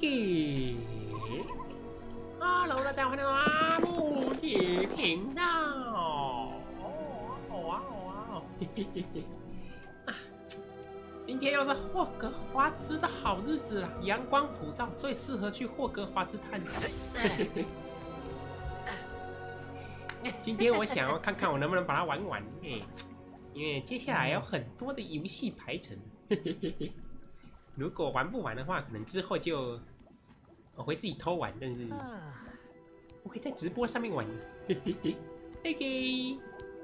给 ，Hello， 大家欢迎来到南牧的频道。好啊，嘿嘿嘿嘿。啊，今天又是霍格华兹的好日子了，阳光普照，最适合去霍格华兹探险。今天我想要看看我能不能把它玩完，因为接下来有很多的游戏排程。如果玩不完的话，可能之后就我会自己偷玩，但是我可以在直播上面玩。嘿嘿，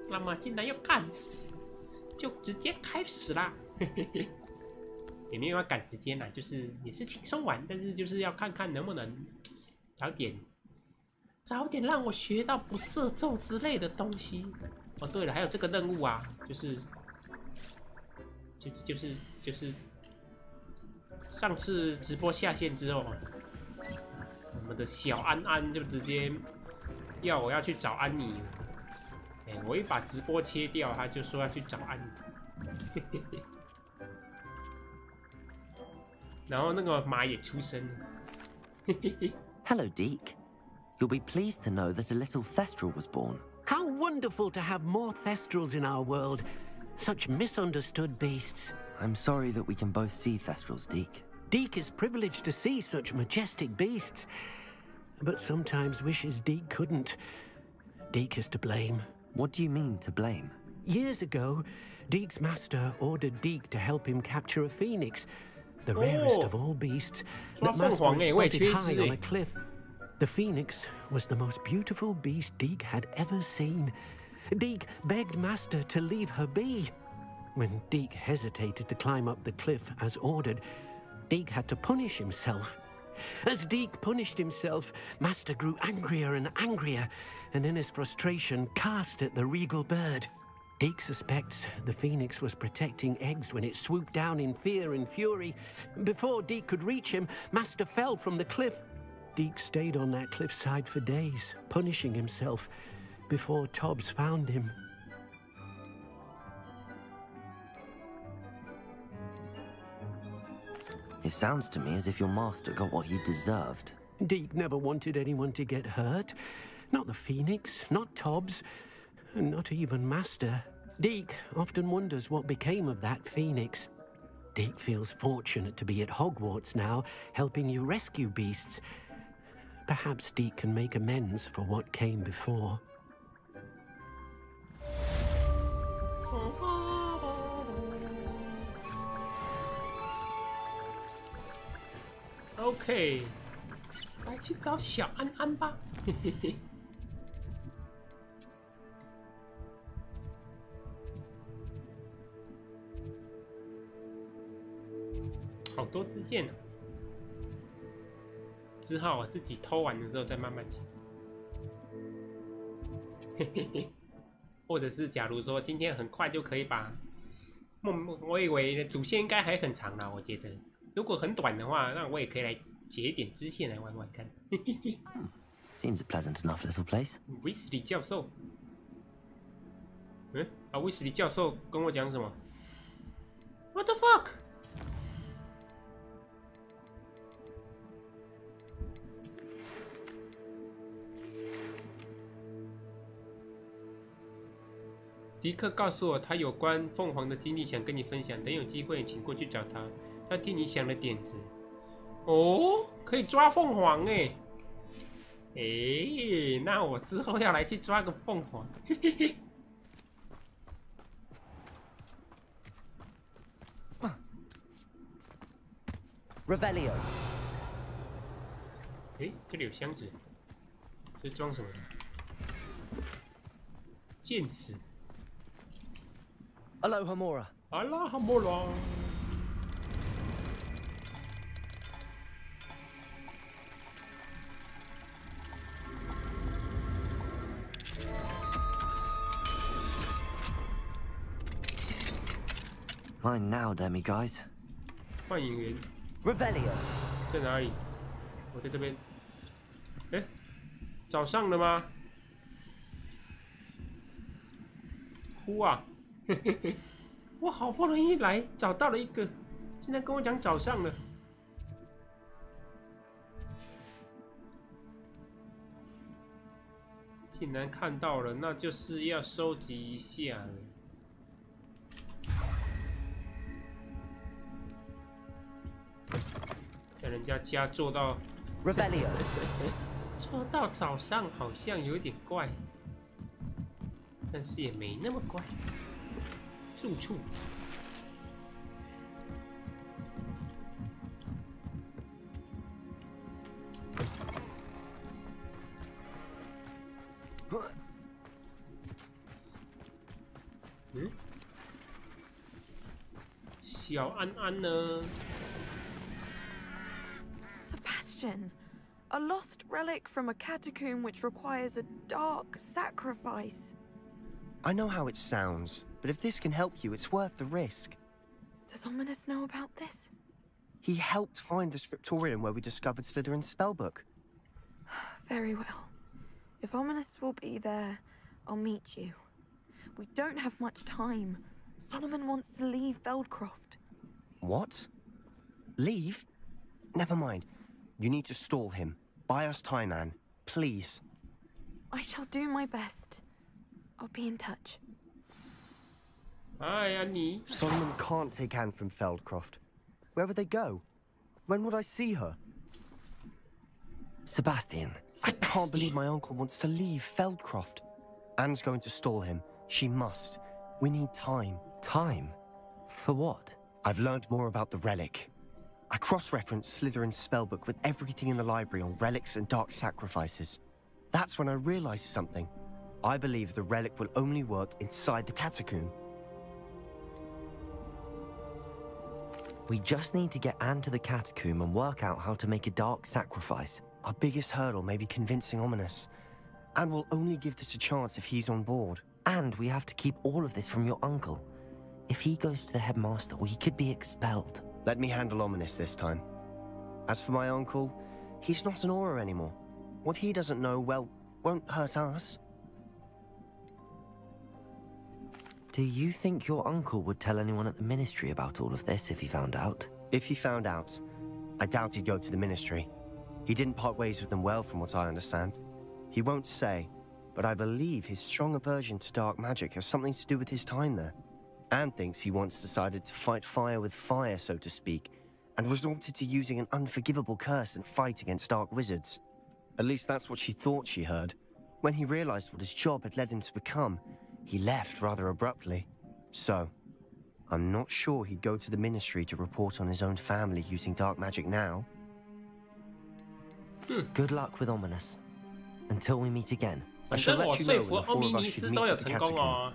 那么既然要干死，就直接开始啦。也没有要赶时间啦，就是也是轻松玩，但是就是要看看能不能早点让我学到不射咒之类的东西。哦，对了，还有这个任务啊，就是上次直播下线之后，我们的小安安就直接要我要去找安妮。我一把直播切掉，他就说要去找安妮。然后那个马也出生了。Hello, Deke. You'll be pleased to know that a little Thestral was born. How wonderful to have more Thestrals in our world. Such misunderstood beasts. I'm sorry that we can both see Thestrals, Deke. Deke is privileged to see such majestic beasts, but sometimes wishes Deke couldn't. Deke is to blame. What do you mean, to blame? Years ago, Deke's master ordered Deke to help him capture a phoenix, the rarest of all beasts, that master had spotted high on a cliff. The phoenix was the most beautiful beast Deke had ever seen. Deke begged master to leave her be. When Deke hesitated to climb up the cliff as ordered, Deke had to punish himself. As Deke punished himself, master grew angrier and angrier, and in his frustration cast at the regal bird. Deke suspects the phoenix was protecting eggs when it swooped down in fear and fury. Before Deke could reach him, master fell from the cliff. Deke stayed on that cliffside for days, punishing himself, before Tobbs found him. It sounds to me as if your master got what he deserved. Deke never wanted anyone to get hurt. Not the phoenix, not Tobbs, and not even master. Deke often wonders what became of that phoenix. Deke feels fortunate to be at Hogwarts now, helping you rescue beasts. Perhaps Deke can make amends for what came before. OK， 来去找小安安吧。好多支线啊！只好我自己偷完的时候再慢慢讲。或者是假如说今天很快就可以把我以为主线应该还很长啦，我觉得。如果很短的话，那我也可以来解一点支线来玩玩看。Seems a pleasant enough little place. 威斯利教授，威斯利教授跟我讲什么 ？What the fuck？ 迪克告诉我他有关凤凰的经历，想跟你分享。等有机会，请过去找他。他替你想了点子。哦，可以抓凤凰哎！那我之后要来去抓个凤凰。Revelio。这里有箱子，这装什么的？剑矢。Aloha Mora。Aloha Mora。Fine now, demi-guys. 幻影员 Revelio 在哪里？我在这边。早上了吗？哭啊！我好不容易来找到了一个，现在跟我讲早上了。竟然看到了，那就是要收集一下了。在人家家做到做到早上好像有点怪，但是也没那么怪。住处。嗯，小安安呢 ？Sebastian, a lost relic from a catacomb which requires a dark sacrifice. I know how it sounds, but if this can help you, it's worth the risk. Does Ominous know about this? He helped find the scriptorium where we discovered Slytherin's spellbook. Very well. If Ominous will be there, I'll meet you. We don't have much time. Solomon wants to leave Feldcroft. What? Leave? Never mind. You need to stall him. Buy us time, Anne. Please. I shall do my best. I'll be in touch. Hi, Annie. Solomon can't take Anne from Feldcroft. Where would they go? When would I see her? Sebastian. I can't believe my uncle wants to leave Feldcroft. Anne's going to stall him. She must. We need time. Time? For what? I've learned more about the relic. I cross-referenced Slytherin's spellbook with everything in the library on relics and dark sacrifices. That's when I realized something. I believe the relic will only work inside the catacomb. We just need to get Anne to the catacomb and work out how to make a dark sacrifice. Our biggest hurdle may be convincing Ominous. Anne will only give this a chance if he's on board. And we have to keep all of this from your uncle. If he goes to the headmaster, we could be expelled. Let me handle Ominous this time. As for my uncle, he's not an Auror anymore. What he doesn't know, well, won't hurt us. Do you think your uncle would tell anyone at the ministry about all of this if he found out? If he found out, I doubt he'd go to the ministry. He didn't part ways with them well, from what I understand. He won't say, but I believe his strong aversion to dark magic has something to do with his time there. Anne thinks he once decided to fight fire with fire, so to speak, and resorted to using an unforgivable curse in fight against dark wizards. At least that's what she thought she heard. When he realized what his job had led him to become, he left rather abruptly. So, I'm not sure he'd go to the ministry to report on his own family using dark magic now. Good luck with Ominous. Until we meet again. 反正我说服欧米尼斯都有成功哦，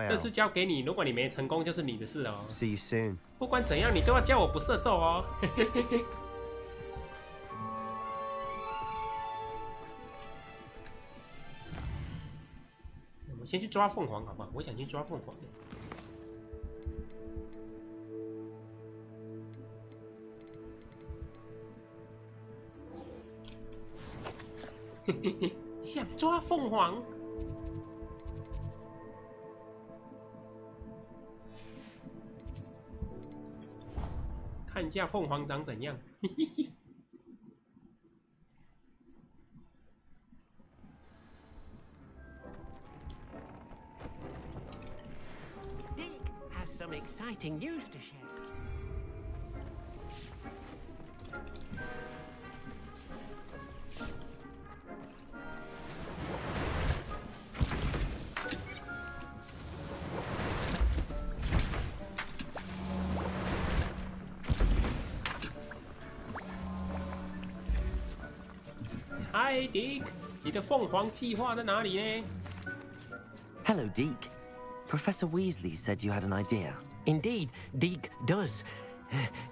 这是交给你，如果你没成功，就是你的事哦。See you soon. 不管怎样，你都要叫我不射咒哦。我们先去抓凤凰，好不好？我想去抓凤凰。嘿嘿嘿。想抓凤凰，看一下凤凰长怎样。Dick has some exciting news to share. Hi, Dick， 你的凤凰计划在哪里呢 Hello, Deke. Professor Weasley said you had an idea. Indeed, Deke does.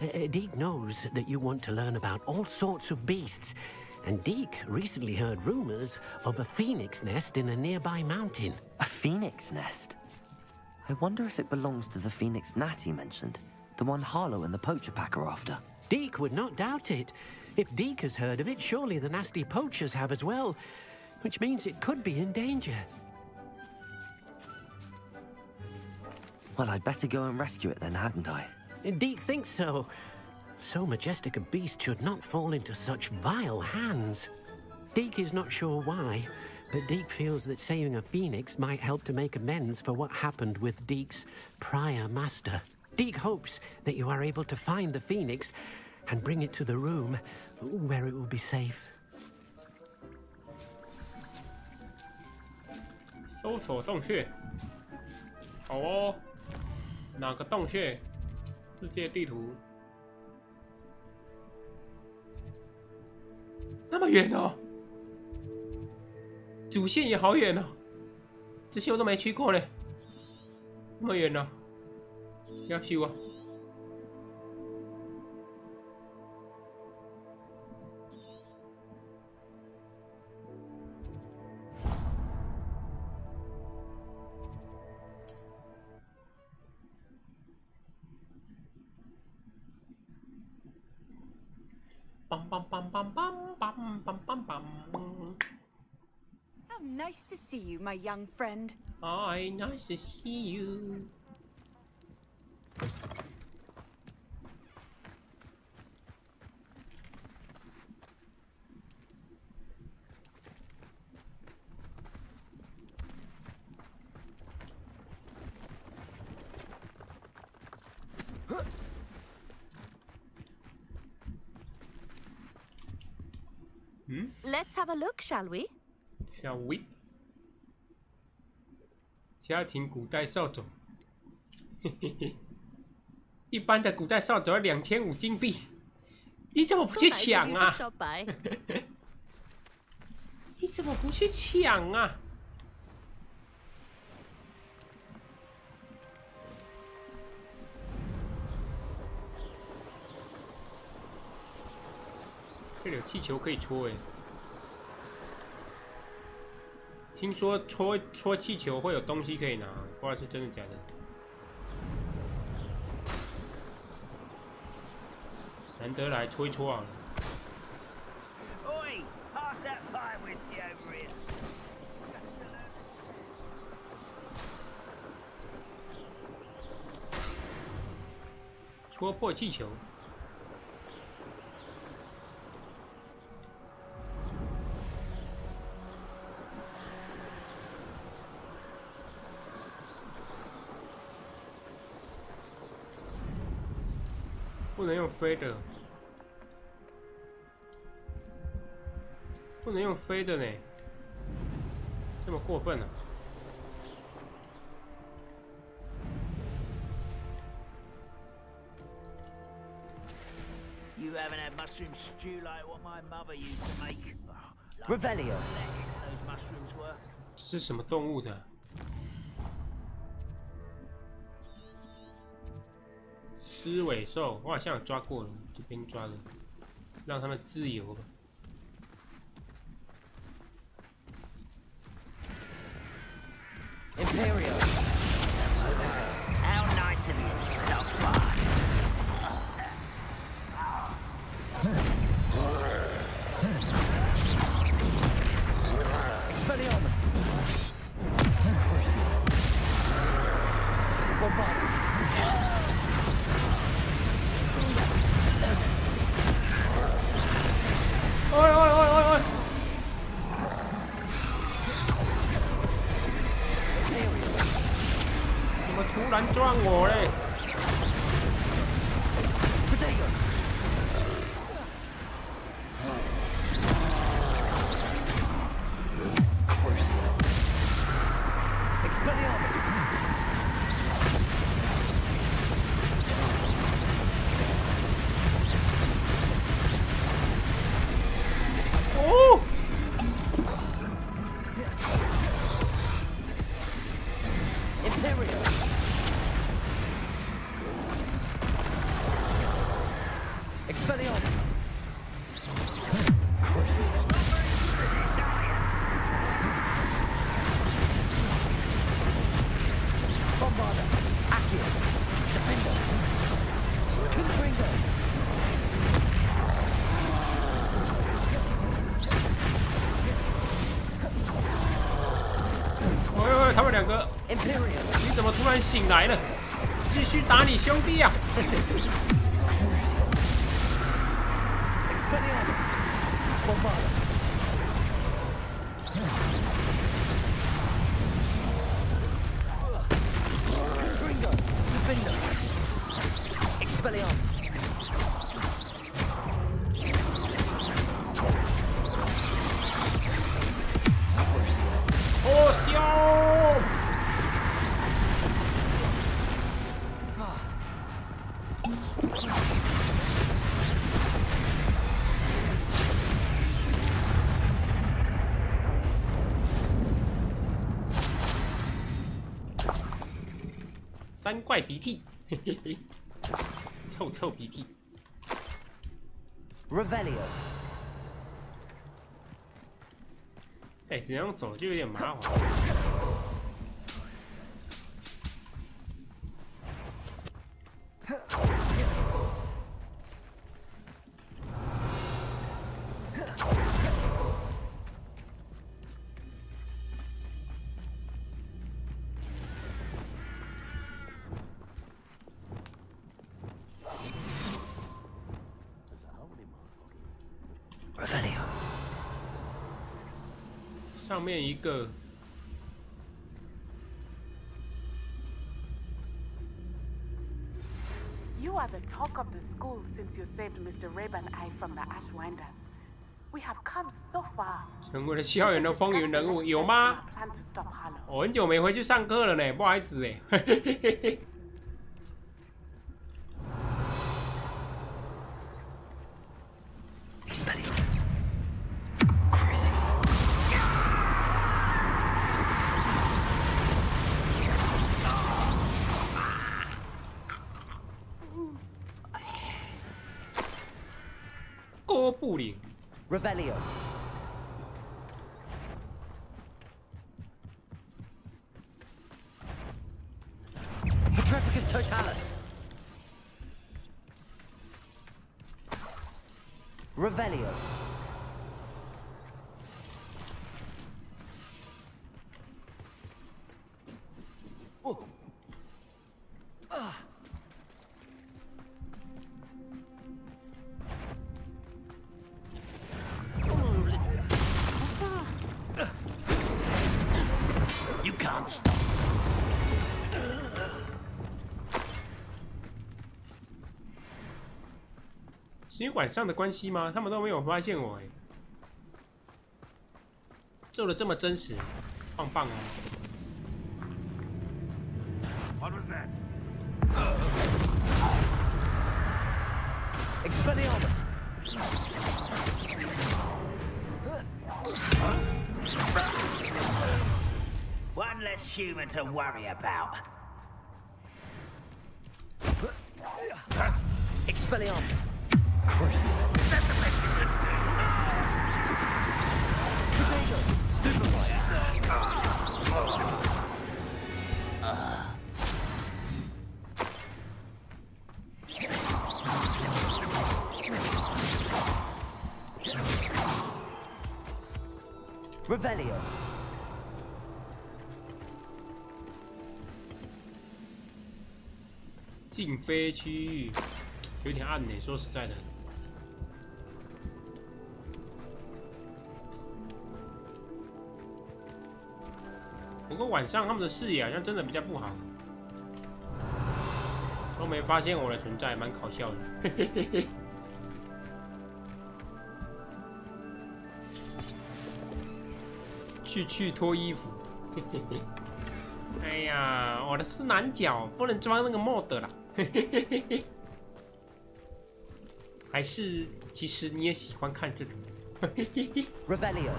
Deke knows that you want to learn about all sorts of beasts, and Deke recently heard rumors of a phoenix nest in a nearby mountain. A phoenix nest? I wonder if it belongs to the phoenix gnat he mentioned, the one Harlow and the poacher pack are after. Deke would not doubt it. If Deke has heard of it, surely the nasty poachers have as well, which means it could be in danger. Well, I'd better go and rescue it then, hadn't I? Deke thinks so. So majestic a beast should not fall into such vile hands. Deke is not sure why, but Deke feels that saving a phoenix might help to make amends for what happened with Deke's prior master. Deke hopes that you are able to find the phoenix and bring it to the room where it will be safe. 搜索洞穴，好哦，哪个洞穴？世界地图，那么远哦，主线也好远哦，这些我都没去过嘞，那么远哦，要去啊！How nice to see you, my young friend. Hi, nice to see you. Let's have a look, shall we? Shall we? 家庭古代扫帚，嘿嘿嘿，一般的古代扫帚要2500金币，你怎么不去抢啊？你怎么不去抢啊？这里有气球可以戳哎。听说戳气球会有东西可以拿，不知道是真的假的。难得来戳一戳啊！ Oi, pass that pie whiskey over here. 戳破气球。 不能用飞的，不能用飞的呢，这么过分啊！ You haven't had mushroom stew like what my mother used to make. Revelio. Those mushrooms were. 是什么动物的？ 狮尾兽，我好像有抓过了，这边抓了，让他们自由吧。Imperial. How nice of you to stop by. Expelliarmus. Crucial. Bombardment. 哎哎哎哎哎！怎么突然撞我嘞？ 他们两个，你怎么突然醒来了？继续打你兄弟啊！ Expelliarmus. Potion! 三怪鼻涕，嘿嘿嘿，臭臭鼻涕。Revelio. 哎，只能走就有点麻烦。Revelio. 上面一个。 You are the talk of the school since you saved Mr. Rabe and I from the Ashwinders. We have come so far. 成为了校园的风云人物，有吗？ Plan to stop Harlow. 我很久没回去上课了呢，不好意思哎。Expelliarmus. Crazy. Revelio. Petrificus totalis. Revelio. You can't stop. 是因为晚上的关系吗？他们都没有发现我哎，做的这么真实，棒棒哦！ What was that? Expelliarmus. One less human to worry about. Expelliarmus. Crucial. Revelio. 禁飞区域有点暗呢，说实在的。不过晚上他们的视野好像真的比较不好，都没发现我的存在，蛮搞笑的。嘿嘿嘿嘿。去脱衣服。嘿嘿嘿。哎呀，我的是男角，不能装那个 mod 啦。嘿嘿嘿嘿嘿。还是，其实你也喜欢看这种。嘿嘿嘿。Revelio.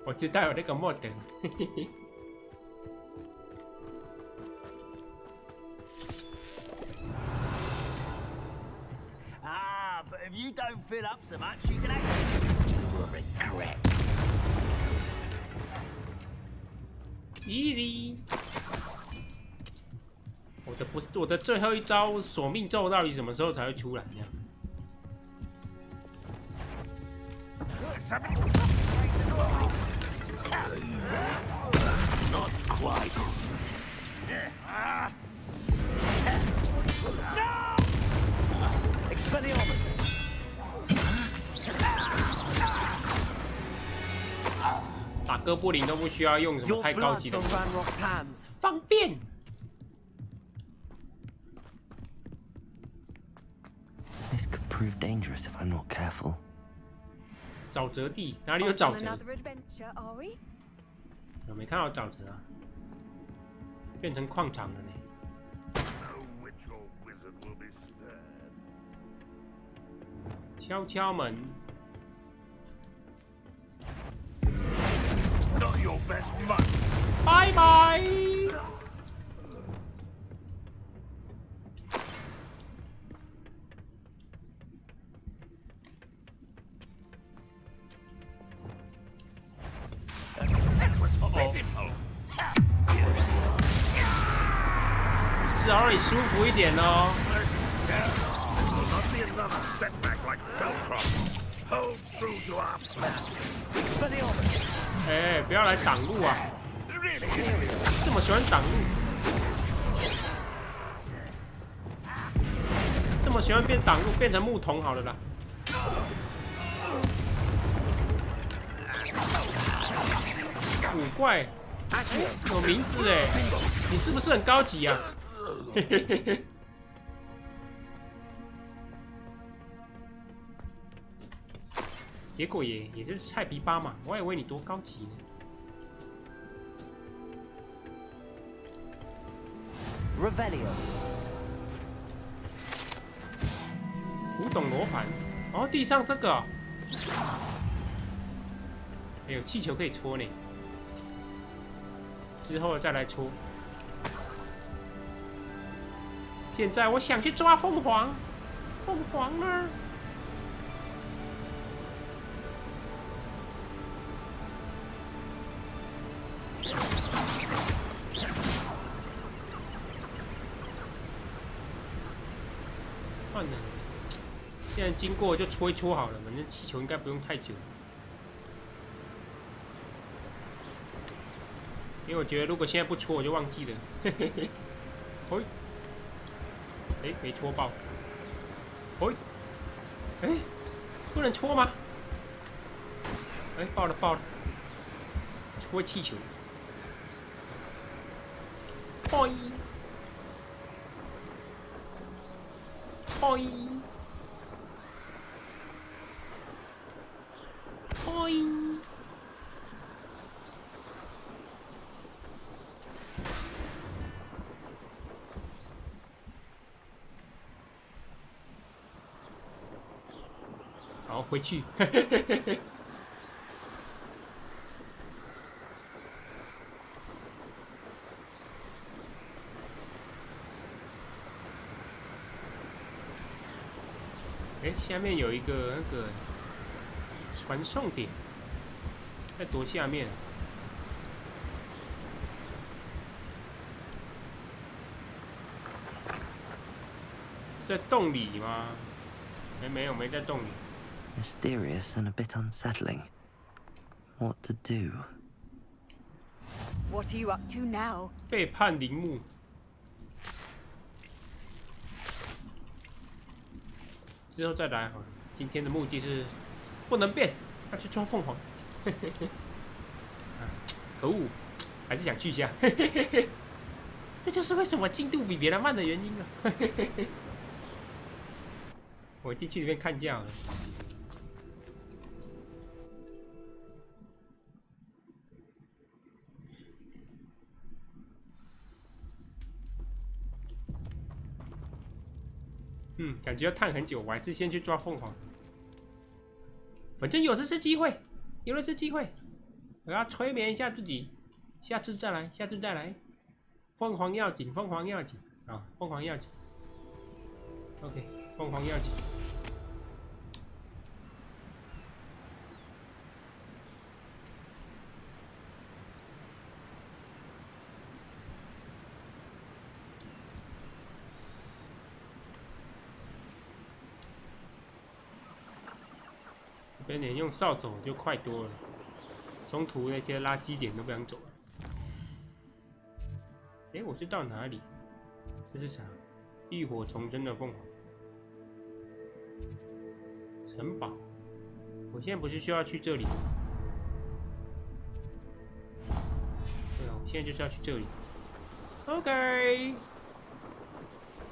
我知道有那个 mod。嘿嘿嘿。But if you don't fill up so much, you can actually regret. 咦哩！我的最后一招索命咒到底什么时候才会出来呢？ Not quite. Expelliarmus. 哥布林都不需要用什么太高级的，方便。 This could prove dangerous if I'm not careful. 沼泽地哪里有沼泽？我没看到沼泽啊，变成矿场了呢。敲敲门。拜拜。 至少让你舒服一点哦。哎，不要来挡路啊！这么喜欢挡路，这么喜欢变挡路，变成木桶好了啦。古怪。 有名字哎，你是不是很高级啊？嘿嘿嘿嘿。结果也是菜皮巴嘛，我还以为你多高级呢。Revelio。古董罗盘，哦，地上这个、哦，还有气球可以戳呢。 之后再来戳。现在我想去抓凤凰，凤凰呢？算了，现在经过就戳一戳好了，反正气球应该不用太久。 因为我觉得如果现在不戳，我就忘记了。嘿嘿嘿，嘿，哎，没戳爆。嘿，哎，不能戳吗？哎，爆了爆了，戳气球。嘿，嘿，嘿。 好，回去。哎，下面有一个那个传送点，在多下面。在洞里吗？哎，没有，没在洞里。 Mysterious and a bit unsettling. What to do? What are you up to now? 背叛陵墓。之后再来好了。今天的目的是不能变，要去抓凤凰。可恶，还是想去一下。这就是为什么进度比别人慢的原因啊。我进去里面看一下好了。 感觉要探很久，我还是先去抓凤凰。反正有的是机会，有的是机会，我要催眠一下自己，下次再来，下次再来。凤凰要紧，凤凰要紧啊，凤凰要紧。OK， 凤凰要紧。别人用扫帚就快多了，中途那些垃圾点都不想走了。哎，我是到哪里？这是啥？浴火重生的凤凰。城堡。我现在不是需要去这里吗？现在就是要去这里。OK，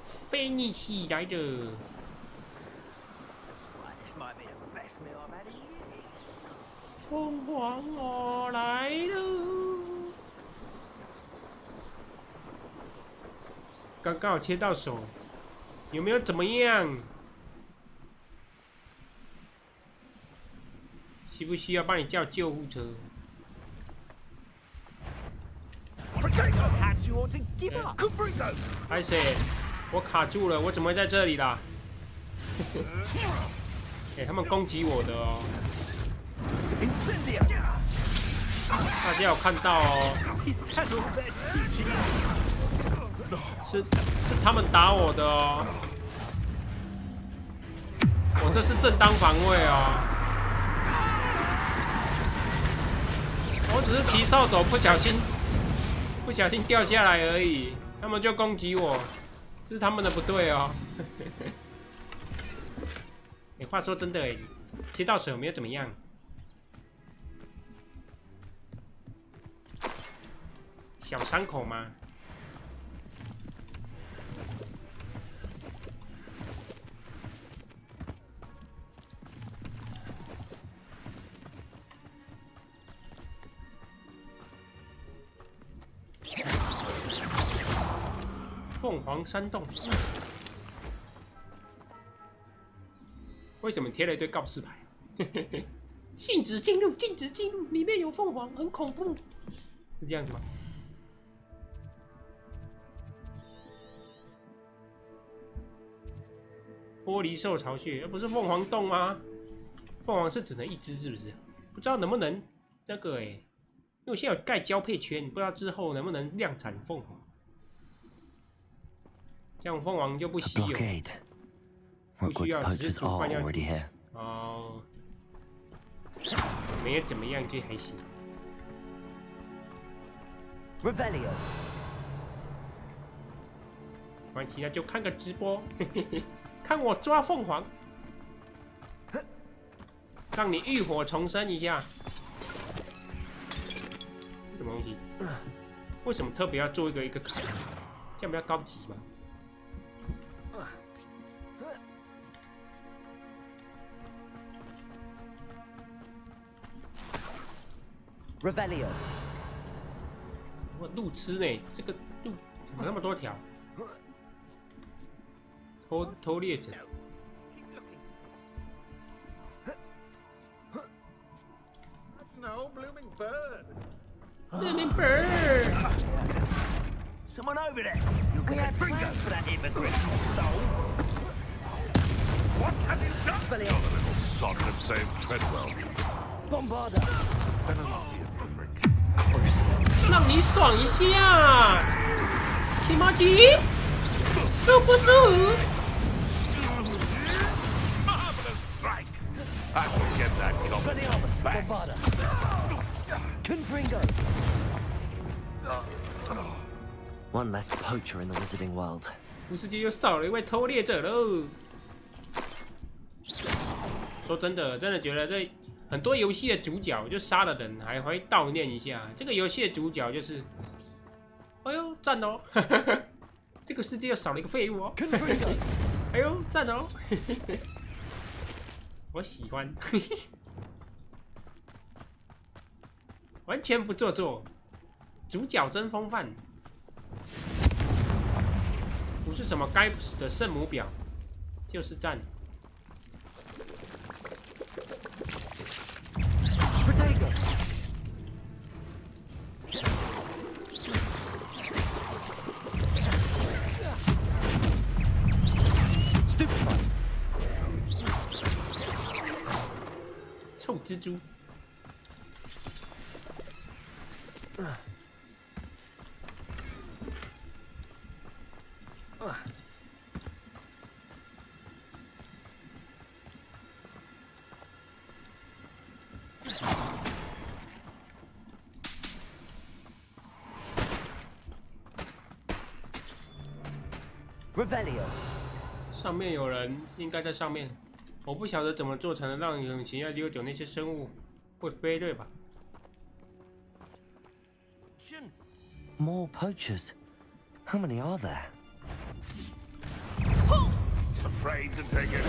菲尼西来的。凤凰我来了。刚刚好切到手，有没有怎么样？需不需要帮你叫救护车？拍谁？我卡住了，我怎么会在这里啦？哎，他们攻击我的哦。大家有看到哦？是他们打我的哦。我这是正当防卫哦。我只是骑扫帚不小心掉下来而已，他们就攻击我，这是他们的不对哦。哎，话说真的哎，切到手有没有怎么样？小伤口吗？凤凰山洞，为什么贴了一堆告示牌？禁止进入，禁止进入，里面有凤凰，很恐怖，是这样子吗？玻璃兽巢穴，不是凤凰洞吗？凤凰是只能一只，是不是？不知道能不能那个因为我现在有盖交配圈，不知道之后能不能量产凤凰。这样凤凰就不稀有，不需要只是煮饭要煮。哦，没怎么样就还行。Revelio， 没关系，那就看个直播，看我抓凤凰，让你浴火重生一下。什么东西？为什么特别要做一个卡？这样比较高级嘛？ Revelio， 我路痴呢，这个路有那么多条，偷猎者。No blooming bird. Blooming bird. Someone over there. We had plans for that immigrant you stole. What have you done? The little sod have saved Treadwell. Bombarda. Cruise. 让你爽一下，皮毛鸡，舒不舒服？ I will get that goblin back. One less poacher in the wizarding world. 巫师界又少了一位偷猎者喽。说真的，真的觉得这很多游戏的主角就杀了人还会悼念一下。这个游戏的主角就是，哎呦赞哦，这个世界又少了一个废物哦。哎呦赞哦。我喜欢，完全不做作，主角真风范，不是什么该死的圣母婊，就是赞。臭蜘蛛！Revelio， 上面有人，应该在上面。 我不晓得怎么做才能让引擎要溜走那些生物会飞对吧？ More poachers. How many are there? Afraid to take it.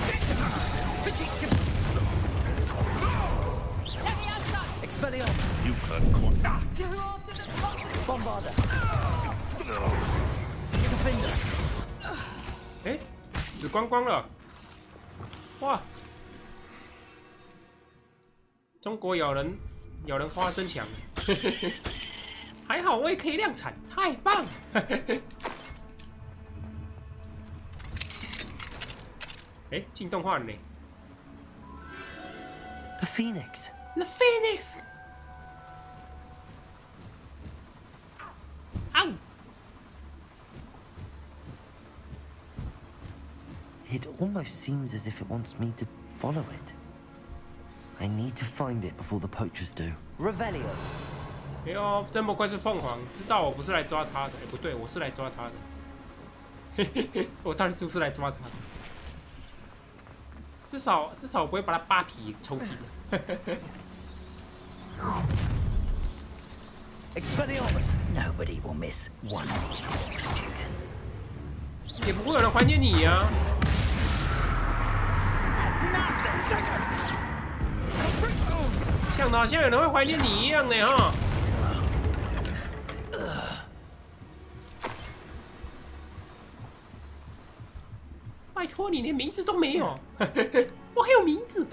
Expelliarmus. You got caught. Bombarder. Defender. 哎，死光光了！哇！中国有人花生强，还好我也可以量产，太棒！哎，进动画了呢。The Phoenix. The Phoenix. 啊！ It almost seems as if it wants me to follow it. I need to find it before the poachers do. Revelio. 哎呦，这么快是凤凰，知道我不是来抓他的。哎，不对，我是来抓他的。嘿嘿嘿，我到底是不是来抓他的？至少我不会把他扒皮抽筋。Expelliarmus. Nobody will miss one reasonable student. 也不会有人怀念你呀、啊。像的好像有人会怀念你一样呢哈。拜托你连名字都没有，我还有名字。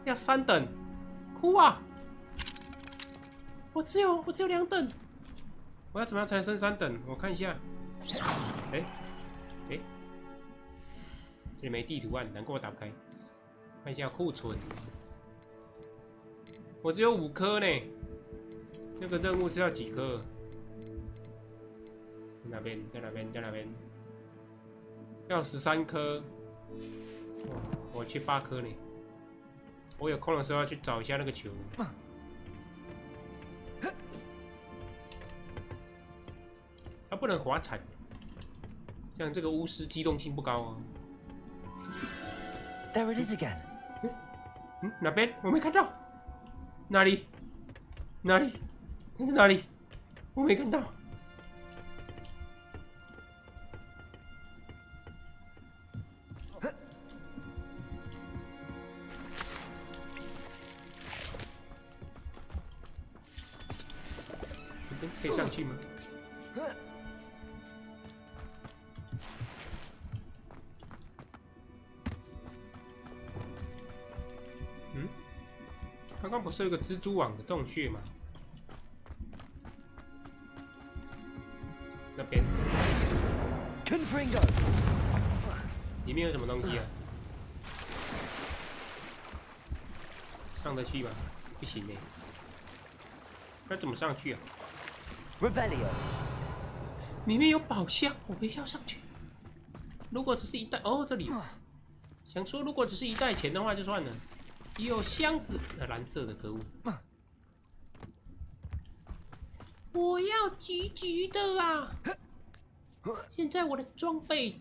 要3等，哭啊！我只有2等，我要怎么样才升3等？我看一下。哎，这里没地图案，难怪我打不开。看一下库存，我只有5颗呢。那个任务是要几颗？在哪边？在哪边？在哪边？要13颗。我去8颗呢。我有空的时候要去找一下那个球。它不能滑铲，像这个巫师机动性不高啊。There it is again. 哪边？我没看到。哪里？哪里？这是哪里？我没看到。这边可以上去吗？刚刚不是有个蜘蛛网的洞穴吗？那边。里面有什么东西啊？上得去吗？不行呢。那怎么上去啊 Revelio. 里面有宝箱，我不要上去。如果只是一袋，哦，这里。想说，如果只是一袋钱的话，就算了。有箱子，蓝色的，可恶！我要橘橘的啊！现在我的装备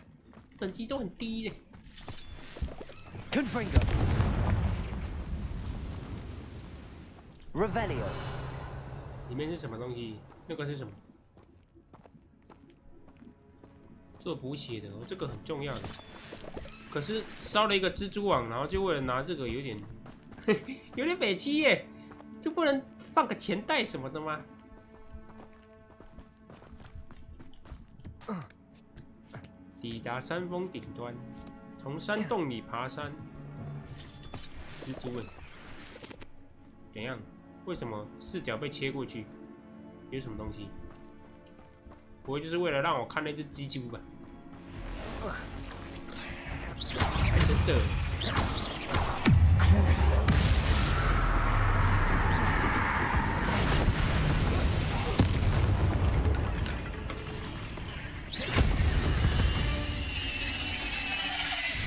等级都很低嘞。Revelio. 里面是什么东西？那个是什么？做补血的，这个很重要的。可是烧了一个蜘蛛网，然后就为了拿这个，有点北七耶，就不能放个钱袋什么的吗？抵达山峰顶端，从山洞里爬山。蜘蛛问：怎样？为什么视角被切过去？有什么东西？不会就是为了让我看那只蜘蛛吧？还真的。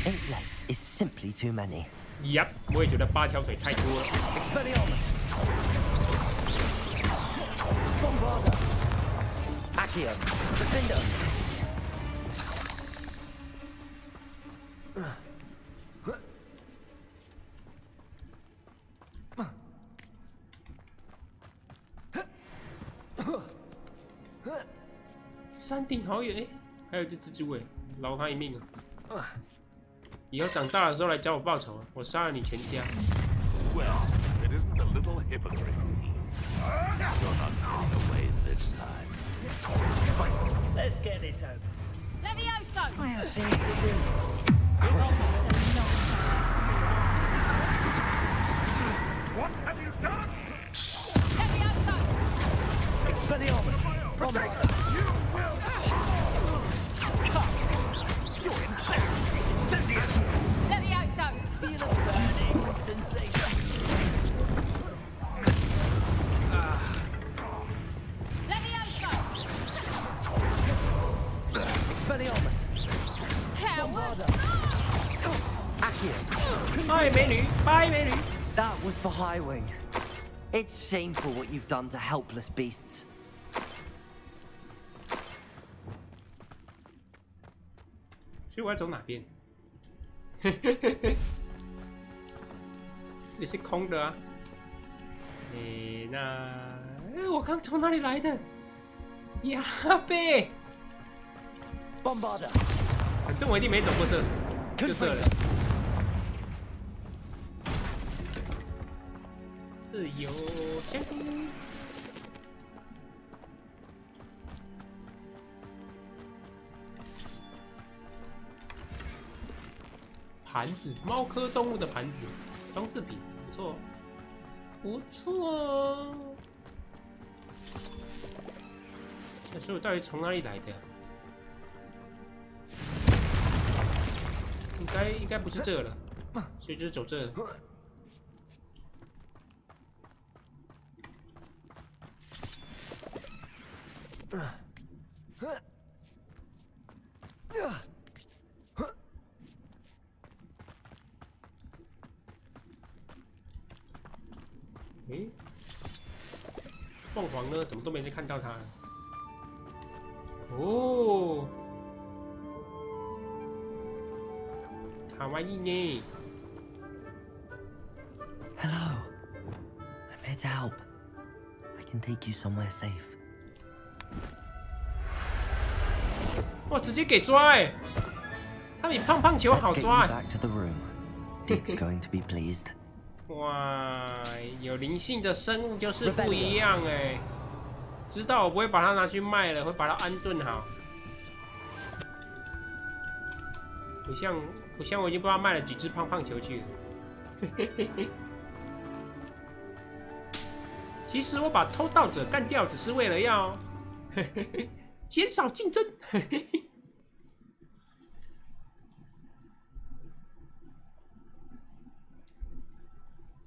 8 legs is simply too many. Yep， 我也觉得8条腿太多了。Expelliarmus. Bombarder. Accio. Defender. 山顶好远，还有只蜘蛛哎，饶他一命啊！以后长大的时候来找我报仇，我杀了你全家。Well, it isn't a little hypocrite. You're not going away this time. Let's get this over. Levioso! I have been severe. What have you done? Levioso! Expelliarmus! Protect! You will. Come! You're embarrassing! Incendiary! Levioso! Feel a burning sensation. Levioso! Expelliarmus! Coward! Accio. 拜美女，拜美女。 That was for Highwing. It's shameful what you've done to helpless beasts. 所以我要走哪边？这里是空的啊。我刚从哪里来的？呀贝！ Bombarder! 反正我一定没走过这，就这了。自由相听。盘子，猫科动物的盘子，装饰品，不错，不错。那所以我到底从哪里来的？应该不是这了，所以就是走这了。凤凰呢？怎么都没人看到它？哦，卡哇伊呢 Hello. I'm here to help. I can take you somewhere safe. 哇，直接给抓哎！它比胖胖球好 Let's get 抓 you back to the room. Deek's going to be pleased. 哇，有灵性的生物就是不一样哎！知道我不会把它拿去卖了，会把它安顿好。不像我已经不知道卖了几只胖胖球去了。其实我把偷盗者干掉，只是为了要减少竞争。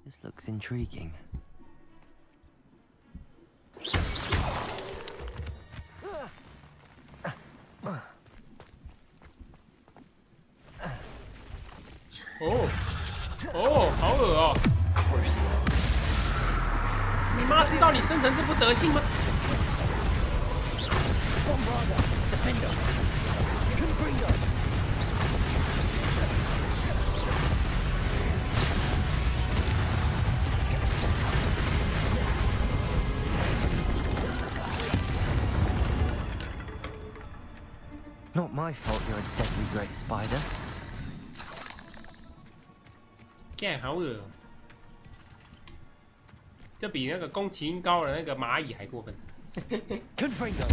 This looks intriguing. Oh, 好恶哦！你妈知道你生成这副德性吗？ Not my fault you're a deadly great spider. 现在好恶、哦，这比那个宫崎英高的那个蚂蚁还过分。Confringo.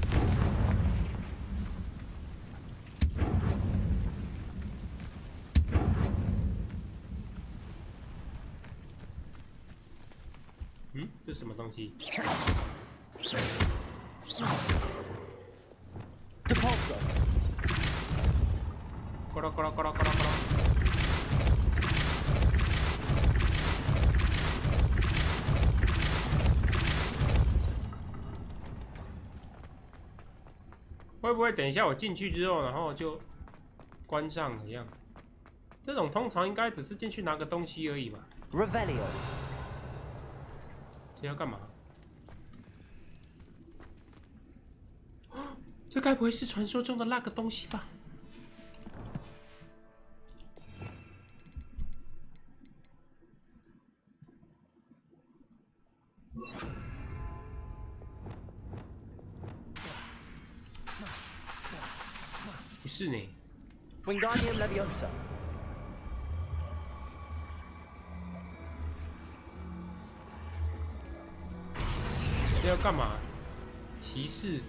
嗯，这是什么东西 Depulso. 咕噜咕噜咕噜咕噜咕噜。会不会等一下我进去之后，然后就关上了一样？这种通常应该只是进去拿个东西而已吧？ Revelio. 这要干嘛？这该不会是传说中的那个东西吧？示呢。Wingardium Leviosa. 这要干嘛？骑士，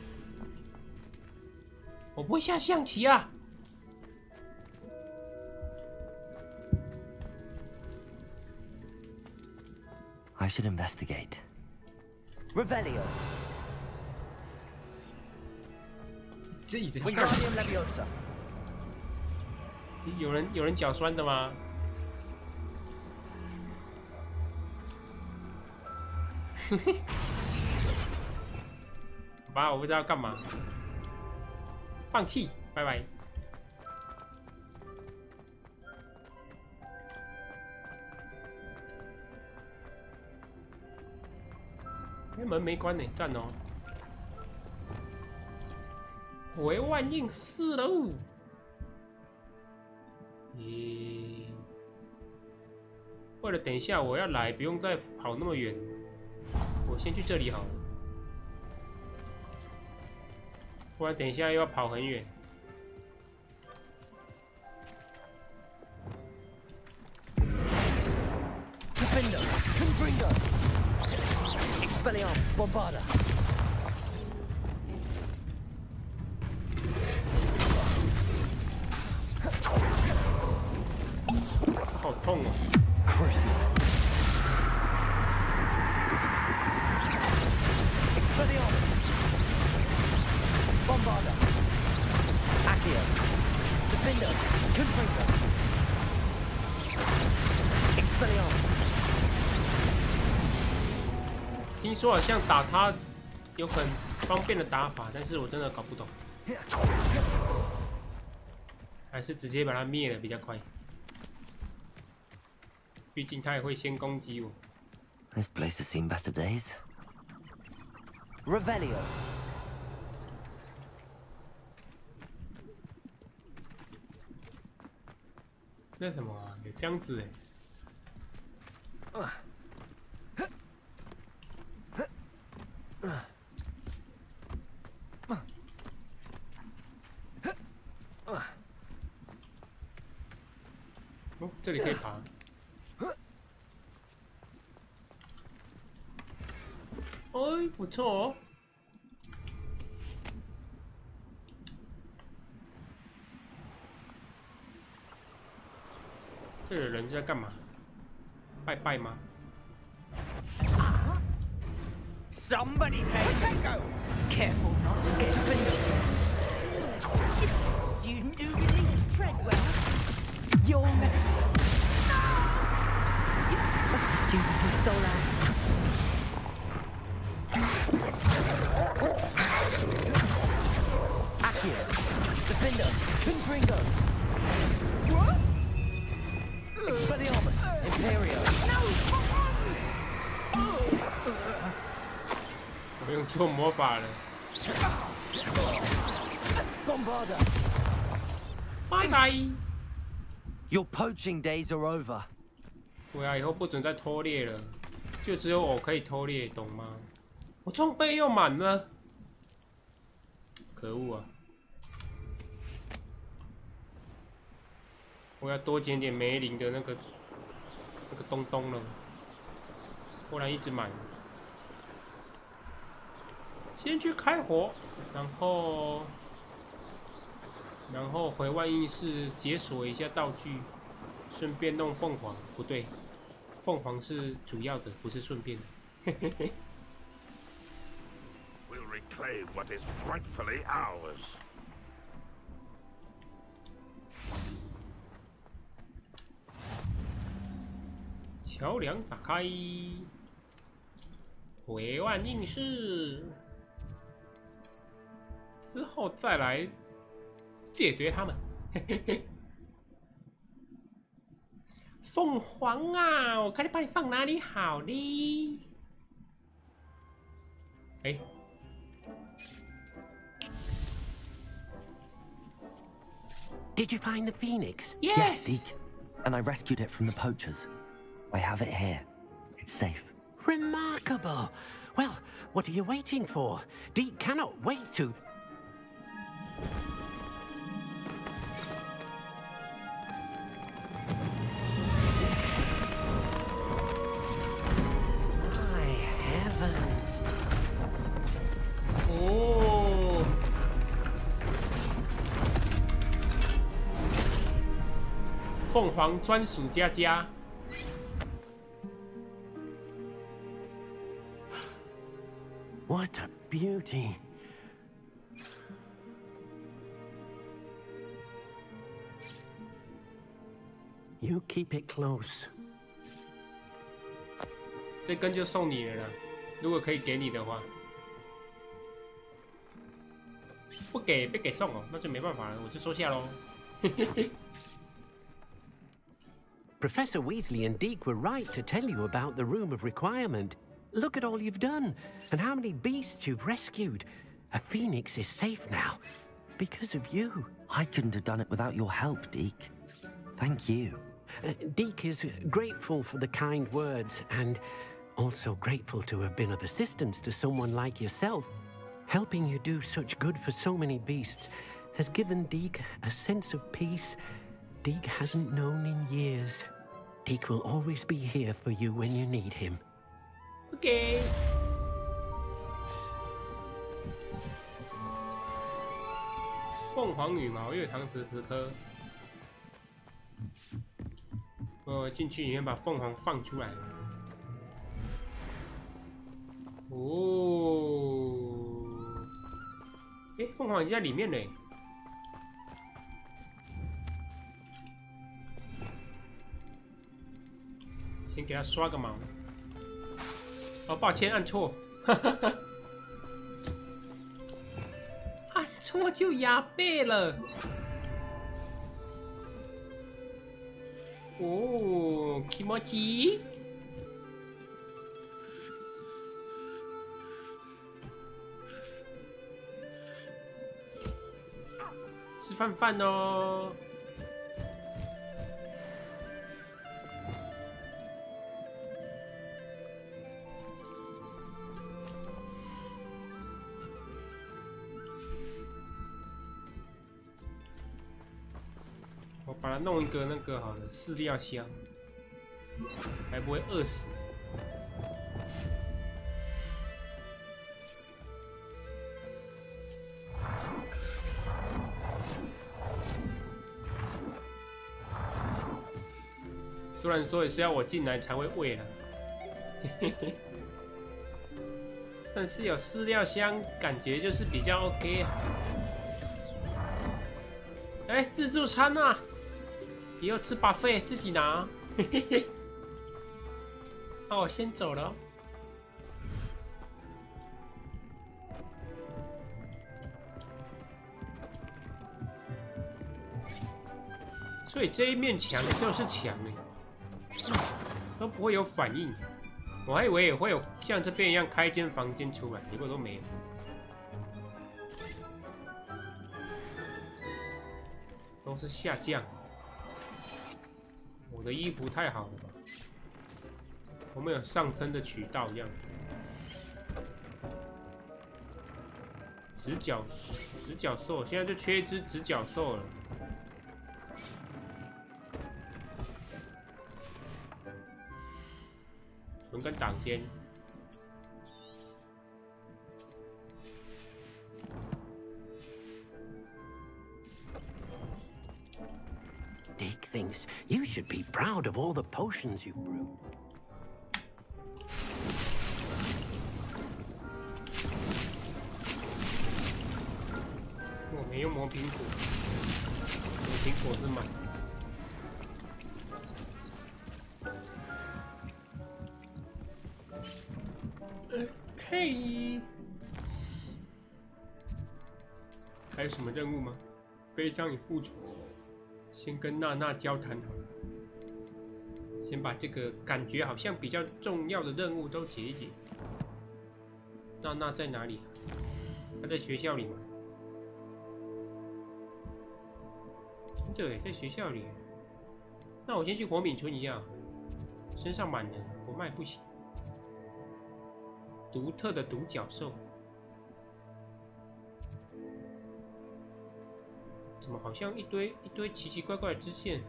我不会下象棋啊。 I should investigate. Revelio. 这椅子干嘛？ Wingardium Leviosa. 有人脚酸的吗？好吧，我不知道干嘛，放弃，拜拜。那门没关呢，赞哦。回万应4喽。为了等一下我要来，不用再跑那么远，我先去这里好了，不然等一下又要跑很远。Defender. Confringo. Expelliarmus. Bombarda. 好痛哦！ Crucial. Expelliarmus. Bombarda. Accio. Defender. Confringo. Expelliarmus. 听说好像打他有很方便的打法，但是我真的搞不懂，还是直接把他灭了比较快。毕竟他也会先攻击我。This place has seen better days. Revelio. 这是什么啊？有箱子哎！哦，这里可以爬。哎，不错哦。这个人在干嘛？拜拜吗？ Somebody pay Tango! Careful not to get fingered. Student who released Treadwell. You're messy. That's the student who stole our... Accio. Defender. Confringo. What? Expelliarmus. Imperio. No! 我用错魔法了。Bombarda. 拜拜。Your poaching days are over. 对啊，以后不准再偷猎了，就只有我可以偷猎，懂吗？我装备又满了，可恶啊！我要多捡点梅林的那个东东了，不然一直满。先去开火，然后回万应室解锁一下道具，顺便弄凤凰。不对，凤凰是主要的，不是顺便的。We'll reclaim what is rightfully ours. 桥梁打开，回万应室。之后再来解决他们。凤凰啊，我看你把你放哪里好呢？哎， Did you find the phoenix? Yes, Deke. And I rescued it from the poachers. I have it here. It's safe. Remarkable. Well, what are you waiting for? Deke cannot wait to... 凤凰专属加加。 What a beauty. You keep it close. 这根就送你了啦，如果可以给你的话。不给被给送哦，那就没办法了，我就收下喽。Professor Weasley and Deke were right to tell you about the Room of Requirement. Look at all you've done, and how many beasts you've rescued. A phoenix is safe now, because of you. I couldn't have done it without your help, Deke. Thank you. Deke is grateful for the kind words, and also grateful to have been of assistance to someone like yourself. Helping you do such good for so many beasts has given Deke a sense of peace Deke hasn't known in years. Deke will always be here for you when you need him. Okay. 凤凰羽毛月堂10颗。进去里面把凤凰放出来。哦，哎，凤凰已经在里面嘞。先给他刷个毛。哦，抱歉，按错。按错就压背了。哦，気持ちいい。吃饭哦。我把它弄一个那个好了，饲料箱，还不会饿死。虽然说也是要我进来才会喂啦，但是有饲料箱，感觉就是比较 OK 啊。哎，自助餐啊！以后吃buffet自己拿。那我先走了。所以这一面墙就是墙哎，都不会有反应。我还以为也会有像这边一样开一间房间出来，结果都没有。都是下降。我的衣服太好了吧？我们有上升的渠道一样。直角兽，现在就缺一只直角兽了。存根挡先。Deke thinks you should be proud of all the potions you've brewed. 我没有磨苹果，苹果是买。OK。还有什么任务吗？悲伤与付出。先跟娜娜交谈好了，先把这个感觉好像比较重要的任务都解一解。娜娜在哪里？她在学校里吗？对，在学校里。那我先去火敏村一样，身上满了，我卖不起。独特的独角兽。怎么好像一堆奇奇怪怪的支线？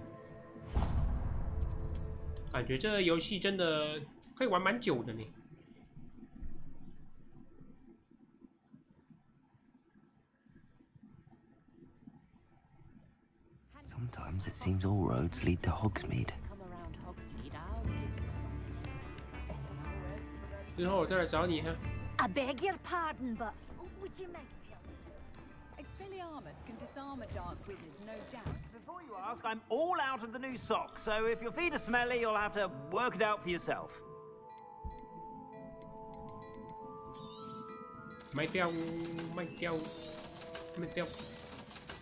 感觉这游戏真的可以玩蛮久的呢。Sometimes it seems all roads lead to Hogsmeade. 之后我再来找你哈。I beg your pardon, but would you make Expelliarmus can disarm a dark wizard, no doubt. Before you ask, I'm all out of the new socks, so if your feet are smelly, you'll have to work it out for yourself. 卖掉，卖掉，卖掉，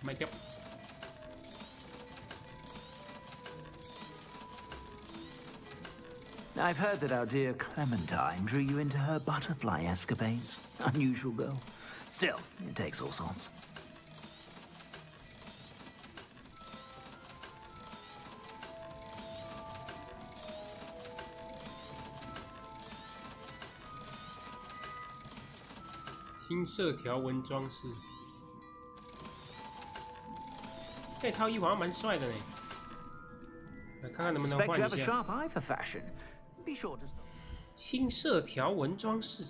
卖掉。I've heard that our dear Clementine drew you into her butterfly escapades. Unusual girl. Still, it takes all sorts. 新色条纹装饰，这套衣服好像蛮帅的呢。来看看能不能换一下。新色条纹装饰。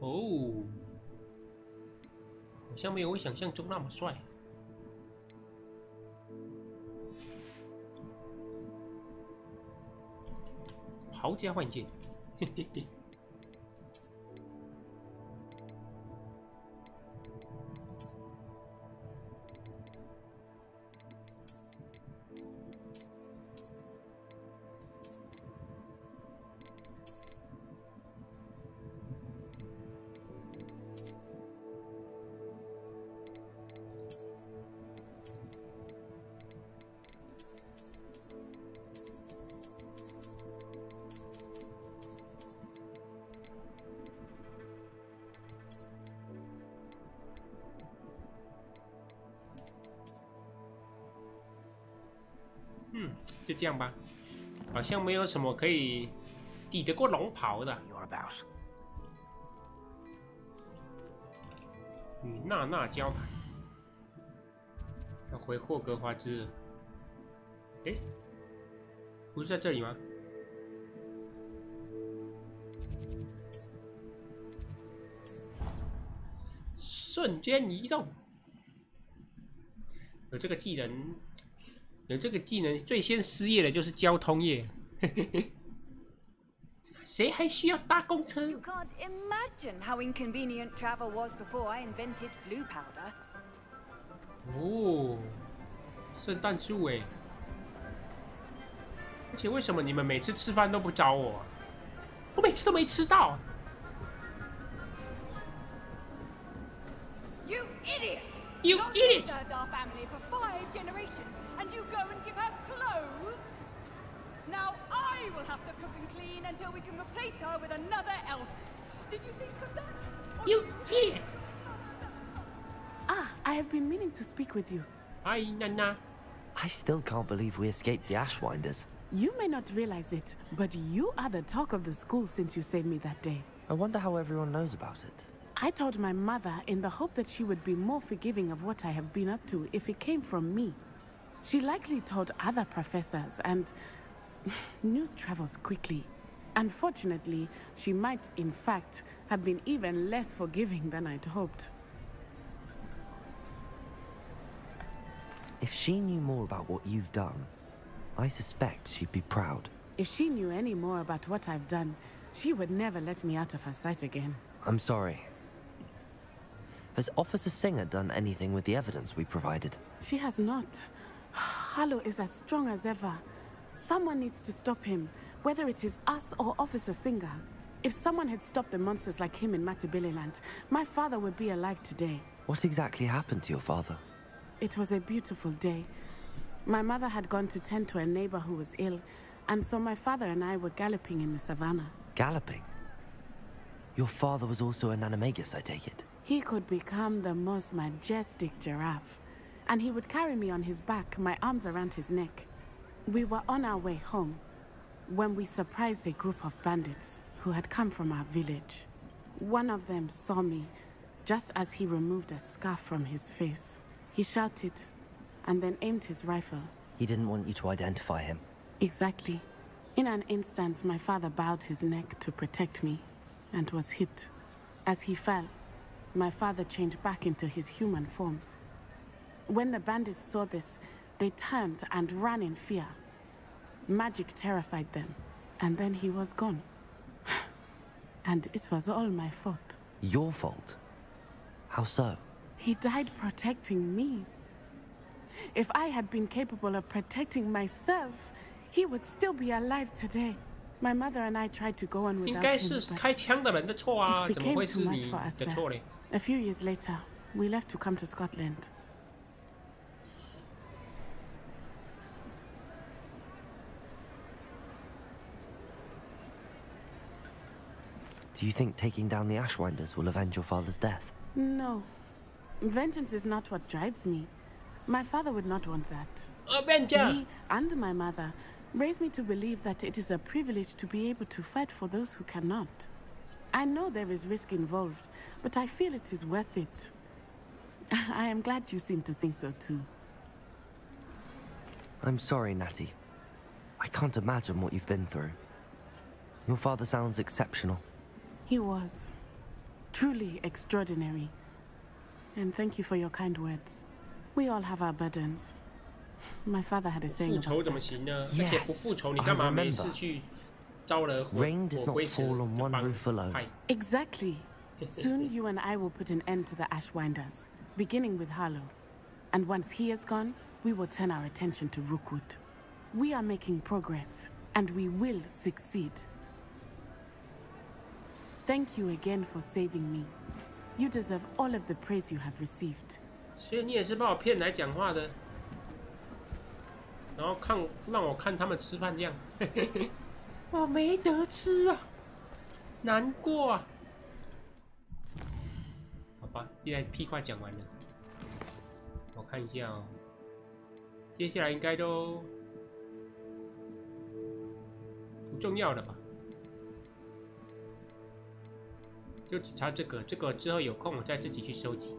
哦，好像没有我想象中那么帅。豪家换件，嘿嘿嘿。就这样吧，好像没有什么可以抵得过龙袍的。与娜娜交谈，要回霍格华兹。哎，不是在这里吗？瞬间移动，有这个技能。有这个技能，最先失业的就是交通业。谁还需要搭公车 You can't imagine how inconvenient travel was before I invented flu powder. 哦，圣诞树哎！而且为什么你们每次吃饭都不找我？我每次都没吃到。You idiot! You idiot! Served our family for 5 generations, and you go and give her clothes? Now I will have to cook and clean until we can replace her with another elf. Did you think of that? You idiot! Ah, I have been meaning to speak with you. Hi, Nana. I still can't believe we escaped the Ashwinders. You may not realize it, but you are the talk of the school since you saved me that day. I wonder how everyone knows about it. I told my mother in the hope that she would be more forgiving of what I have been up to if it came from me. She likely told other professors, and news travels quickly. Unfortunately, she might, in fact, have been even less forgiving than I'd hoped. If she knew more about what you've done, I suspect she'd be proud. If she knew any more about what I've done, she would never let me out of her sight again. I'm sorry. Has Officer Singer done anything with the evidence we provided? She has not. Harlow is as strong as ever. Someone needs to stop him, whether it is us or Officer Singer. If someone had stopped the monsters like him in Matabeleland, my father would be alive today. What exactly happened to your father? It was a beautiful day. My mother had gone to tend to a neighbor who was ill, and so my father and I were galloping in the savannah. Galloping? Your father was also an animagus, I take it? He could become the most majestic giraffe, and he would carry me on his back, my arms around his neck. We were on our way home when we surprised a group of bandits who had come from our village. One of them saw me just as he removed a scarf from his face. He shouted and then aimed his rifle. He didn't want you to identify him. Exactly. In an instant, my father bowed his neck to protect me and was hit. As he fell, my father changed back into his human form. When the bandits saw this, they turned and ran in fear. Magic terrified them, and then he was gone. And it was all my fault. Your fault? How so? He died protecting me. If I had been capable of protecting myself, he would still be alive today. My mother and I tried to go on without him, 应该是开枪的人的错啊， it 怎么 became 会 too 是 much 你 for us 的 there. 错嘞？ A few years later, we left to come to Scotland. Do you think taking down the Ashwinders will avenge your father's death? No. Vengeance is not what drives me. My father would not want that. Avenger! He and my mother raised me to believe that it is a privilege to be able to fight for those who cannot. I know there is risk involved, but I feel it is worth it. I am glad you seem to think so too. I'm sorry, Natty. I can't imagine what you've been through. Your father sounds exceptional. He was truly extraordinary. And thank you for your kind words. We all have our burdens. My father had a saying 复仇 about 怎么 that. 行呢？而且不复仇，你干嘛没事去招惹火 Rain does not 龟蛇 fall on 的 one 帮 roof alone. 派？ Exactly. Soon you and I will put an end to the Ashwinders, beginning with Harlow. And once he is gone, we will turn our attention to Rookwood. We are making progress, and we will succeed. Thank you again for saving me. You deserve all of the praise you have received. 所以你也是把我骗来讲话的，然后让我看他们吃饭这样，我没得吃啊，难过啊。好吧，既然屁话讲完了，我看一下哦，接下来应该都不重要了吧？就只差这个，这个之后有空我再自己去收集。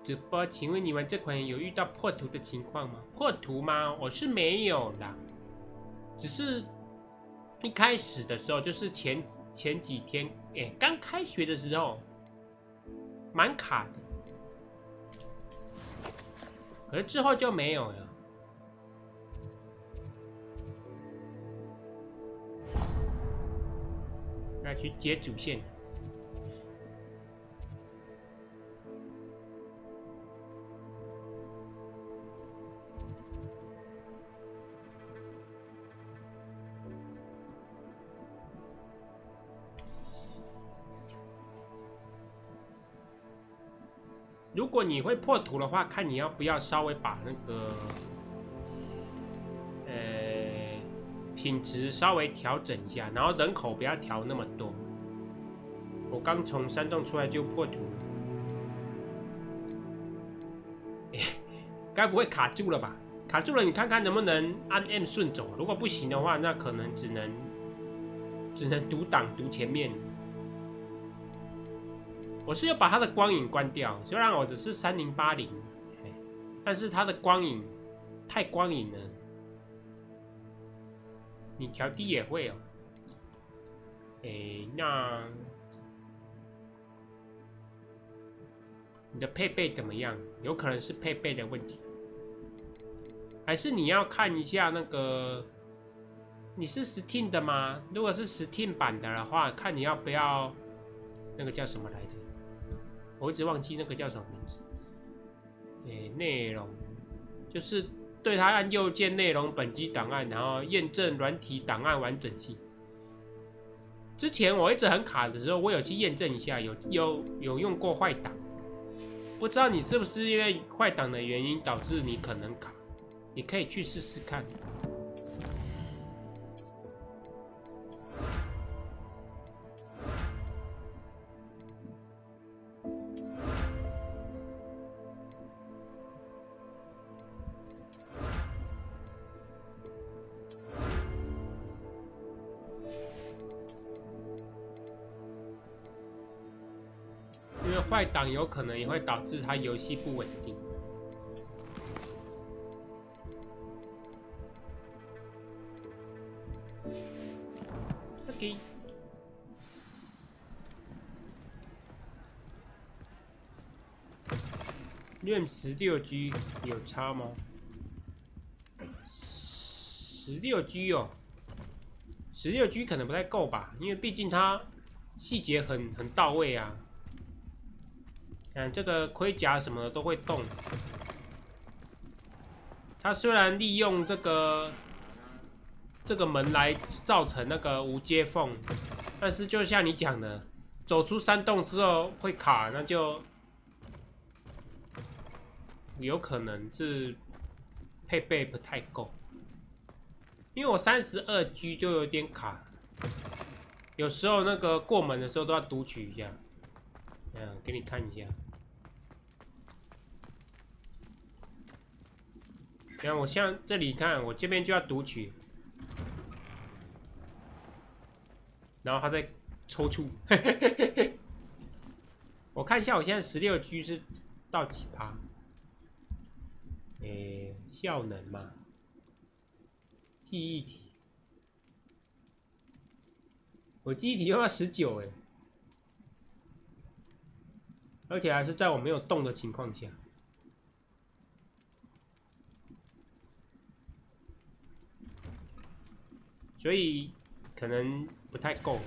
直播，请问你们这款有遇到破图的情况吗？破图吗？我是没有啦，只是一开始的时候，就是前几天，刚开学的时候，蛮卡的，可是之后就没有了。来去接主线。如果你会破图的话，看你要不要稍微把那个品质稍微调整一下，然后人口不要调那么多。我刚从山洞出来就破图了，该不会卡住了吧？卡住了，你看看能不能按 M 顺走。如果不行的话，那可能只能读档读前面。我是要把它的光影关掉，虽然我只是3080，但是它的光影太光影了。你调低也会哦。那你的配备怎么样？有可能是配备的问题，还是你要看一下那个？你是 Steam 的吗？如果是 Steam 版的话，看你要不要那个叫什么来着？我一直忘记那个叫什么名字。内容就是对它按右键内容本机档案，然后验证软体档案完整性。之前我一直很卡的时候，我有去验证一下，有用过坏档。不知道你是不是因为坏档的原因导致你可能卡？你可以去试试看。因为坏档有可能也会导致它游戏不稳定。OK，任16G 有差吗？16G 哦，16G 可能不太够吧，因为毕竟它细节很到位啊。这个盔甲什么的都会动。它虽然利用这个门来造成那个无接缝，但是就像你讲的，走出山洞之后会卡，那就有可能是配备不太够。因为我32G 就有点卡，有时候那个过门的时候都要读取一下。给你看一下。然后我像这里看，我这边就要读取，然后它再抽搐。我看一下，我现在16G 是到几趴？效能嘛，记忆体，我记忆体用到19而且还是在我没有动的情况下。所以可能不太够。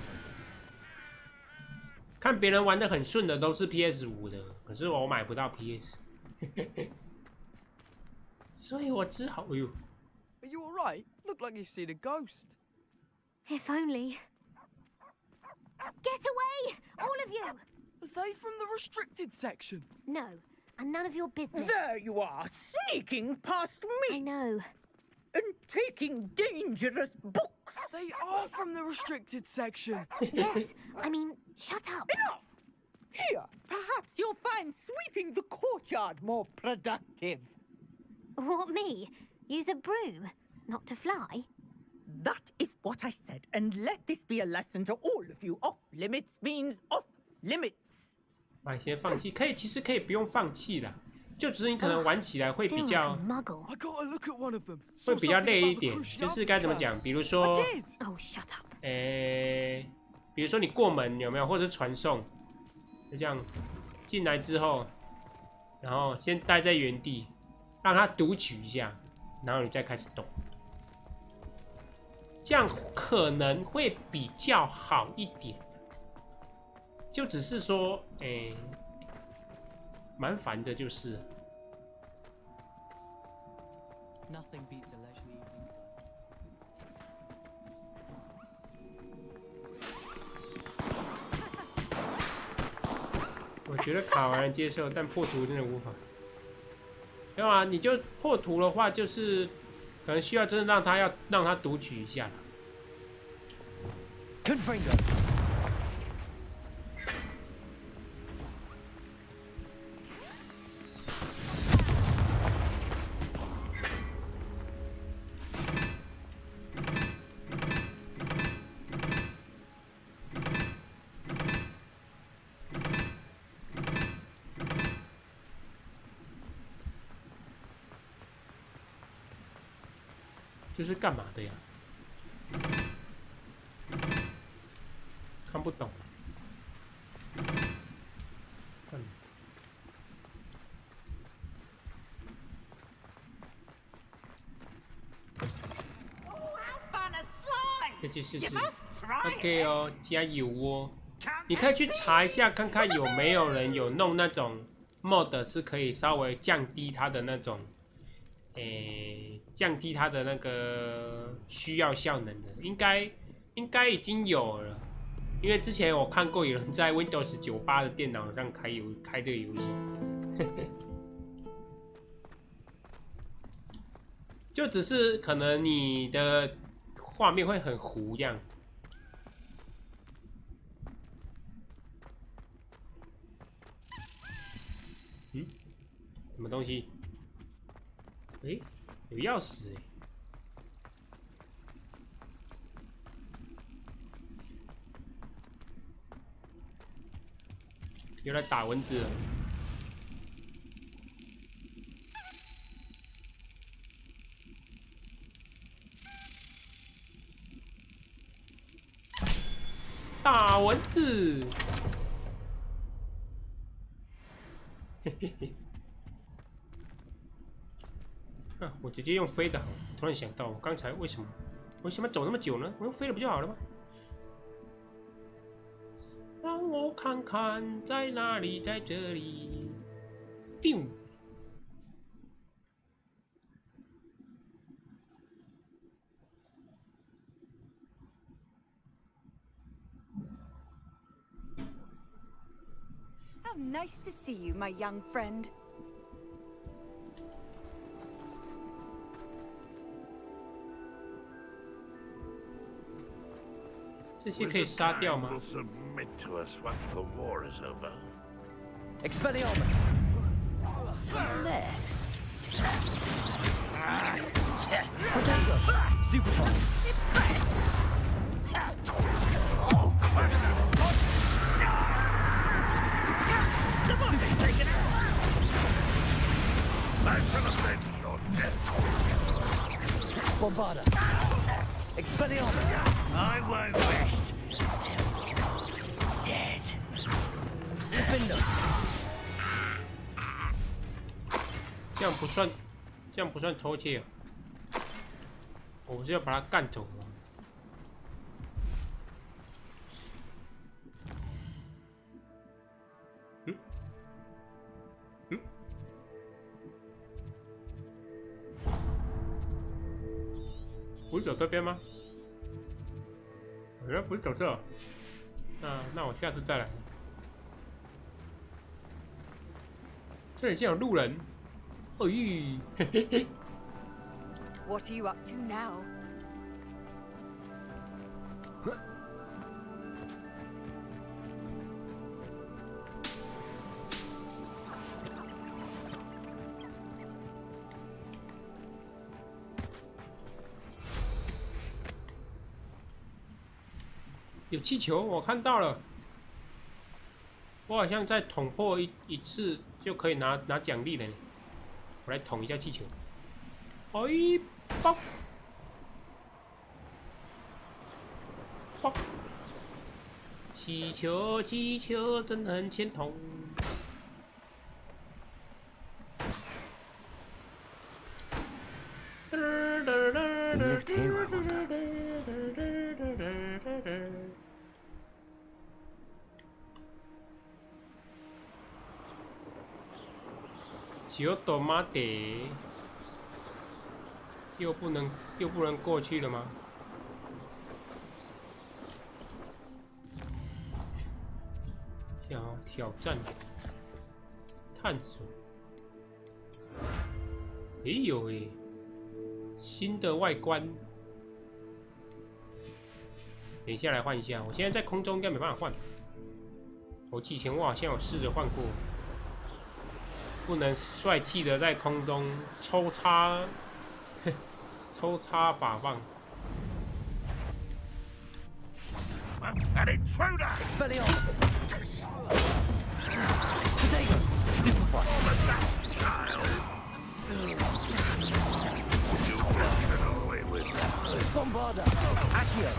看别人玩的很顺的都是 PS5的，可是我买不到 PS， 所以我只好哎呦。Are you alright? Look like you've seen a ghost. If only. Get away, all of you! Are they from the restricted section? No, and none of your business. There you are, sneaking past me. I know. And taking dangerous books. They are from the restricted section. Yes, I mean, shut up. Enough! Here, perhaps you'll find sweeping the courtyard more productive. What, me? Use a broom, not to fly? That is what I said, and let this be a lesson to all of you. Off limits means off limits. 先放弃，其实可以不用放弃啦。就只是你可能玩起来会比较，会比较累一点。就是该怎么讲，比如说，比如说你过门有没有，或者是传送，就这样进来之后，然后先待在原地，让它读取一下，然后你再开始动，这样可能会比较好一点。就只是说，蛮烦的，就是。Nothing beats a leisurely evening. 我觉得卡完接受，但破图真的无法。没有啊，你就破图的话，就是可能需要真的让他读取一下。这是干嘛的呀？看不懂。再去试试。OK 哦，加油哦！你可以去查一下，看看有没有人有弄那种 mod 是可以稍微降低它的那种。降低它的那个需要效能的，应该已经有了，因为之前我看过有人在 Windows 98的电脑上开这个游戏，就只是可能你的画面会很糊这样。什么东西？有钥匙又来打蚊子了。打蚊子，嘿嘿嘿。我直接用飞的好。突然想到，我刚才为什么走那么久呢？我用飞的不就好了吗？让我看看在哪里，在这里。定。How nice to see you, my young friend. 这些可以杀掉吗 submit to us once the war is over. Expelliarmus. Potato. Stupefy. Impress. Oh, gross. I shall avenge your death. Bombarda. Expelliarmus. I won't rest until you're dead. Defender. 这样不算偷窃啊！我是要把他干走吗？不是走这边吗？好像不是走这。那我下次再来。这里竟有路人。哦咦，嘿嘿嘿。What are you up to now? 有气球，我看到了。我好像再捅破一次就可以拿奖励了呢。我来捅一下气球。哎，爆！爆！气球真的很欠捅。He lived here, I wonder. 九斗妈的，又不能过去了吗？挑战，探索。哎呦喂，新的外观。等一下来换一下，我现在在空中应该没办法换。我记前我好像有试着换过。不能帅气的在空中抽插法棒。An intruder! Expelliarmus! Potato! Stupefy! You won't get away with that. Bombarda! Accio!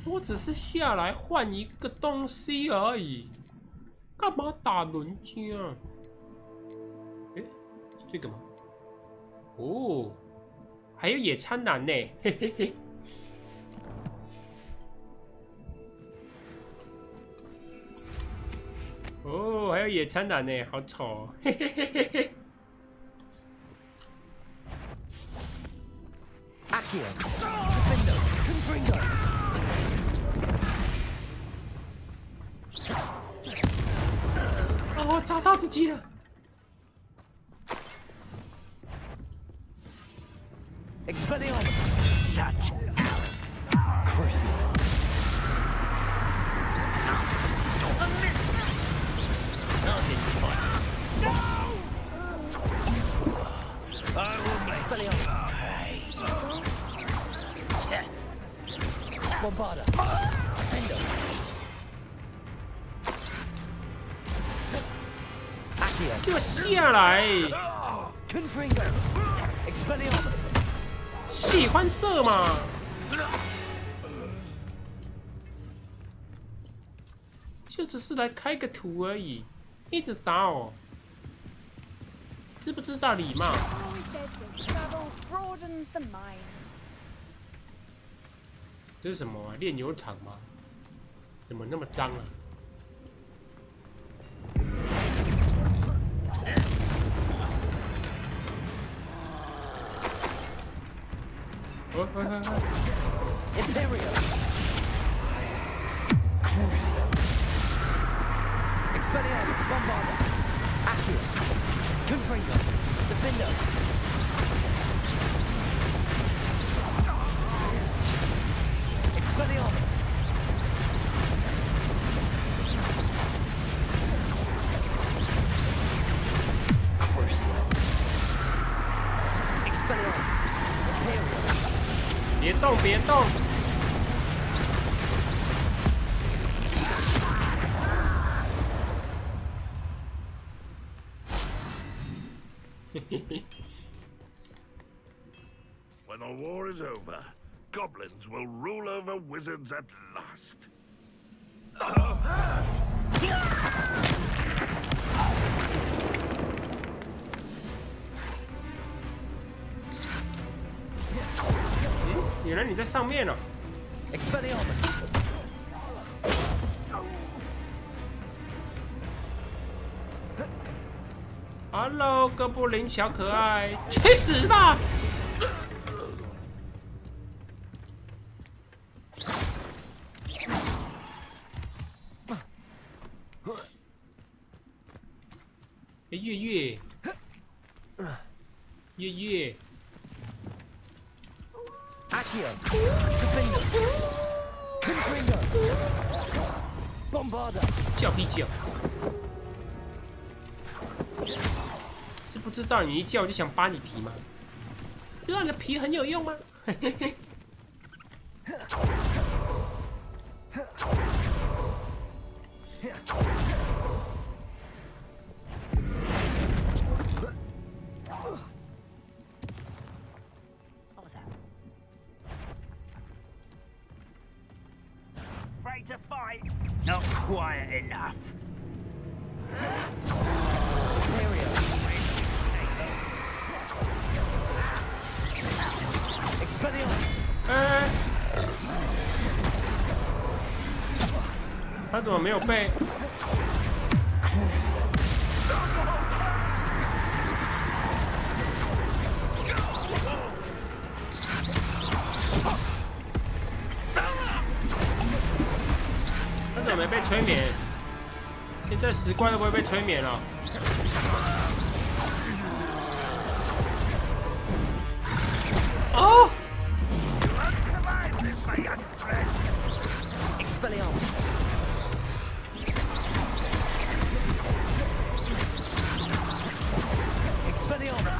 我只是下来换一个东西而已，干嘛打人家？哎，这个吗？哦，还有野餐男呢，嘿嘿嘿。哦，还有野餐男呢，好丑哦，嘿嘿嘿嘿嘿。Accio! Defender! Confringo! 哦，我找到自己了。Expelliarmus! Such Crucial! A miss! I will make Expelliarmus! Bombarda! Defender! Accio! 给我下来！ Confringo! Expelliarmus! 喜欢射嘛？就只是来开个图而已。一直打哦，知不知道礼貌？ 这是什么啊？炼油厂吗？怎么那么脏啊？Imperial. Crucial. Expelliarmus. Bombarda. Accio. Confringo. Defender. Expelliarmus. Crucial. Expelliarmus. Imperial. 别动，别动！When the war is over, goblins will rule over wizards at last. 原来你在上面哦。Expelliarmus. Hello， 哥布林小可爱，去死吧！月月。 Accio. Defender. Confringo. Bombarda. 叫屁叫！是不知道你一叫我就想扒你皮吗？知道你的皮很有用吗？嘿嘿嘿。To fight, not quiet enough. Expelliarmus. 他怎么没有被？没被催眠，现在10怪都不会被催眠了。哦 ！Expelliarmus. Expelliarmus.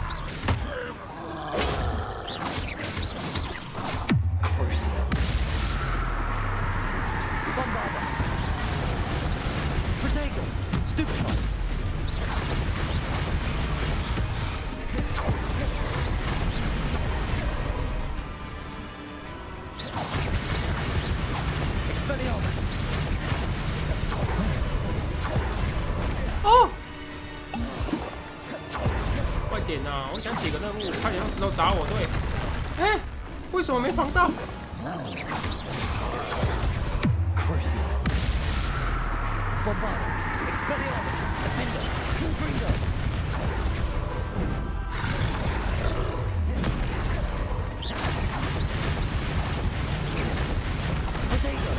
Crucial. Bombarda. Protego. Stupefy. Expelliarmus. 哦！快点啊！我想解个任务，快点用石头砸我。对，哎，为什么没防到？ Crucial. Bombarda. Expelliarmus. Defender. Confringo. Protego.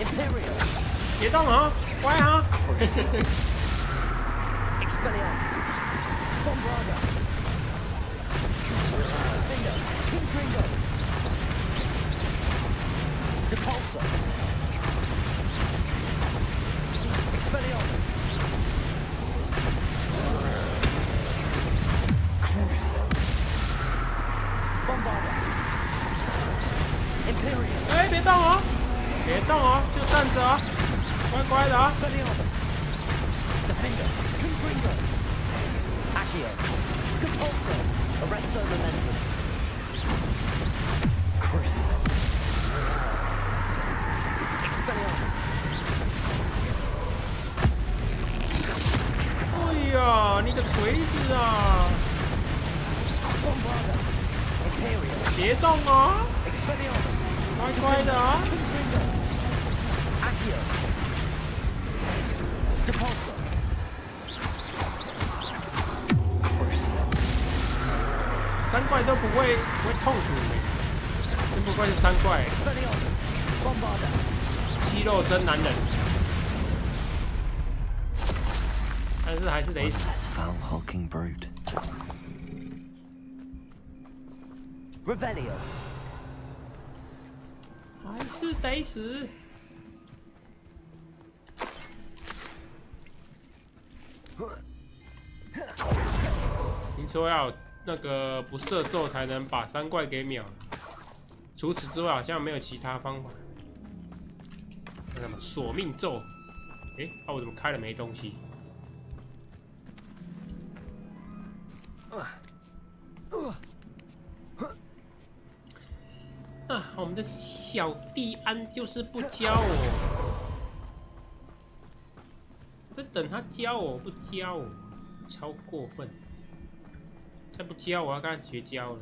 Imperial. 别动啊！乖啊！ Expelliarmus. Bombarda. Defender. Confringo. Depulso. Expelliarmus. Crucial. Bombarda. Imperial. 哎，别动哦！别动哦，就站着啊，乖乖的啊！ Expelliarmus. Defender. Confringo. Accio. Depulso. Arresto Momentum. Crucial. 哎呀，你的锤子啊！别动哦，乖乖的啊！三怪都不会痛苦的，真不愧是三怪，肌肉真男人。但是还是得死。Revelio， 还是得死。听说要那个不射咒才能把三怪给秒，除此之外好像没有其他方法。那什么索命咒？哎，啊我怎么开了没东西？啊，我们的小弟安就是不教我，在等他教我，不教我，超过分！再不教我要跟他绝交了。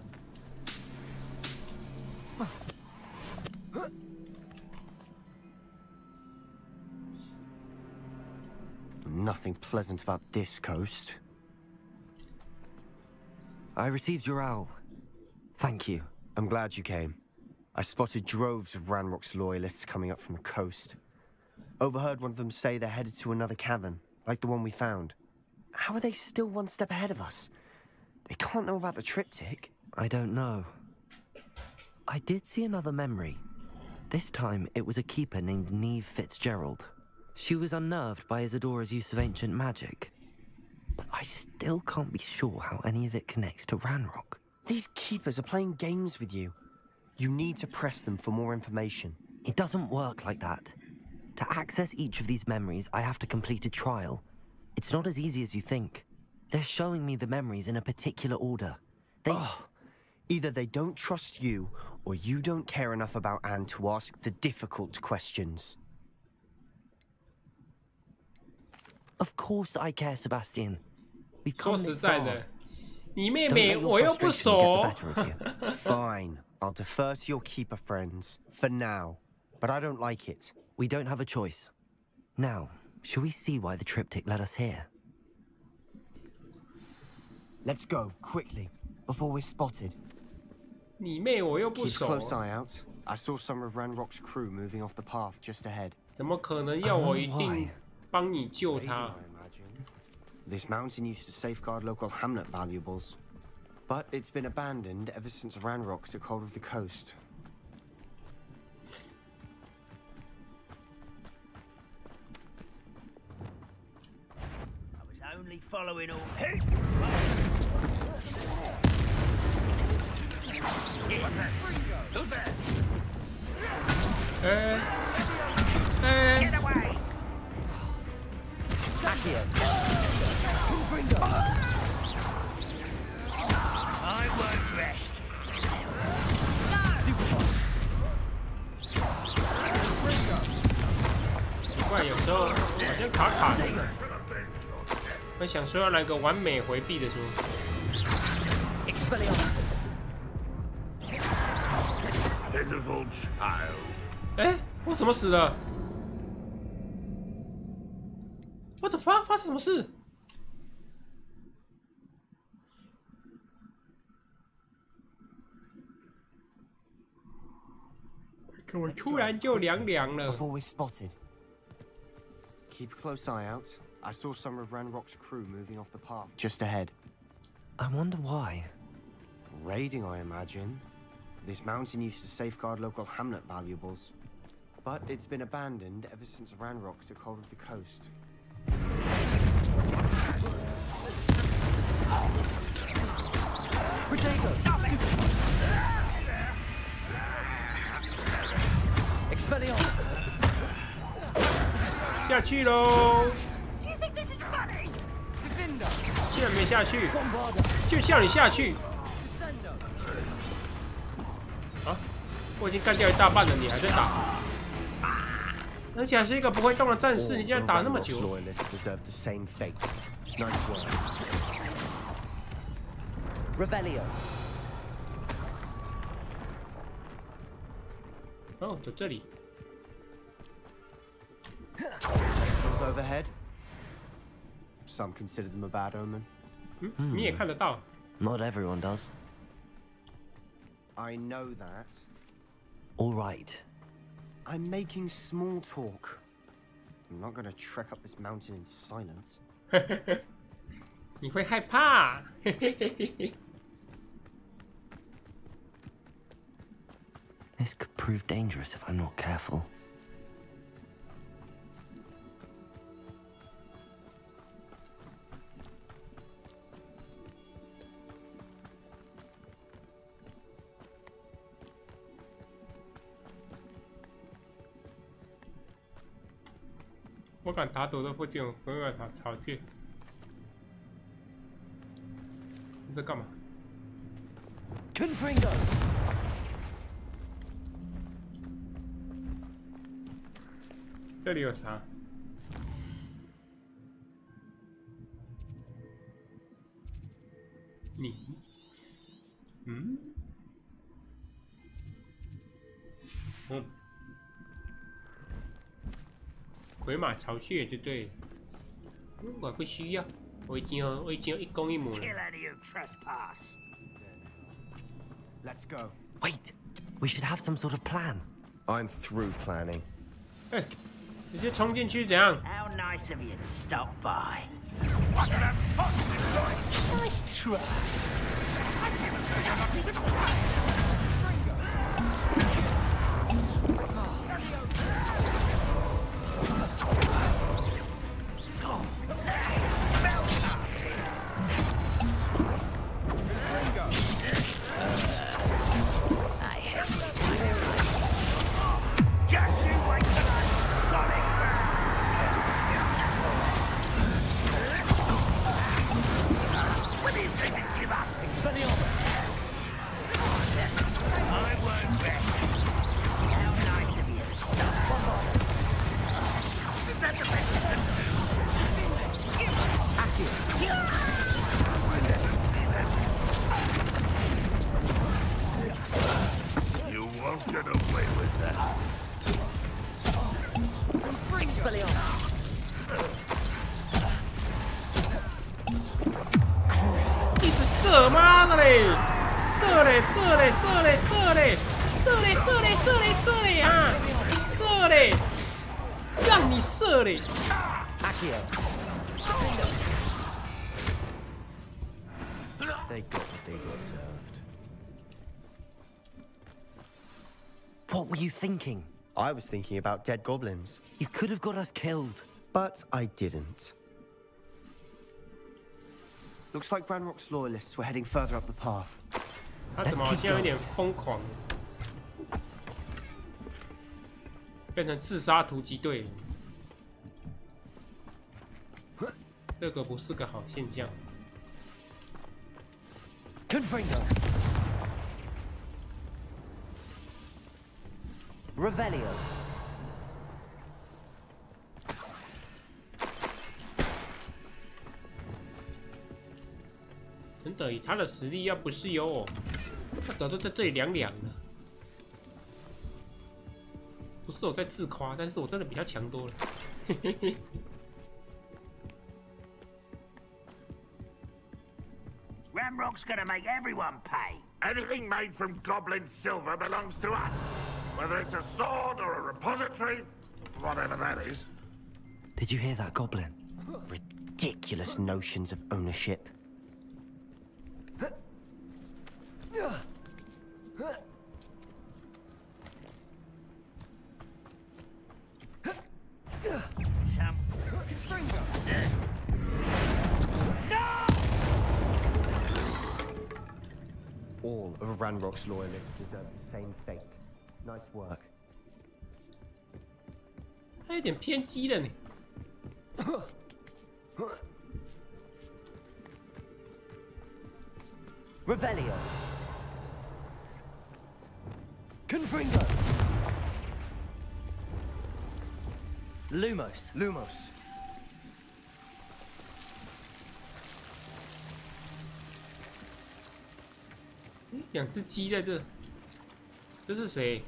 Nothing pleasant about this coast. I received your owl. Thank you. I'm glad you came. I spotted droves of Ranrock's loyalists coming up from the coast. Overheard one of them say they're headed to another cavern, like the one we found. How are they still one step ahead of us? They can't know about the triptych. I don't know. I did see another memory. This time, it was a keeper named Neve Fitzgerald. She was unnerved by Isadora's use of ancient magic. But I still can't be sure how any of it connects to Ranrock. These keepers are playing games with you. You need to press them for more information. It doesn't work like that. To access each of these memories, I have to complete a trial. It's not as easy as you think. They're showing me the memories in a particular order. Either they don't trust you, or you don't care enough about Anne to ask the difficult questions. Of course I care, Sebastian. We've come this 说实在 far. 的，你妹妹我又不熟。 Fine, I'll defer to your keeper friends for now, but I don't like it. We don't have a choice. Now, shall we see why the triptych led us here? Let's go quickly before we're spotted. 你妹我又不 Keep a 熟。 close eye out. I saw some of Ranrock's crew moving off the path just ahead. 怎么可能要我一定帮你救他？ This mountain used to safeguard local hamlet valuables, but it's been abandoned ever since Ranrock took hold of the coast. I was only following all. What's that? Who's there? Get away! I won't rest. 奇怪，有时候好像卡卡的。我想说要来个完美回避的说。 Pitiful child. 哎，我怎么死了 ？What the fuck？ 发生什么事？可我突然就凉凉了。 Before we're spotted. Keep a close eye out. I saw some of Ranrock's crew moving off the path just ahead. I wonder why. Raiding, I imagine. This mountain used to safeguard local hamlet valuables, but it's been abandoned ever since Ranrock took hold of the coast. Expelliarmus! 下去喽！ Do you think this is funny? 既然没下去，就叫你下去。啊！我已经干掉一大半了，你还在打？而且还是一个不会动的战士，你竟然打那么久。Revelio。哦，在这里。 Vessels overhead. Some consider them a bad omen. 你也看得到。 Not everyone does. I know that. All right. I'm making small talk. I'm not gonna trek up this mountain in silence. 你会害怕。This could prove dangerous if I'm not careful. 我敢打赌这附近有回来巢穴。你在干嘛？ Confringo。这里有啥？你？嗯？嗯。 鬼马巢穴就对了，我不需要，我已经有一公一母了。Let's go. Wait, we should have some sort of plan. I'm through planning. 哎，直接冲进去怎样 How nice of you to stop by. Nice try. Get away with that. 一直射，妈的嘞！射嘞，射嘞，射嘞，射嘞，射嘞，射嘞，射嘞，射嘞啊！射嘞，让你射嘞！ They got what they deserved. What were you thinking? I was thinking about dead goblins. You could have got us killed. But I didn't. Looks like Ranrock's loyalists were heading further up the path. 他怎么好像有点疯狂，变成自杀突击队了？这个不是个好现象。 Confringo. Revelio. 真的，以他的实力，要不是有我，他早就在这里凉凉了。不是我在自夸，但是我真的比他强多了。嘿嘿嘿。 Ramrock's gonna make everyone pay. Anything made from goblin silver belongs to us. Whether it's a sword or a repository, whatever that is. Did you hear that, Goblin? Ridiculous notions of ownership. Some... All of Ranrock's loyalists deserve the same fate. Nice work. 他有点偏激了呢。Revelio. Confringo. Lumos. Lumos. 两只鸡在这，这是谁？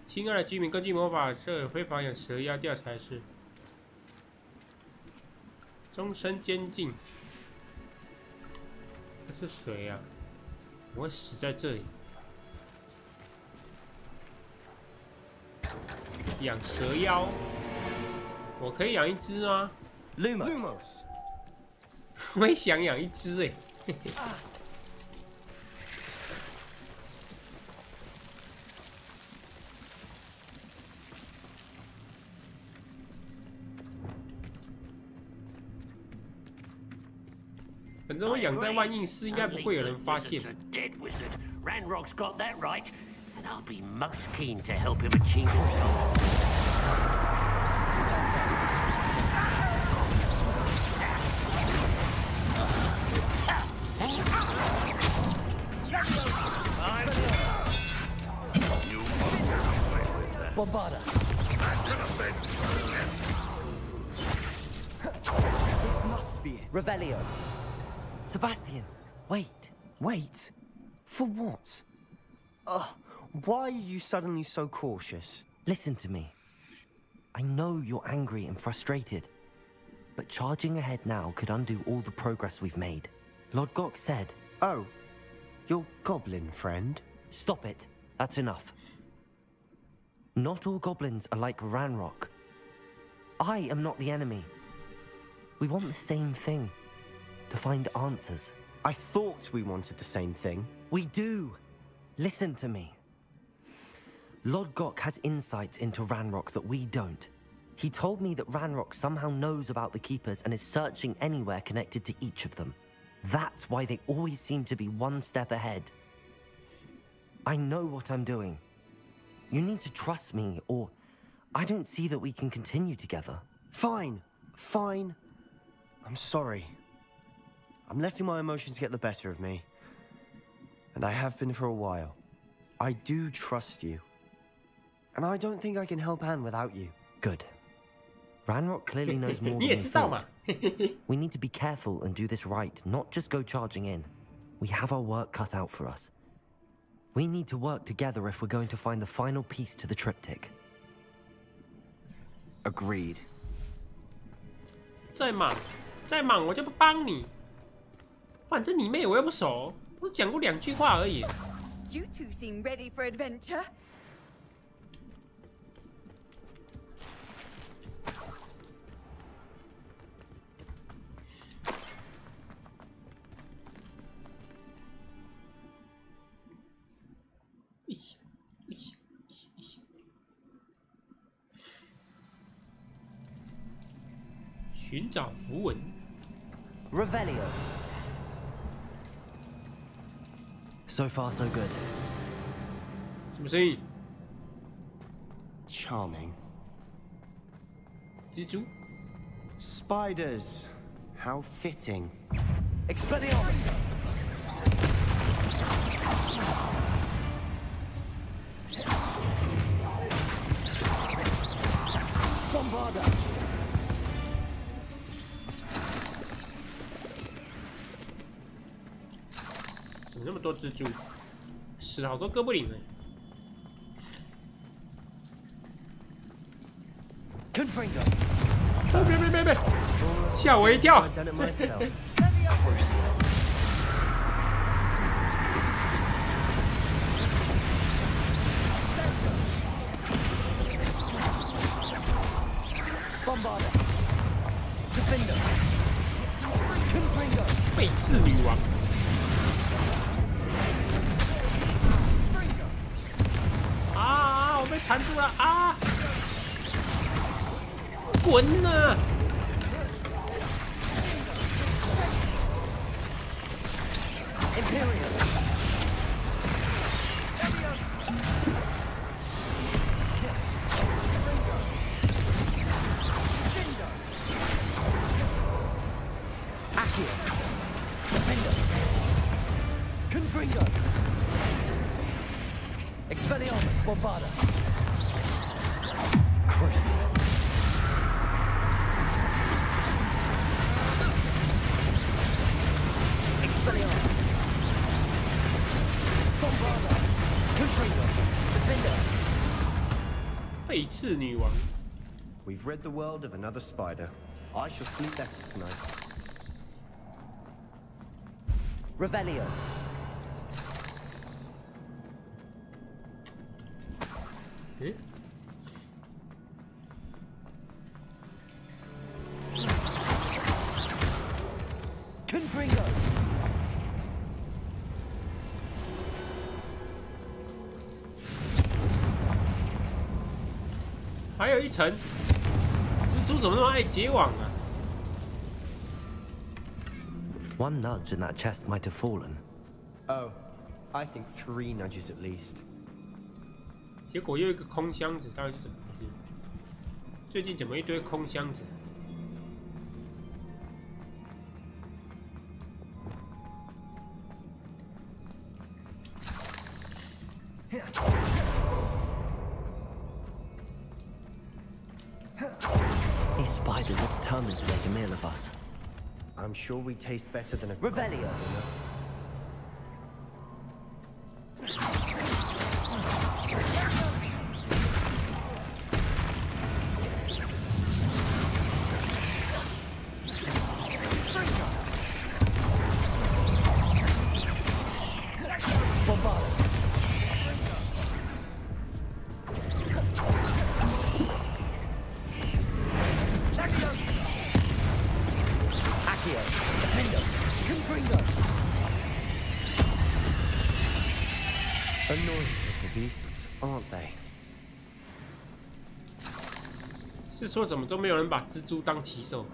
亲爱的居民，根据魔法社非法养蛇妖调查是终身监禁。这是谁呀？我会死在这里。养蛇妖，我可以养一只吗 ？Lumos。我也想养一只哎。反正我养在万应室，应该不会有人发现。Ranrock's got that right, and I'll be most keen to help him achieve it. Bombarda. This must be it. Revelio. Sebastian, wait. Wait? For what? Why are you suddenly so cautious? Listen to me. I know you're angry and frustrated, but charging ahead now could undo all the progress we've made. Lord Gok said... Oh, your goblin friend? Stop it. That's enough. Not all goblins are like Ranrock. I am not the enemy. We want the same thing. To find answers. I thought we wanted the same thing. We do. Listen to me. Lord Gok has insights into Ranrock that we don't. He told me that Ranrock somehow knows about the Keepers and is searching anywhere connected to each of them. That's why they always seem to be one step ahead. I know what I'm doing. You need to trust me, or I don't see that we can continue together. Fine. Fine. I'm sorry. I'm letting my emotions get the better of me. And I have been for a while. I do trust you. And I don't think I can help Anne without you. Good. Ranrock clearly knows more than we thought. We need to be careful and do this right, not just go charging in. We have our work cut out for us. We need to work together if we're going to find the final piece to the triptych. Agreed. 再忙我就不帮你。反正你妹我又不熟，我讲过2句话而已。You two seem ready for adventure. 寻找符文。Revelio. So far, so good. 什么声音？ Charming. 蜘蛛。Spiders. How fitting. Expelliarmus. Bombarda. 怎么那么多蜘蛛？死了好多哥布林呢。Confringo. 别！吓我一跳！ I've done it myself. Bombarda. Defender. Confringo. 背刺女王。啊！我被缠住了啊！滚啊！ Imperial. Accio. Defender. Confringo. Expelliarmus. Bombarda. Crucial. 背刺女王。 We've rid the world of another spider. I shall sleep better tonight. Revelio. Confringo. 还有一层，蜘蛛怎么那么爱结网啊 One nudge and that chest might have fallen. Oh, I think 3 nudges at least. 结果又一个空箱子，到底是怎么回事？最近怎么一堆空箱子？ These spiders are determined to make a meal of us. I'm sure we taste better than a Revelio. Annoying little beasts, aren't they? 是说怎么都没有人把蜘蛛当奇兽？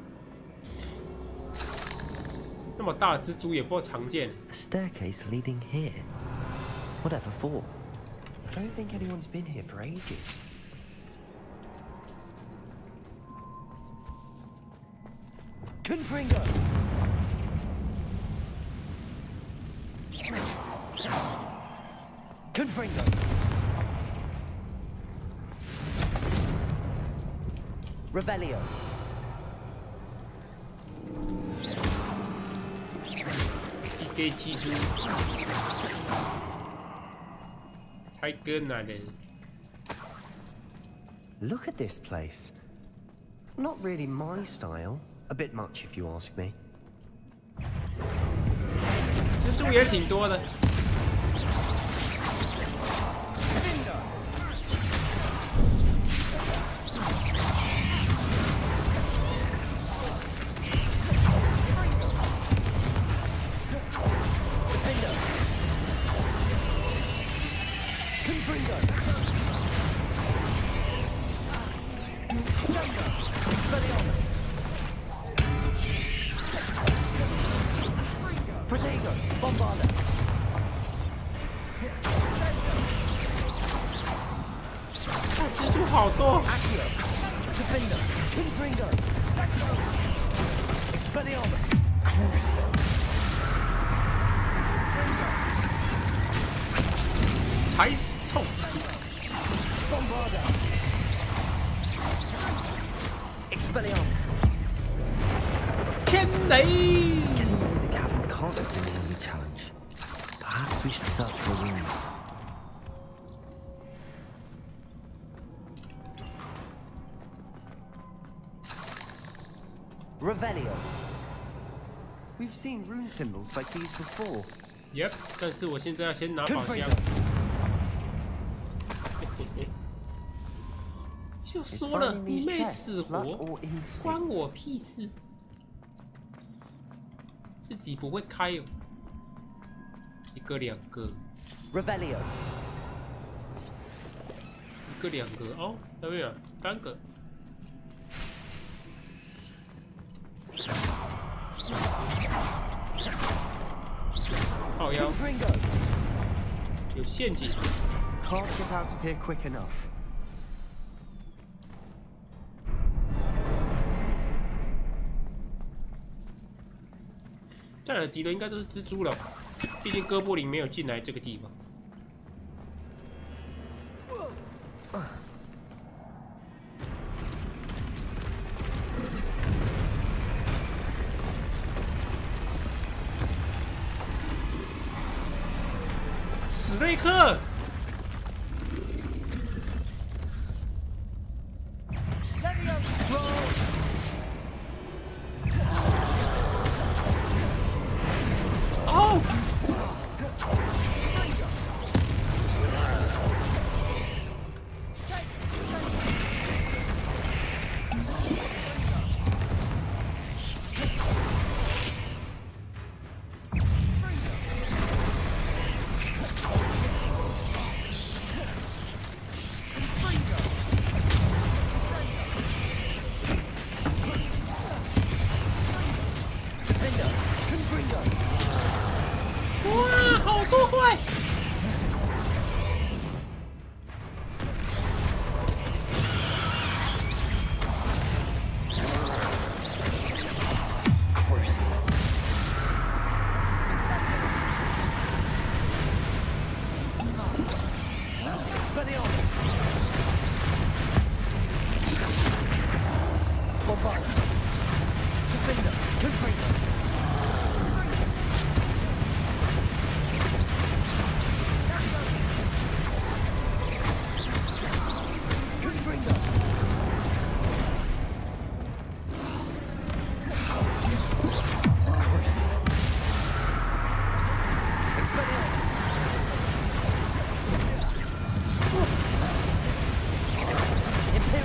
那么大的蜘蛛也不常见。A staircase leading here. Whatever for? I don't think anyone's been here for ages. Confringo. Confringo. Revelio. 一堆蜘蛛，才跟哪的？ Look at this place. Not really my style. A bit much, if you ask me. 蜘蛛也挺多的。 蜘蛛好多。 踩死臭！天雷！ Getting through the cavern can't have been the only challenge. Perhaps we should search for runes. Revelio. We've seen rune symbols like these before. Yep， 但是我现在要先拿宝箱。就说了，你妹死活，关我屁事！自己不会开哦。一个两个。Revelio。一个两个哦，有没有？3个。 靠腰，有陷阱。 Can't get out of here quick enough. 这儿的敌人应该都是蜘蛛了，毕竟哥布林没有进来这个地方。史瑞克。哦。哇，好多怪！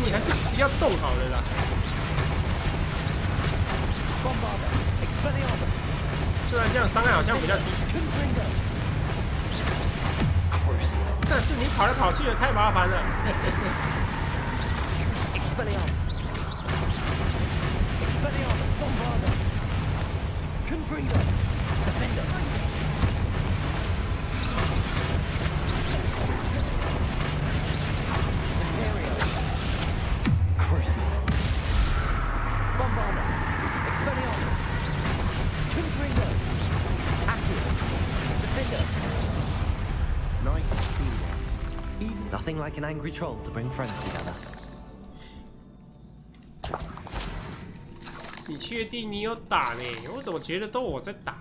你还是不要动好了啦。虽然这样伤害好像比较低，但是你跑来跑去的太麻烦了。Nothing like an angry troll to bring friends together. 你确定你有打呢？我怎么觉得都我在打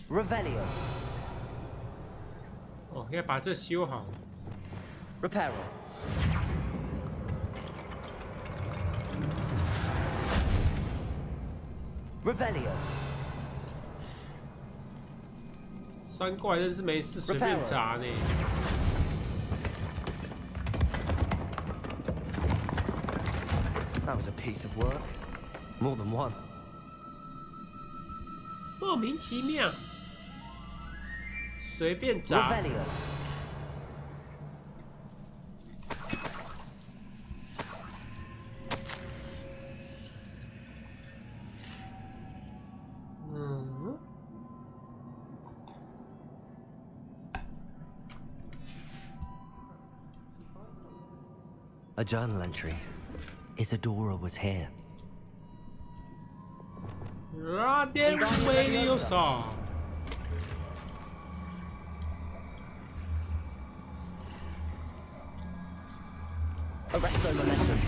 ？Revelio. 哦，要把这修好。Reparo. Revelio. 三怪真是没事随便砸呢。That was a piece of work. More than one. 莫名其妙，随便砸。A journal entry. Isadora was here. Arresto momentum.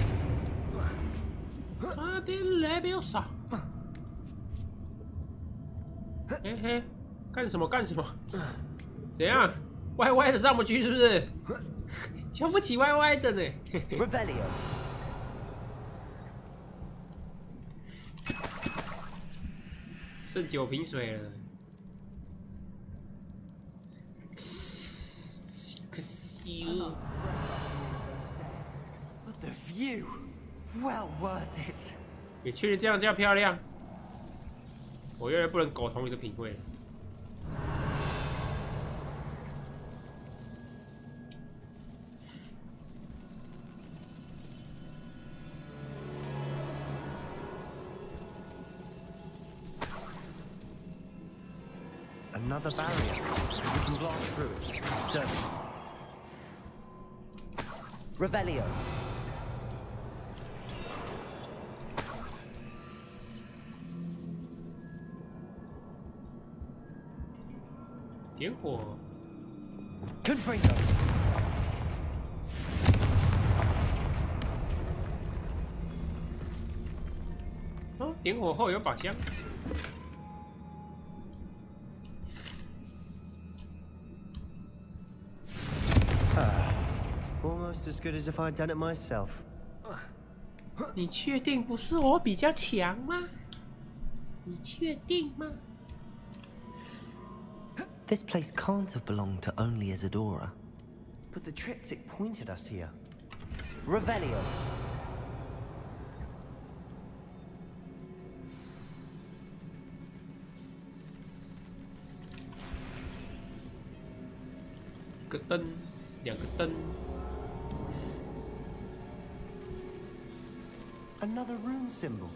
Leviosa. 嘿嘿，干什么干什么？怎样？歪歪的上不去是不是？瞧不起歪歪的呢。Revelio. 剩9瓶水了。可惜了。The view, well worth it. 你去的这样叫漂亮？我越来不能苟同你的品味。Another barrier. We can blast through it. Certainly. Revelio.点火。Confringo. 哦，点火后有宝箱。almost as good as if I'd done it myself. 你确定不是我比较强吗？你确定吗？ This place can't have belonged to only Isadora. But the triptych pointed us here. Revelio. 个灯，两个灯。 Another rune symbol.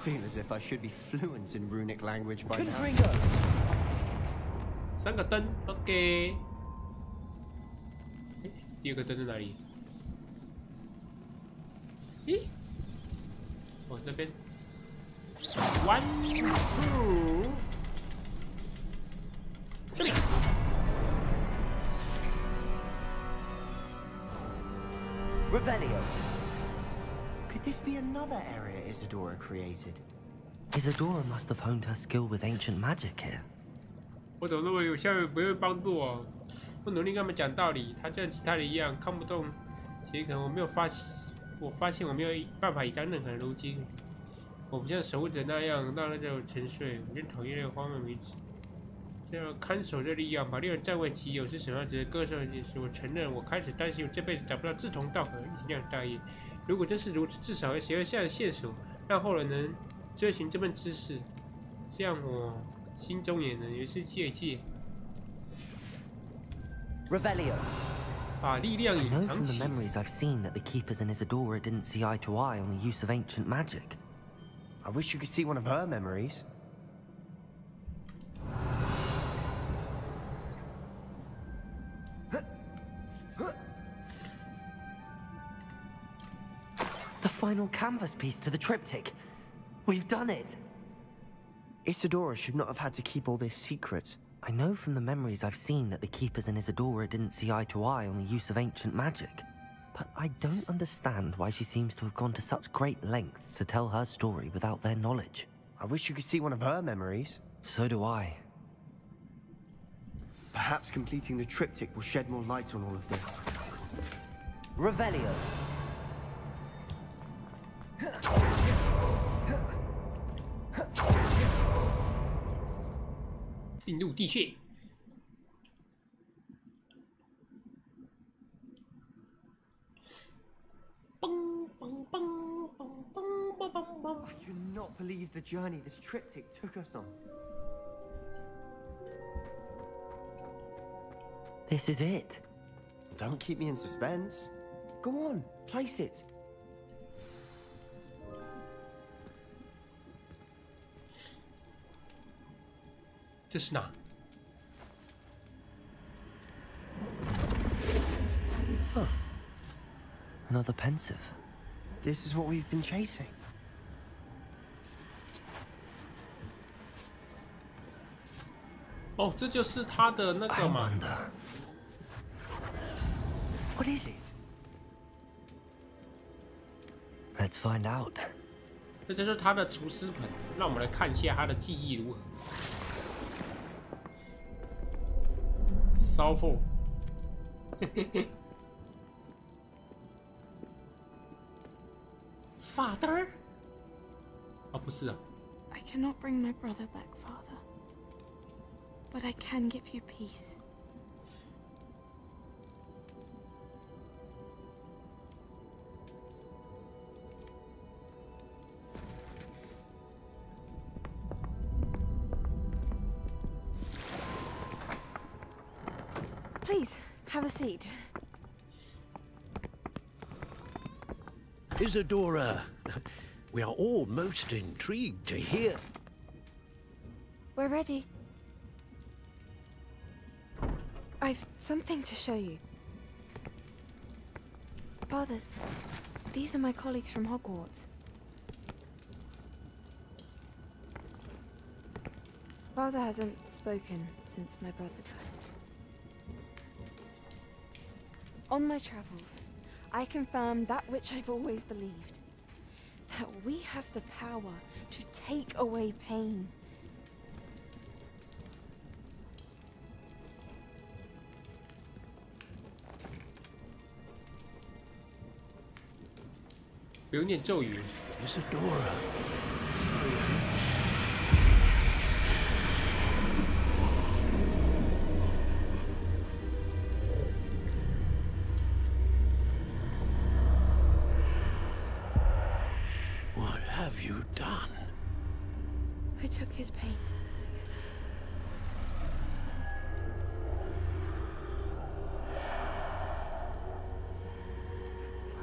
Feel as if I should be fluent in runic language by now. 三个灯 ，OK。第二个灯在哪里？咦？哦，这边。One, two， 这里。 Revelio. Could this be another area Isadora created? Isadora must have honed her skill with ancient magic here. 我怎么那么有效率不会帮助我？我努力跟他们讲道理，他就像其他人一样看不懂。其实可能我没有发现，我发现我没有办法倚仗任何人。如今，我不像守护者那样让那种沉睡。我真讨厌那个荒谬名字。这样看守这力量，把猎人占为己有是什么样子的歌声一件事。我承认，我开始担心我这辈子找不到志同道合、一起亮大业。如果真是如此，至少要写下线索，让后人能追寻这份知识，这样我心中也能有一丝戒戒。 Revelio. 把力量 I 隐 know 藏 from the 起。 memories I've seen that the keepers in Isadora didn't see eye to eye on the use of ancient magic. I wish you could see one of her memories. The final canvas piece to the triptych. We've done it. Isadora should not have had to keep all this secret. I know from the memories I've seen that the keepers in Isadora didn't see eye to eye on the use of ancient magic. But I don't understand why she seems to have gone to such great lengths to tell her story without their knowledge. I wish you could see one of her memories. So do I. Perhaps completing the triptych will shed more light on all of this. Revelio. 进入地穴。嘣嘣嘣嘣嘣嘣嘣嘣！ I cannot believe the journey this triptych took us on. This is it. Don't keep me in suspense. Go on, place it. 这是哪？ Huh. Another pensive. This is what we've been chasing. 哦，这就是他的那个嘛。 What is it? Let's find out. 这就是他的厨师盆，让我们来看一下他的技艺如何。烧火。Father？ 哦，不是啊。 I cannot bring my brother back, Father. But I can give you peace. Please, have a seat. Isadora, we are all most intrigued to hear. We're ready. I've something to show you. Father, these are my colleagues from Hogwarts. Father hasn't spoken since my brother died. On my travels, I confirmed that which I've always believed. That we have the power to take away pain. 不用念咒语。Isadora. What have you done? I took his pain.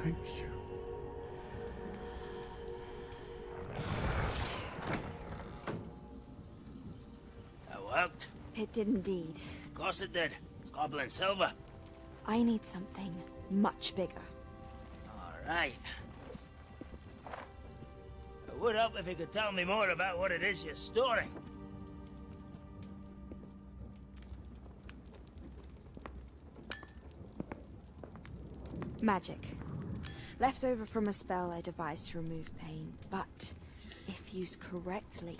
Thank you. That worked? It did indeed. Of course it did. It's goblin silver. I need something much bigger. All right. It would help if you could tell me more about what it is you're storing. Magic. Left over from a spell I devised to remove pain, but if used correctly,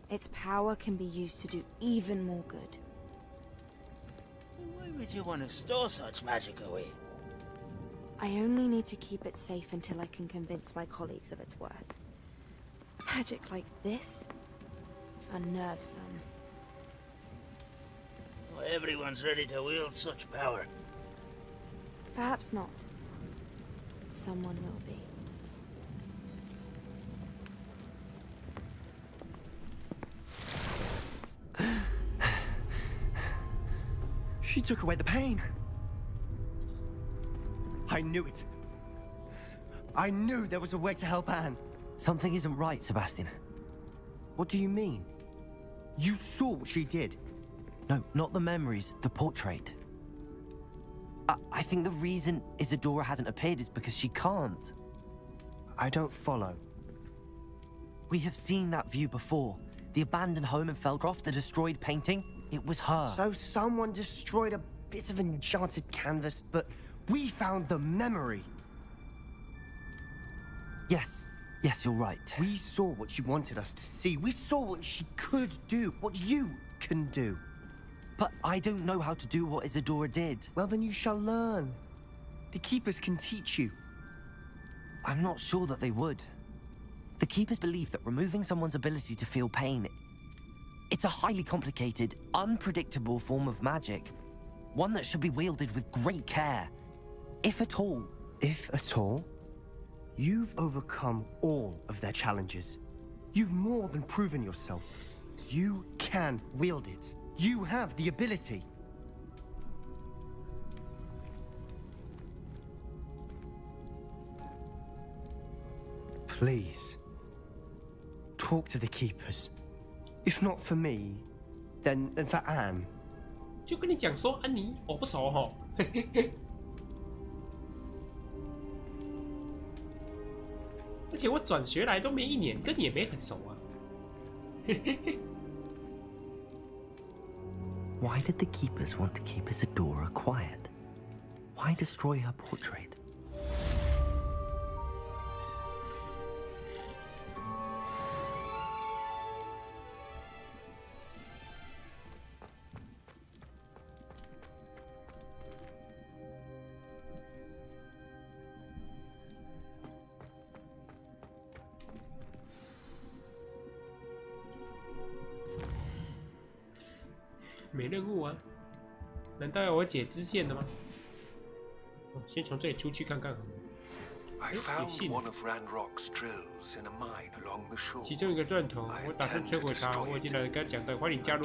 its power can be used to do even more good. Why would you want to store such magic away? I only need to keep it safe until I can convince my colleagues of its worth. Magic like this unnerves them. Well, everyone's ready to wield such power. Perhaps not. Someone will be. She took away the pain. I knew it. I knew there was a way to help Anne. Something isn't right, Sebastian. What do you mean? You saw what she did. No, not the memories, the portrait. I think the reason Isadora hasn't appeared is because she can't. I don't follow. We have seen that view before. The abandoned home in Felcroft, the destroyed painting. It was her. So someone destroyed a bit of enchanted canvas, but we found the memory. Yes, you're right. We saw what she wanted us to see. We saw what she could do, what you can do. But I don't know how to do what Isadora did. Well, then you shall learn. The Keepers can teach you. I'm not sure that they would. The Keepers believe that removing someone's ability to feel pain, it's a highly complicated, unpredictable form of magic. One that should be wielded with great care. If at all. If at all? You've overcome all of their challenges. You've more than proven yourself. You can wield it. You have the ability. Please, talk to the Keepers. If not for me, then for Anne. 就跟你讲说，安妮我不熟哈。而且我转学来都没1年，跟你也没很熟啊。Why did the Keepers want to keep Isadora quiet? Why destroy her portrait?没任务啊？难道要我解支线的吗？先从这里出去看看。 I found one of Ranrock's drills in a mine along the shore. 其中一个钻头，我打算摧毁它。我已经来跟他讲的，欢迎加入。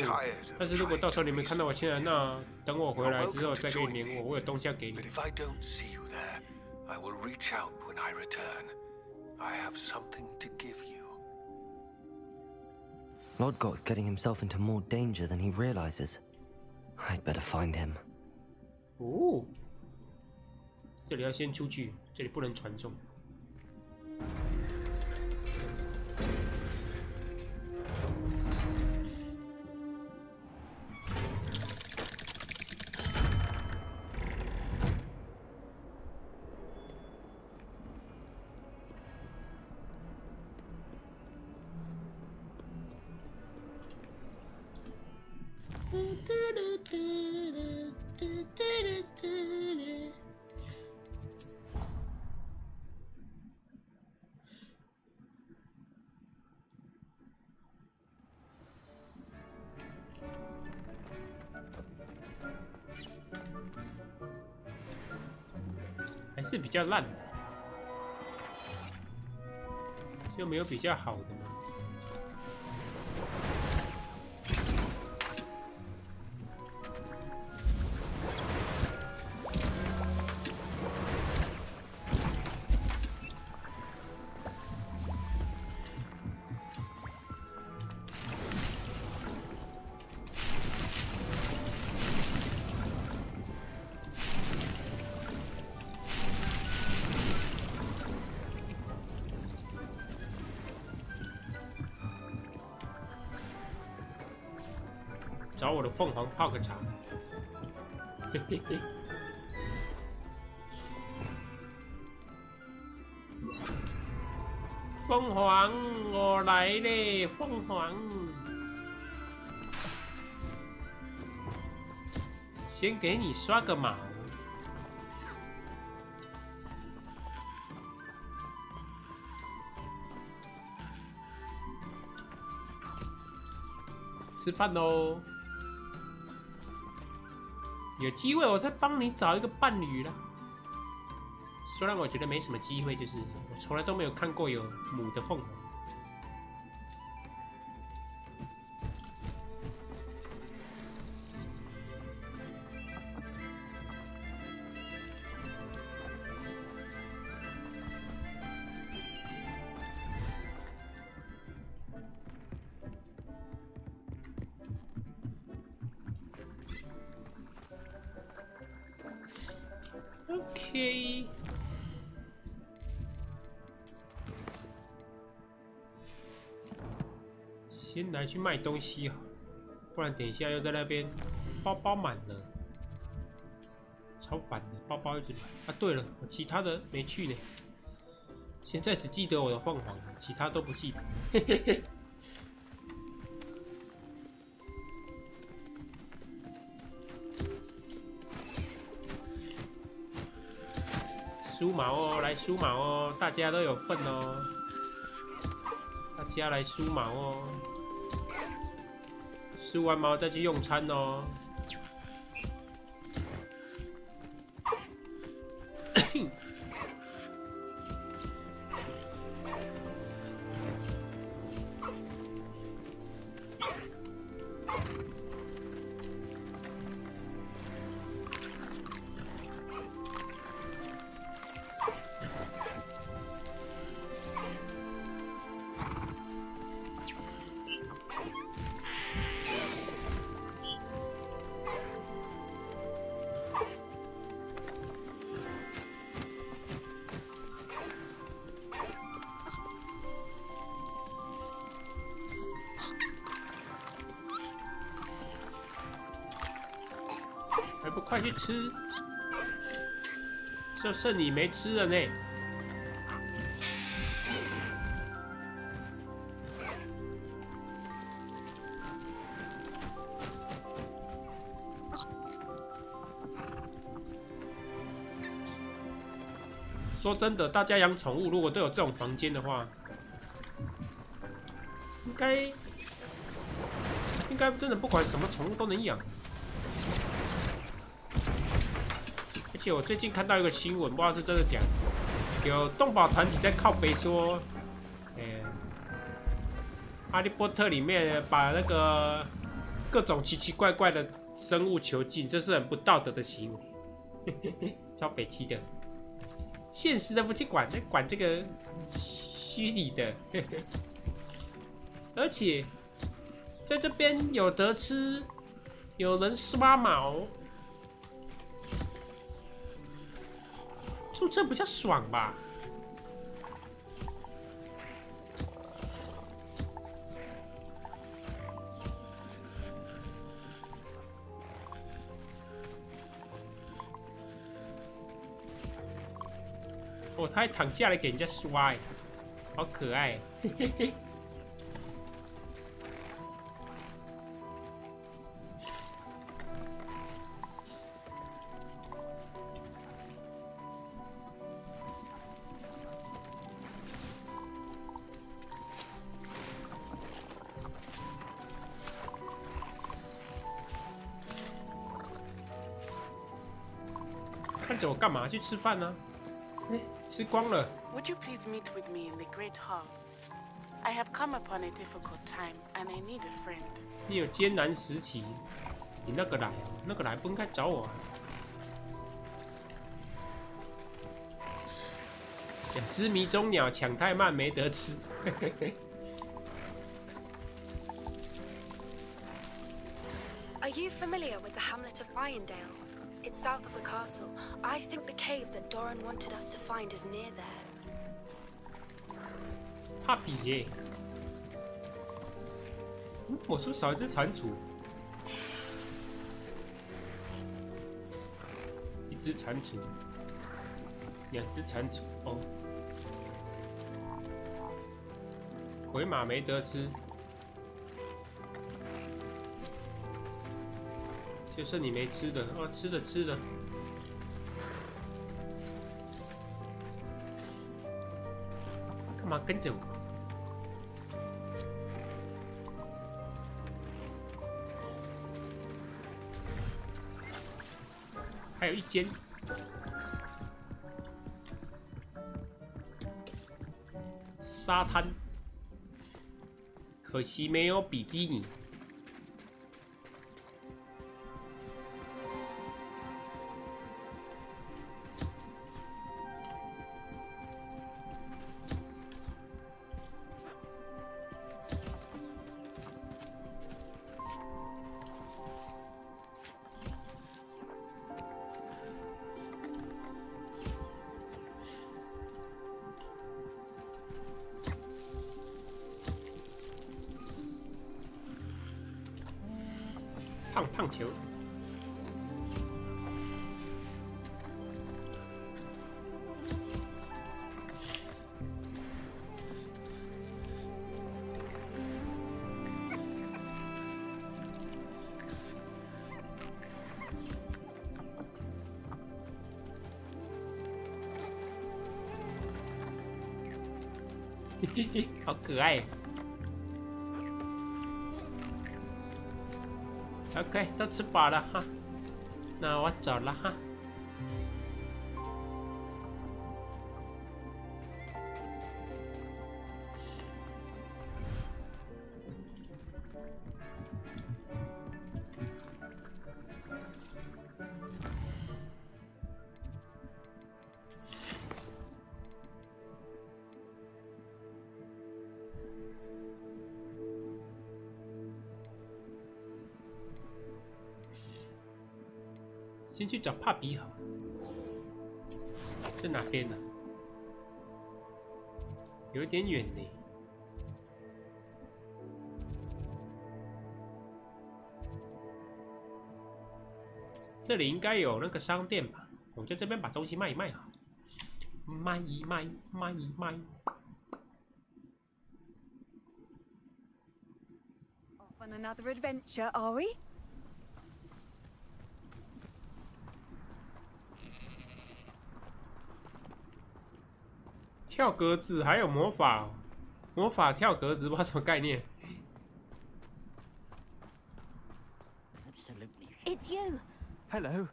但是如果到时候你们看到我现在，那等我回来之后再跟你连我，我有东西要给你。 But if I don't see you there, I will reach out when I return. I have something to give you. Lodgok's getting himself into more danger than he realizes. I'd better find him. 哦，这里要先出去，这里不能传送。是比较烂的，就没有比较好的吗？找我的凤凰泡个茶，嘿嘿嘿。凤凰，我来嘞！凤凰，先给你刷个毛。吃饭喽！有机会我再帮你找一个伴侣啦。虽然我觉得没什么机会，就是我从来都没有看过有母的凤凰。OK， 先来去卖东西好，不然等一下又在那边包包满了，超烦的，包包一直满。啊，对了，我其他的没去呢，现在只记得我的凤凰，其他都不记得。嘿嘿嘿。梳毛哦，来梳毛哦，大家都有份哦，大家来梳毛哦，梳完毛再去用餐哦。还不快去吃！就剩你没吃了呢。说真的，大家养宠物如果都有这种房间的话，应该真的不管什么宠物都能养。而且我最近看到一个新闻，不知道是真的假的，有动保团体在靠北说，哈利波特里面把那个各种奇奇怪怪的生物囚禁，这是很不道德的行为，超北七的。现实的不去管，管这个虚拟的，而且在这边有得吃，有人刷毛。住这比较爽吧？哦，他还躺下来给人家刷，好可爱，嘿嘿嘿。看着我干嘛？去吃饭呢？哎，吃光了。 Would you please meet with me in the Great Hall? I have come upon a difficult time, and I need a friend. 你有艰难时期，你那个来啊，那个来不应该找我啊。2只迷踪鸟抢太慢，没得吃。Are you familiar with the hamlet of Irondale? It's south of the castle. I think the cave that Doran wanted us to find is near there. 怕比耶！我是不是少一只蟾蜍？1只蟾蜍，2只蟾蜍哦。鬼马没得吃，就剩你没吃的哦，吃了。干嘛跟着我？ 还有1间沙滩，可惜没有比基尼。胖球，嘿嘿嘿，好可爱。 OK， 都吃饱了哈，那我走了哈。先去找帕比好，在哪边呢？有点远呢。这里应该有那个商店吧？我在这边把东西卖一卖好，卖一卖。Off on another adventure, are we? 跳格子还有魔法，魔法跳格子不知道什么概念。It's you. Hello.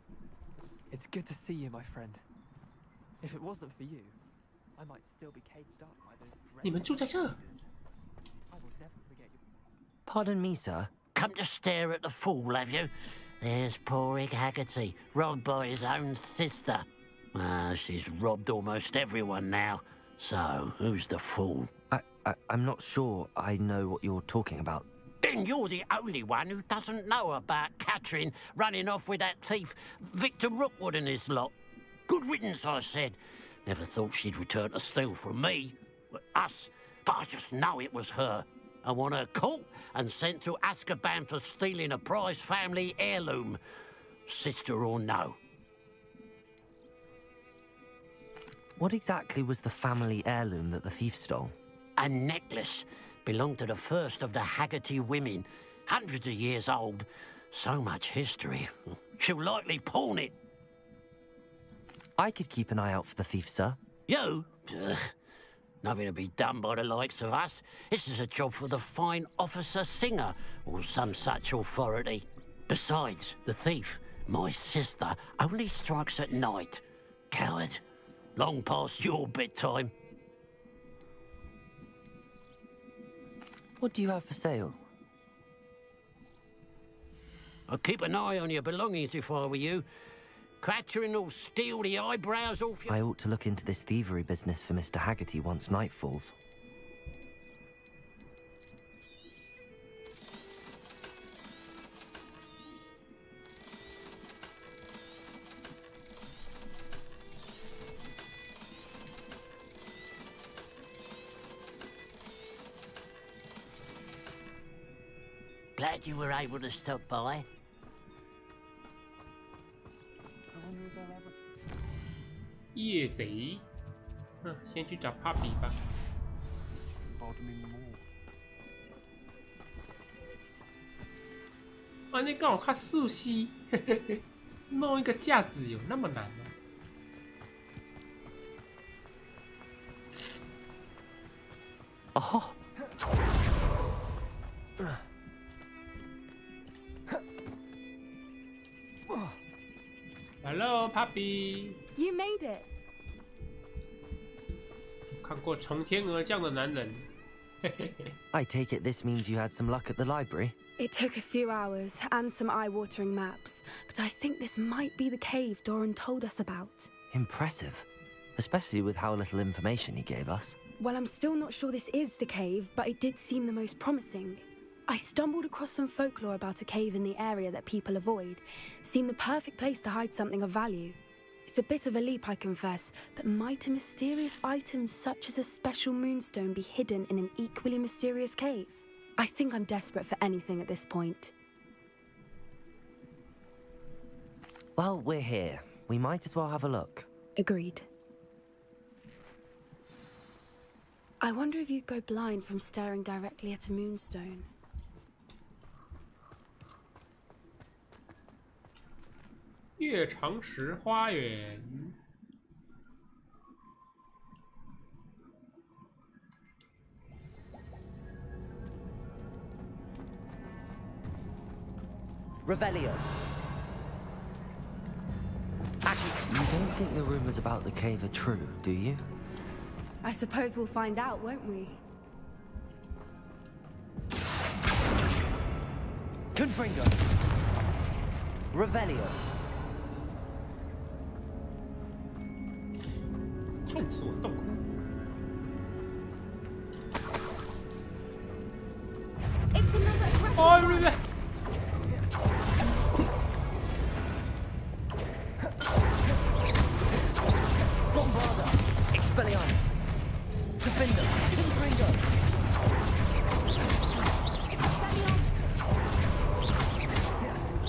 It's good to see you, my friend. If it wasn't for you, I might still be caged up by those. 你们住在这？ Pardon me, sir. Come to stare at the fool, have you? There's poor Egg Haggerty, robbed by his own sister. She's robbed almost everyone now. So, who's the fool? I'm not sure I know what you're talking about. Then you're the only one who doesn't know about Catherine running off with that thief, Victor Rookwood and his lot. Good riddance, I said. Never thought she'd return to steal from me, us, but I just know it was her. I want her caught and sent to Azkaban for stealing a prize family heirloom, sister or no. What exactly was the family heirloom that the thief stole? A necklace. Belonged to the first of the Haggerty women. Hundreds of years old. So much history. She'll likely pawn it. I could keep an eye out for the thief, sir. You? Nothing to be done by the likes of us. This is a job for the fine officer Singer, or some such authority. Besides, the thief, my sister, only strikes at night. Coward. Long past your bedtime. What do you have for sale? I'd keep an eye on your belongings if I were you. Cratchering will steal the eyebrows off you. I ought to look into this thievery business for Mr. Haggerty once night falls. Glad you were able to stop by. 夜贼，先去找 Puppy 吧。啊，那刚好看素汐，弄一个架子有那么难吗？哦。Hello, Puppy. You made it. 看过从天而降的男人。I take it this means you had some luck at the library? It took a few hours and some eye-watering maps, but I think this might be the cave Doran told us about. Impressive, especially with how little information he gave us. Well, I'm still not sure this is the cave, but it did seem the most promising. I stumbled across some folklore about a cave in the area that people avoid. Seemed the perfect place to hide something of value. It's a bit of a leap, I confess, but might a mysterious item such as a special moonstone be hidden in an equally mysterious cave? I think I'm desperate for anything at this point. Well, we're here. We might as well have a look. Agreed. I wonder if you'd go blind from staring directly at a moonstone. 月长石花园。Revelio. You don't think the rumors about the cave are true, do you? I suppose we'll find out, won't we? Confringo. Revelio. 探索洞窟。哦，对对。Bombarda. Expelliarmus. Defender. Confringo.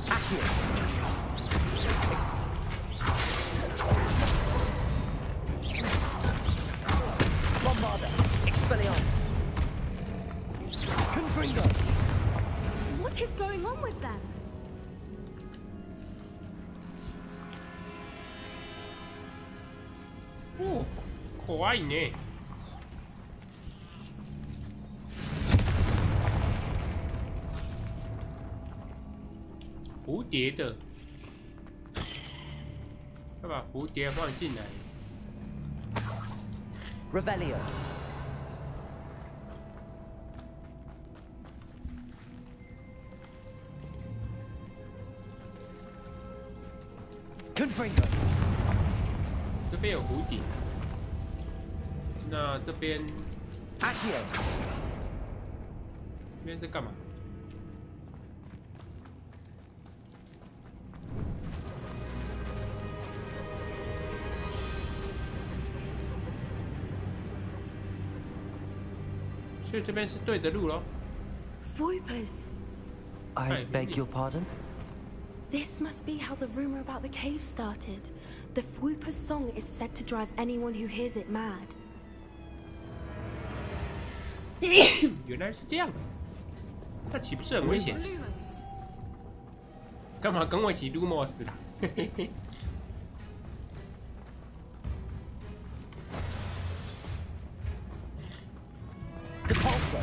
Accio. Expelliarmus. Confringo. What is going on with them? 哦，可愛いね。蝴蝶的，要把蝴蝶放进来。Revelio. Confringo. 这边有蝴蝶，那这边 Accio. 这边在干嘛？所以这边是对的路咯。Voipers. I beg your pardon? This must be how the rumor about the cave started. The Fwooper's song is said to drive anyone who hears it mad. 原来是这样，那岂不是很危险？干嘛跟我一起撸莫斯啦？嘿嘿嘿。Depulso.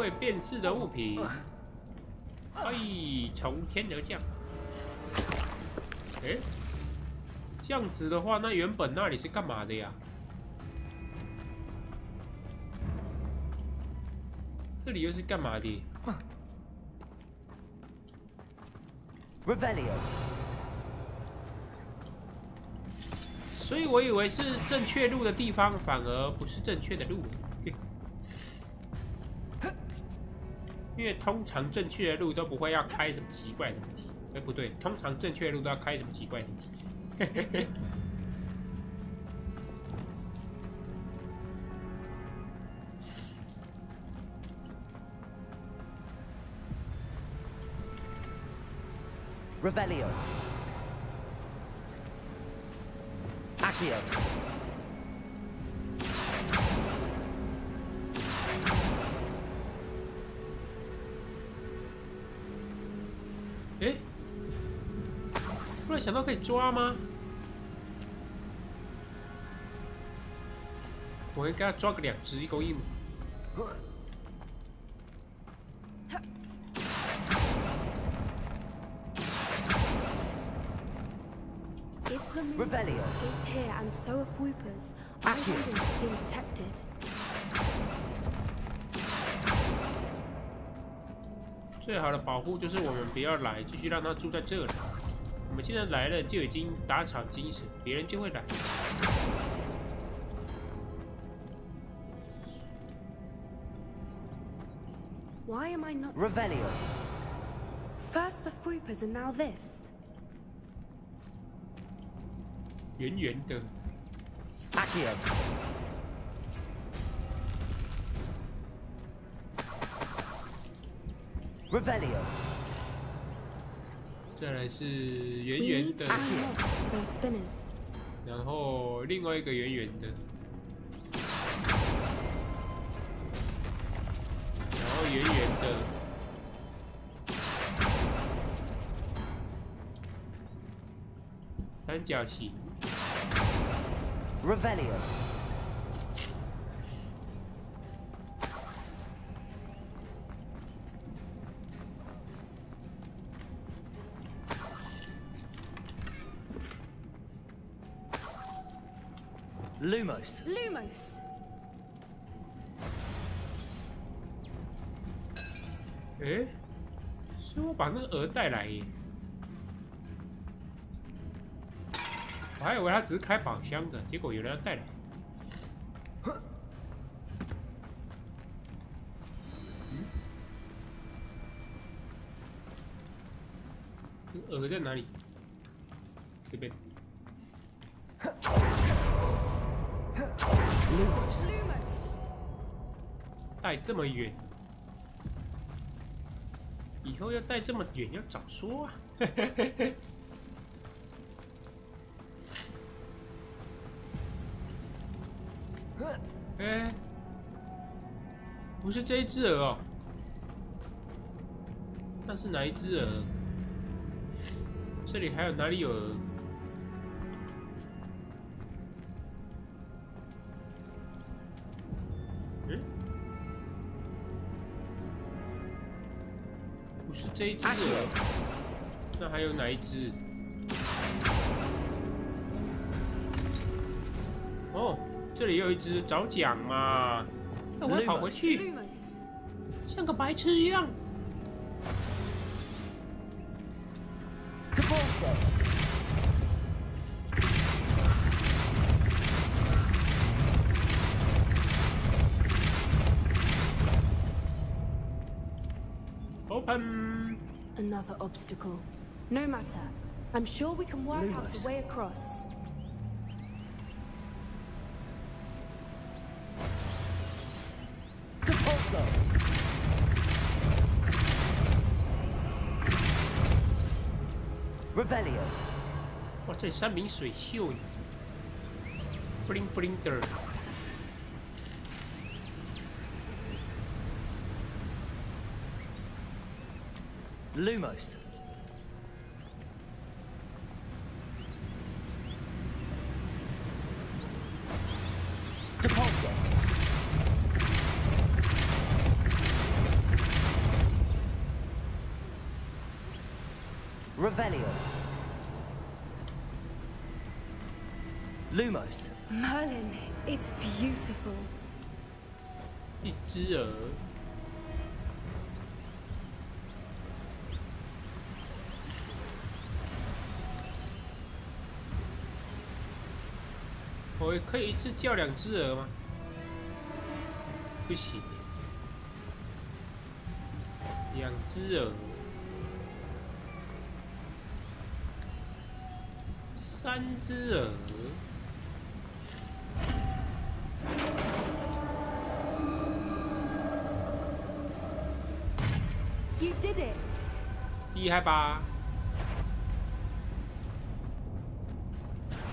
未辨识的物品。哎，从天而降。哎，这样子的话，那原本那里是干嘛的呀？这里又是干嘛的 ？Revelio。所以我以为是正确路的地方，反而不是正确的路。因为通常正确的路都不会要开什么奇怪的东西。哎，不对，通常正确的路都要开什么奇怪的东西。Revelio. Accio. 突然想到可以抓吗？我应该要抓个2只，1公1母。Revelio is here, and so are Whoopers. I want them to be protected. 最好的保护就是我们不要来，继续让他住在这里。我们现在来了就已经打草惊蛇，别人就会来。Why am I not? Revelio. First the Whoopers, and now this. 圆圆的。Accio. Revelio. 再来是圆圆的，然后另外一个圆圆的，然后圆圆的，三角形。Revelio. Lumos. Lumos. 哎，是我把那个鹅带来耶，我还以为他只是开宝箱的，结果有人要带来。鹅在哪里？这边。带这么远，以后要带这么远要早说啊！哎，不是这一只鹅哦，那是哪一只鹅？这里还有哪里有鹅？不是这一只鹅，那还有哪一只？哦，这里有一只，找奖嘛！那我要跑回去，像个白痴一样。Open. Another obstacle. No matter. I'm sure we can work out a way across. Revelio. 哇，这山明水秀呢 ！Bling bling 的。Lumos. Depulso. Revelio. Lumos. Merlin, it's beautiful. 一只鹅。我可以一次叫2只鹅吗？不行。2只鹅。3只鹅。 You did it. 厉害吧？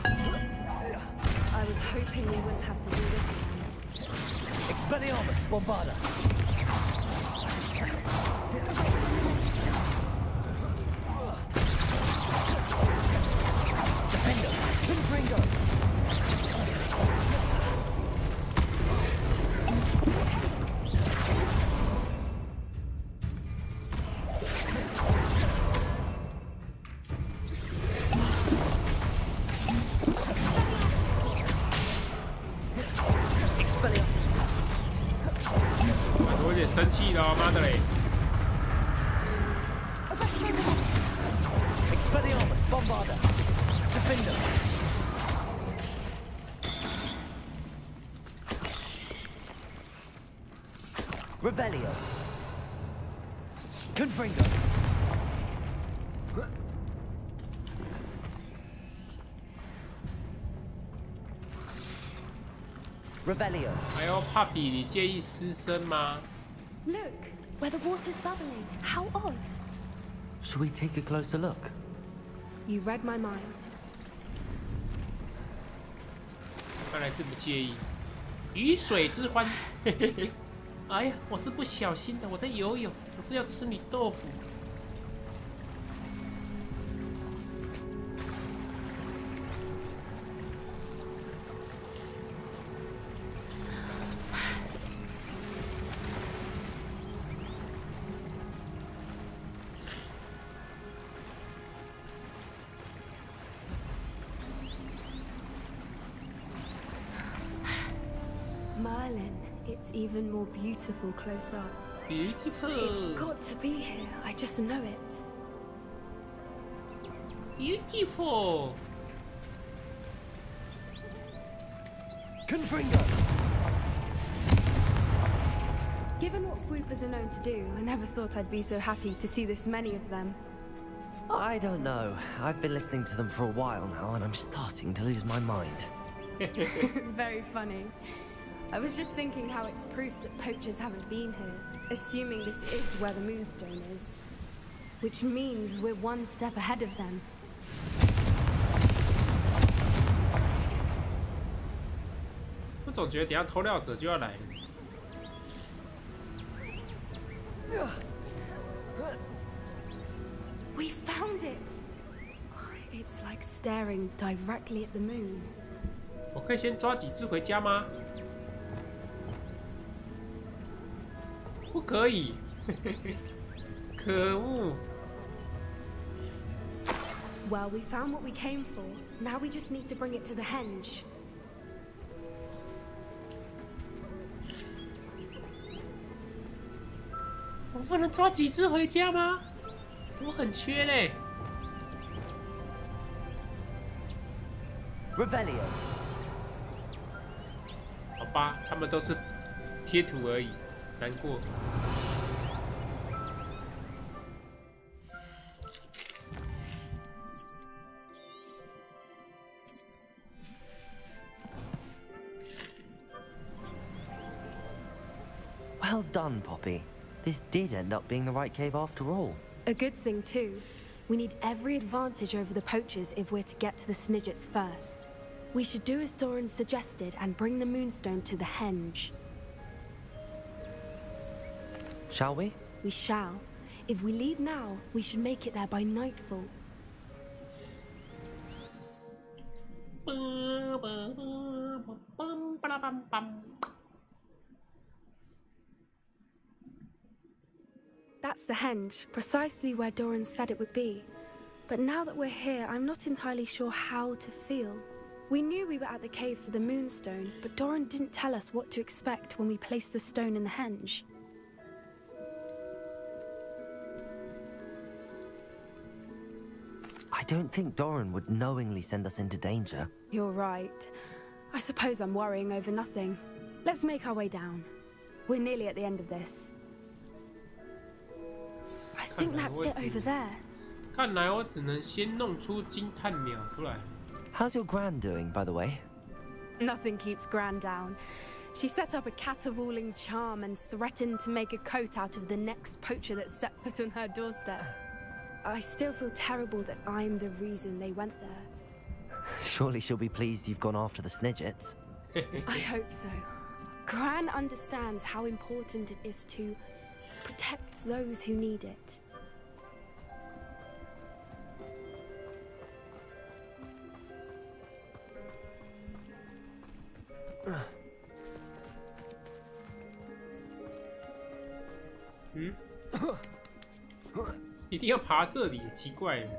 I was hoping we wouldn't have to do this again. Expelliarmus, Bombarda. Defender, Confringo. Expelliarmus. 我有点生气了，妈的嘞！ Expelliarmus, Bombarda. Defender. Revelio. Confringo. Revelio. 还有 Puppy， 你介意失声吗？ Look, where the water's bubbling. How odd. Shall we take a closer look? You read my mind. 看来是不介意。鱼水之欢，嘿嘿嘿。哎呀，我是不小心的，我在游泳，我是要吃你豆腐。Merlin, it's even more beautiful close up. Beautiful. It's got to be here. I just know it. Beautiful. Confringo. Given what swoopers are known to do, I never thought I'd be so happy to see this many of them. I don't know. I've been listening to them for a while now, and I'm starting to lose my mind. Very funny. I was just thinking how it's proof that poachers haven't been here, assuming this is where the moonstone is. Which means we're one step ahead of them. 我总觉得等一下偷料者就要来了。 We found it! It's like staring directly at the moon. 我可以先抓几只回家吗？不可以，可恶！ Well, we found what we came for. Now we just need to bring it to the henge. 我不能抓几只回家吗？我很缺嘞。 Revelio. 好吧，他们都是贴图而已，难过。 Well done, Poppy. This did end up being the right cave after all. A good thing, too. We need every advantage over the poachers if we're to get to the Snidgets first. We should do as Doran suggested and bring the moonstone to the henge. Shall we? We shall. If we leave now, we should make it there by nightfall. That's the henge, precisely where Doran said it would be. But now that we're here, I'm not entirely sure how to feel. We knew we were at the cave for the moonstone, but Doran didn't tell us what to expect when we placed the stone in the henge. I don't think Doran would knowingly send us into danger. You're right. I suppose I'm worrying over nothing. Let's make our way down. We're nearly at the end of this. I think that's it over there. 看来我只能先弄出惊叹鸟出来。 How's your Gran doing, by the way? Nothing keeps Gran down. She set up a caterwauling charm and threatened to make a coat out of the next poacher that set foot on her doorstep. I still feel terrible that I'm the reason they went there. Surely she'll be pleased you've gone after the Snidgets. I hope so. Gran understands how important it is to protect those who need it. Hmm? 一定要爬这里，奇怪了。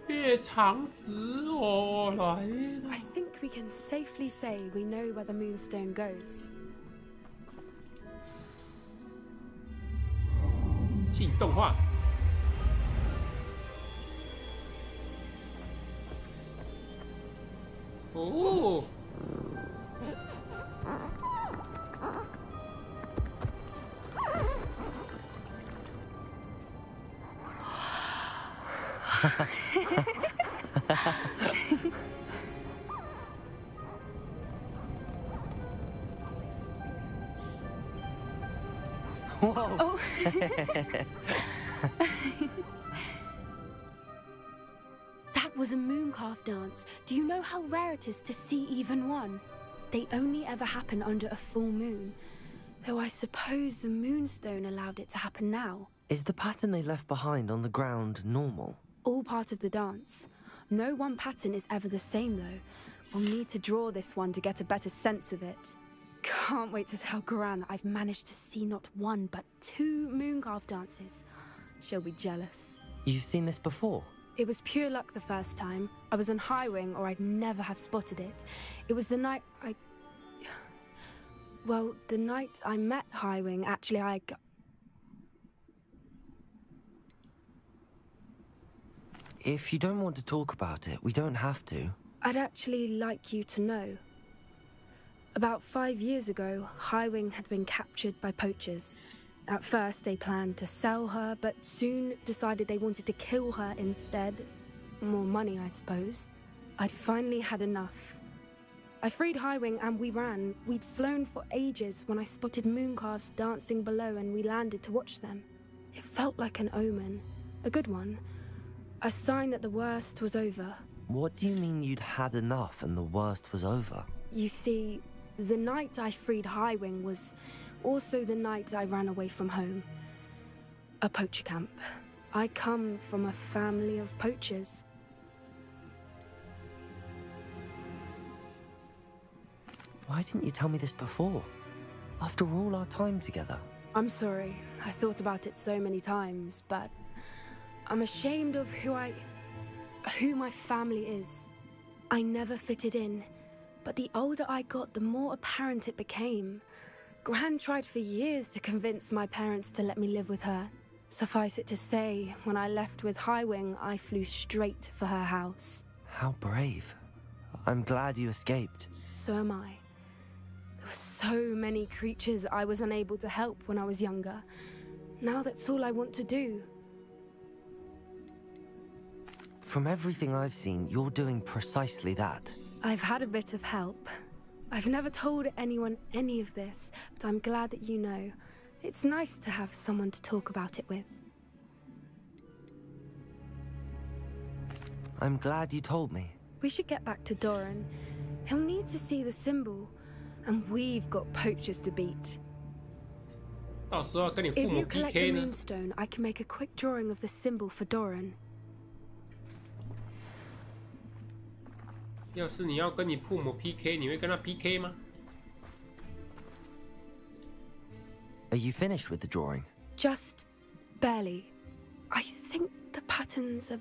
别藏死我来了。 I think we can safely say we know where the moonstone goes. 进动画。哦。Whoa! Oh. That was a mooncalf dance. Do you know how rare it is to see even one? They only ever happen under a full moon. Though I suppose the moonstone allowed it to happen now. Is the pattern they left behind on the ground normal? All part of the dance. No one pattern is ever the same, though. We'll need to draw this one to get a better sense of it. Can't wait to tell Gran that I've managed to see not one, but 2 mooncalf dances. She'll be jealous. You've seen this before? It was pure luck the first time. I was on Highwing, or I'd never have spotted it. It was the night Well, the night I met Highwing, actually, If you don't want to talk about it, we don't have to. I'd actually like you to know. About 5 years ago, Highwing had been captured by poachers. At first, they planned to sell her, but soon decided they wanted to kill her instead. More money, I suppose. I'd finally had enough. I freed Highwing and we ran. We'd flown for ages when I spotted mooncalves dancing below and we landed to watch them. It felt like an omen. A good one. A sign that the worst was over. What do you mean you'd had enough and the worst was over? You see, the night I freed Highwing was also the night I ran away from home. A poacher camp. I come from a family of poachers. Why didn't you tell me this before? After all our time together. I'm sorry. I thought about it so many times, but I'm ashamed of who my family is. I never fitted in, but the older I got, the more apparent it became. Gran tried for years to convince my parents to let me live with her. Suffice it to say, when I left with Highwing, I flew straight for her house. How brave. I'm glad you escaped. So am I. There were so many creatures I was unable to help when I was younger. Now that's all I want to do. From everything I've seen, you're doing precisely that. I've had a bit of help. I've never told anyone any of this, but I'm glad that you know. It's nice to have someone to talk about it with. I'm glad you told me. We should get back to Doran. He'll need to see the symbol, and we've got poachers to beat. 到时候要跟你父 If 母 you collect PK the 呢？ moonstone, I can make a quick drawing of the symbol for Doran. 要是你要跟你父母 PK， 你会跟他 PK 吗？ Are you finished with the drawing? Just barely. I think the pattern's a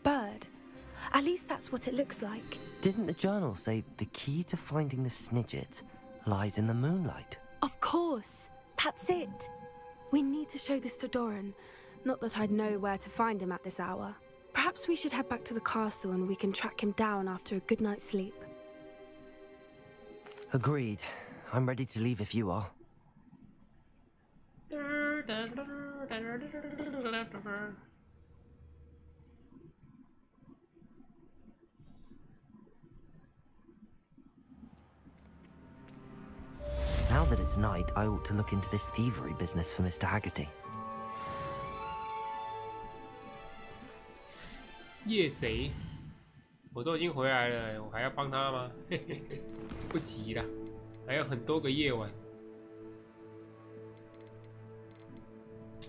bird. At least that's what it looks like. Didn't the journal say the key to finding the Snidget lies in the moonlight? Of course. That's it. We need to show this to Doran. Not that I'd know where to find him at this hour. Perhaps we should head back to the castle and we can track him down after a good night's sleep. Agreed. I'm ready to leave if you are. Now that it's night, I ought to look into this thievery business for Mr. Haggerty. 夜贼，我都已经回来了，我还要帮他吗？不急了，还有很多个夜晚。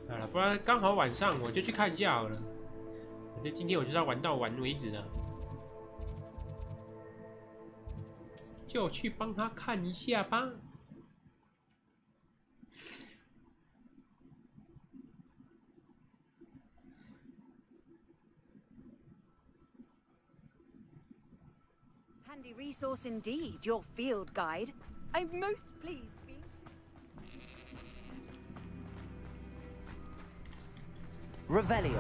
好了，不然刚好晚上我就去看一下好了。反正今天我就是要玩到完为止的，就去帮他看一下吧。 Handy resource indeed, your field guide. I'm most pleased to be. Revelio.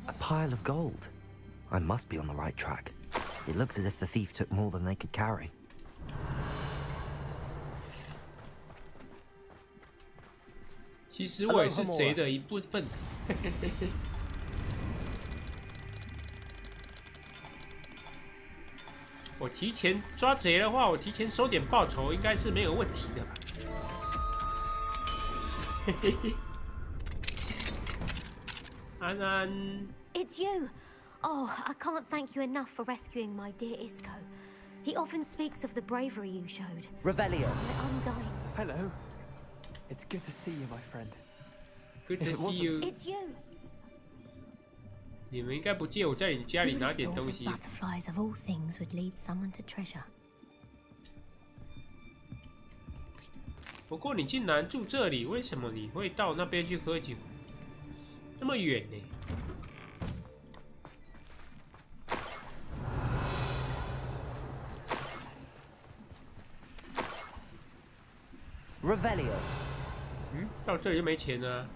A pile of gold. I must be on the right track. It looks as if the thief took more than they could carry. 其实我也是贼的一部分。我提前抓贼的话，我提前收点报酬，应该是没有问题的吧？嘿嘿嘿。安安。It's you. Oh, I can't thank you enough for rescuing my dear Isco. He often speaks of the bravery you showed. Revelio. My undying. Hello. It's good to see you, my friend. Good to see you. It's you. 你们应该不介意我在你家里拿点东西。 Butterflies of all things would lead someone to treasure. 不过你竟然住这里，为什么你会到那边去喝酒？那么远呢？ Revelio. 嗯，到这里就没钱了、啊。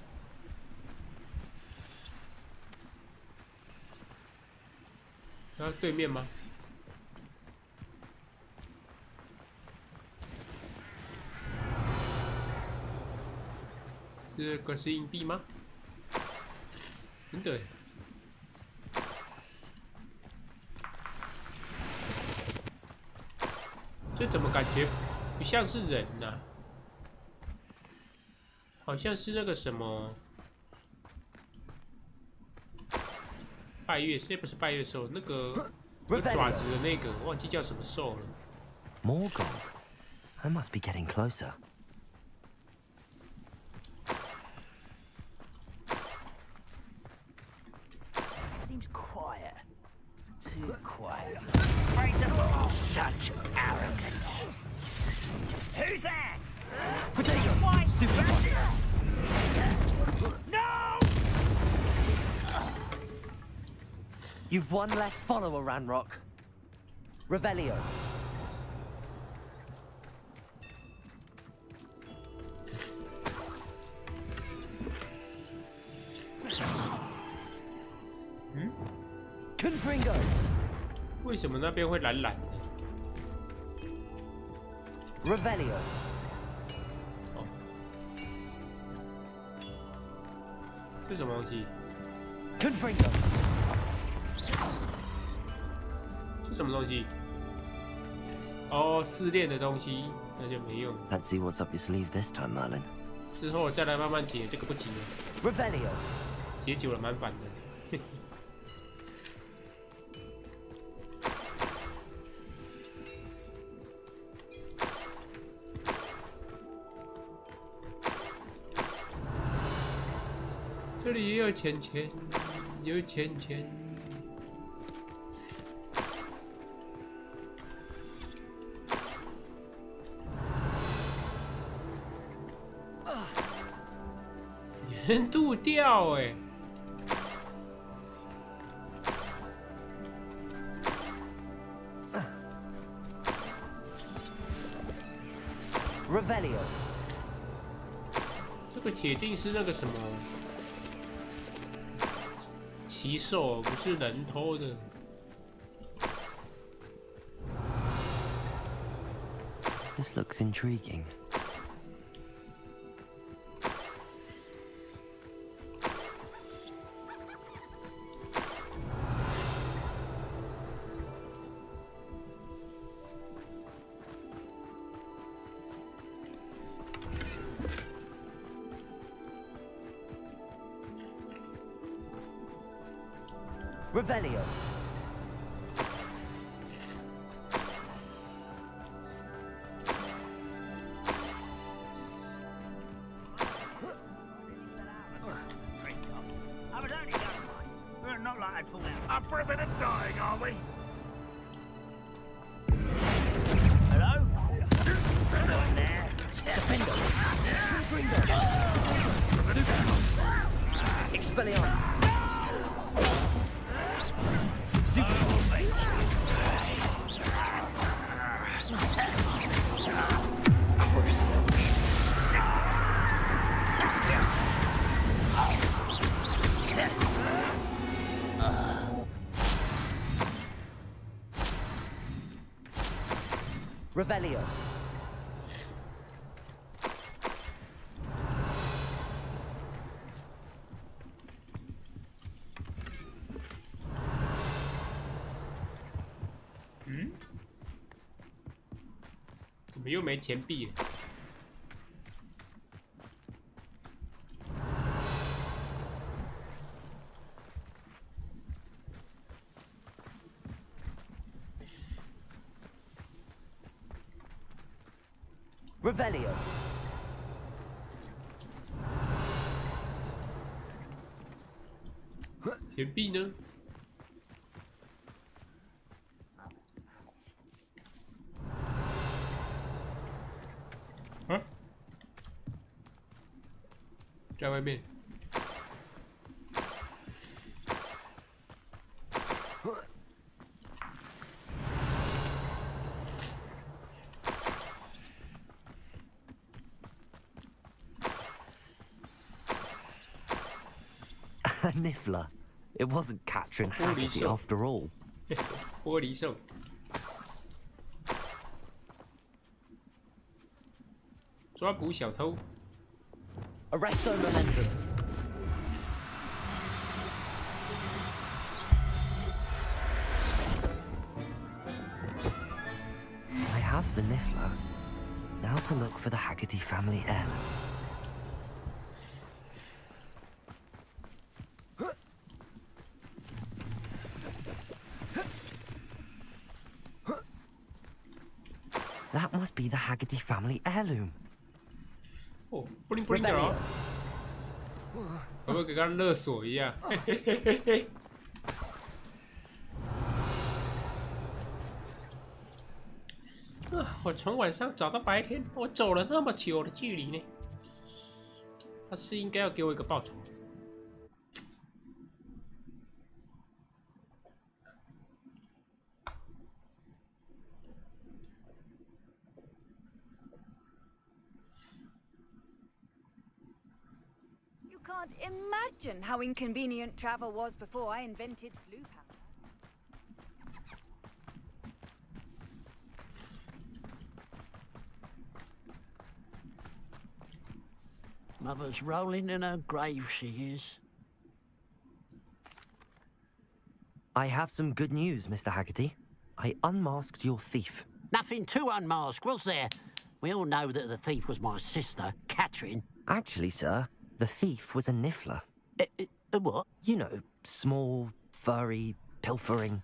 那对面吗？这个是硬币吗？真的。这怎么感觉不像是人呐、啊？好像是那个什么。 拜月，这不是拜月兽，那个有爪子的那个，忘记叫什么兽了。More gold. I must be getting closer. Seems quiet. Too quiet. Such arrogance. Who's there? Potato. Stupid one. No! You've one less follower, Ranrock. Revelio. Confringo. 为什么那边会蓝蓝的 ？Revelio. 哦，这什么东西 ？Confringo. 是什么东西？哦，试炼的东西，那就没用。 Let's see what's up your sleeve this time, Merlin. 之后再来慢慢解，这个不急了。Revelio. 解久了蛮烦的。这里也有钱，有钱。盐度掉哎。 Revelio。这个铁定是那个什么奇兽，不是人偷的。This looks intriguing. Revelio. We're not like I'd fall out. Up for a bit of dying, are we? Hello? Go on there. Defender. Expelliarmus. Revelio. Hmm? 怎么又没钱币了？ Revelio. 钱币呢？啊？在外面。A Niffler. It wasn't Katrin Haggerty after all. 玻璃兽。抓捕小偷。Arresto momentum. I have the Niffler. Now to look for the Haggerty family heirloom. That must be the Haggerty family heirloom. 哦，布灵布灵的哦，有没有跟刚刚勒索一样？嘿嘿嘿嘿嘿。啊！我从晚上找到白天，我走了那么久的距离呢，他是应该要给我一个报酬。 Can't imagine how inconvenient travel was before I invented blue powder. Mother's rolling in her grave, she is. I have some good news, Mr. Haggerty. I unmasked your thief. Nothing to unmask, was there? We all know that the thief was my sister, Katrin. Actually, sir, the thief was a Niffler. A what? You know, small, furry, pilfering.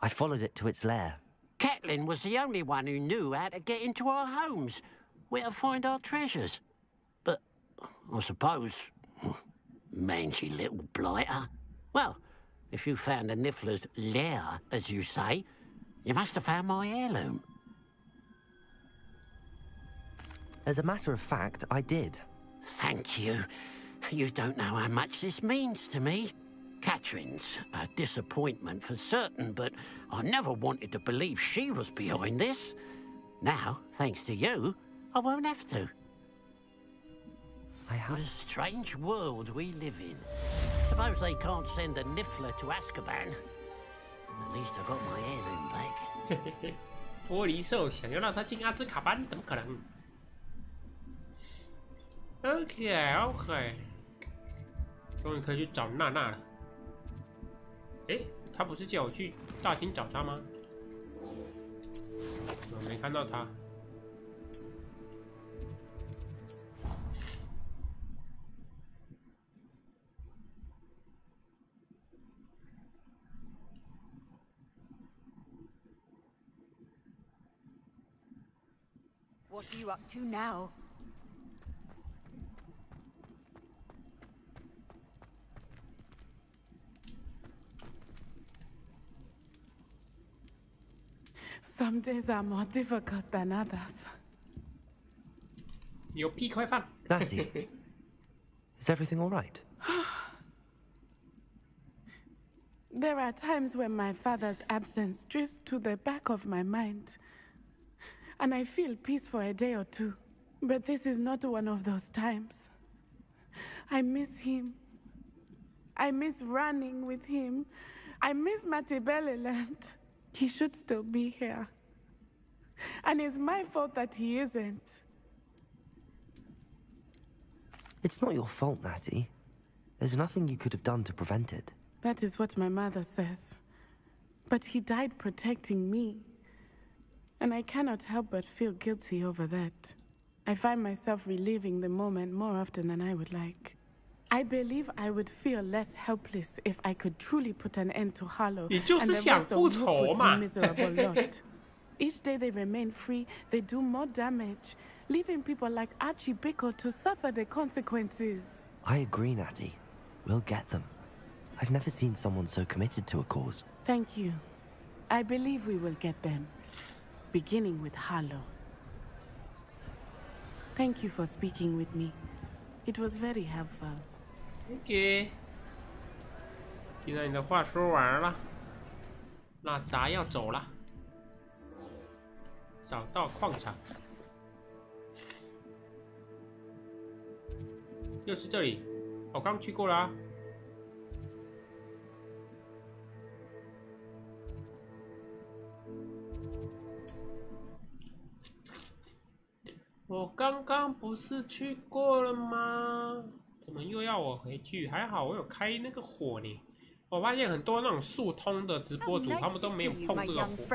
I followed it to its lair. Catelyn was the only one who knew how to get into our homes, where to find our treasures. But I suppose Mangy little blighter. Well, if you found the Niffler's lair, as you say, you must have found my heirloom. As a matter of fact, I did. Thank you. You don't know how much this means to me. Catherine's a disappointment for certain, but I never wanted to believe she was behind this. Now, thanks to you, I won't have to. What a strange world we live in. Suppose they can't send a Niffler to Azkaban. At least I got my heirloom back. 玻璃兽想要让他进阿兹卡班，怎么可能 ？OK， 终于可以去找娜娜了。诶，他不是叫我去大厅找他吗？我没看到他。 What are you up to now? Some days are more difficult than others. 有屁快放 Lassie, is everything all right? There are times when my father's absence drifts to the back of my mind, and I feel peace for a day or two. But this is not one of those times. I miss him. I miss running with him. I miss Matibeleland. He should still be here. And it's my fault that he isn't. It's not your fault, Natty. There's nothing you could have done to prevent it. That is what my mother says. But he died protecting me. And I cannot help but feel guilty over that. I find myself reliving the moment more often than I would like. I believe I would feel less helpless if I could truly put an end to Harlow and the rest of Rookwood's miserable lot. Each day they remain free, they do more damage, leaving people like Archie Bickle to suffer the consequences. I agree, Natty. We'll get them. I've never seen someone so committed to a cause. Thank you. I believe we will get them. Beginning with Harlow. Thank you for speaking with me. It was very helpful. OK， 既然你的话说完了，那咱要走了。找到矿场，又是这里，我刚去过了啊。我刚刚不是去过了吗？怎么又要我回去？还好我有开那个火呢。我发现很多那种速通的直播主，他们都没有碰这个火。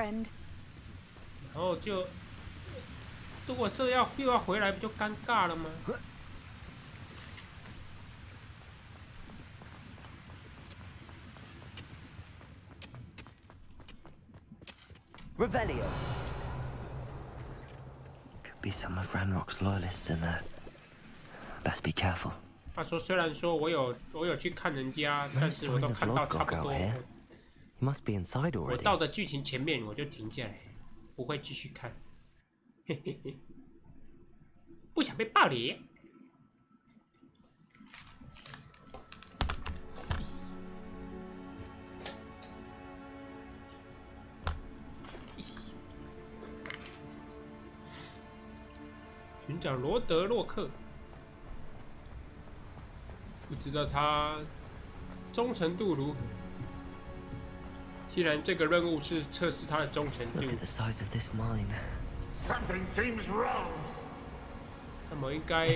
然后就，如果这又要回来，不就尴尬了吗？ Revelio. Could be some of Ranrock's loyalists in there. Best be careful. 他说：“虽然说我有去看人家，但是我都看到差不多。我到的剧情前面我就停下来，不会继续看。嘿嘿嘿，不想被暴雷。” 寻找罗德洛克，不知道他忠诚度如何。既然这个任务是测试他的忠诚度，那么应该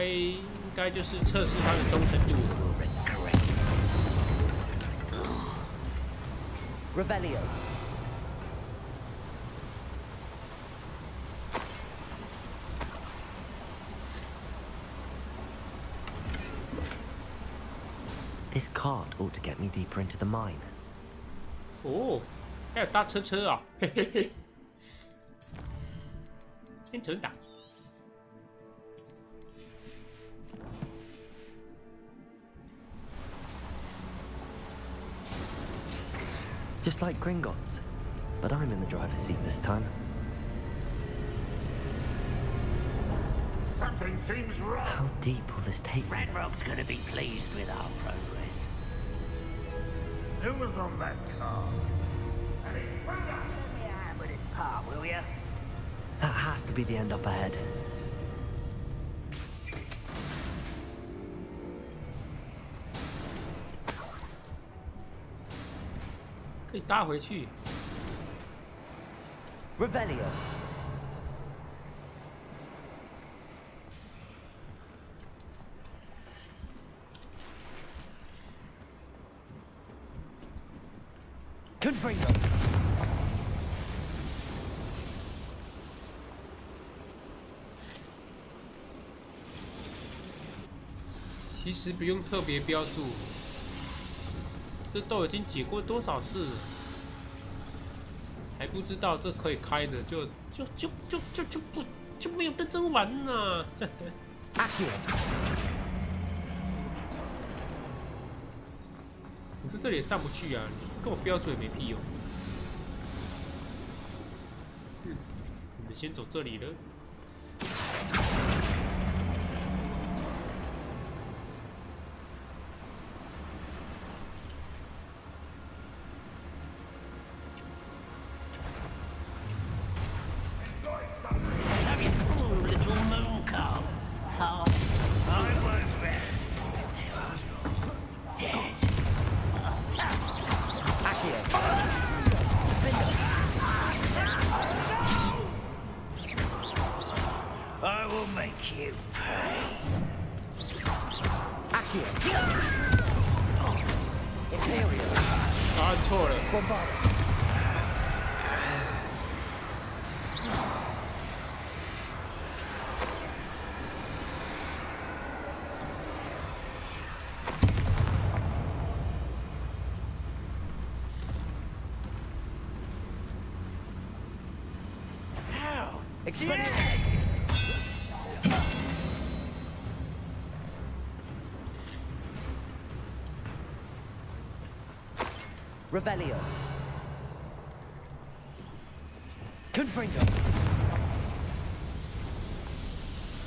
应该就是测试他的忠诚度。Revelio. This cart ought to get me deeper into the mine. 哦，还有搭车啊！嘿嘿嘿，先存档。just like Gringotts. But I'm in the driver's seat this time. Something seems wrong. How deep will this take me? Ranrock's gonna be pleased with our progress. Who was on that car? Yeah, with his pa, will ya? That has to be the end up ahead. 可以搭回去。Revelio. Confringo. 其实不用特别标注，这都已经解过多少次了，还不知道这可以开的，就没有认真玩呢。可是这里也上不去啊，跟我标注也没屁用。我们先走这里了。 答案错了。Revelio. Confringo.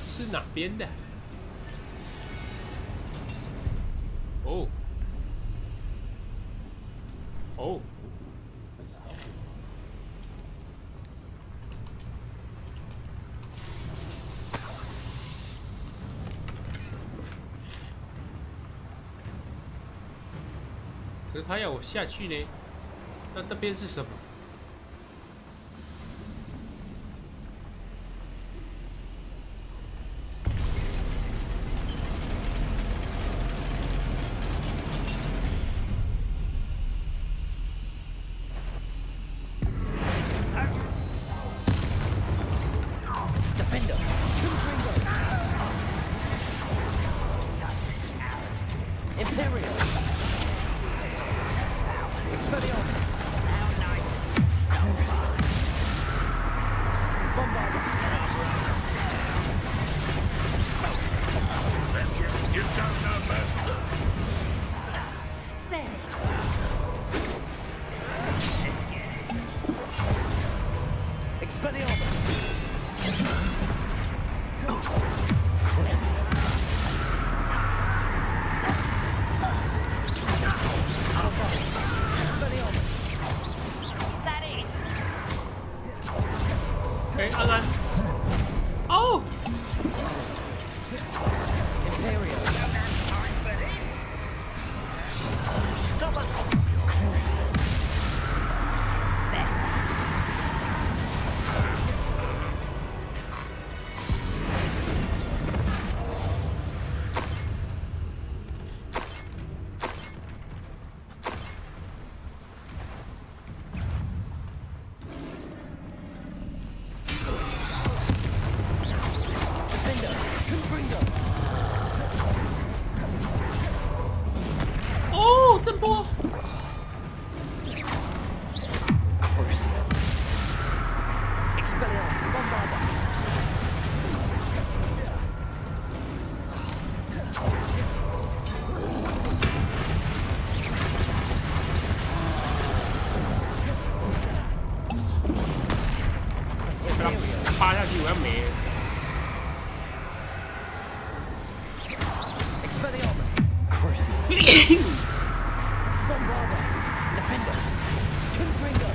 是哪边的？哦，哦，可是他要我下去呢，那这边是什么？我要没了。Expelliarmus, Crucial, Bombarda, Defender, Confringo.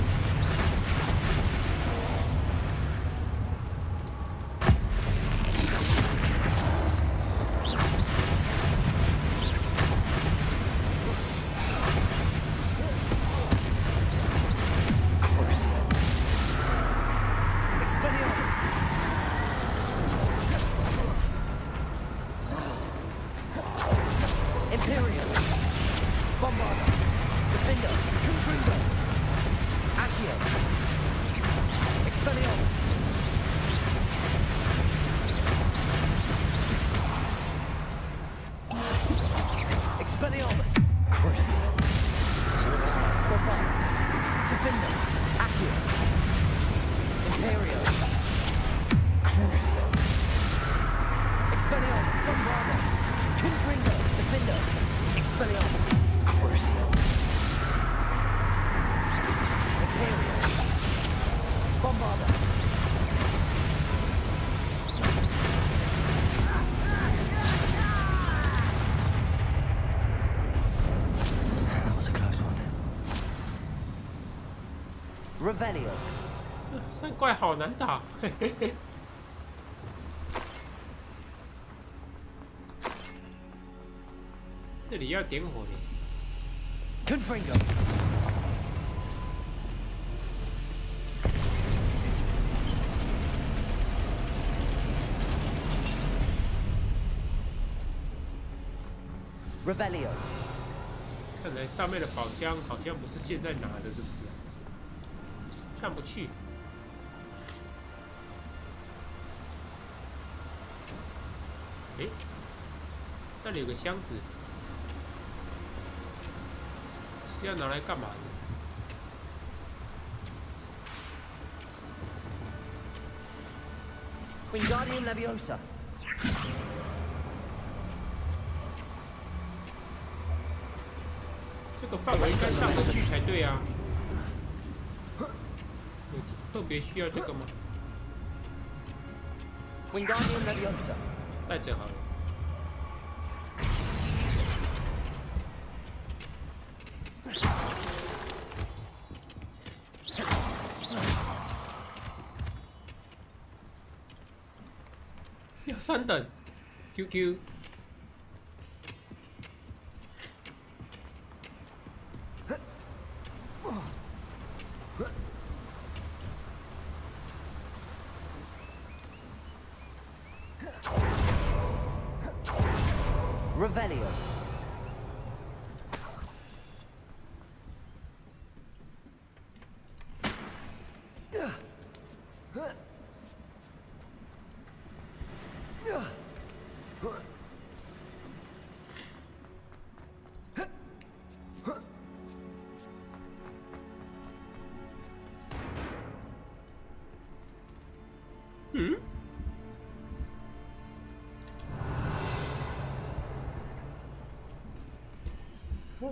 Expelliarmus, Crucial, Bombarda, Defender, Accio, Imperio, Crucial, Expelliarmus, Bombarda, Confringo, Defender, Expelliarmus, Crucial, Imperio, Bombarda. Revelio. 三怪好难打，嘿嘿嘿。这里要点火的。Confringo. Revelio. 看来上面的宝箱好像不是现在拿的，是不是？上不去。诶，那里有个箱子，是要拿来干嘛的？ Wingardium Leviosa. 这个范围应该上得去才对啊。有特别需要这个吗 Wingardium Leviosa. 带着好了。要3等 ，QQ。 Revelio.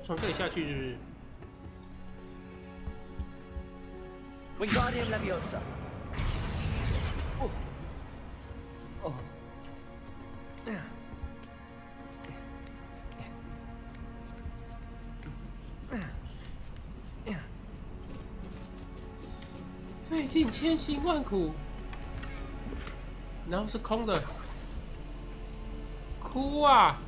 从这里下去是不是 ？Wingardium Leviosa. 哦。费尽千辛万苦，然后是空的，哭啊！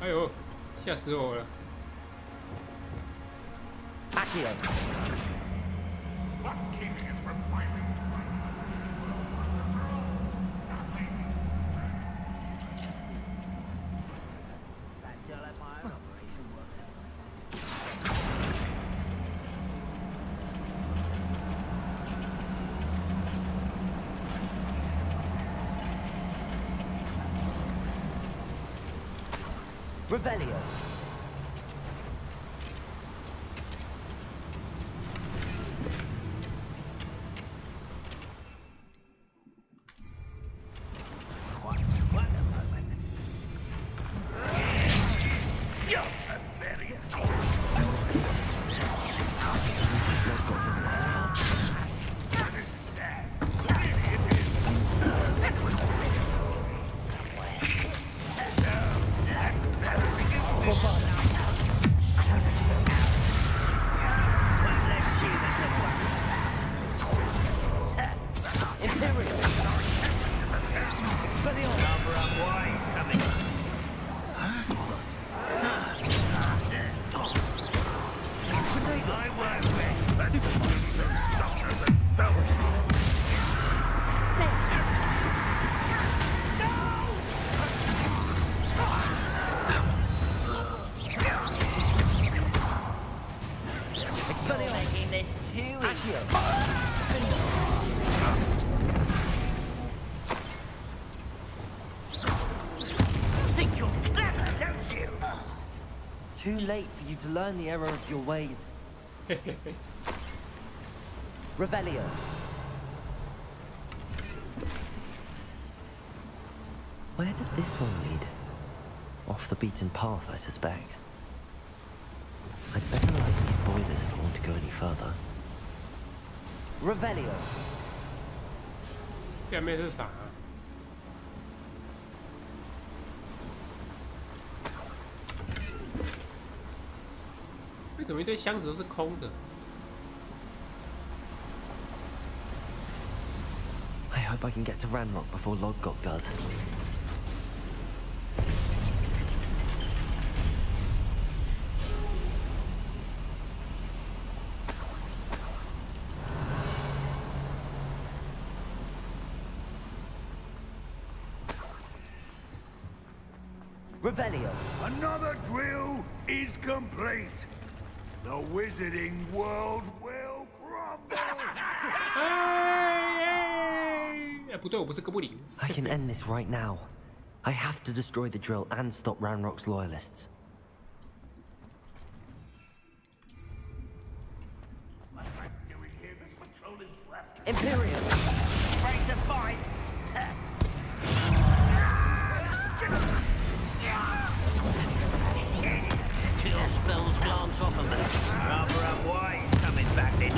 哎呦，吓死我了 ！Accio. What's keeping us from fighting? That's how let my operation work. Revelio. You're making this too easy. Think you're clever, don't you? Too late for you to learn the error of your ways. Revelio. Where does this one lead? Off the beaten path, I suspect. I'd better light these boilers if I want to go any further. Revelio. 下面是啥？为什么一堆箱子都是空的？ I hope I can get to Ranrock before Lodgok does. Revelio. Another drill is complete. The wizarding world will crumble. I can end this right now. I have to destroy the drill and stop Ranrock's loyalists. Imperium! Ready to fight! Chill spells glance off of me. Rather unwise coming back then.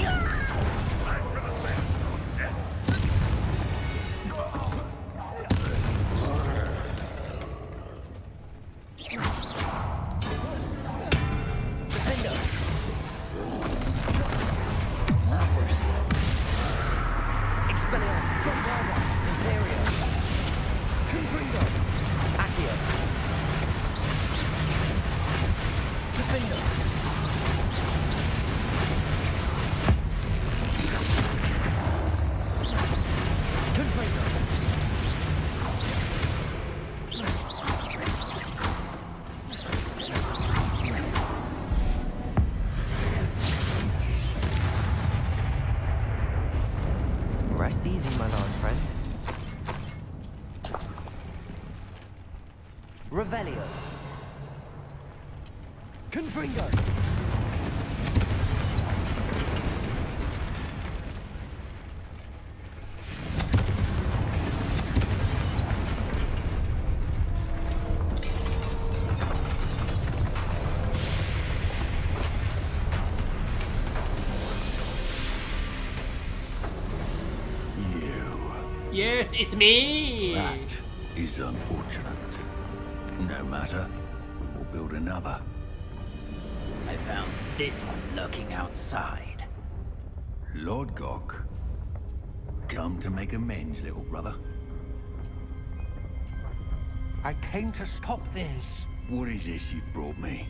Rest easy, my large friend. Revelio. Confringo. Yes, it's me! That is unfortunate. No matter, we will build another. I found this one lurking outside. Lord Gok, come to make amends, little brother. I came to stop this. What is this you've brought me?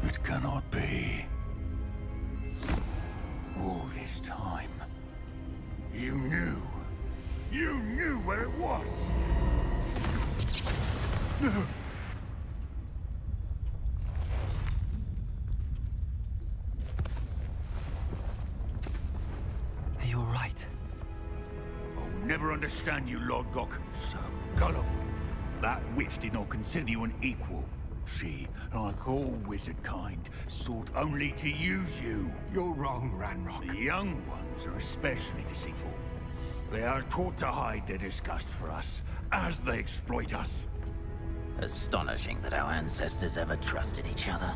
It cannot be. All this time, You knew where it was. Are you all right? I'll never understand you, Lord Gok. So gullible. That witch did not consider you an equal. She, like all wizard kind, sought only to use you. You're wrong, Ranrock. The young ones are especially deceitful. They are taught to hide their disgust for us, as they exploit us. Astonishing that our ancestors ever trusted each other.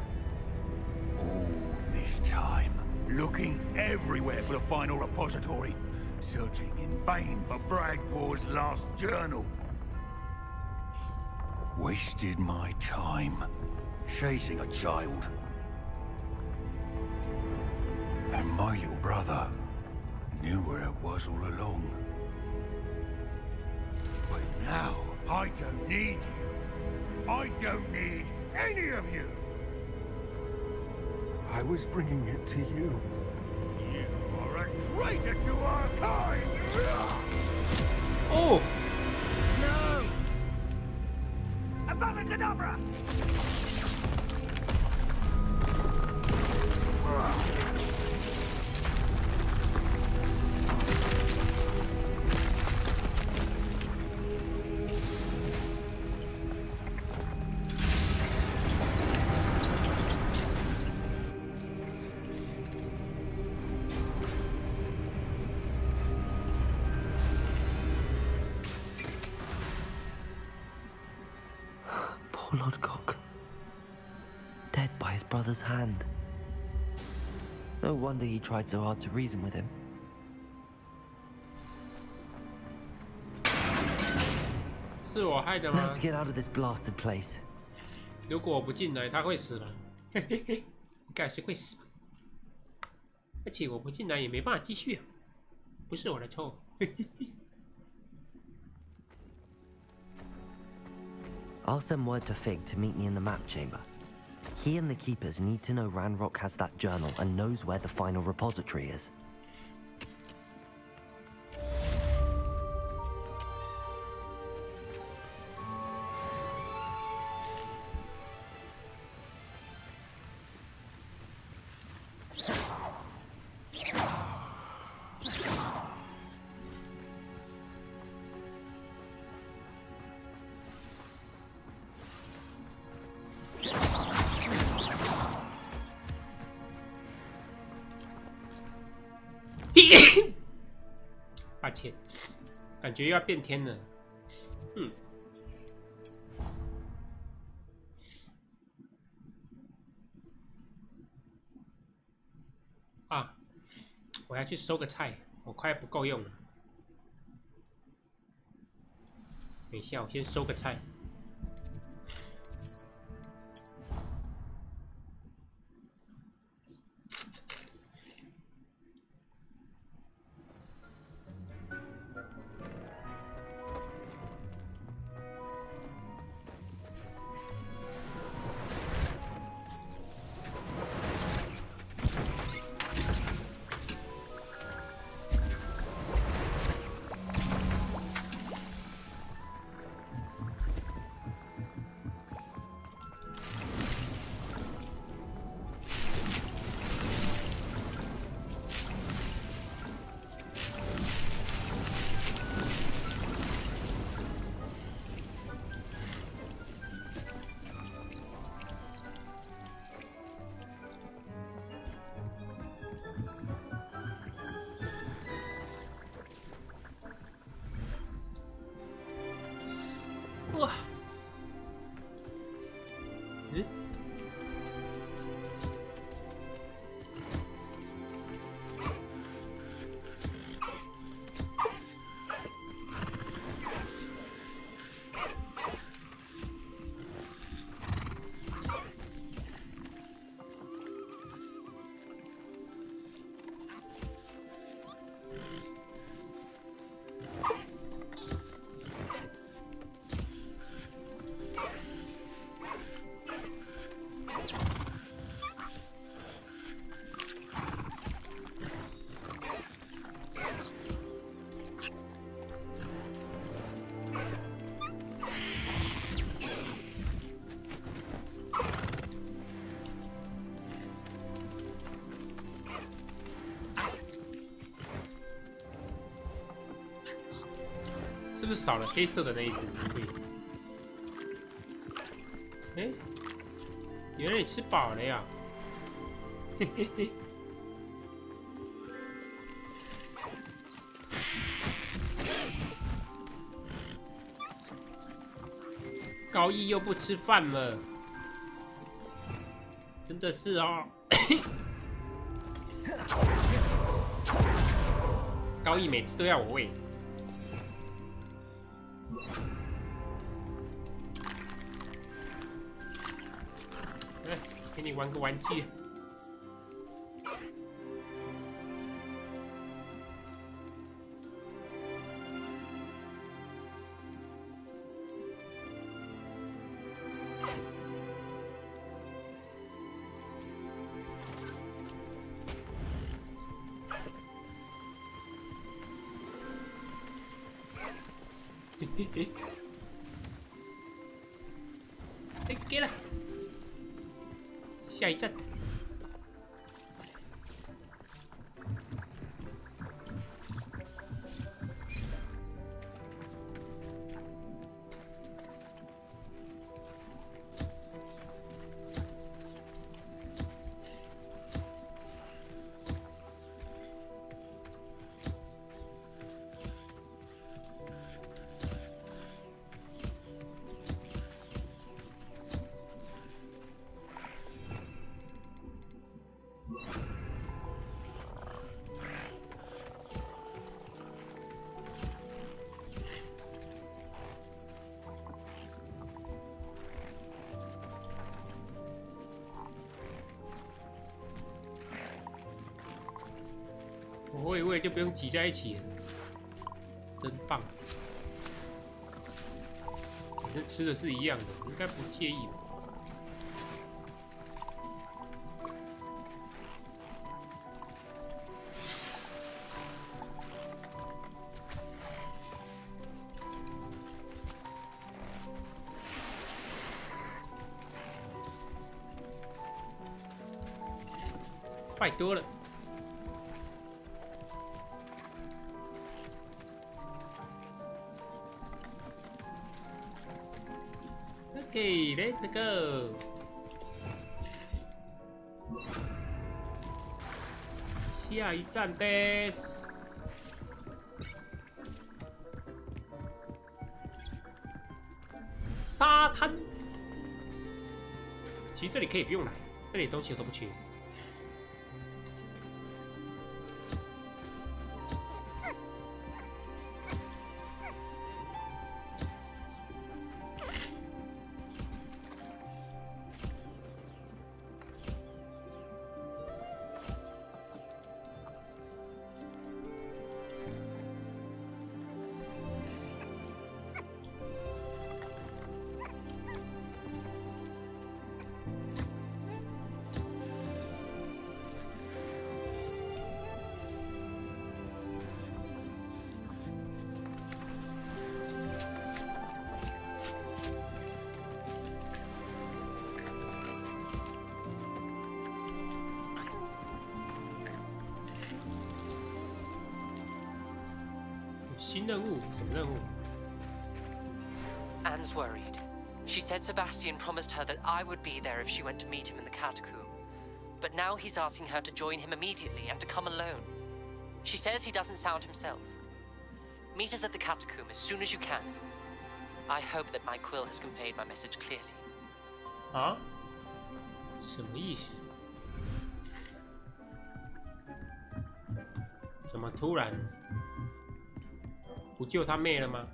All this time, looking everywhere for the final repository, searching in vain for Bragbor's last journal. wasted my time chasing a child. And my little brother knew where it was all along. But now, I don't need you. I don't need any of you. I was bringing it to you. Traitor to our kind! 哦 No! Avada Kedavra! Poor Lodgok. Dead by his brother's hand. No wonder he tried so hard to reason with him. 是我害的吗 Now to get out of this blasted place. 如果我不进来，他会死了。嘿嘿嘿，应该是会死吧。而且我不进来也没办法继续啊，不是我的错。嘿嘿嘿。I'll send word to Fig to meet me in the map chamber. He and the keepers need to know Ranrock has that journal and knows where the final repository is. He 抱歉，感觉又要变天了。嗯。啊，我要去收个菜，我快不够用了。等一下，我先收个菜。哇！嗯？是不是少了黑色的那一只？对。哎，原来你吃饱了呀！嘿嘿嘿。高一又不吃饭了，真的是哦。高一每次都要我喂。来，给你玩个玩具。哎，给了，下一站。我会一会就不用挤在一起了，真棒！反正吃的是一样的，应该不介意吧？快多了。Okay, let's go. 下一站です。沙滩。其实这里可以不用来，这里的东西我都不缺。新任务？什么任务 ？Anne's worried. She said Sebastian promised her that I would be there if she went to meet him in the catacomb. But now he's asking her to join him immediately and to come alone. She says he doesn't sound himself. Meet us at the catacomb as soon as you can. I hope that my quill has conveyed my message clearly. 啊？什么意思？怎么突然？不救他妹了吗？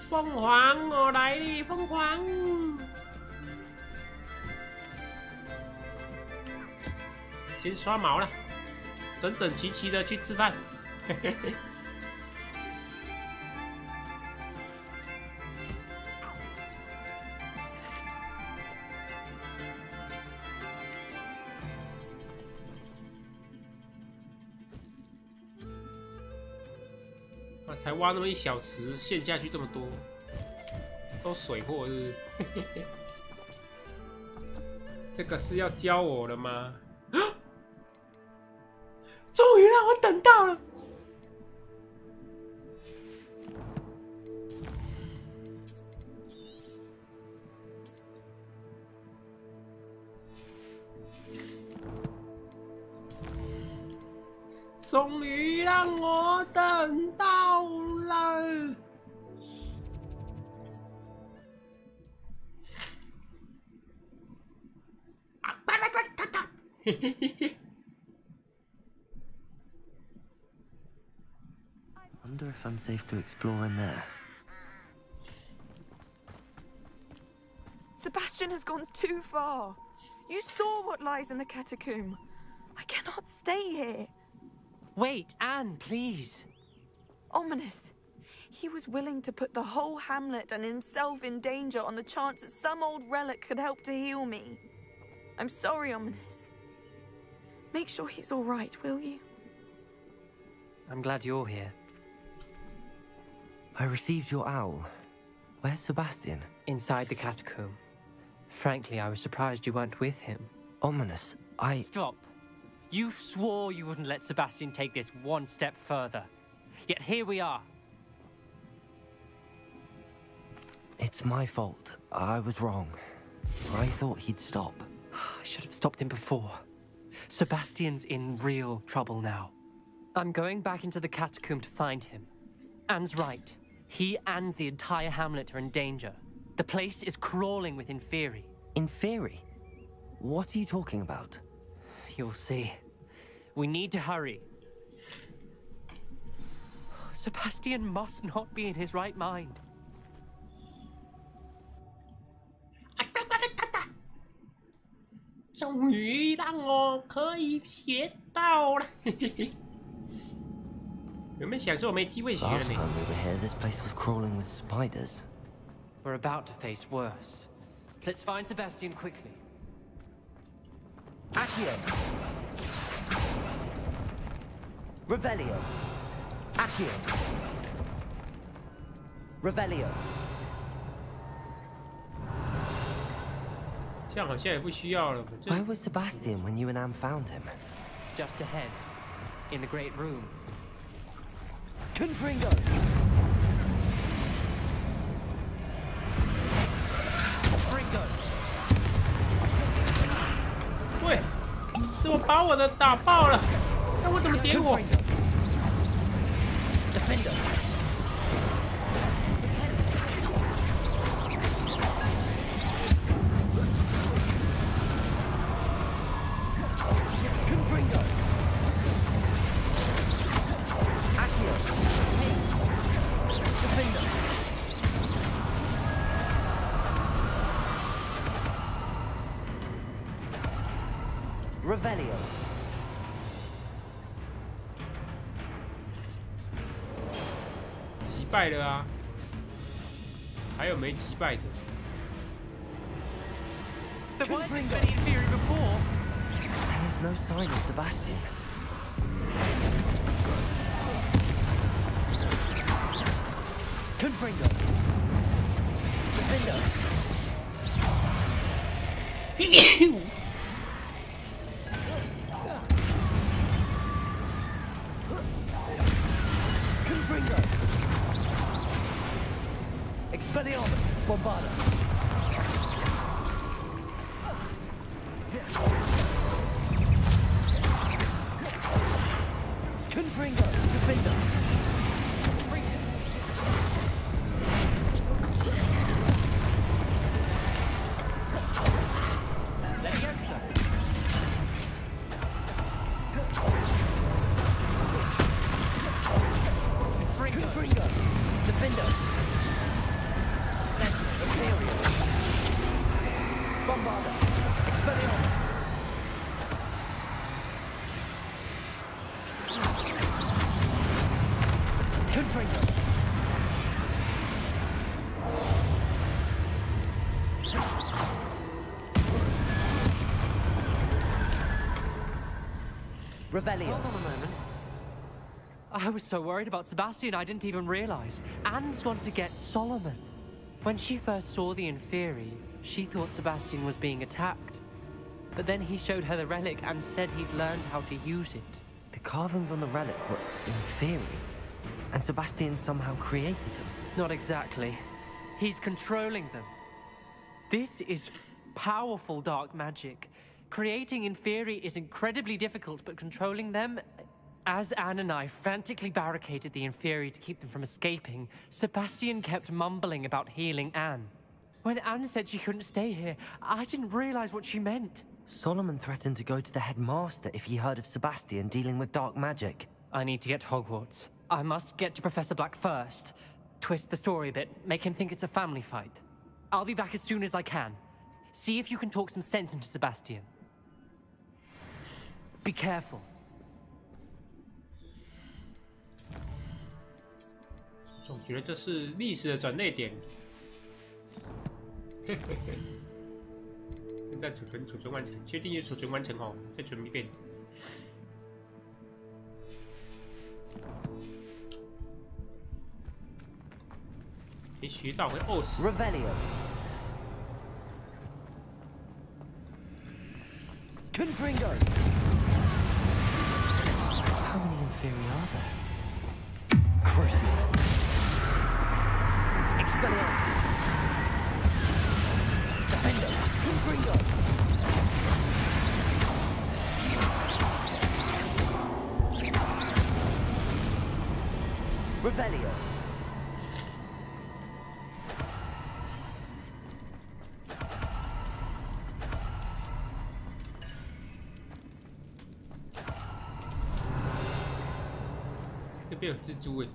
凤凰，我来了，凤凰！先刷毛了，整整齐齐的去吃饭。嘿嘿嘿。才挖那么一小池，陷下去这么多，都水货是不是？这个是要教我了吗？终于让我等到了！终于让我等到了！啊！快！嘿嘿嘿嘿。Wonder if I'm safe to explore in there. Sebastian has gone too far. You saw what lies in the catacomb. I cannot stay here. Wait, Anne, please. Ominous. He was willing to put the whole hamlet and himself in danger on the chance that some old relic could help to heal me. I'm sorry, Ominous. Make sure he's all right, will you? I'm glad you're here. I received your owl. Where's Sebastian? Inside the catacomb. Frankly, I was surprised you weren't with him. Ominous. Stop. You swore you wouldn't let Sebastian take this one step further. Yet here we are. It's my fault. I was wrong. I thought he'd stop. I should have stopped him before. Sebastian's in real trouble now. I'm going back into the catacomb to find him. Anne's right. He and the entire hamlet are in danger. The place is crawling with Inferi. Inferi? What are you talking about? You'll see. We need to hurry. Sebastian must not be in his right mind. 终于让我可以学到了，有没有想说我没机会学呢 Last time we were here, this place was crawling with spiders. We're about to face worse. Let's find Sebastian quickly. Accio. Revelio. Accio. Revelio. 这样好像也不需要了。 Where was Sebastian when you and Anne found him? Just ahead, in the great room. Confringo. Confringo. 喂，怎么把我的打爆了？那我怎么点我？ Defender. Confringo. Accio. Defender. Revelio. 击败了啊！还有没击败的？ There weren't this many Inferi before. There's no sign of Sebastian. Confringo. Defender. Confringo. Expelliarmus. Bombarda. Confringo. Defender. Leviosa. Confringo. Defender. Imperial. Bombarda. Expelliarmus. Confringo. Revelio. Hold on a moment. I was so worried about Sebastian, I didn't even realize. Anne's gone to get Solomon. When she first saw the Inferi, she thought Sebastian was being attacked. But then he showed her the relic and said he'd learned how to use it. The carvings on the relic were Inferi, and Sebastian somehow created them. Not exactly. He's controlling them. This is powerful dark magic. Creating Inferi is incredibly difficult, but controlling them... As Anne and I frantically barricaded the Inferi to keep them from escaping, Sebastian kept mumbling about healing Anne. When Anne said she couldn't stay here, I didn't realize what she meant. Solomon threatened to go to the headmaster if he heard of Sebastian dealing with dark magic. I need to get to Hogwarts. I must get to Professor Black first. Twist the story a bit, make him think it's a family fight. I'll be back as soon as I can. See if you can talk some sense into Sebastian. Be careful. 总觉得这是历史的转捩点。现在储存完成，确定也储存完成哦，再存一遍。没学到会呕死。Revelio. Confringo. How many inferior are there? Crucio. Expelliarmus. Defender. Confringo. Revelio.这边有蜘蛛哎。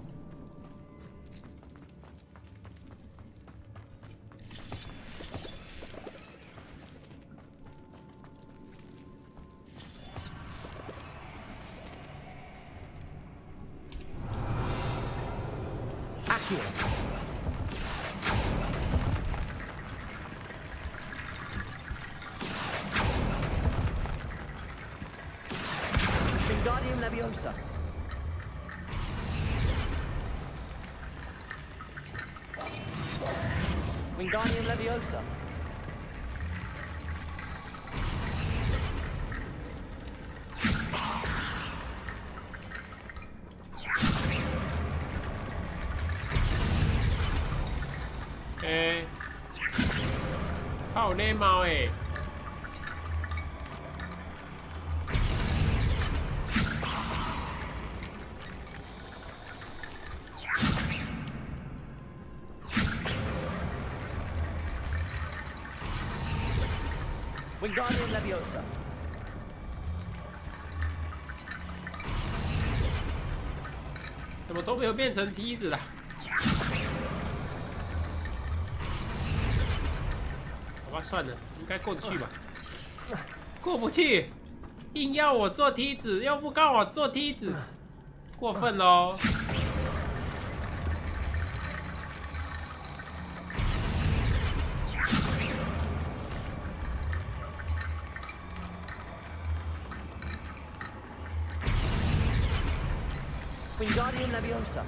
Wingardium Leviosa. Wingardium Leviosa. Hao ne mau eh. Wingardium Leviosa. 怎么都没有变成梯子了？好吧，算了，应该过得去吧。过不去，硬要我做梯子，又不告我做梯子，过分喽！ Wingardium Leviosa.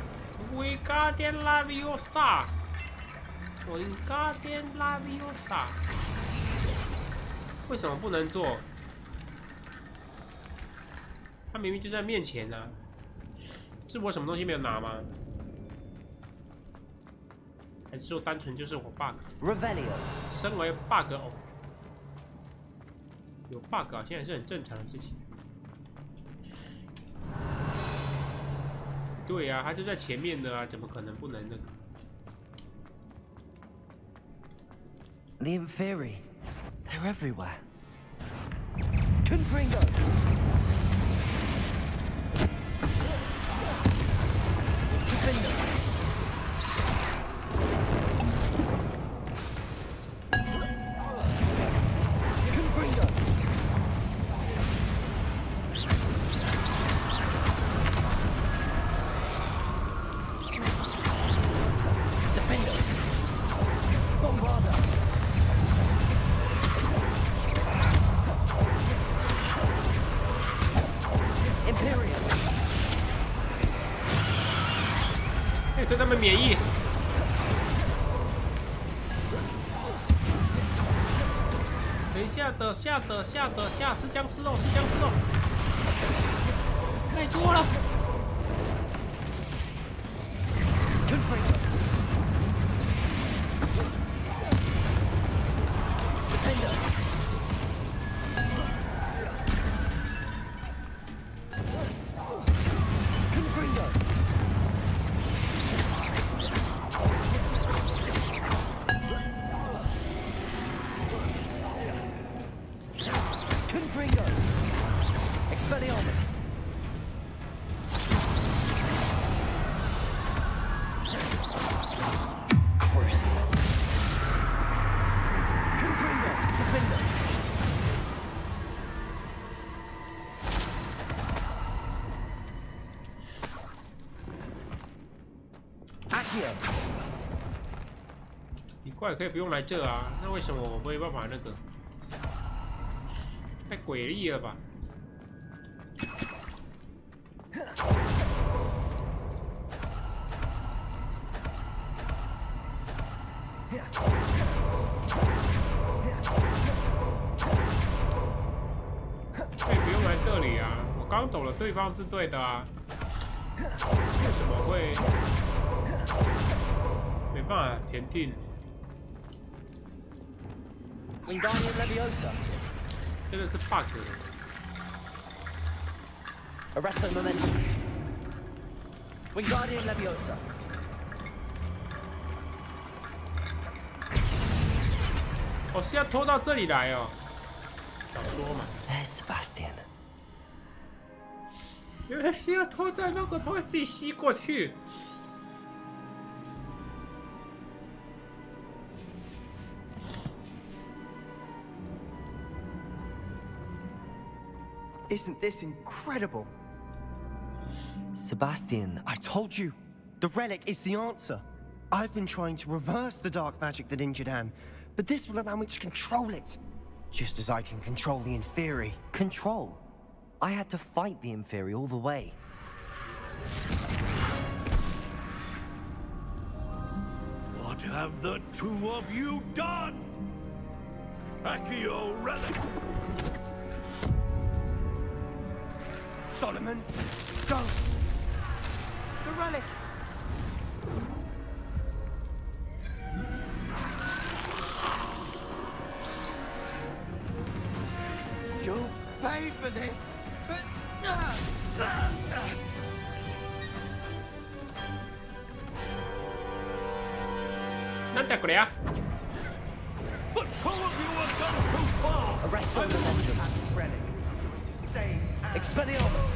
Wingardium Leviosa. Wingardium Leviosa. 为什么不能做？他明明就在面前呢、啊，是我什么东西没有拿吗？还是说单纯就是我 bug？ Revelio. 身为 bug 哦，有 bug 啊，现在是很正常的事情。 对呀、啊，他就在前面的啊，怎么可能不能那个 The Inferi. They're everywhere. Confringo. Defender. Confringo. Imperium. 哎，对他们免疫。等一下，等下，吃僵尸肉，吃僵尸肉，太多了。Expelliarmus. Crucio. Confringo. Defender. Accio. 你怪可以不用来这啊，那为什么我没办法那个？太诡异了吧！ Confringo. 刚走的对方是对的啊，为什么会没办法前进？ Wingardium Leviosa. 这个是 bug。 Arresto Momentum. Wingardium Leviosa. 哦，是要拖到这里来哦。小说嘛。There's Sebastian. 原来是要拖在那个，他会自己吸过去。 Isn't this incredible? Sebastian, I told you! The relic is the answer. I've been trying to reverse the dark magic that injured Anne, but this will allow me to control it. Just as I can control the Inferi. Control? I had to fight the Inferi all the way. What have the two of you done? Accio relic! Solomon, go! The relic! You'll pay for this! なんだこれや But two of you have gone too far! Arresto Momentum. Expelliarmus.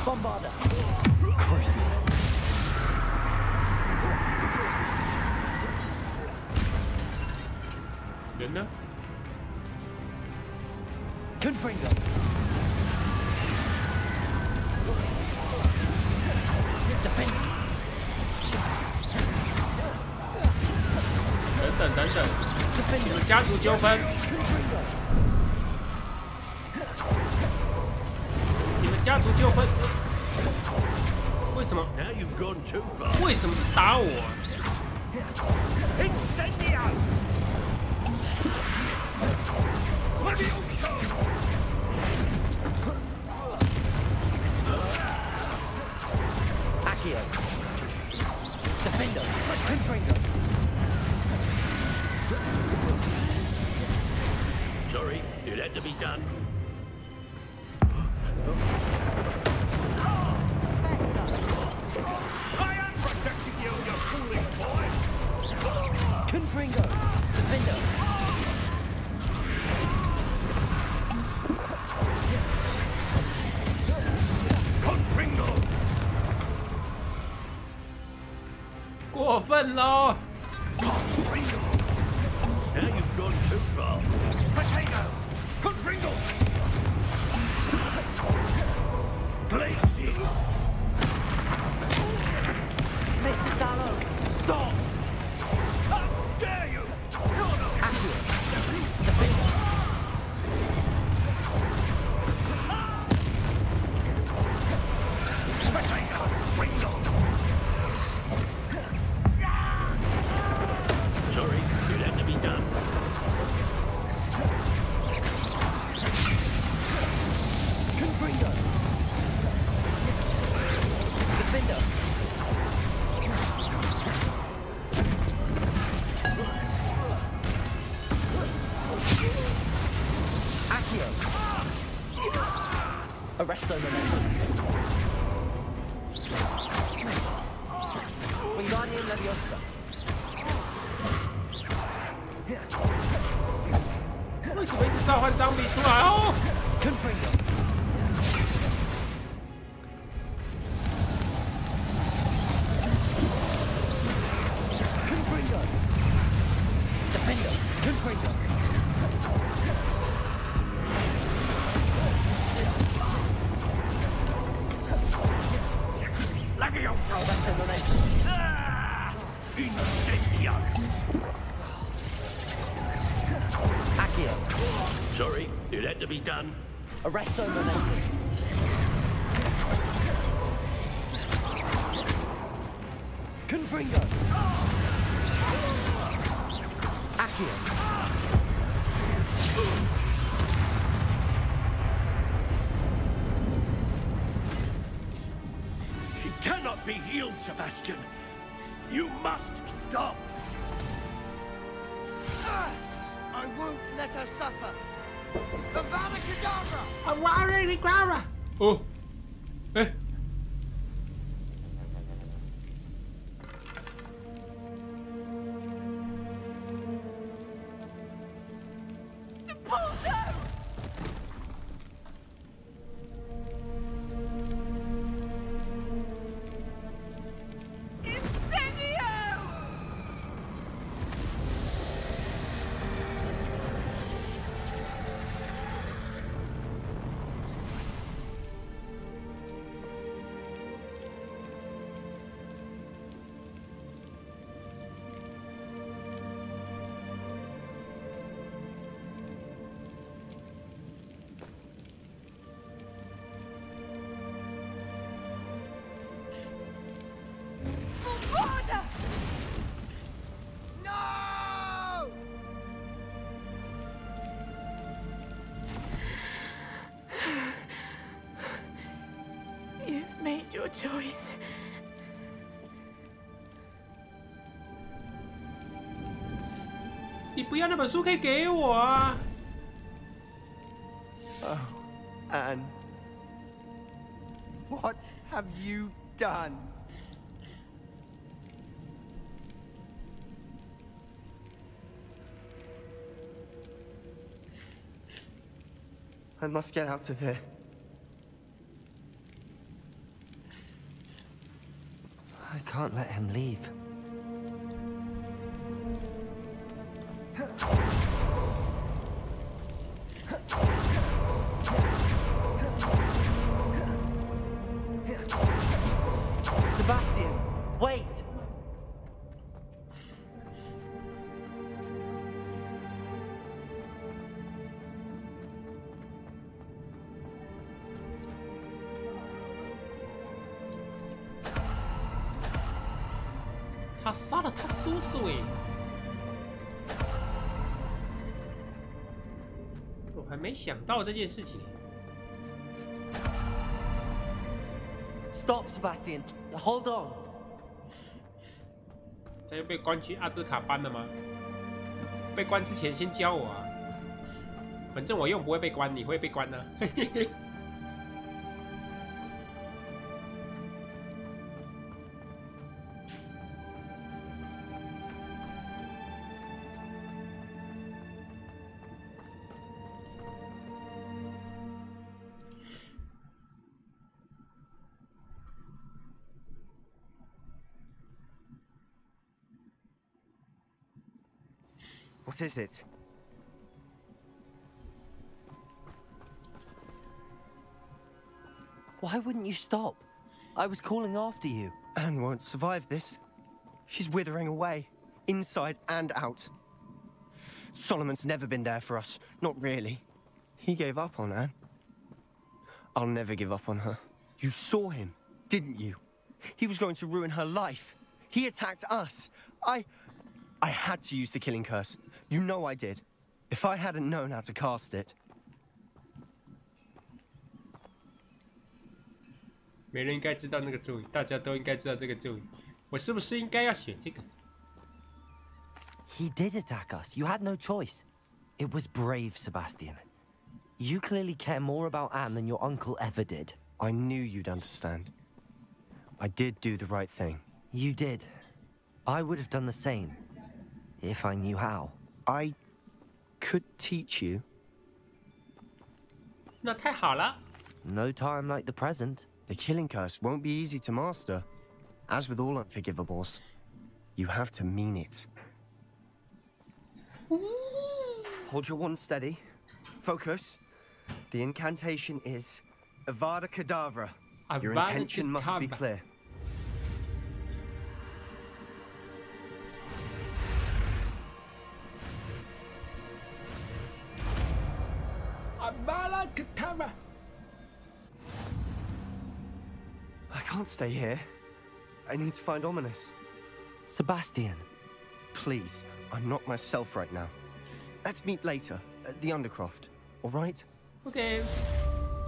Bombarda. Crucible. Didn't Confringo. Defend. 等等，你们家族纠纷，你们家族纠纷，为什么？为什么是打我？ Accio. Defender. Confringo. Sorry, it had to be done. I am protecting you, you foolish boy! Confringo. Defender. Confringo. 过分喽！ Now you've gone too far. Potato! Confringo! Glacier! Mr. Salo. Stop! How dare you! You're no Accio. Defender. Potato! Confringo! Sorry, it had to be done. Confringo. Defender. Accio. Arresto Momentum. Wingardium Leviosa. 为什么一直召唤张比出来哦？ Confringo. Confringo. Defender. Confringo. Leviosa! Arresto Momentum. Incendio! Accio. Sorry, it had to be done. Arresto Momentum. Confringo. Accio. be healed, Sebastian. You must stop. I won't let her suffer. Avada Kedavra! Avada Kedavra! Oh, eh. Your choice. 你不要那本书可以给我啊 Oh, Anne. What have you done? I must get out of here. I can't let him leave. Sebastian, wait!他杀了他叔叔哎！我还没想到这件事情。Stop, Sebastian. Hold on. 他又被关去阿兹卡班了吗？被关之前先教我啊！反正我又不会被关，你会被关呢、啊。What is it? Why wouldn't you stop? I was calling after you. Anne won't survive this. She's withering away, inside and out. Solomon's never been there for us. Not really. He gave up on Anne. I'll never give up on her. You saw him, didn't you? He was going to ruin her life. He attacked us. I had to use the killing curse. You know I did. If I hadn't known how to cast it. 没人应该知道那个咒语，大家都应该知道这个咒语。我是不是应该要选这个？ He did attack us. You had no choice. It was brave, Sebastian. You clearly care more about Anne than your uncle ever did. I knew you'd understand. I did do the right thing. You did. I would have done the same. If I knew how. I could teach you. 那太好了。 No time like the present. The killing curse won't be easy to master. As with all unforgivables, you have to mean it. Hold your wand steady. Focus. The incantation is Avada Kedavra. Your intention must be clear. Avada Kedavra. I can't stay here. I need to find Ominous. Sebastian. Please, I'm not myself right now. Let's meet later at the Undercroft, all right? OK，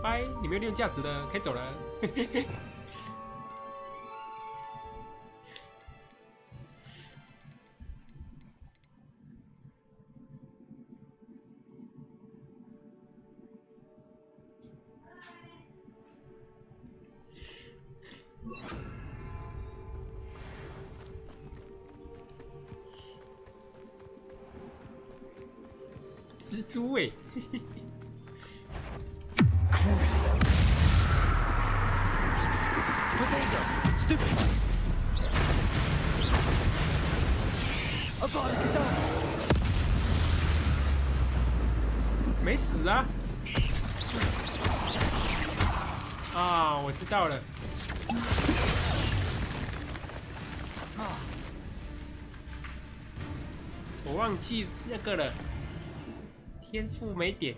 拜，你没有利用价值的，可以走了。蜘蛛哎。没死啊！啊，我知道了。我忘记那个了，天赋没点。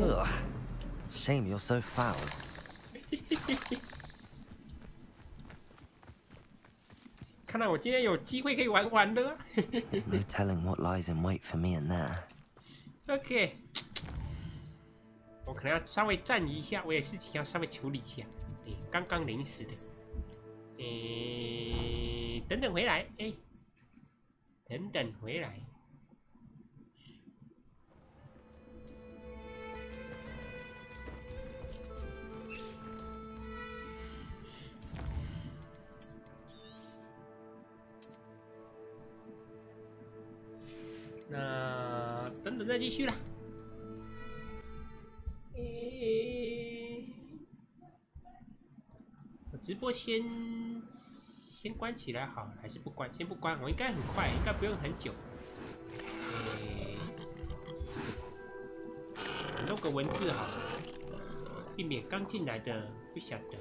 Ugh. Shame you're so foul. 看来我今天有机会可以玩玩了。There's no telling what lies in wait for me in there. OK， 我可能要稍微站一下，我有事情要稍微处理一下。刚刚临时的。等等回来，等等回来。那等等再继续啦。我直播先关起来好了，还是不关？先不关，我应该很快，应该不用很久。弄个文字好了，避免刚进来的不晓得。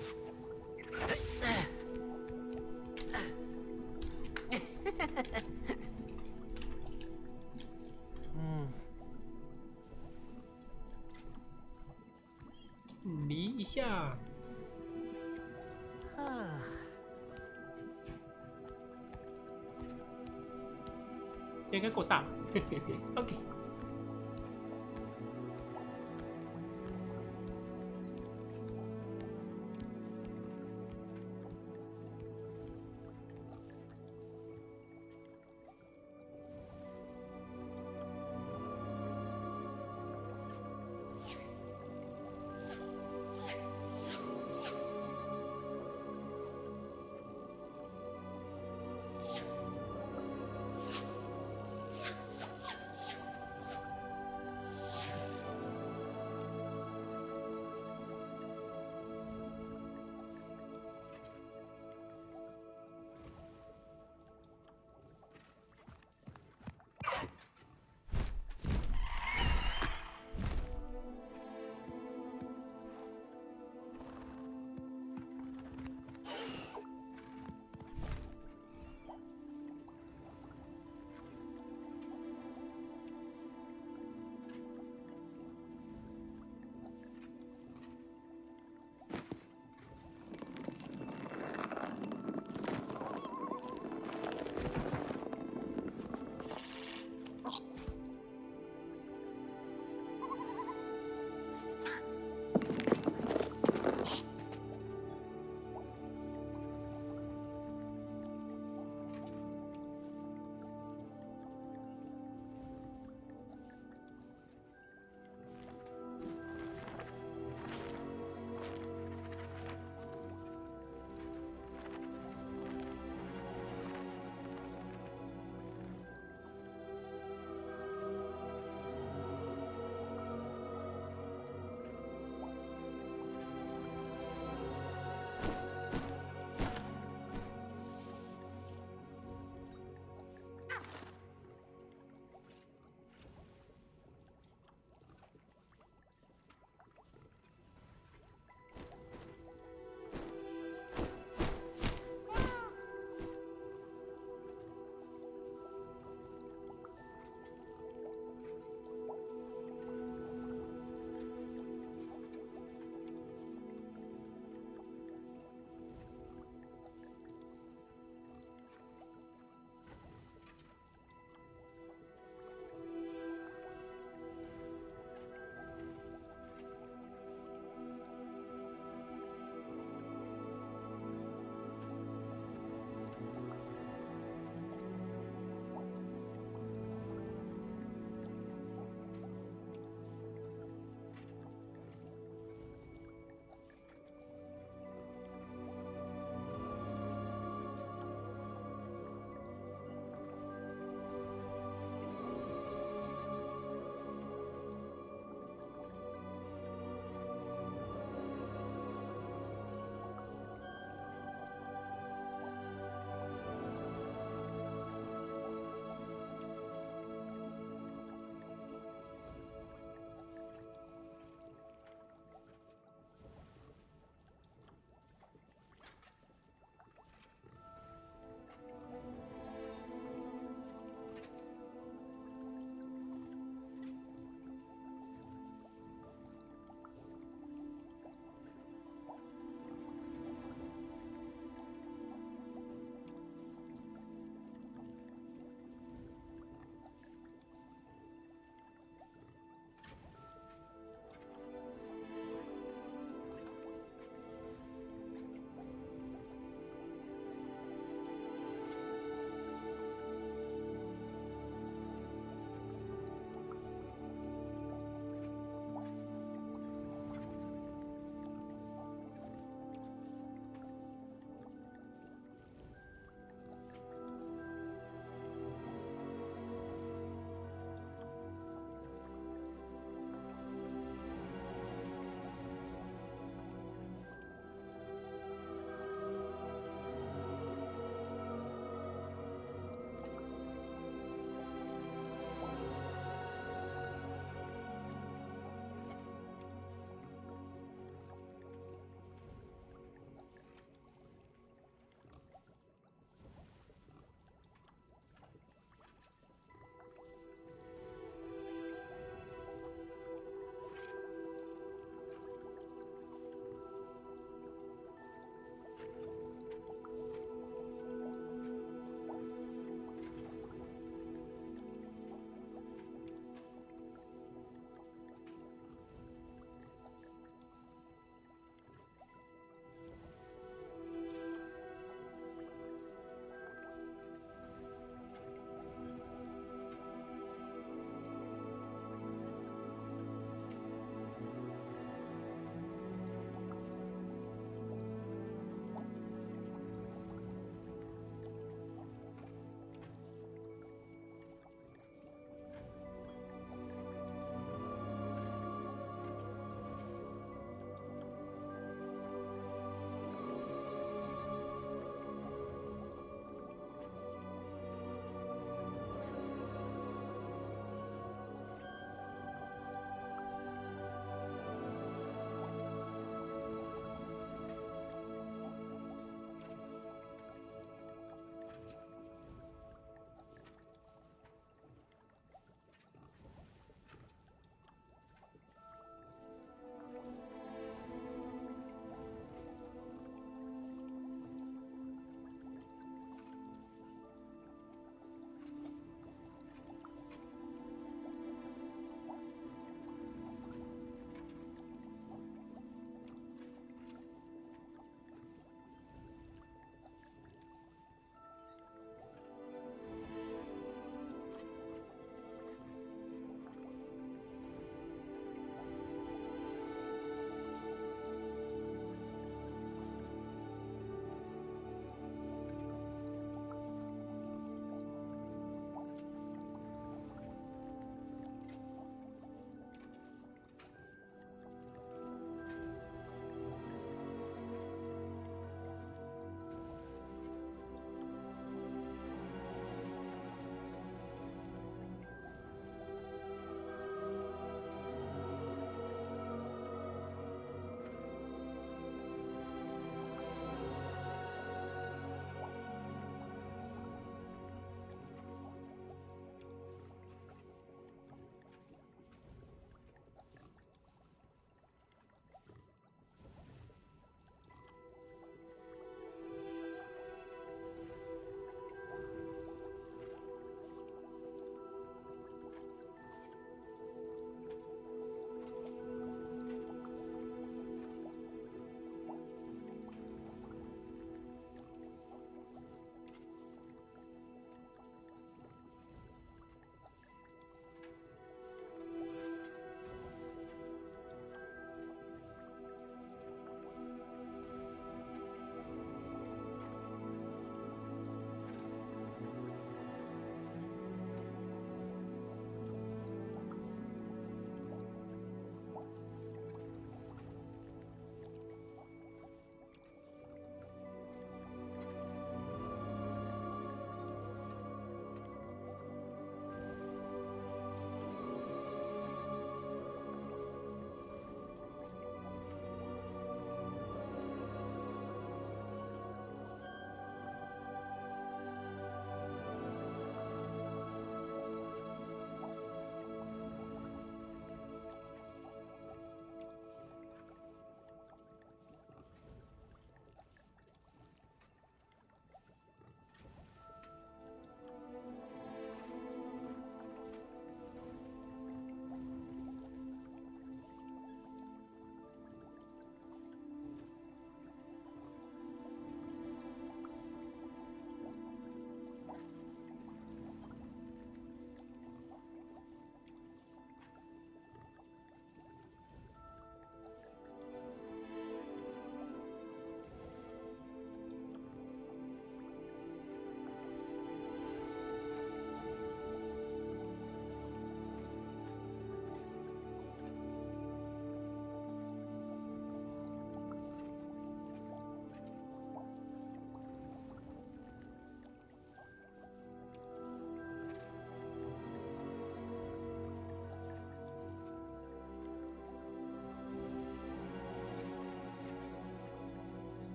离一下。应该够大。OK。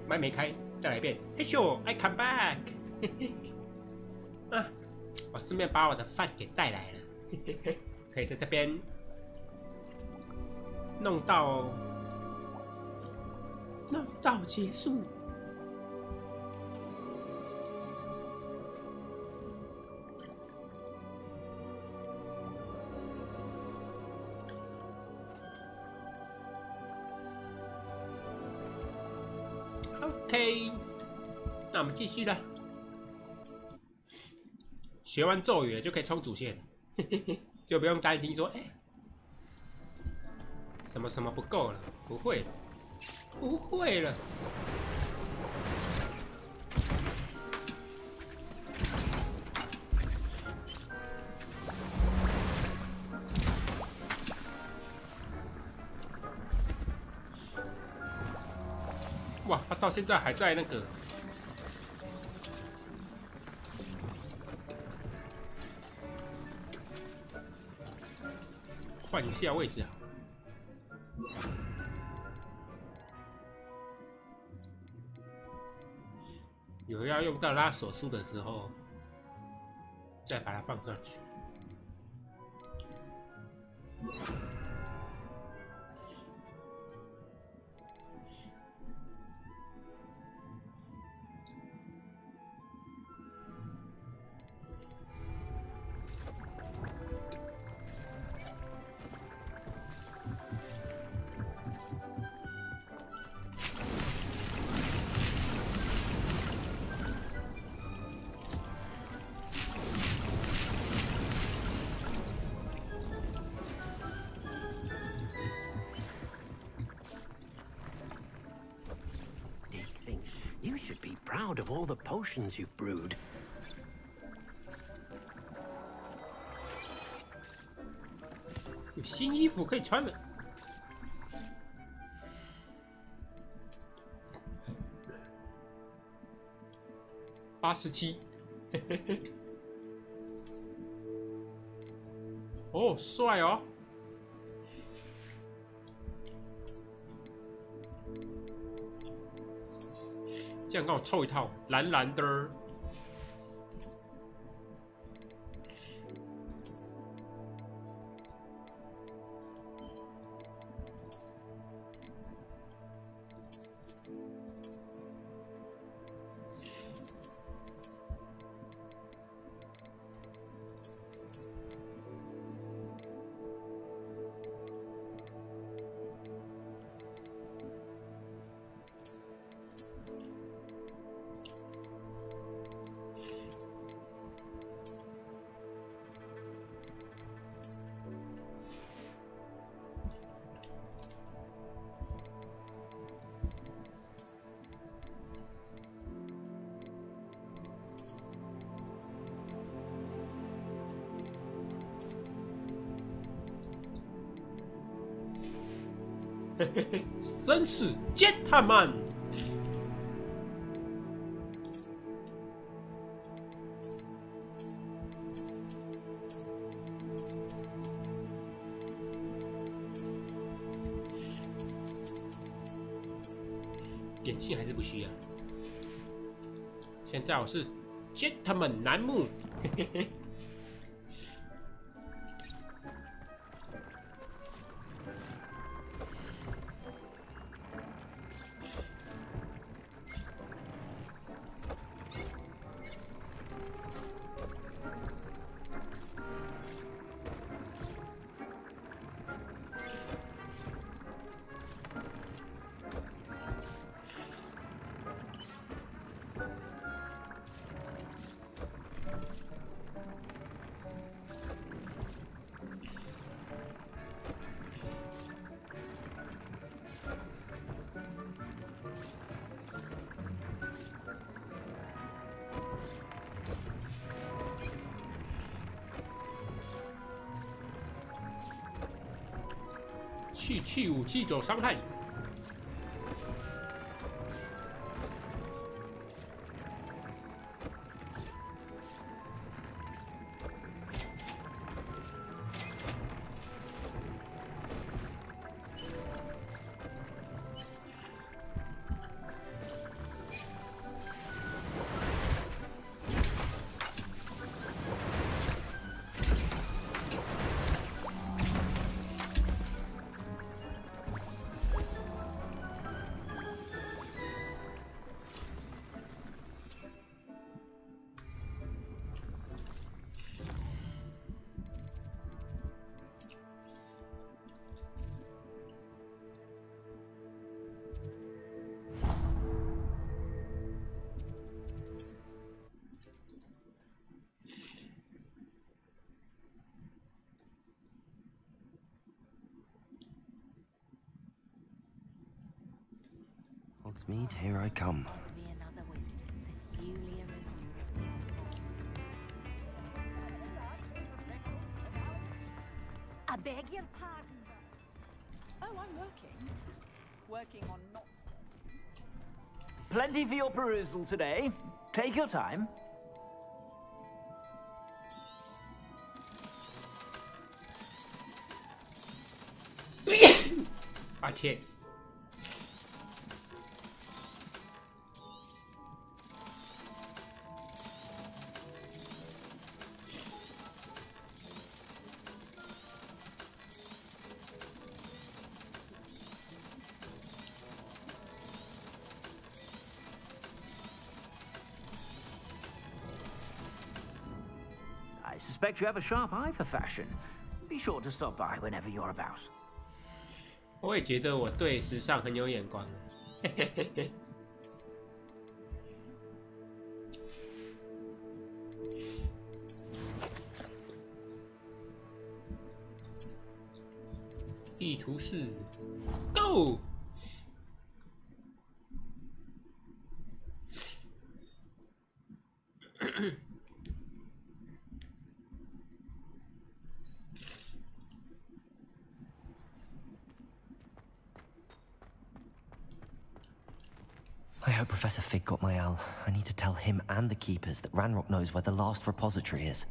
麦没开，再来一遍。嘿咻 ，I come back 啊，我顺便把我的饭给带来了，可以在这边弄到结束。OK， 那我们继续了。学完咒语了就可以冲主线，就不用担心说，哎，什么什么不够了，不会，不会了。哇，他到现在还在那个。换一下位置啊！有要用到拉手术的时候，再把它放上去。You should be proud of all the potions you've brewed. 有新衣服可以穿了。87，哦，帅哦！这样刚好凑一套蓝蓝的。绅士 gentleman， 眼镜还是不需要。现在我是 gentleman 楠木，去武器走伤害。Hogsmeade, here I come. I beg your pardon. Oh, I'm working on not. Plenty for your perusal today. Take your time. 抱歉。I suspect you have a sharp eye for fashion. Be sure to stop by whenever you're about. 我也觉得我对时尚很有眼光。地图是 Go。I hope Professor Fig got my owl. I need to tell him and the keepers that Ranrock knows where the last repository is.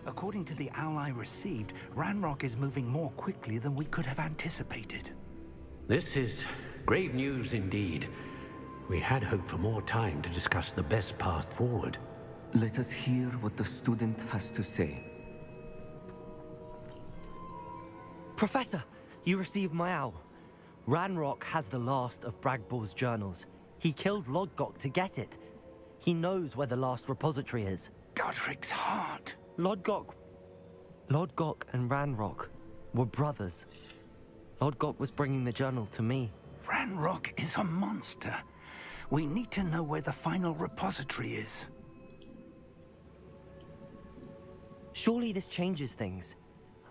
According to the owl I received, Ranrock is moving more quickly than we could have anticipated. This is grave news indeed. We had hoped for more time to discuss the best path forward. Let us hear what the student has to say. Professor, you received my owl. Ranrock has the last of Bragbor's journals. He killed Lodgok to get it. He knows where the last repository is. Godric's heart. Lodgok and Ranrock were brothers. Lodgok was bringing the journal to me. Ranrock is a monster. We need to know where the final repository is. Surely this changes things.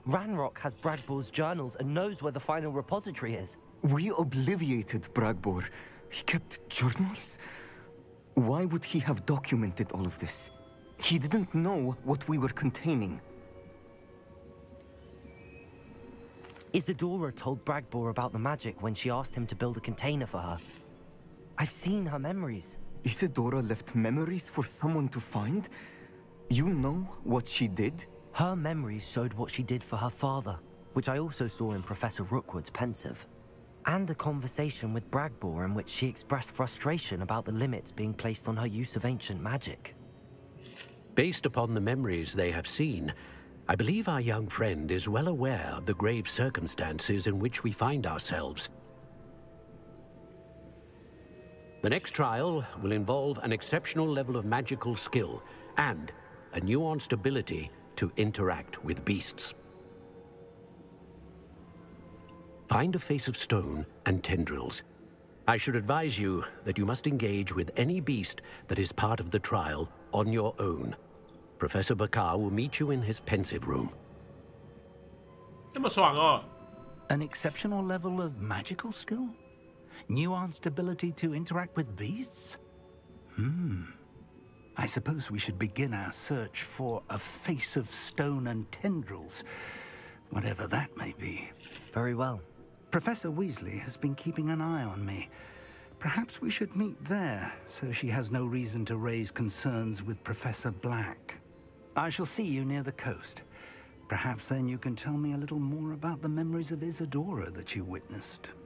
Ranrock has Bragbor's journals and knows where the final repository is. We obliviated Bragbor. He kept journals? Why would he have documented all of this? He didn't know what we were containing. Isadora told Bragbor about the magic when she asked him to build a container for her. I've seen her memories. Isadora left memories for someone to find? You know what she did? Her memories showed what she did for her father, which I also saw in Professor Rookwood's pensive. And a conversation with Bragbor in which she expressed frustration about the limits being placed on her use of ancient magic. Based upon the memories they have seen, I believe our young friend is well aware of the grave circumstances in which we find ourselves. The next trial will involve an exceptional level of magical skill and a nuanced ability to interact with beasts. Find a face of stone and tendrils. I should advise you that you must engage with any beast that is part of the trial on your own. Professor Bakar will meet you in his pensive room. 这么爽哦 An exceptional level of magical skill? Nuanced ability to interact with beasts? I suppose we should begin our search for a face of stone and tendrils, whatever that may be. Very well. Professor Weasley has been keeping an eye on me. Perhaps we should meet there, so she has no reason to raise concerns with Professor Black. I shall see you near the coast. Perhaps then you can tell me a little more about the memories of Isadora that you witnessed. "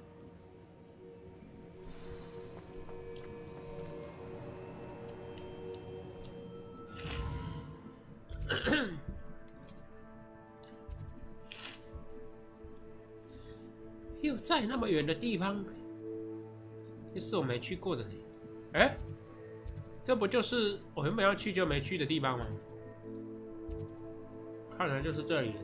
又在那么远的地方，这是我没去过的呢。哎，这不就是我原本要去就没去的地方吗？看来就是这里。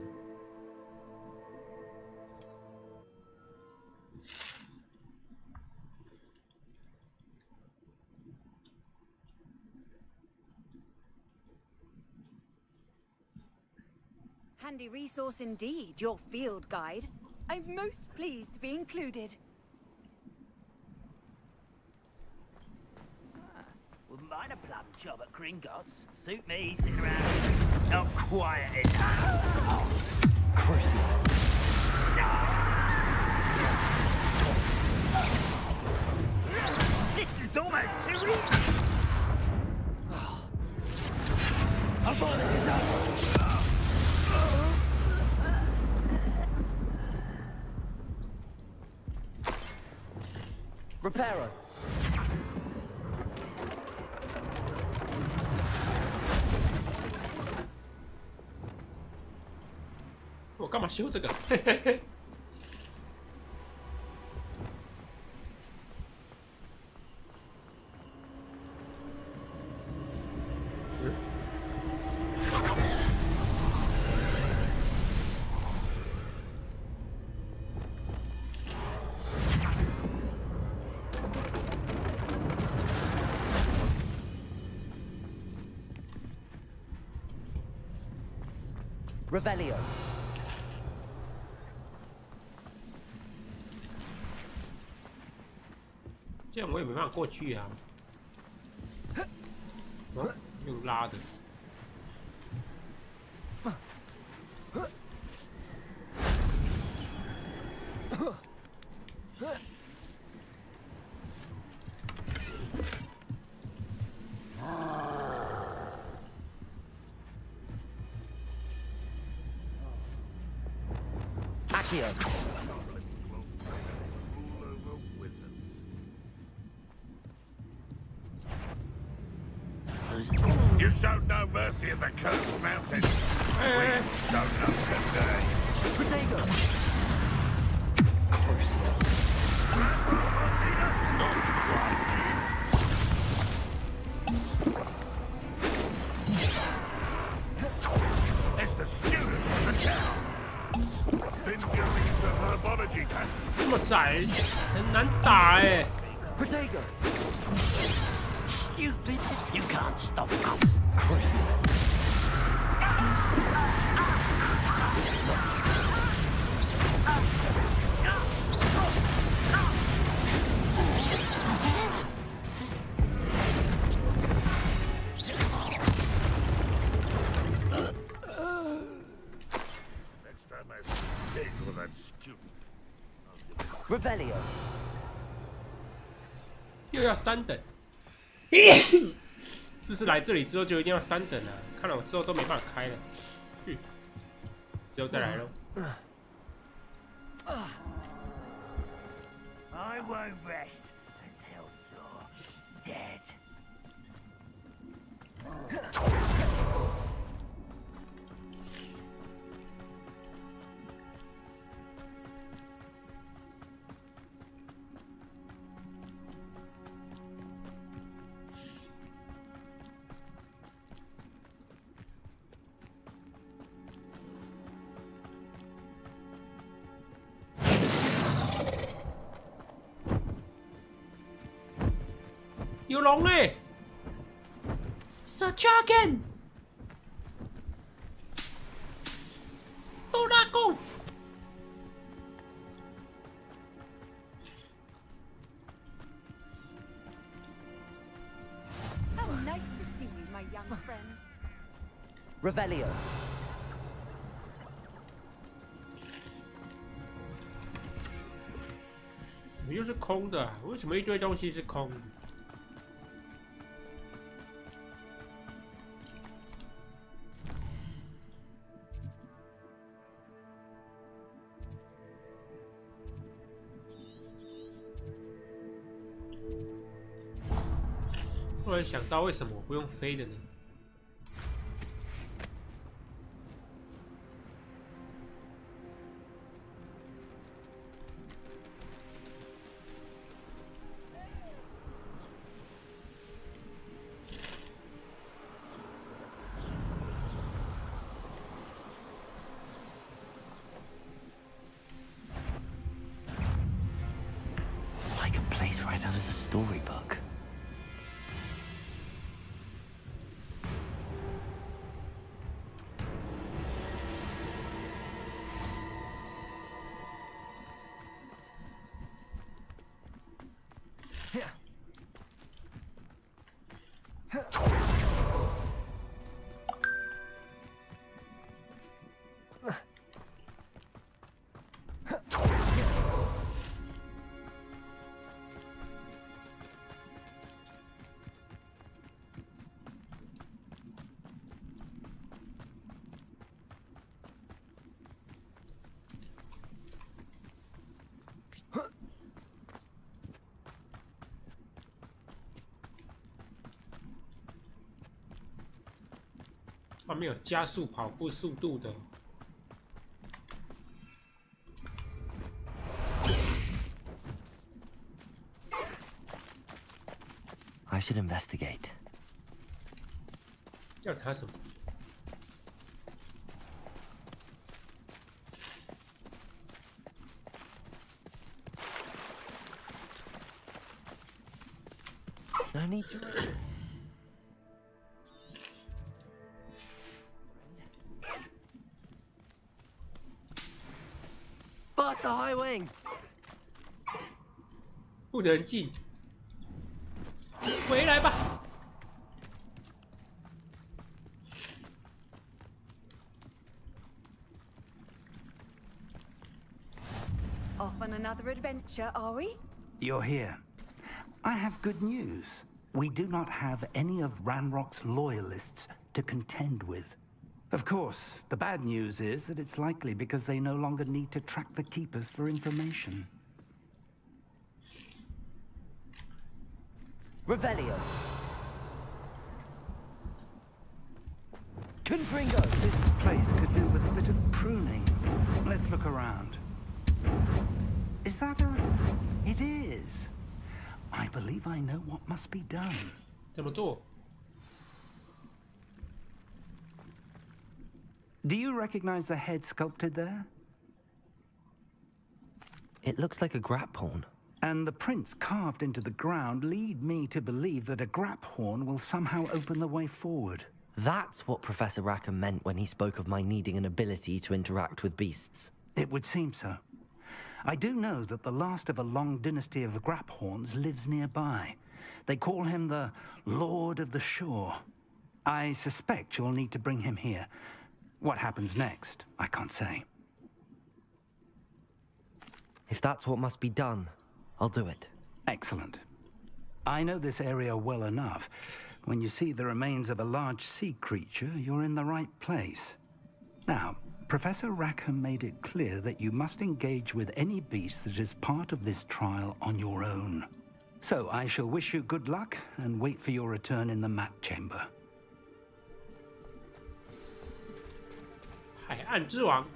handy resource indeed, your field guide. I'm most pleased to be included. Wouldn't mind a plum job at Gringotts. Suit me, sitting around not quiet enough. Crucial. This is almost too easy. I'm falling it down. Reparo. 我干嘛修这个？Revelio. 这样我也没办法过去啊！哦，用拉的。Accio. You showed no mercy at the cursed mountain. We show none today. Protego. Crucial. Not quite. It's the student of the town. Fingering to herbology camp. 这么窄，很难打哎。Protego. Stupid! You can't stop us. Crucial. Next time I dig with that student. Revelio. 又要3等。是不是来这里之后就一定要3等啊？看来我之后都没办法开了。之后再来喽。I won't rest until you're dead. 有龙哎 ！Sir Jargon， 多拉贡。How nice to see you, my young friend. Revelio. 怎么又是空的、啊？为什么一堆东西是空的？突然想到，为什么我不用飞的呢？It's like a place right out of a storybook. 外面有加速跑步速度的。I should investigate. 要查什么？ No need to. Faster, high wing. 不能进，回来吧。 Off on another adventure, are we? You're here. I have good news. We do not have any of Ranrock's loyalists to contend with. Of course, the bad news is that it's likely because they no longer need to track the Keepers for information. Revelio. Confringo. This place could do with a bit of pruning. Let's look around. Is that a... It is. I believe I know what must be done. 怎么做？ Do you recognize the head sculpted there? It looks like a grap horn. And the prints carved into the ground lead me to believe that a grap horn will somehow open the way forward. That's what Professor Rackham meant when he spoke of my needing an ability to interact with beasts. It would seem so. I do know that the last of a long dynasty of Graphorns lives nearby. They call him the Lord of the Shore. I suspect you'll need to bring him here. What happens next, I can't say. If that's what must be done, I'll do it. Excellent. I know this area well enough. When you see the remains of a large sea creature, you're in the right place. Now, Professor Rackham made it clear that you must engage with any beast that is part of this trial on your own. So I shall wish you good luck and wait for your return in the map chamber. 海岸之王。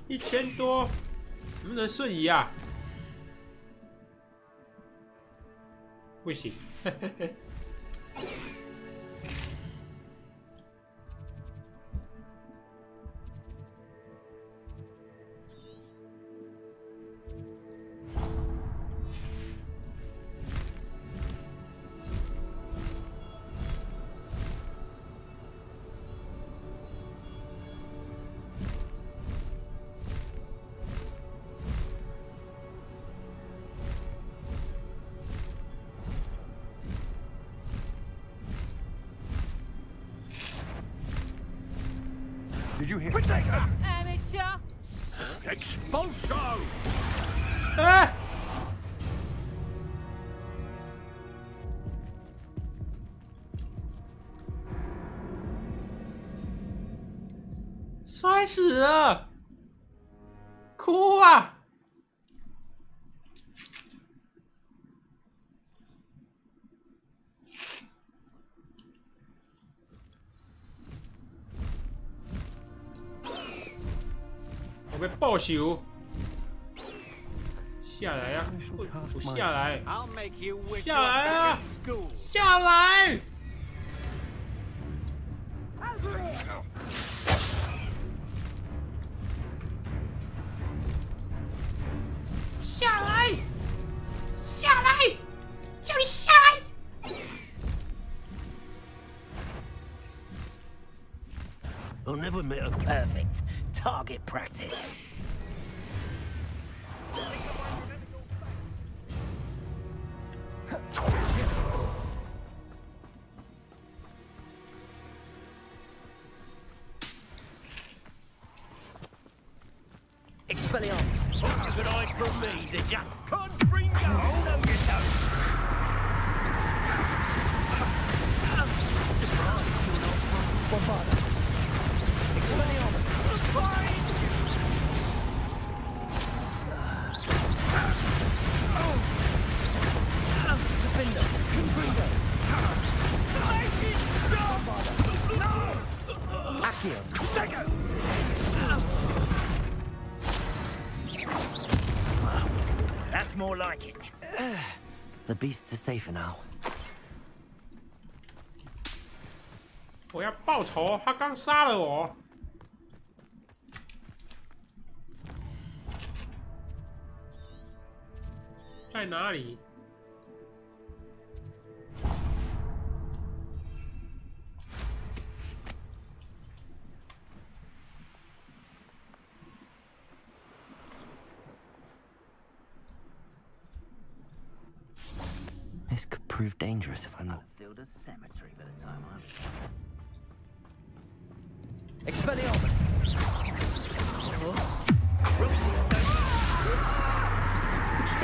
1000多，能不能瞬移啊？不行。Did you hear? Amateur! Expulso! Ah! 摔死了，哭啊！我被报仇！下来啊！不下来！下来啊！下来！ I'll never meet a perfect target practice. Expelliarmus! You could hide from me, did ya? Can't bring you! Oh, no, you don't! Bombarda! Expelliarmus! Defender! Confringo! Bombarda! Accio! Take it! That's more like it. The beasts are safer now. 我要报仇！他刚杀了我。在哪里？ This could prove dangerous if I'm not. Build a cemetery by the time I'm. Expelliarmus! Crucius,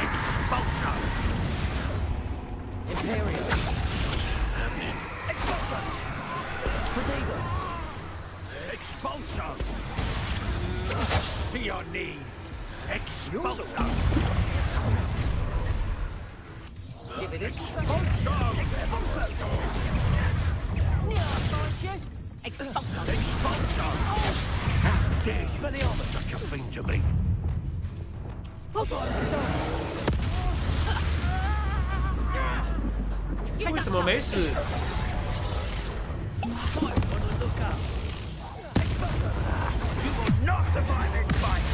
Expulso! Imperial! Expulso! Protego! Expulso! To your knees! Expulso! Give it Expulso! Expulso! Expulso! Expulso! How dare Expelliarmus such a thing to me? Hogwarts 为什么没死？ You will not survive this fight!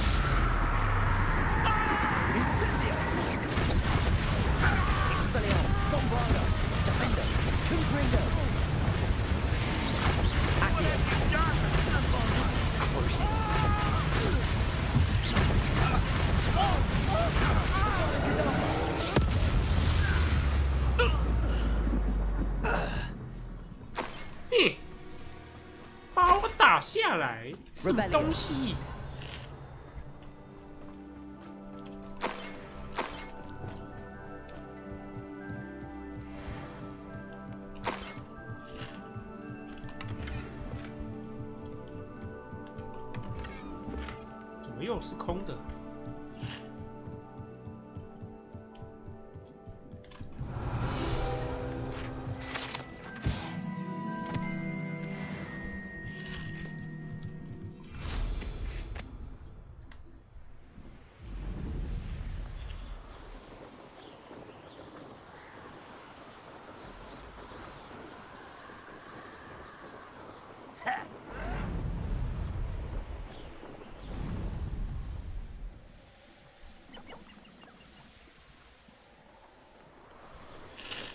Expelliarmus! Bombarda! Defender! Confringo! Accio! Crucius! 把我打下来，什么东西？怎么又是空的？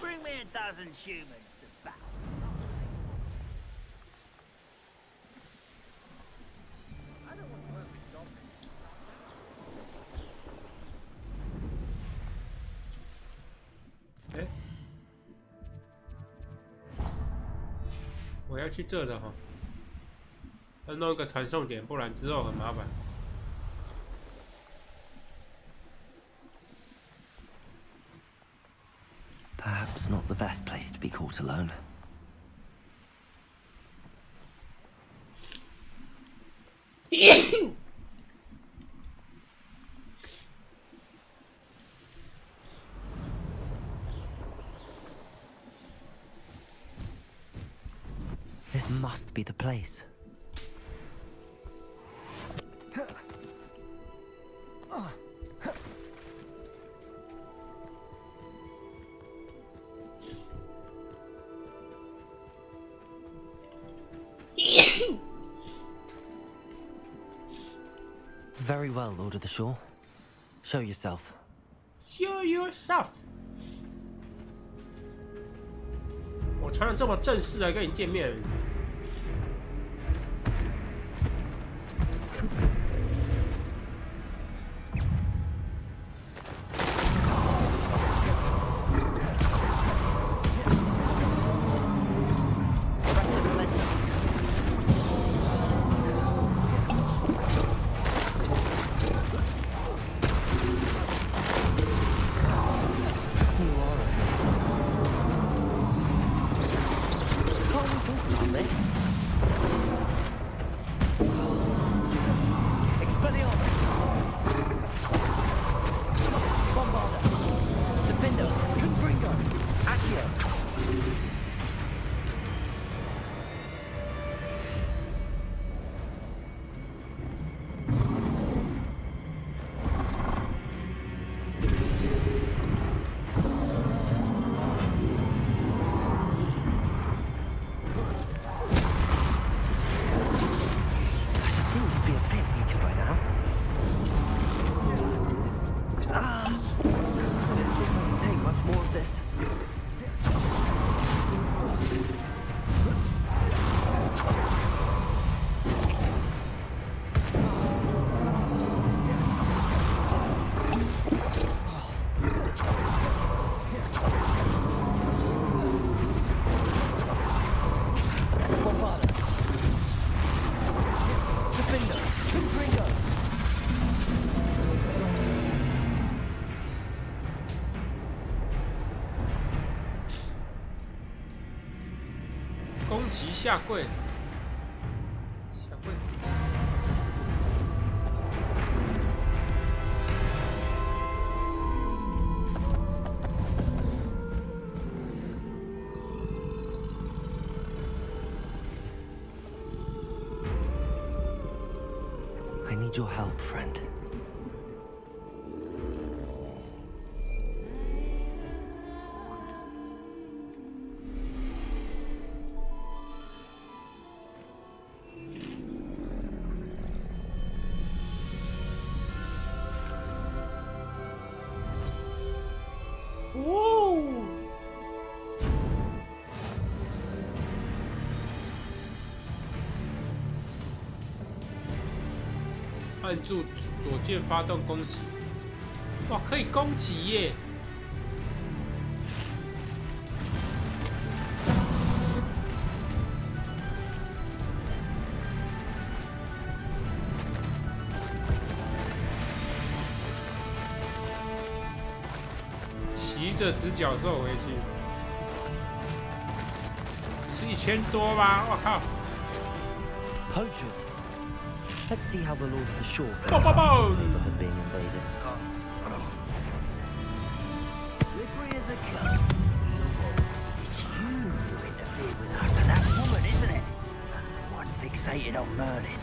Bring me a dozen humans to battle. I don't want to work with zombies. 哎，我要去这的哈，要弄一个传送点，不然之后很麻烦。 Perhaps not the best place to be caught alone. This must be the place. Very well, Lord of the Shore. Show yourself. Show yourself. 我穿的这么正式来跟你见面。下跪，下跪。I need your help, friend. Whoa! 按住左键发动攻击，哇，可以攻击耶！骑着直角兽回去，是1000多吗？我靠！ Poachers. Let's see how the Lord of the Shore feels Boom, boom, about this boom. neighborhood being invaded. Slippery as a cup. It's you who interfered with us and that woman, isn't it? One fixated on Merlin.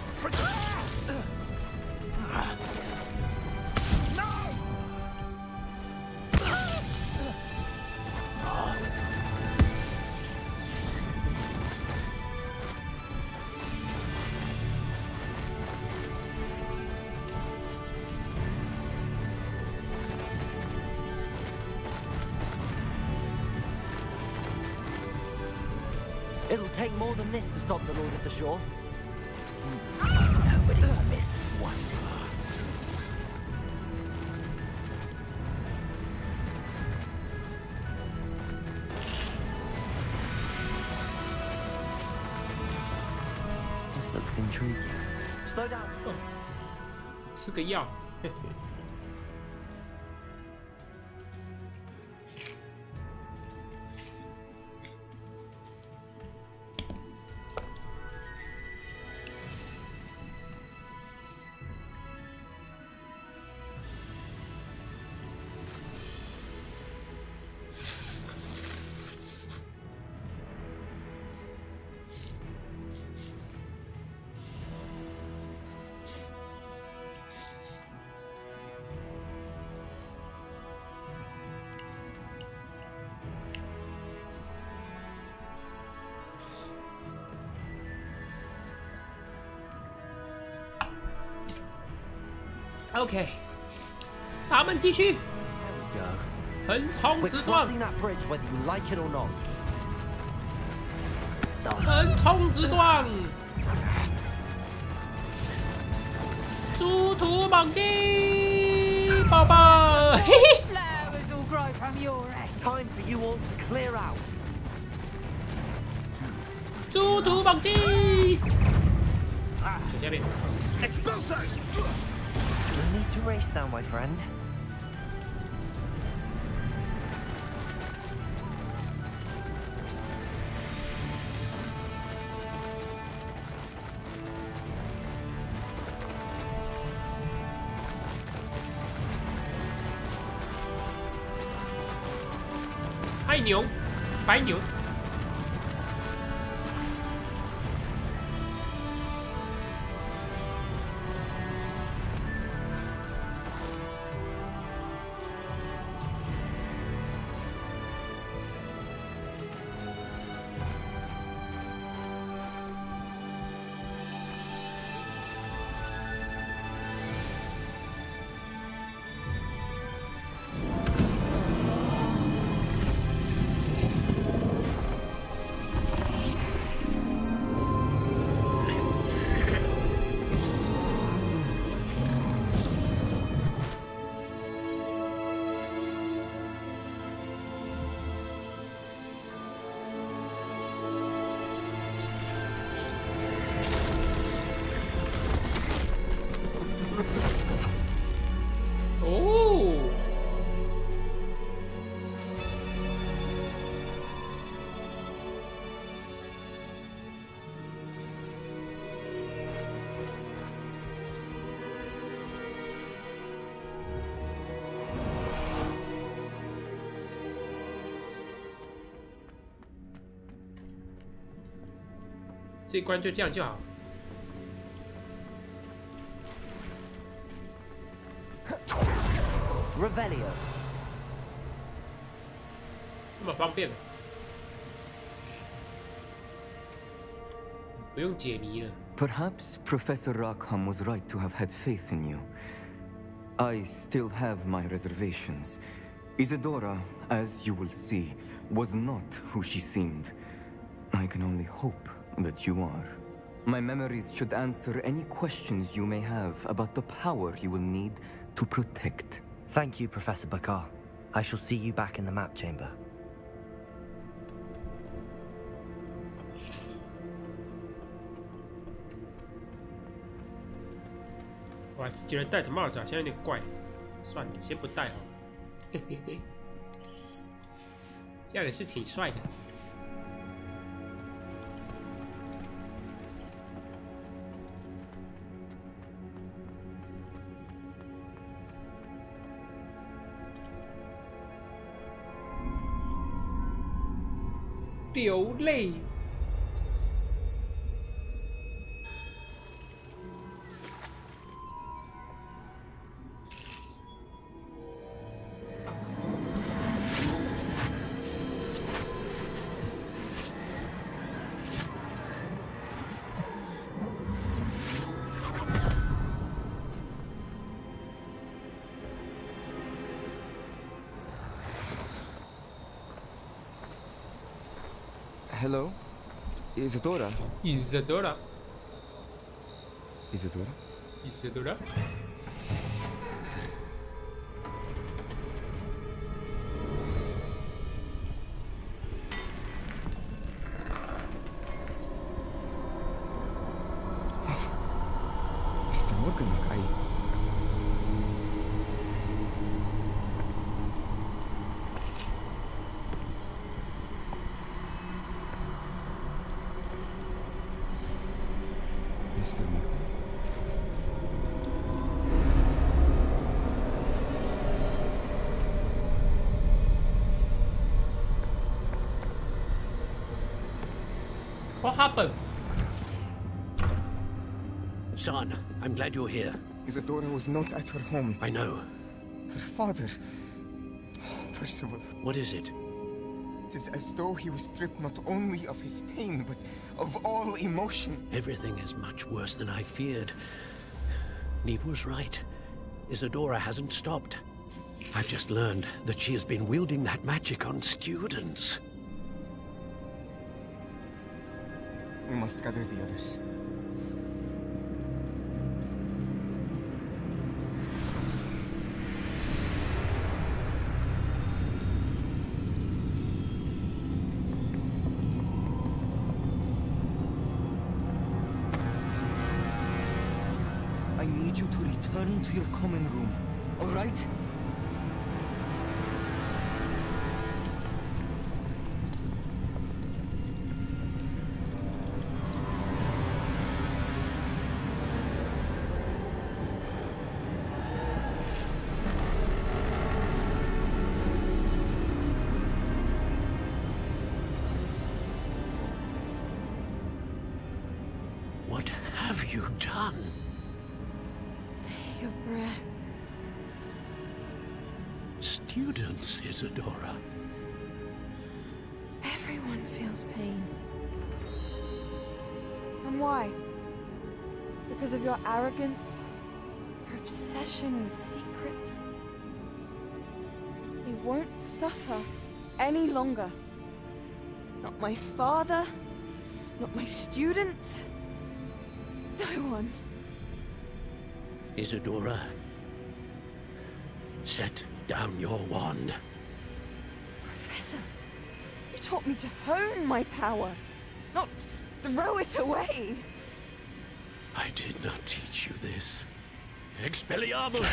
It'll take more than this to stop the Lord of the Shore. Nobody will miss one part. This looks intriguing. Slow down. 吃个药。OK， 咱们继续。横冲 We're 直撞， crossing that bridge whether you like it or not. 横冲直撞，殊途猛进，宝宝，嘿嘿。 Flowers all grow from your head. Time for you all to clear out. 殊途猛进。在下面。 We need to race now, my friend. 爱牛，白牛。 This 这一关就这样就好。Revelio， 那么方便，不用解谜了。 Perhaps Professor Rackham was right to have had faith in you. I still have my reservations. Isadora, as you will see, was not who she seemed. I can only hope that you are. My memories should answer any questions you may have about the power you will need to protect. Thank you, Professor Bakar. I shall see you back in the map chamber. 我还是觉得戴着帽子好像有点怪，算了，先不戴好了。嘿嘿嘿，这样也是挺帅的。流泪。 Hello? Isadora? Isadora? Isadora? Isadora? Mr. Morgan, Mr. Morgan. ，What happened? Son, I'm glad you're here. Isadora was not at her home. I know. Her father... Percival. What is it? It is as though he was stripped not only of his pain, but of all emotion. Everything is much worse than I feared. Neve was right. Isadora hasn't stopped. I've just learned that she has been wielding that magic on students. We must gather the others. I need you to return to your common room, all right? What have you done? Take a breath. Students, Isadora. Everyone feels pain. And why? Because of your arrogance? Your obsession with secrets? We won't suffer any longer. Not my father, not my students, no one. Isadora, set down your wand. Professor, you taught me to hone my power, not throw it away. I did not teach you this. Expelliarmus!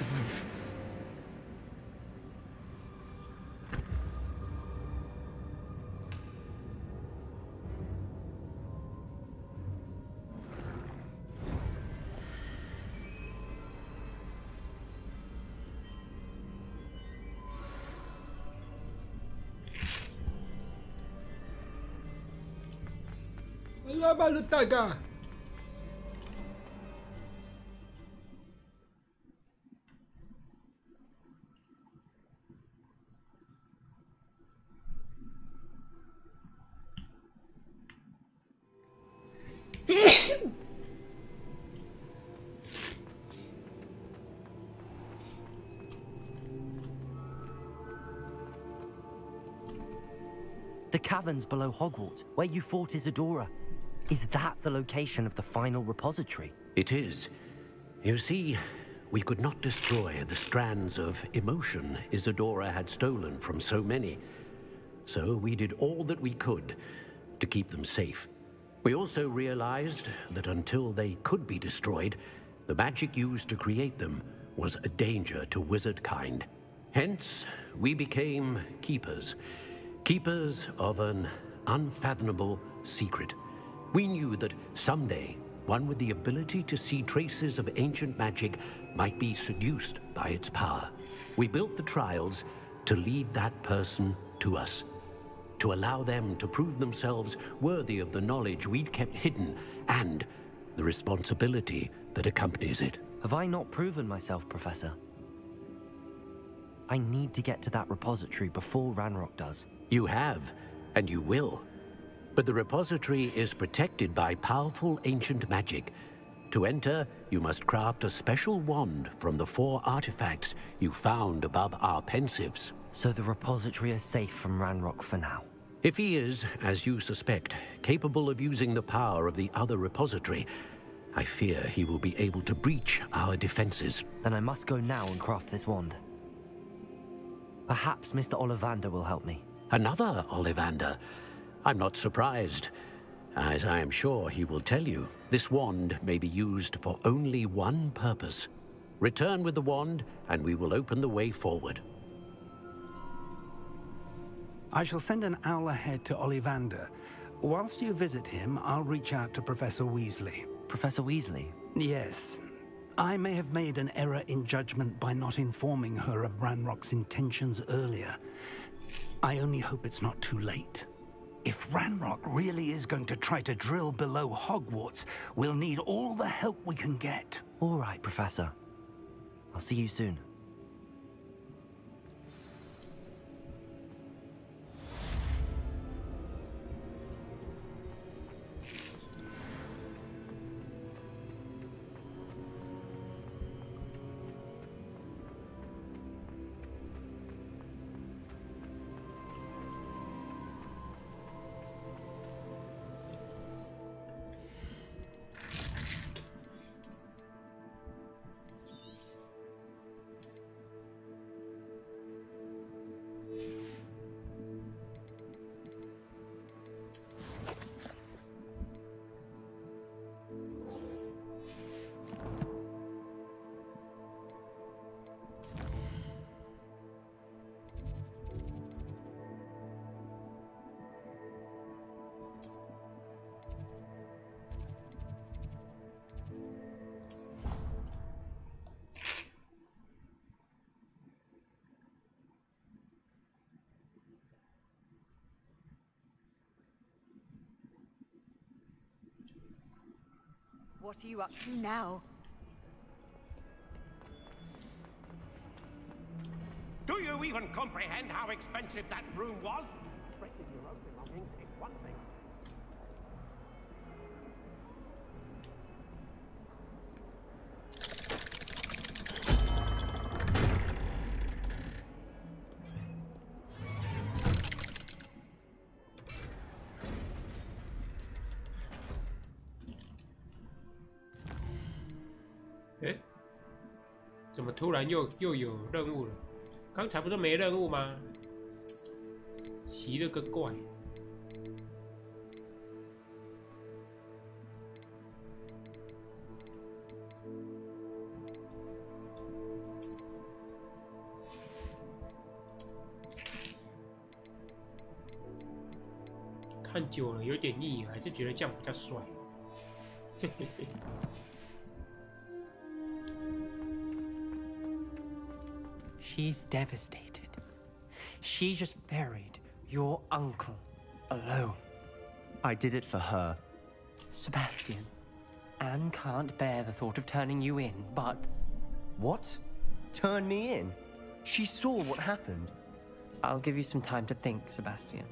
Hogwarts. La balutaga. The caverns below Hogwarts, where you fought Isadora. Is that the location of the final repository? It is. You see, we could not destroy the strands of emotion Isadora had stolen from so many. So we did all that we could to keep them safe. We also realized that until they could be destroyed, the magic used to create them was a danger to wizard kind. Hence, we became keepers. Keepers of an unfathomable secret. We knew that someday, one with the ability to see traces of ancient magic might be seduced by its power. We built the trials to lead that person to us, to allow them to prove themselves worthy of the knowledge we'd kept hidden and the responsibility that accompanies it. Have I not proven myself, Professor? I need to get to that repository before Ranrock does. You have, and you will. But the repository is protected by powerful ancient magic. To enter, you must craft a special wand from the 4 artifacts you found above our pensives. So the repository is safe from Ranrock for now? If he is, as you suspect, capable of using the power of the other repository, I fear he will be able to breach our defenses. Then I must go now and craft this wand. Perhaps Mr. Ollivander will help me. Another Ollivander? I'm not surprised. As I am sure he will tell you, this wand may be used for only one purpose. Return with the wand, and we will open the way forward. I shall send an owl ahead to Ollivander. Whilst you visit him, I'll reach out to Professor Weasley. Professor Weasley? Yes. I may have made an error in judgment by not informing her of Ranrock's intentions earlier. I only hope it's not too late. If Ranrock really is going to try to drill below Hogwarts, we'll need all the help we can get. All right, Professor. I'll see you soon. What are you up to now? Do you even comprehend how expensive that broom was? Breaking your own belongings is one thing.哎，怎么突然又有任务了？刚才不是没任务吗？奇了个怪！看久了有点腻，还是觉得这样比较帅。嘿嘿嘿。She's devastated. She just buried your uncle alone. I did it for her. Sebastian, Anne can't bear the thought of turning you in, but... What? Turn me in? She saw what happened. I'll give you some time to think, Sebastian.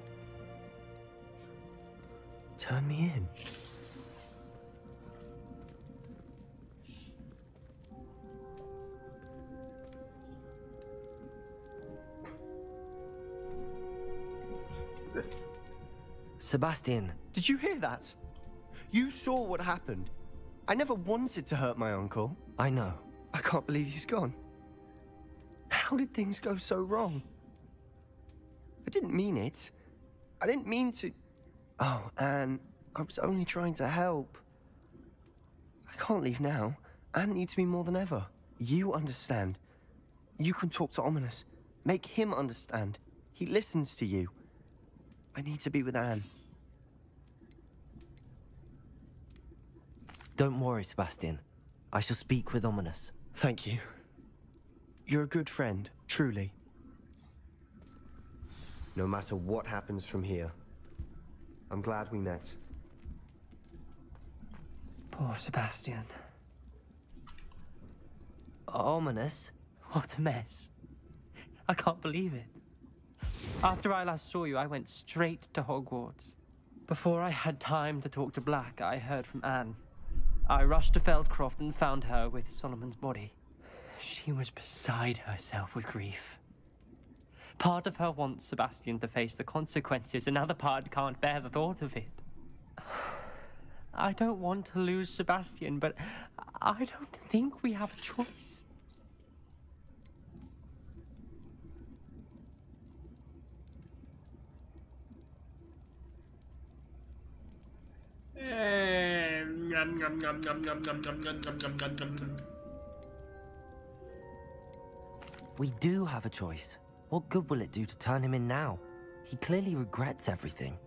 Turn me in? Sebastian. Did you hear that? You saw what happened. I never wanted to hurt my uncle. I know. I can't believe he's gone. How did things go so wrong? I didn't mean it. I didn't mean to... Oh, Anne, I was only trying to help. I can't leave now. Anne needs me more than ever. You understand. You can talk to Ominous. Make him understand. He listens to you. I need to be with Anne. Don't worry, Sebastian. I shall speak with Ominous. Thank you. You're a good friend, truly. No matter what happens from here, I'm glad we met. Poor Sebastian. Ominous? What a mess. I can't believe it. After I last saw you, I went straight to Hogwarts. Before I had time to talk to Black, I heard from Anne. I rushed to Feldcroft and found her with Solomon's body. She was beside herself with grief. Part of her wants Sebastian to face the consequences, another part can't bear the thought of it. I don't want to lose Sebastian, but I don't think we have a choice. We do have a choice. What good will it do to turn him in now? He clearly regrets everything.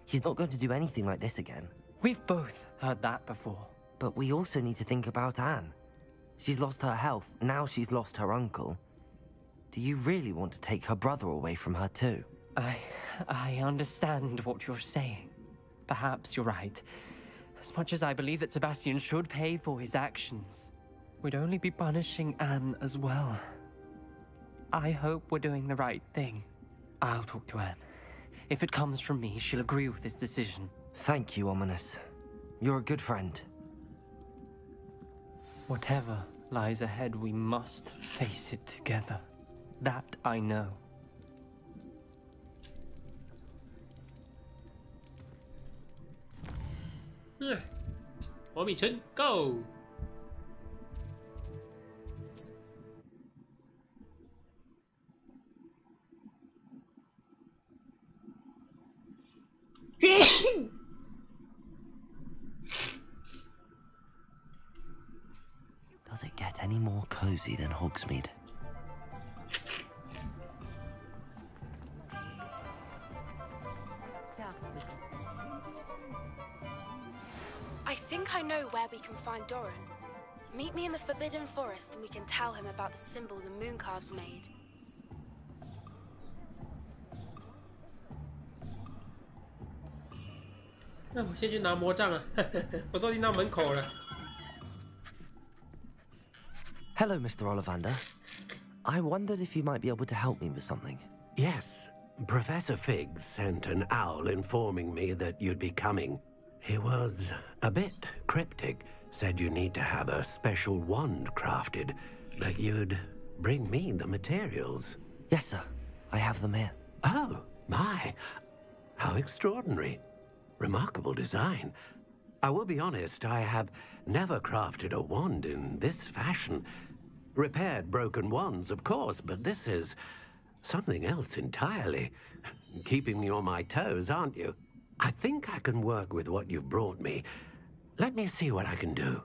He's not going to do anything like this again. We've both heard that before. But we also need to think about Anne. She's lost her health, now she's lost her uncle. Do you really want to take her brother away from her too? I understand what you're saying. Perhaps you're right. As much as I believe that Sebastian should pay for his actions, we'd only be punishing Anne as well. I hope we're doing the right thing. I'll talk to Anne. If it comes from me, she'll agree with this decision. Thank you, Ominous. You're a good friend. Whatever lies ahead, we must face it together. That I know. 火米村 ，Go！ Does it get any more cozy than Hogsmeade? I think I know where we can find Doran. Meet me in the Forbidden Forest and we can tell him about the symbol the Mooncalves made. 那我先去拿魔杖了，我都已经到门口了。Hello, Mr. Ollivander. I wondered if you might be able to help me with something. Yes, Professor Fig sent an owl informing me that you'd be coming. He was a bit cryptic, said you need to have a special wand crafted, but you'd bring me the materials. Yes, sir. I have them here. Oh, my. How extraordinary. Remarkable design. I will be honest, I have never crafted a wand in this fashion. Repaired broken wands, of course, but this is something else entirely. Keeping me on my toes, aren't you? I think I can work with what you've brought me. Let me see what I can do.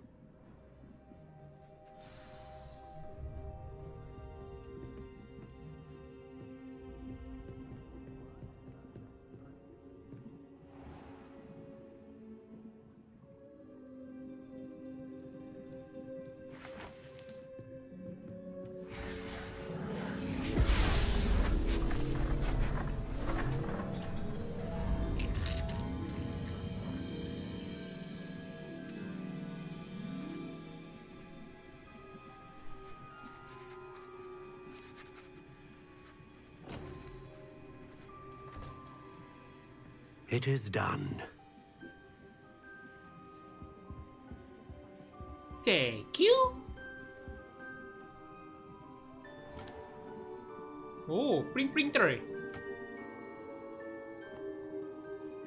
It is done. Thank you. 哦 ，bling bling 的，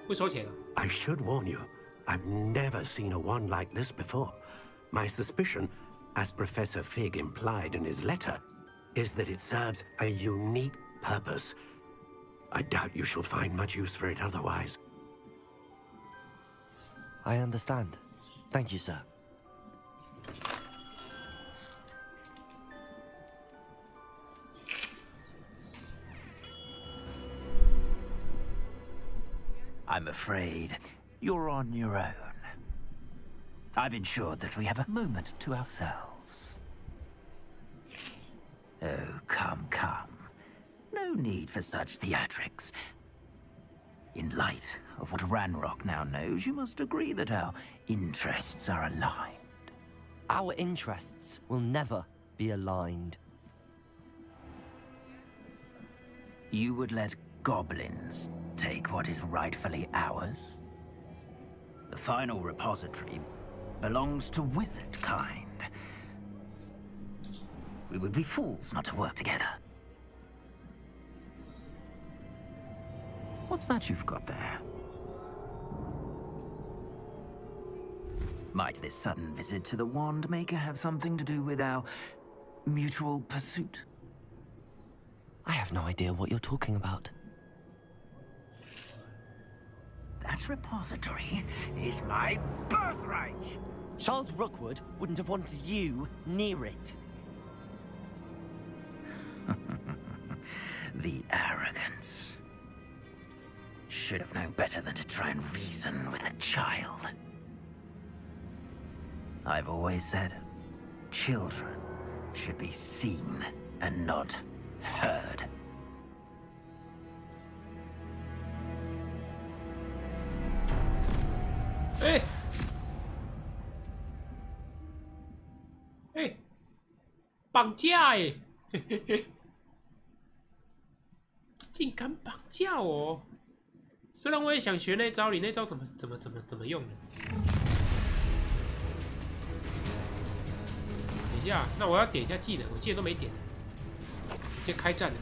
会收钱啊 I should warn you, I've never seen a wand like this before. My suspicion, as Professor Fig implied in his letter, is that it serves a unique purpose. I doubt you shall find much use for it otherwise. I understand. Thank you, sir. I'm afraid you're on your own. I've ensured that we have a moment to ourselves. Oh, come, come. No need for such theatrics. In light of what Ranrock now knows, you must agree that our interests are aligned. Our interests will never be aligned. You would let goblins take what is rightfully ours? The final repository belongs to wizard kind. We would be fools not to work together. What's that you've got there? Might this sudden visit to the Wand Maker have something to do with our mutual pursuit? I have no idea what you're talking about. That repository is my birthright! Charles Rookwood wouldn't have wanted you near it. The arrogance. Should have known better than to try and reason with a child. I've always said, children should be seen and not heard. Hey! Hey! 绑架哎！竟敢绑架我！虽然我也想学那招，你那招怎么用的？等一下，那我要点一下技能，我技能都没点，直接开战了。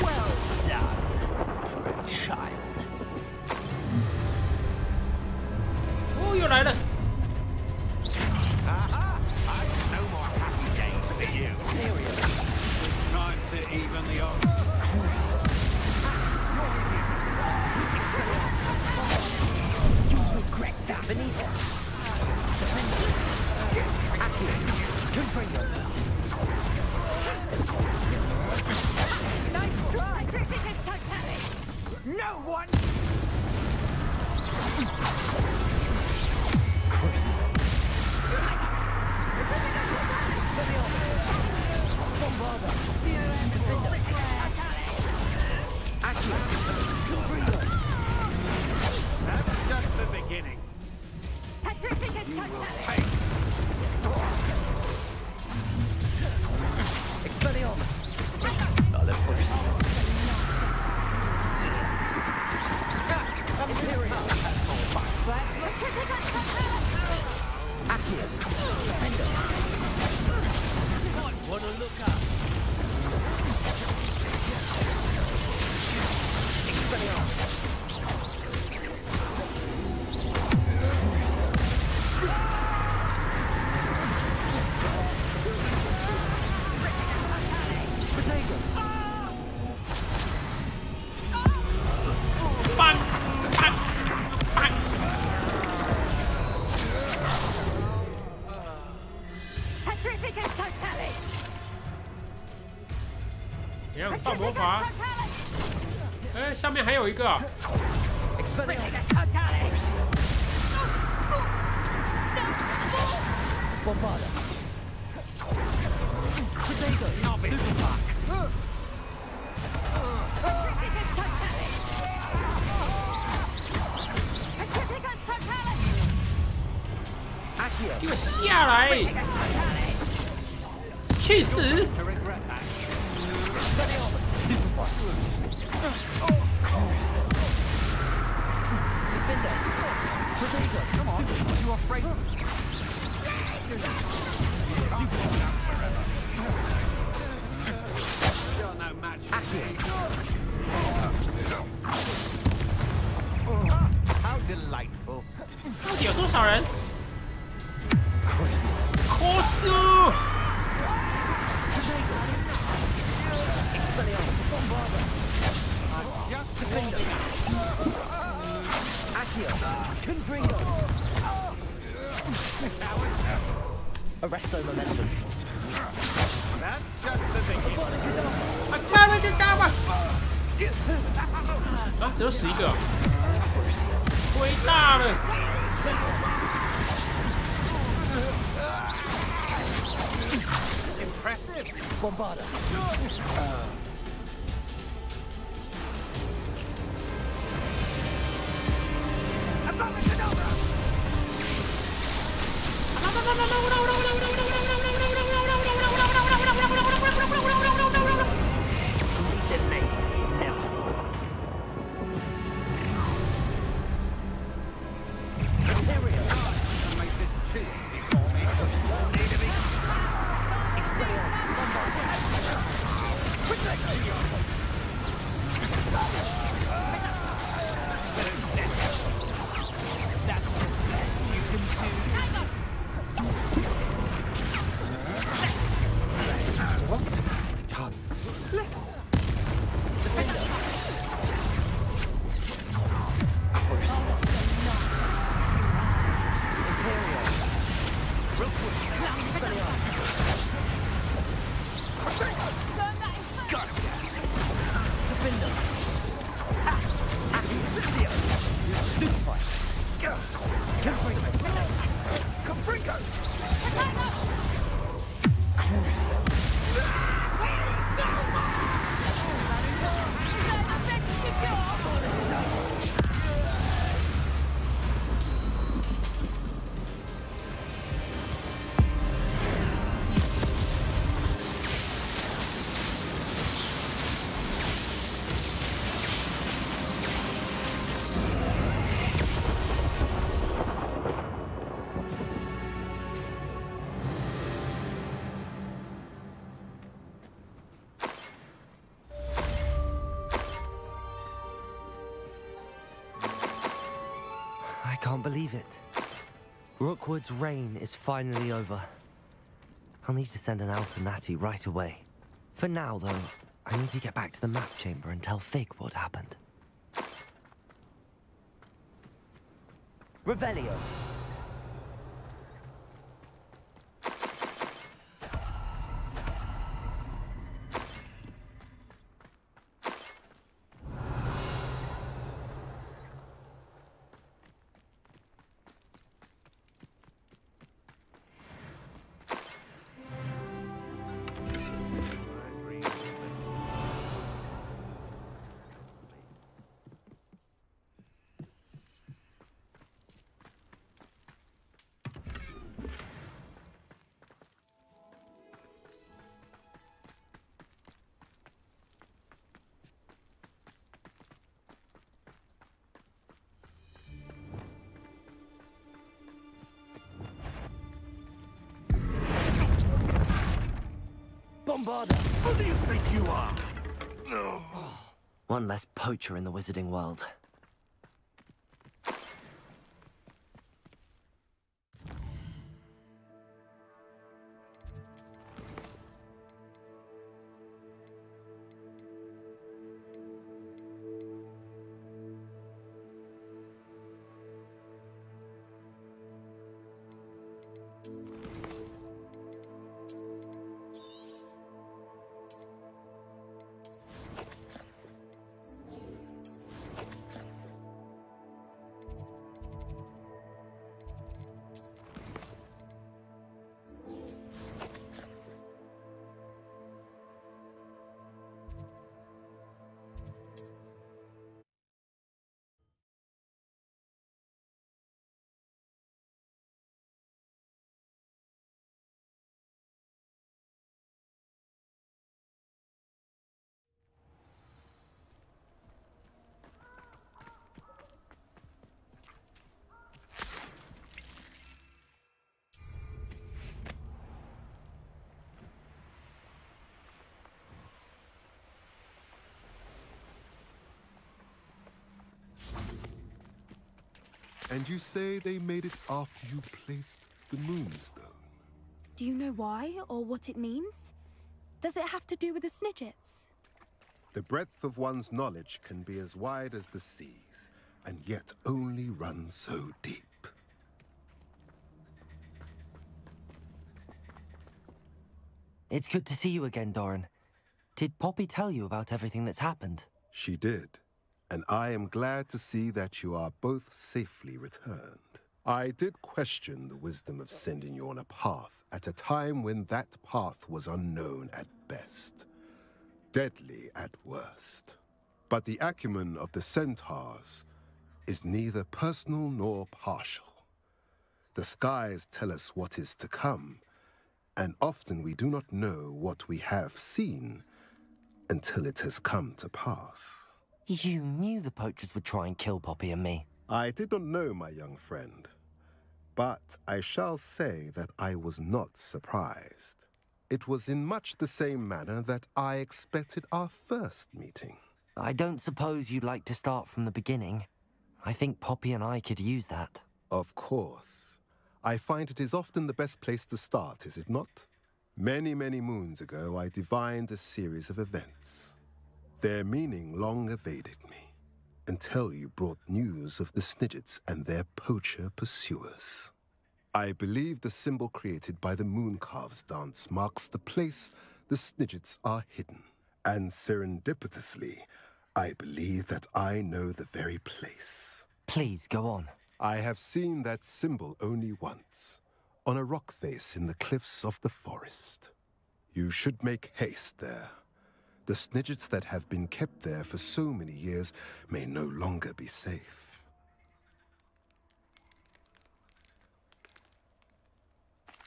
Well done for a child. 哦，又来了。 No more happy days for you. Time to even the odds. You regret that, Benito. Nice try. No one. That's just the beginning. You will pay. Expelliarmus. Other force. Imperial. Accio. Defender. Might wanna look up. Expelliarmus. Bang! Bang! Bang! 怎样放魔法？哎，上面还有一个。Bombarda. Potato. Accio. 给我下来！去死！ Defender. Potato. Come on. Are you afraid? You're no match for Accio. me. How delightful. 到底有多少人 Crucial. ？Costu！ Expelliarmus. Bombarda. Just Defender. Accio. Confringo. Arresto momentum. That's just the beginning. 啊，快了，就打吧！啊，只有11个，亏大了。 Impressive. Bombarda. can't believe it. Rookwood's reign is finally over. I'll need to send an elf to Natty right away. For now, though, I need to get back to the map chamber and tell Fig what happened. Revelio. Bombarda! Who do you think you are? One less poacher in the wizarding world. And you say they made it after you placed the moonstone? Do you know why, or what it means? Does it have to do with the Snidgets? The breadth of one's knowledge can be as wide as the seas, and yet only run so deep. It's good to see you again, Doran. Did Poppy tell you about everything that's happened? She did, and I am glad to see that you are both safely returned. I did question the wisdom of sending you on a path at a time when that path was unknown at best, deadly at worst. But the acumen of the centaurs is neither personal nor partial. The skies tell us what is to come, and often we do not know what we have seen until it has come to pass. You knew the poachers would try and kill Poppy and me. I did not know, my young friend, but I shall say that I was not surprised. It was in much the same manner that I expected our first meeting. I don't suppose you'd like to start from the beginning. I think Poppy and I could use that. Of course. I find it is often the best place to start, is it not? Many, many moons ago, I divined a series of events. Their meaning long evaded me, until you brought news of the Snidgets and their poacher pursuers. I believe the symbol created by the Mooncalves dance marks the place the Snidgets are hidden. And serendipitously, I believe that I know the very place. Please, go on. I have seen that symbol only once, on a rock face in the cliffs of the forest. You should make haste there. The Snidgets that have been kept there for so many years may no longer be safe.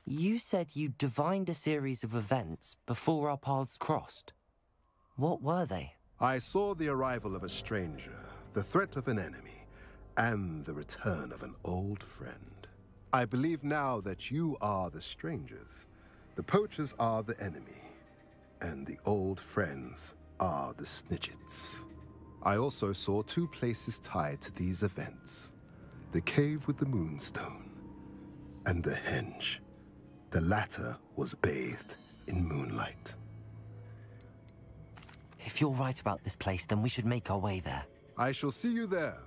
You said you divined a series of events before our paths crossed. What were they? I saw the arrival of a stranger, the threat of an enemy, and the return of an old friend. I believe now that you are the strangers, the poachers are the enemy, and the old friends are the Snidgets. I also saw two places tied to these events. the cave with the moonstone, and the henge. The latter was bathed in moonlight. If you're right about this place, then we should make our way there. I shall see you there.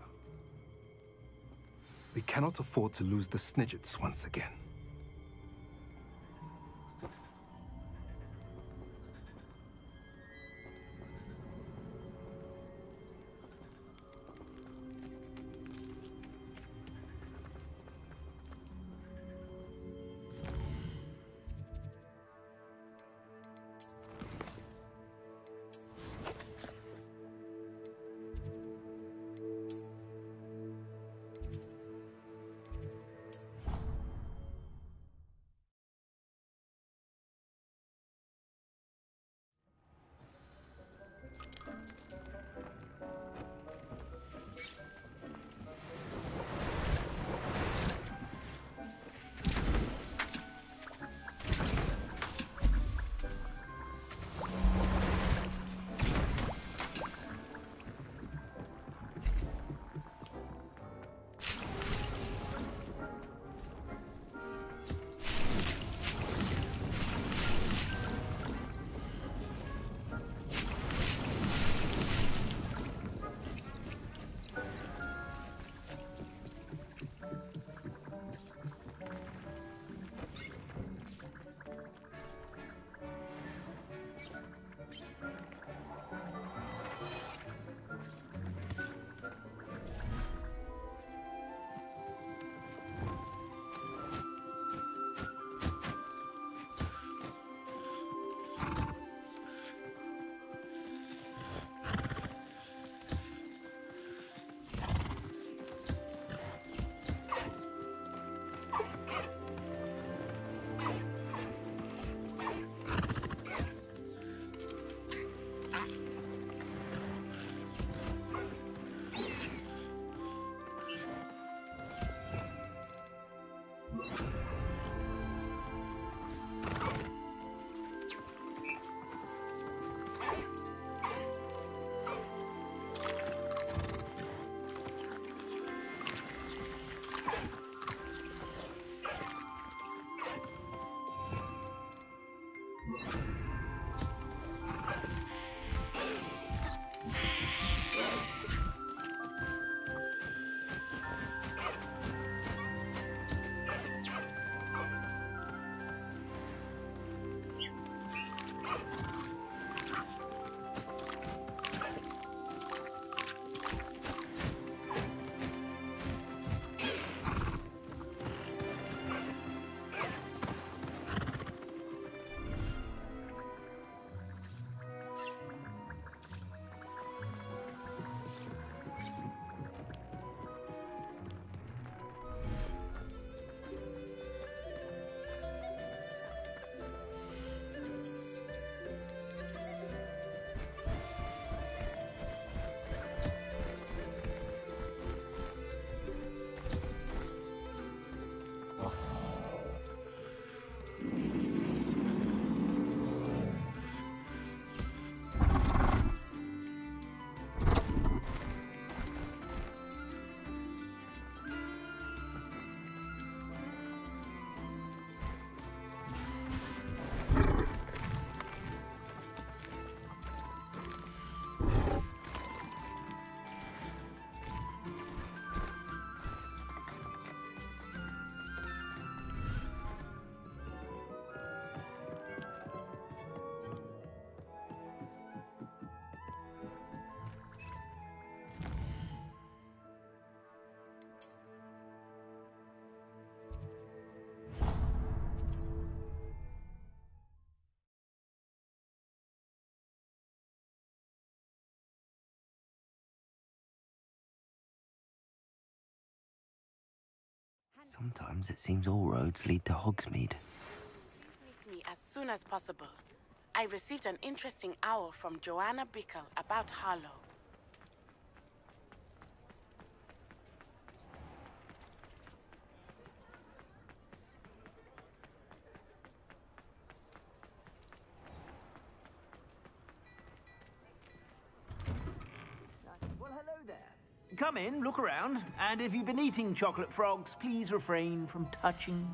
We cannot afford to lose the Snidgets once again. Sometimes it seems all roads lead to Hogsmeade. Please meet me as soon as possible. I received an interesting owl from Joanna Bickle about Harlow. Well, hello there. Come in, look around, and if you've been eating chocolate frogs, please refrain from touching.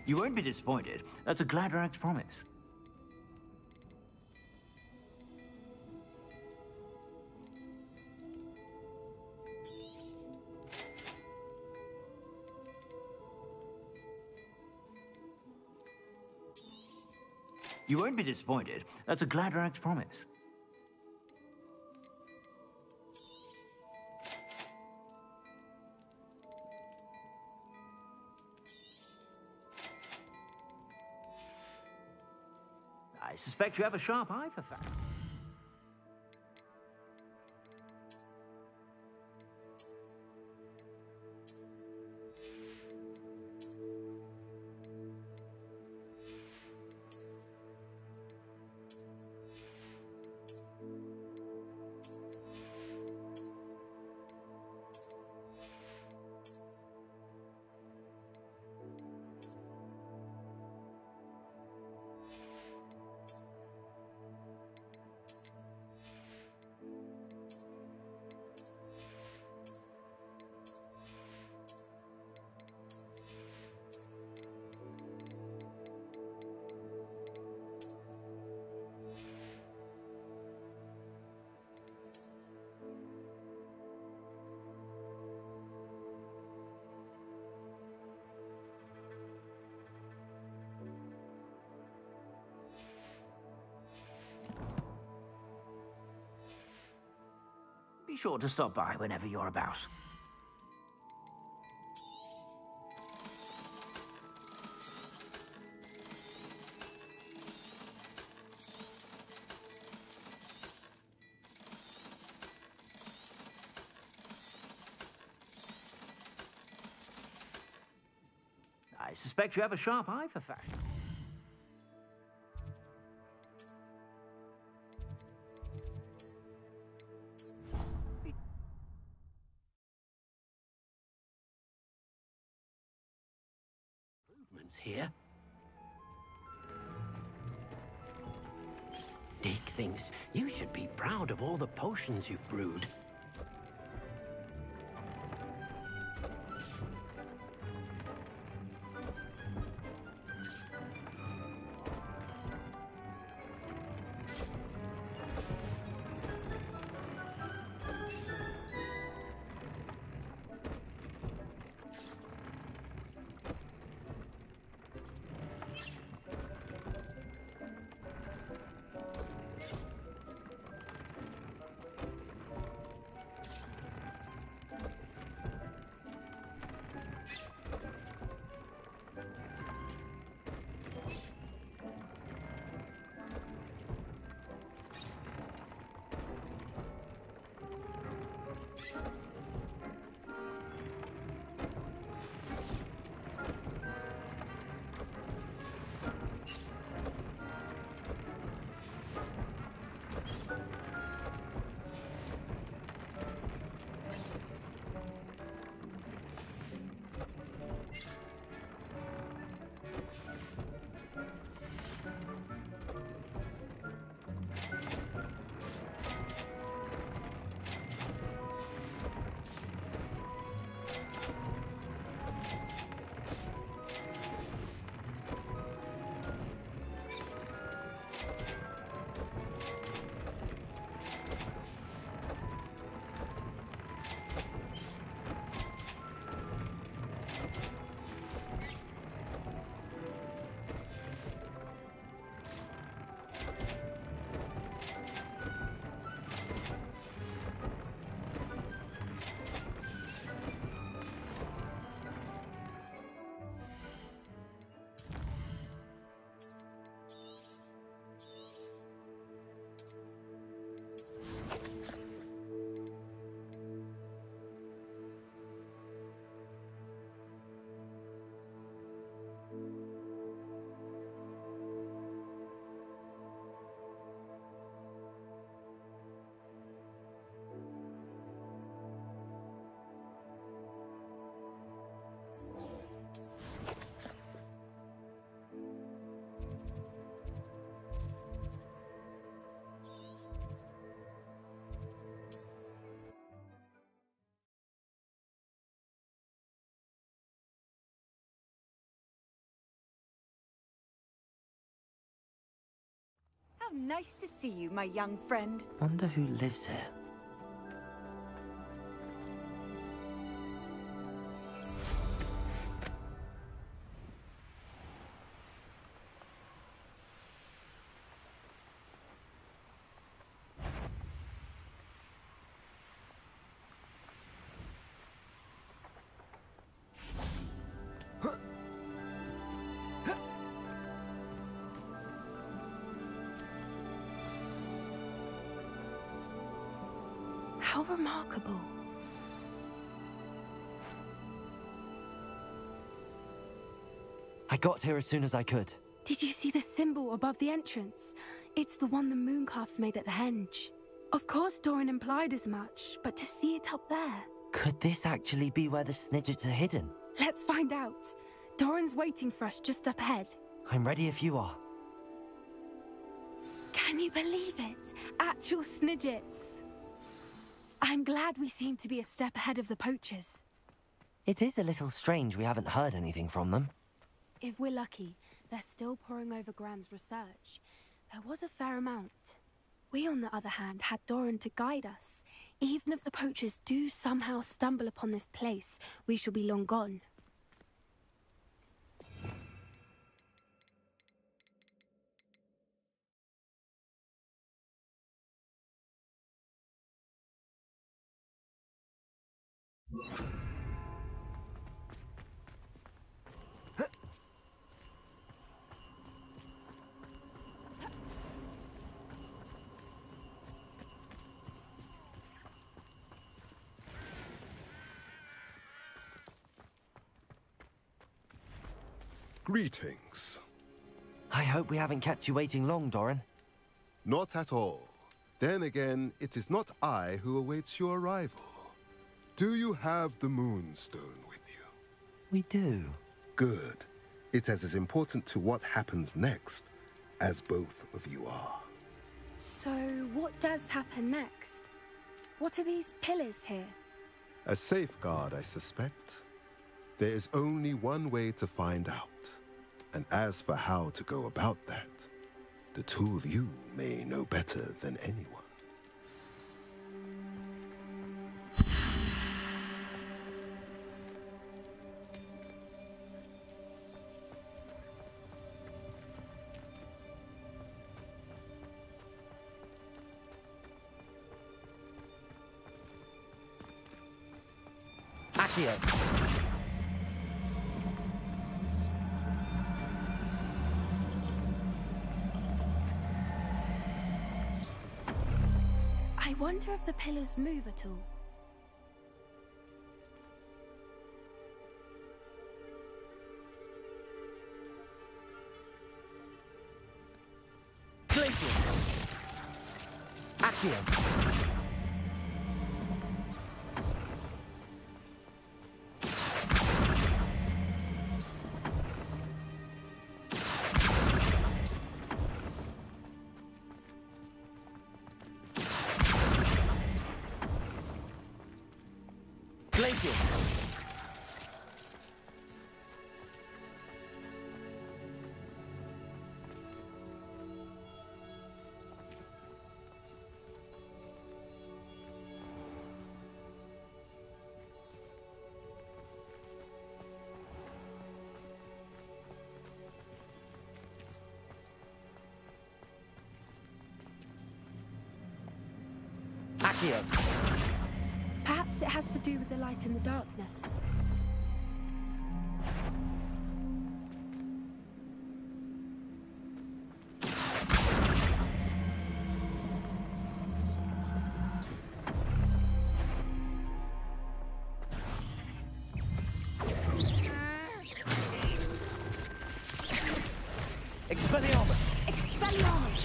You won't be disappointed. That's a Gladrag's promise. You won't be disappointed. That's a Gladrag's promise. I suspect you have a sharp eye for facts. Be sure to stop by whenever you're about. I suspect you have a sharp eye for fashion. Here. Dick thinks you should be proud of all the potions you've brewed. How nice to see you, my young friend. Wonder who lives here. How remarkable. I got here as soon as I could. Did you see the symbol above the entrance? It's the one the mooncalves made at the henge. Of course Doran implied as much, but to see it up there... Could this actually be where the Snidgets are hidden? Let's find out. Doran's waiting for us just up ahead. I'm ready if you are. Can you believe it? Actual Snidgets. I'm glad we seem to be a step ahead of the poachers. It is a little strange we haven't heard anything from them. If we're lucky, they're still poring over Gran's research. There was a fair amount. We, on the other hand, had Doran to guide us. Even if the poachers do somehow stumble upon this place, we shall be long gone. Greetings. I hope we haven't kept you waiting long, Doran. Not at all. Then again, it is not I who awaits your arrival. Do you have the Moonstone with you? We do. Good. It is as important to what happens next as both of you are. So, what does happen next? What are these pillars here? A safeguard, I suspect. There is only one way to find out. And as for how to go about that, the two of you may know better than anyone. Accio. I wonder if the pillars move at all. Glacius. Accio. Accio. Perhaps it has to do with the light in the darkness. Expelliarmus! Expelliarmus!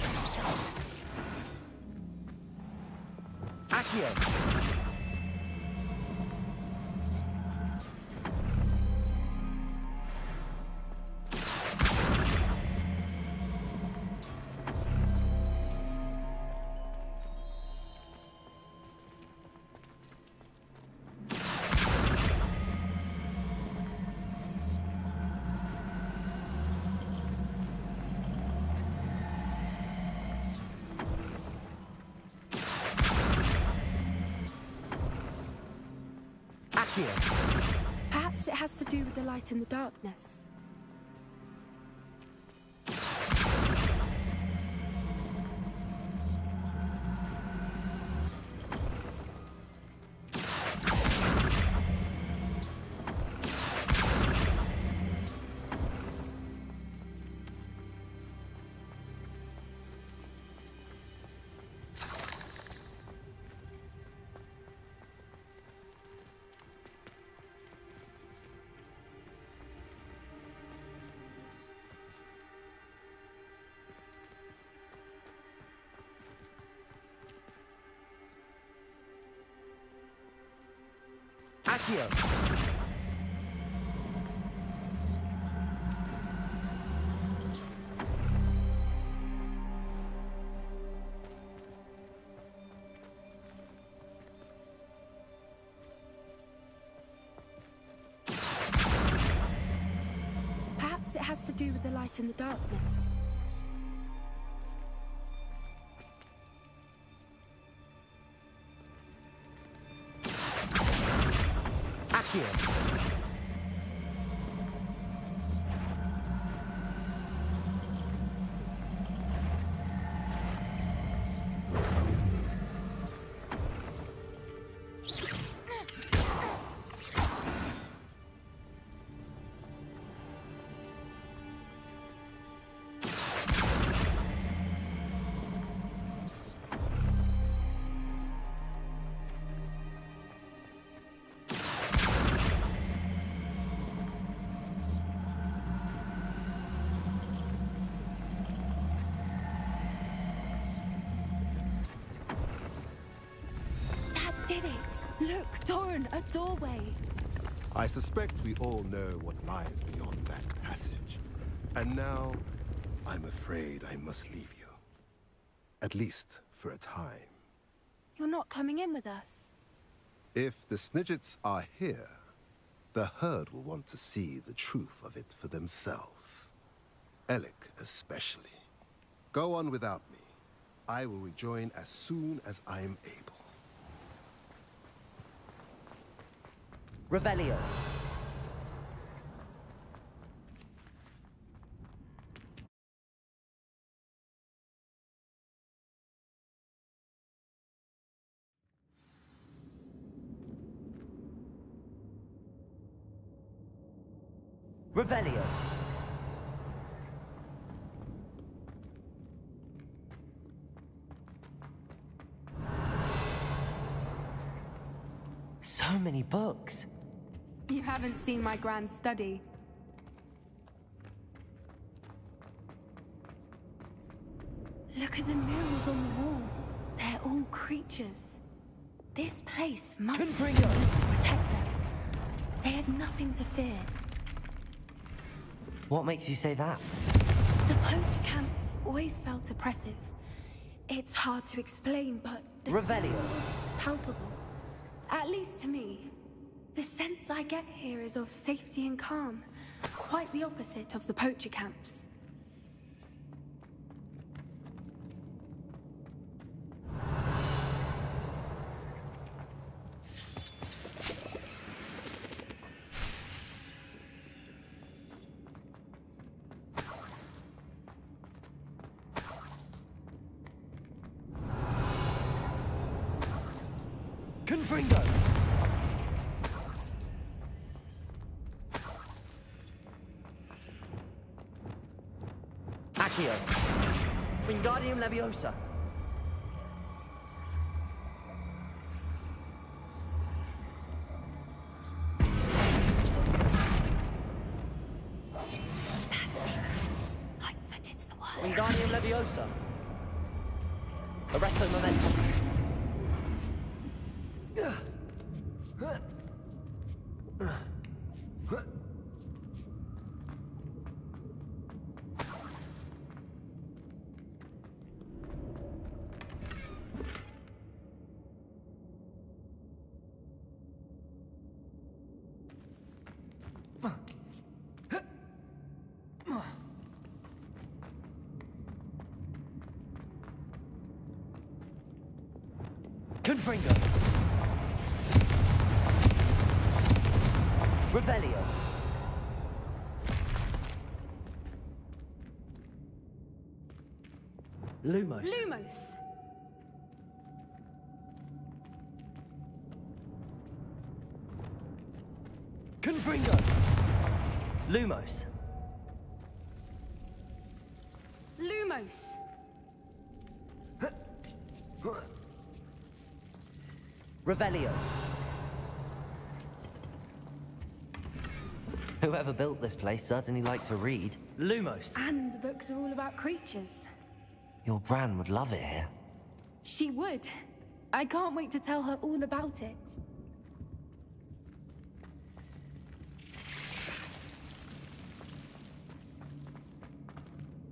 Accio! Perhaps it has to do with the light in the darkness. Accio. Perhaps it has to do with the light in the darkness. Did it! Look, Doran, a doorway! I suspect we all know what lies beyond that passage. And now, I'm afraid I must leave you. At least for a time. You're not coming in with us. If the Snidgets are here, the herd will want to see the truth of it for themselves. Alec especially. Go on without me. I will rejoin as soon as I am able. Revelio. Revelio. So many books. You haven't seen my grand study. Look at the murals on the wall. They're all creatures. This place must be built to protect them. They had nothing to fear. What makes you say that? The poacher camps always felt oppressive. It's hard to explain, but the feeling was palpable. At least to me. The sense I get here is of safety and calm. Quite the opposite of the poacher camps. Confringo! Accio. Wingardium Leviosa. That's it. Light-footed's the word. Wingardium Leviosa. Arresto Momentum. Confringo. Revelio. Lumos. Lumos. Confringo. Lumos. Lumos. Revelio. Whoever built this place certainly liked to read. Lumos. And the books are all about creatures. Your Gran would love it here. She would. I can't wait to tell her all about it.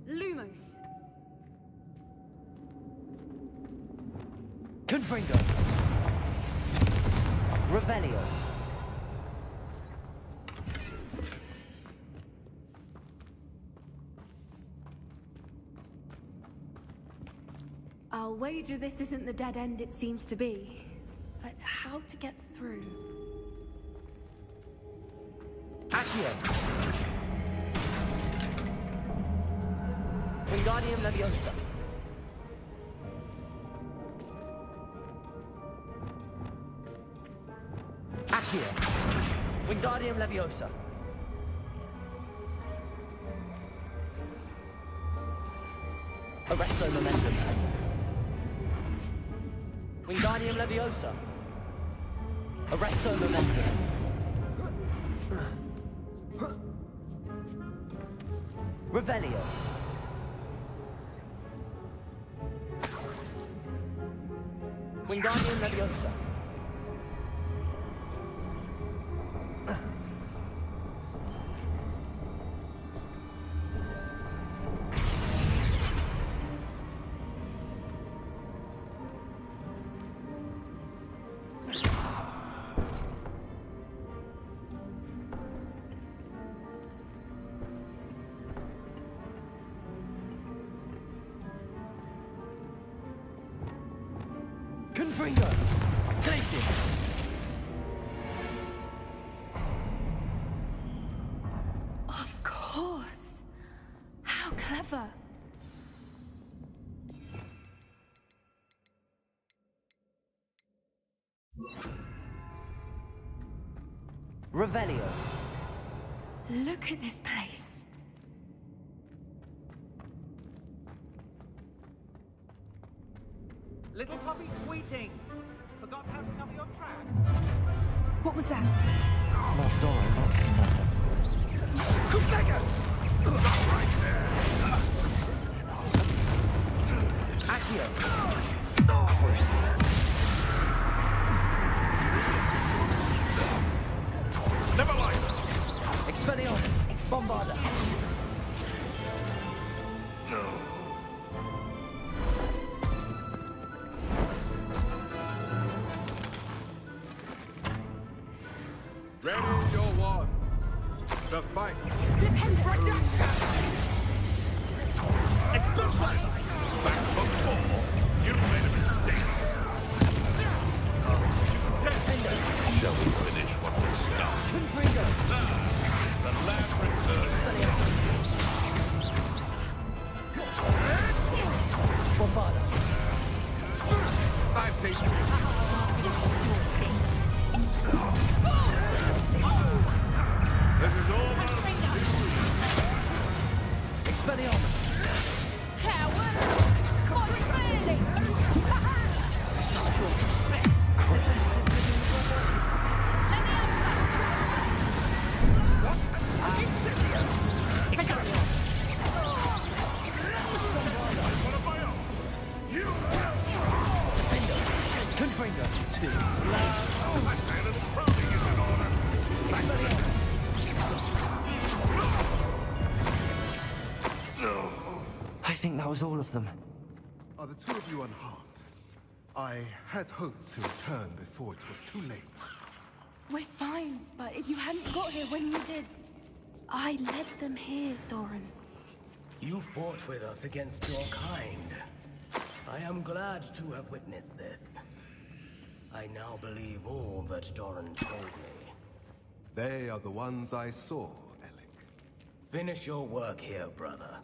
Lumos. Confringo. Revelio. I'll wager this isn't the dead end it seems to be. But how to get through? Accio. Wingardium Leviosa. Accio. Wingardium Leviosa. Arresto Momentum. Wingardium Leviosa. Arresto Momentum. Revelio. Wingardium Leviosa. Confringo! Glacius! Of course! How clever! Revelio. Look at this place. Little puppy squeaking. Forgot how to cover your track. What was that? Not Dora, that's for certain. Kusega! Stop right there! Accio. Crucible. Never mind. Expelliarmus. Bombarda. Ready your wands. The fight. Expulsion! Back before, you made a mistake. Shall we finish what we started? The lab returns. Bombarda. I've seen you. This is all Expelliarmus. Coward! Come on, ready! Not your best. Crucible. Confringo. Too slow. I think that was all of them. Are the two of you unharmed? I had hoped to return before it was too late. We're fine, but if you hadn't got here when you did, I led them here, Doran. You fought with us against your kind. I am glad to have witnessed this. I now believe all that Doran told me. They are the ones I saw, Alec. Finish your work here, brother.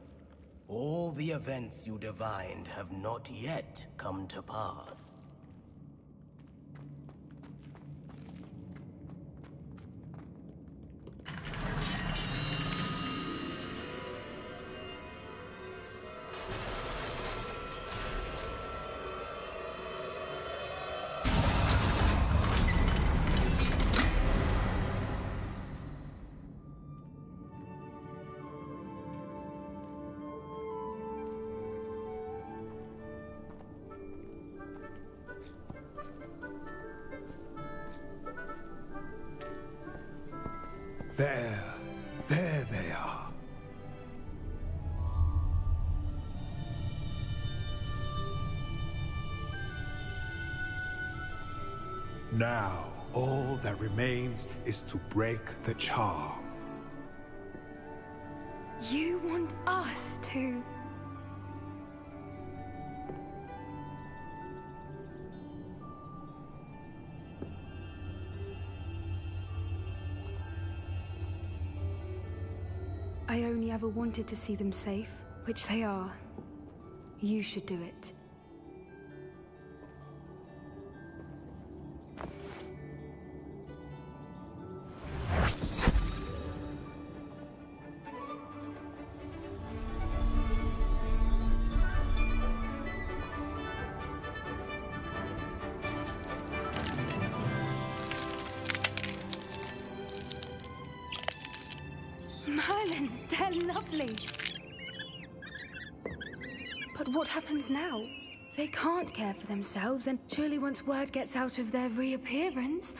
All the events you divined have not yet come to pass. There they are. Now, all that remains is to break the charm. You want us to... I only ever wanted to see them safe, which they are. You should do it. Merlin, they're lovely. But what happens now? They can't care for themselves, and surely once word gets out of their reappearance...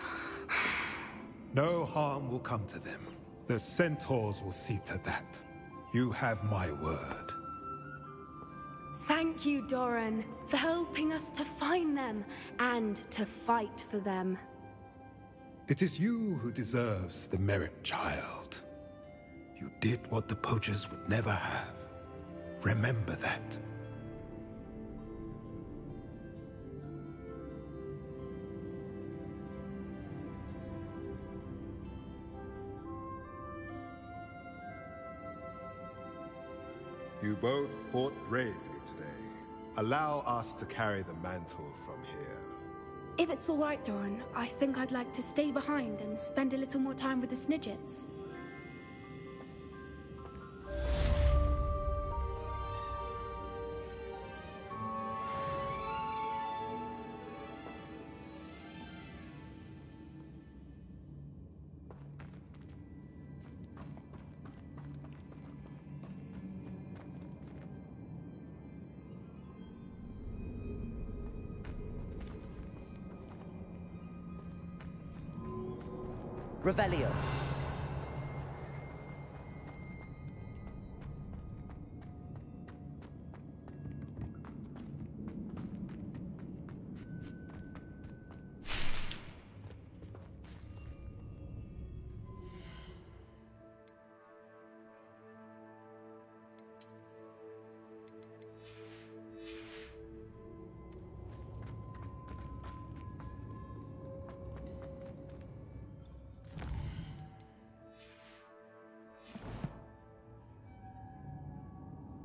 No harm will come to them. The centaurs will see to that. You have my word. Thank you, Doran, for helping us to find them, and to fight for them. It is you who deserves the merit, child. You did what the poachers would never have. Remember that. You both fought bravely today. Allow us to carry the mantle from here. If it's all right, Doran, I think I'd like to stay behind and spend a little more time with the Snidgets. Revelio.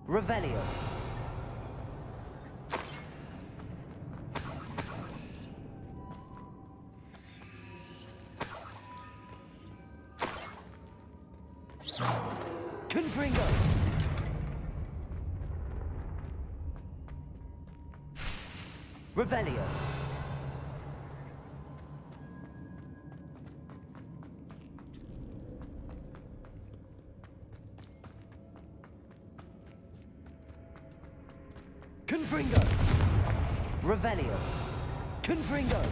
Revelio. Confringo. Revelio. Confringo. Revelio. Confringo.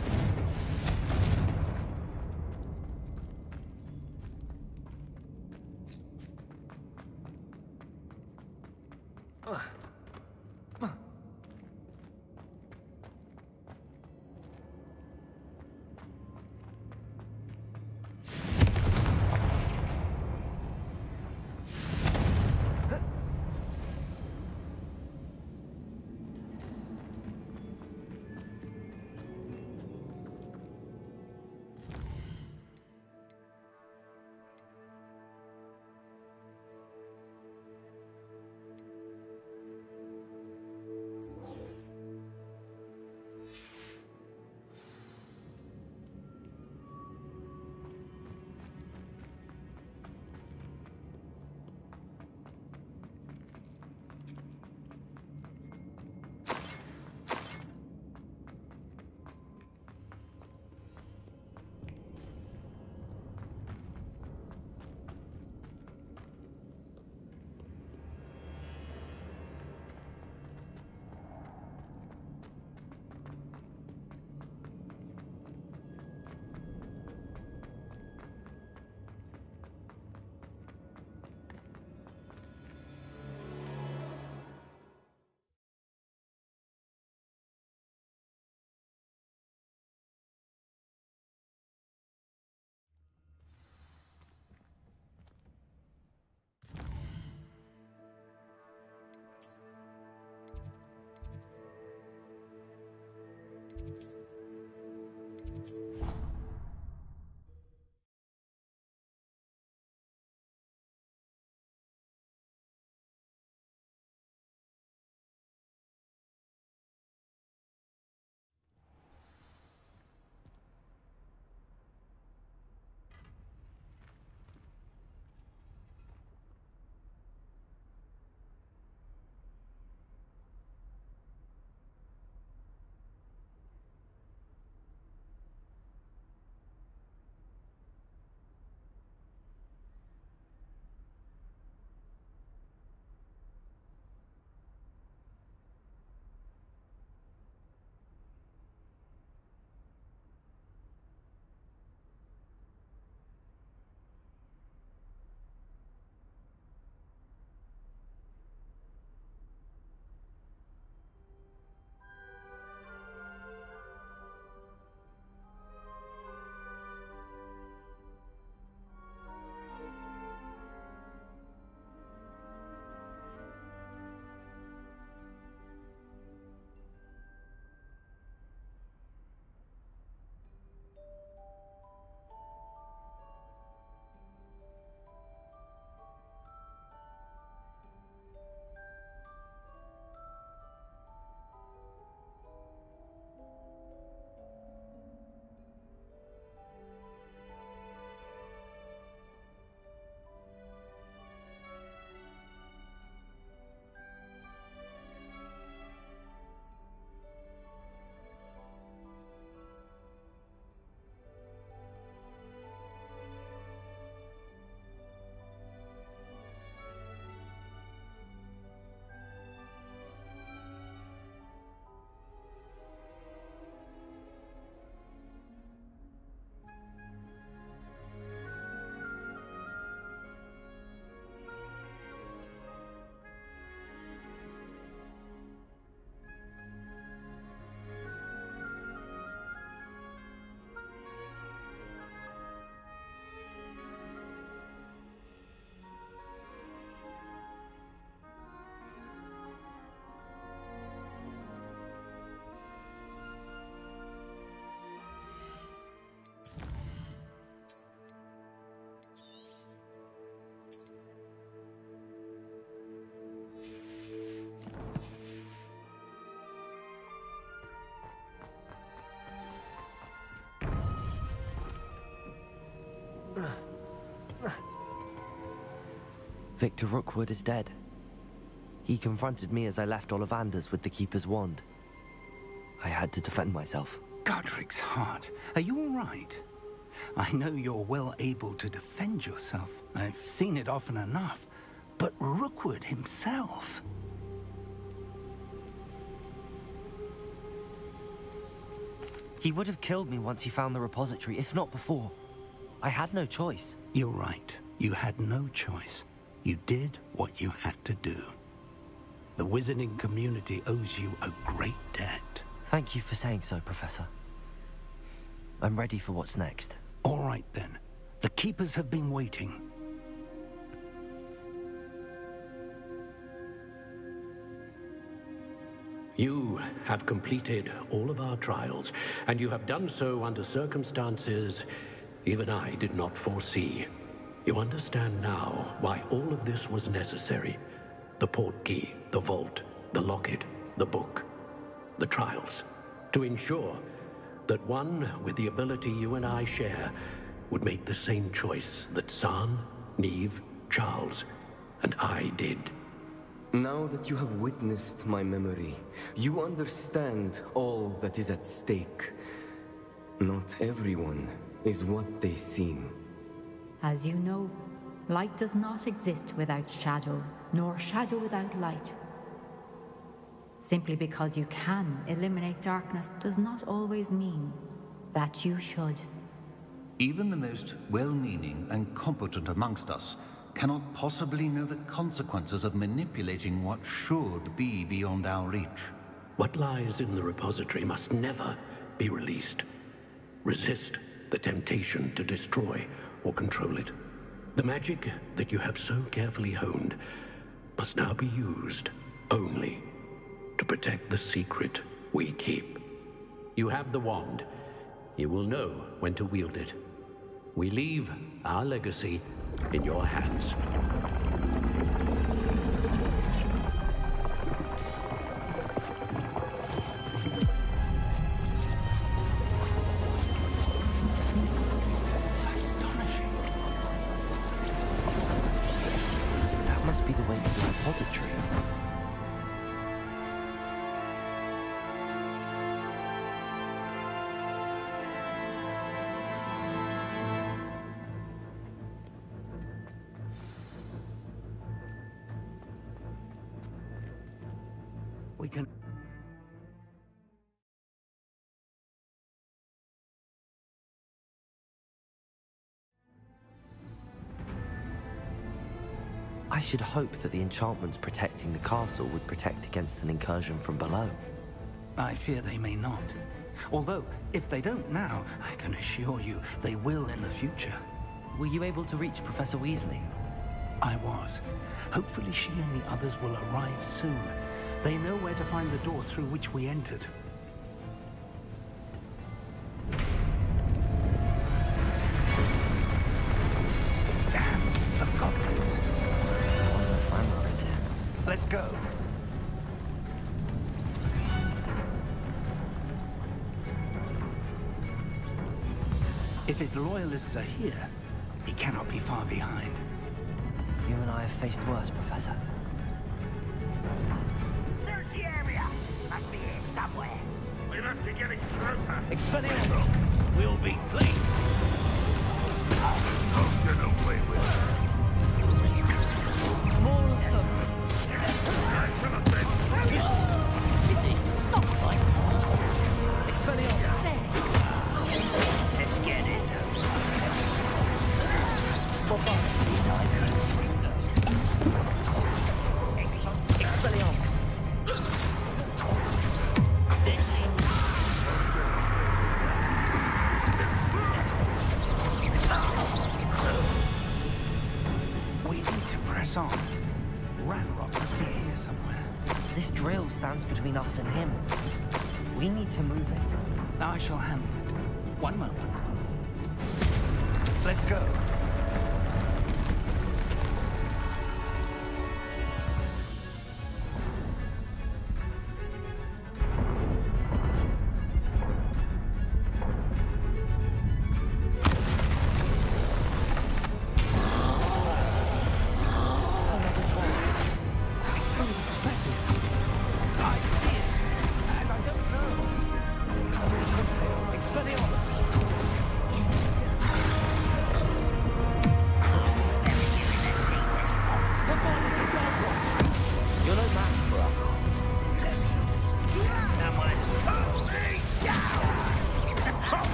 Victor Rookwood is dead. He confronted me as I left Ollivander's with the Keeper's wand. I had to defend myself. Godric's heart, are you all right? I know you're well able to defend yourself. I've seen it often enough. But Rookwood himself... He would have killed me once he found the repository, if not before. I had no choice. You're right. You had no choice. You did what you had to do. The wizarding community owes you a great debt. Thank you for saying so, Professor. I'm ready for what's next. All right, then. The Keepers have been waiting. You have completed all of our trials, and you have done so under circumstances even I did not foresee. You understand now why all of this was necessary. The portkey, the vault, the locket, the book, the trials. To ensure that one with the ability you and I share would make the same choice that San, Neve, Charles, and I did. Now that you have witnessed my memory, you understand all that is at stake. Not everyone is what they seem. As you know, light does not exist without shadow, nor shadow without light. Simply because you can eliminate darkness does not always mean that you should. Even the most well-meaning and competent amongst us cannot possibly know the consequences of manipulating what should be beyond our reach. What lies in the repository must never be released. Resist the temptation to destroy or control it. The magic that you have so carefully honed must now be used only to protect the secret we keep. You have the wand. You will know when to wield it. We leave our legacy in your hands. Astonishing. That must be the way to the repository. We can... I should hope that the enchantments protecting the castle would protect against an incursion from below. I fear they may not. Although, if they don't now, I can assure you they will in the future. Were you able to reach Professor Weasley? I was. Hopefully she and the others will arrive soon. They know where to find the door through which we entered. Damn, the goblins. Franrock is here. Let's go. If his loyalists are here, he cannot be far behind. You and I have faced worse, Professor. Search the area. Must be here somewhere. We must be getting closer. Expelliarmus! We'll be clean. Don't get away with it. More of them. It is not like Expelliarmus! Let's get this out. Expelliarmus! We need to press on. Ranrock must be here somewhere. This drill stands between us and him. We need to move it. I shall handle it. One moment. Let's go.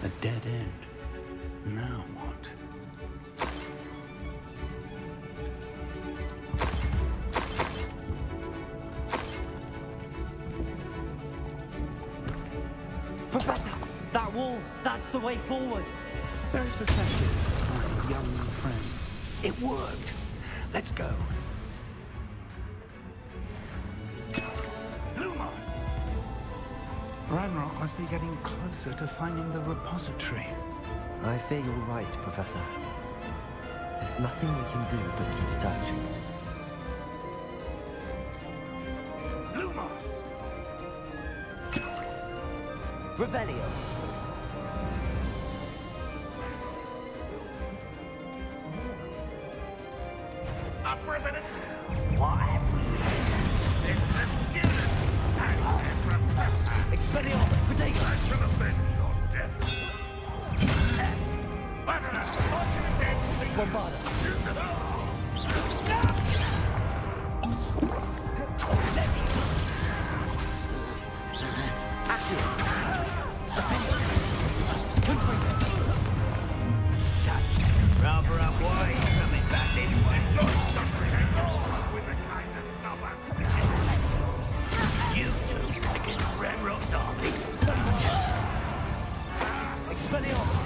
A dead end. Now what? Professor! That wall! That's the way forward! Very perceptive, my young friend. It worked. Let's go. Lumos! Ranrock must be getting closer to finding the repository. I fear you're right, Professor. There's nothing we can do but keep searching. Lumos! Revelio! What have we? It's the student and their professor. Expelliarmus! Protego! I shall avenge your death. Battler, fortune dead, please. Bombarda! Rather unwise coming back this way. You two against Ranrock's army. Expelliarmus!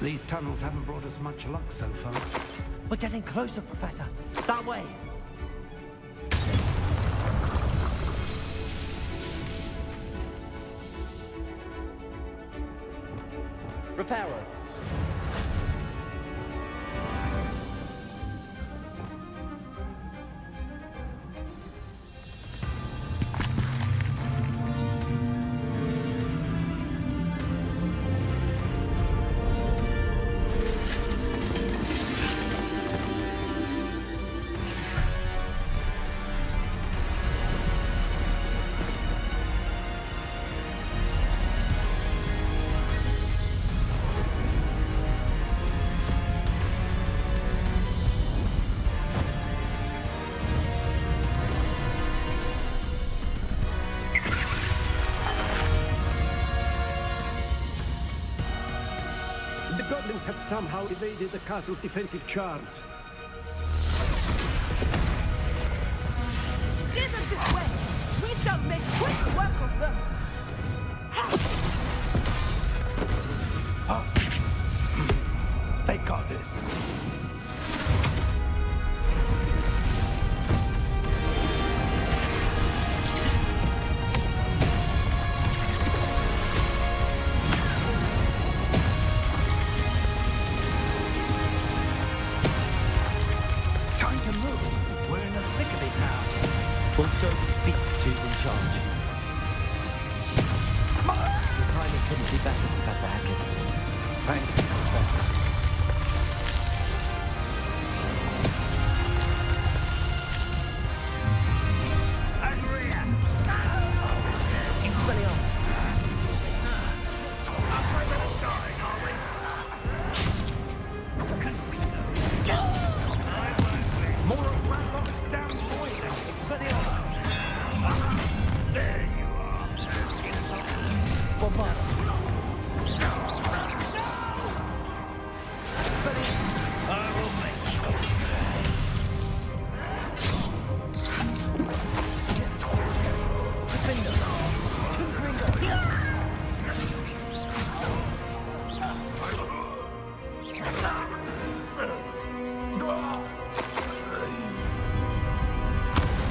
These tunnels haven't brought us much luck so far. We're getting closer, Professor. That way! Reparo. The goblins have somehow evaded the castle's defensive charms. Steer them this way! We shall make quick work of them! They've got this. Time to move. We're in the thick of it now. Also, speak to who's in charge. Your timing couldn't be better, Professor Hackett. Thank you, Professor. Expelliarmus! More of Ranrock's damn void! Expelliarmus! There you are. Bombarda! I will make you.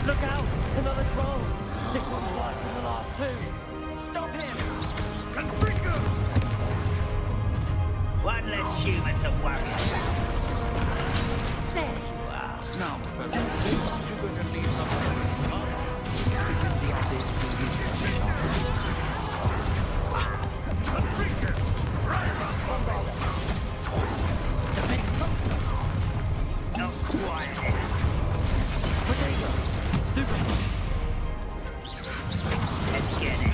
Look out! Another troll! This one's worse than the last two! Stop him! Confringo! One less human to worry about. There you are. Now, Professor, aren't you going to need something from us? Confringo! Not quiet. Protego! Stupid! Let's get it.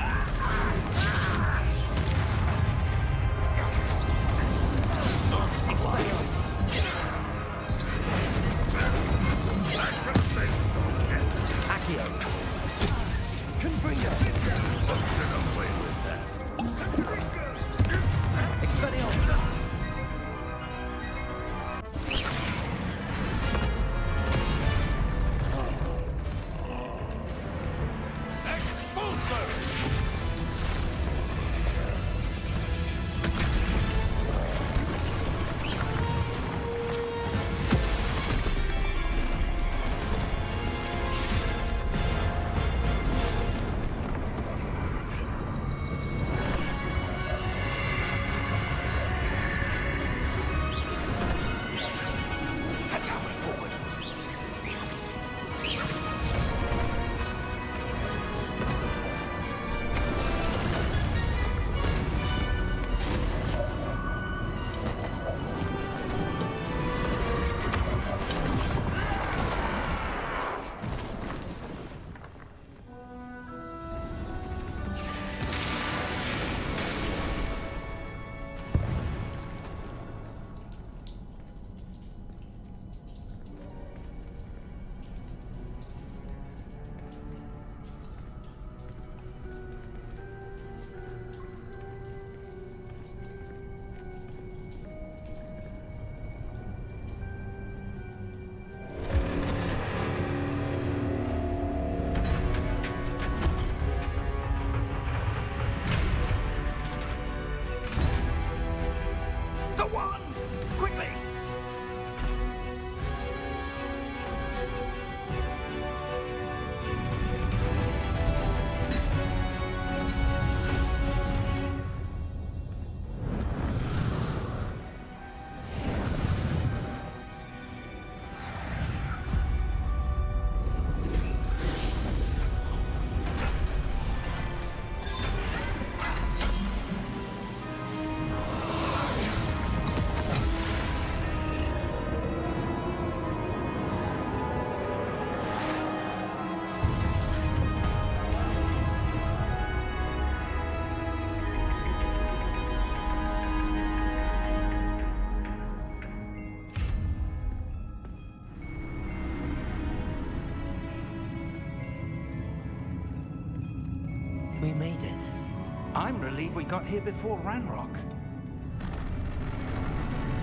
relieved we got here before Ranrock.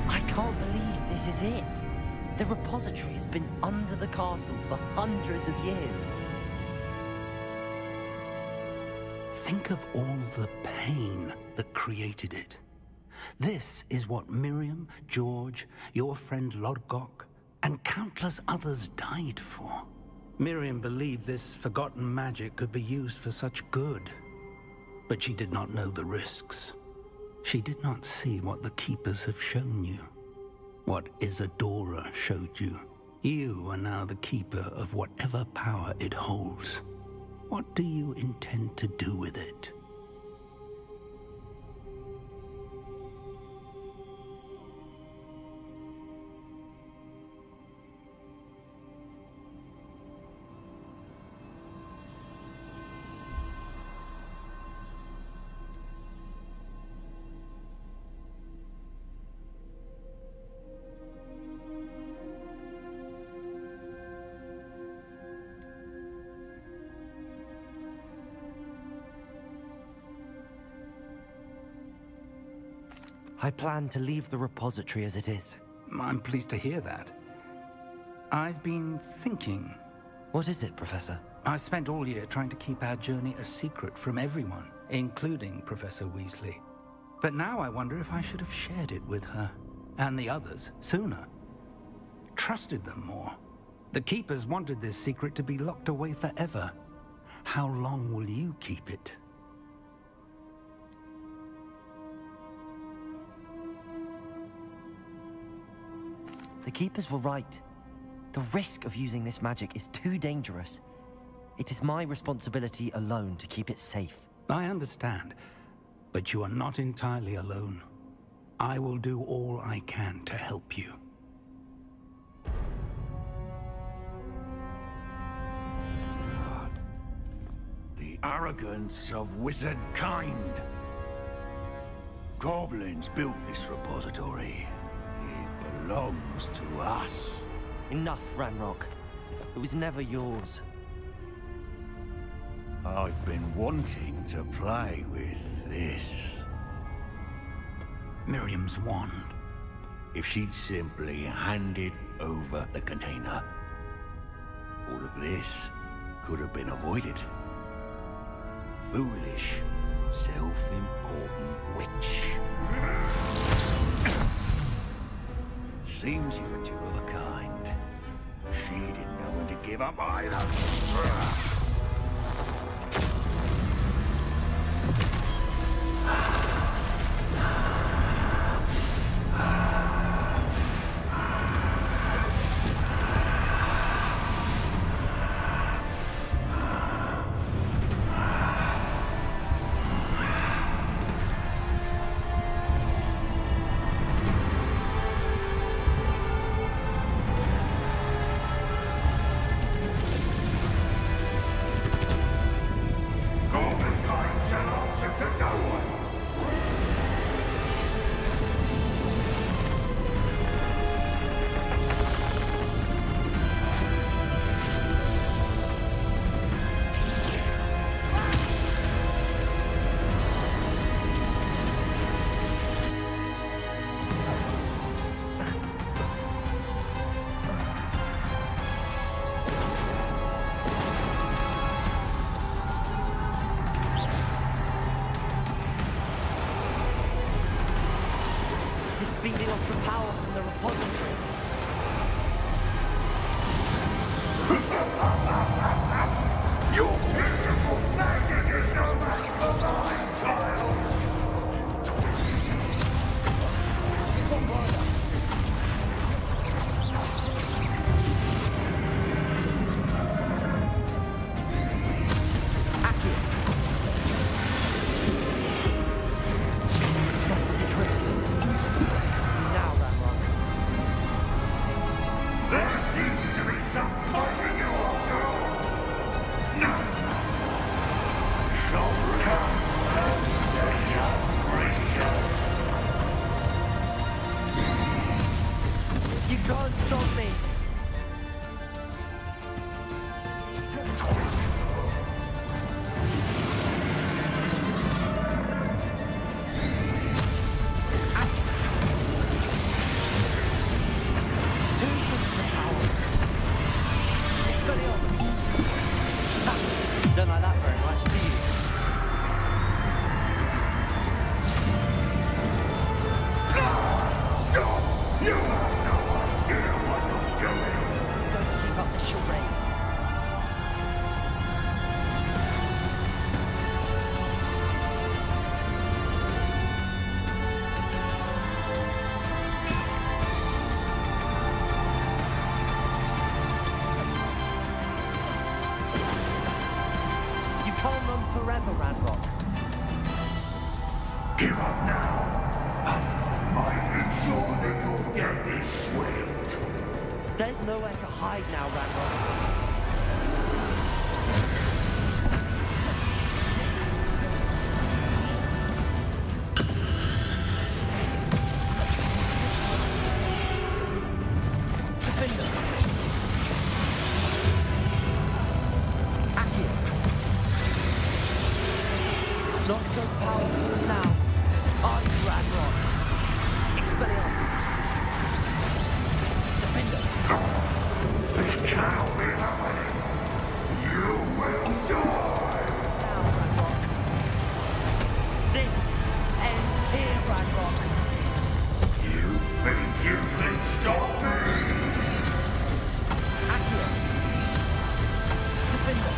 I can't believe this is it. The repository has been under the castle for hundreds of years. Think of all the pain that created it. This is what Miriam, George, your friend Lodgok, and countless others died for. Miriam believed this forgotten magic could be used for such good, but she did not know the risks. She did not see what the Keepers have shown you, what Isadora showed you. You are now the Keeper of whatever power it holds. What do you intend to do with it? I plan to leave the repository as it is. I'm pleased to hear that. I've been thinking. What is it, Professor? I spent all year trying to keep our journey a secret from everyone, including Professor Weasley. But now I wonder if I should have shared it with her, and the others, sooner. Trusted them more. The Keepers wanted this secret to be locked away forever. How long will you keep it? The Keepers were right. The risk of using this magic is too dangerous. It is my responsibility alone to keep it safe. I understand, but you are not entirely alone. I will do all I can to help you. The arrogance of wizard kind. Goblins built this repository. It belongs to us. Enough, Ranrock. It was never yours. I've been wanting to play with this. Miriam's wand. If she'd simply handed over the container, all of this could have been avoided. Foolish, self-important witch. Seems you were two of a kind. She didn't know when to give up either. Feeding off the power from the repository. Your beautiful magic is no match for mine, child! sure that your death is swift. There's nowhere to hide now, Ranrock. Not so powerful now. Are you, Ranrock? Expelliarmus. Defender. This cannot be happening. You will die. Now, Ranrock. This ends here, Ranrock. You think you can stop me? Accio. Defender.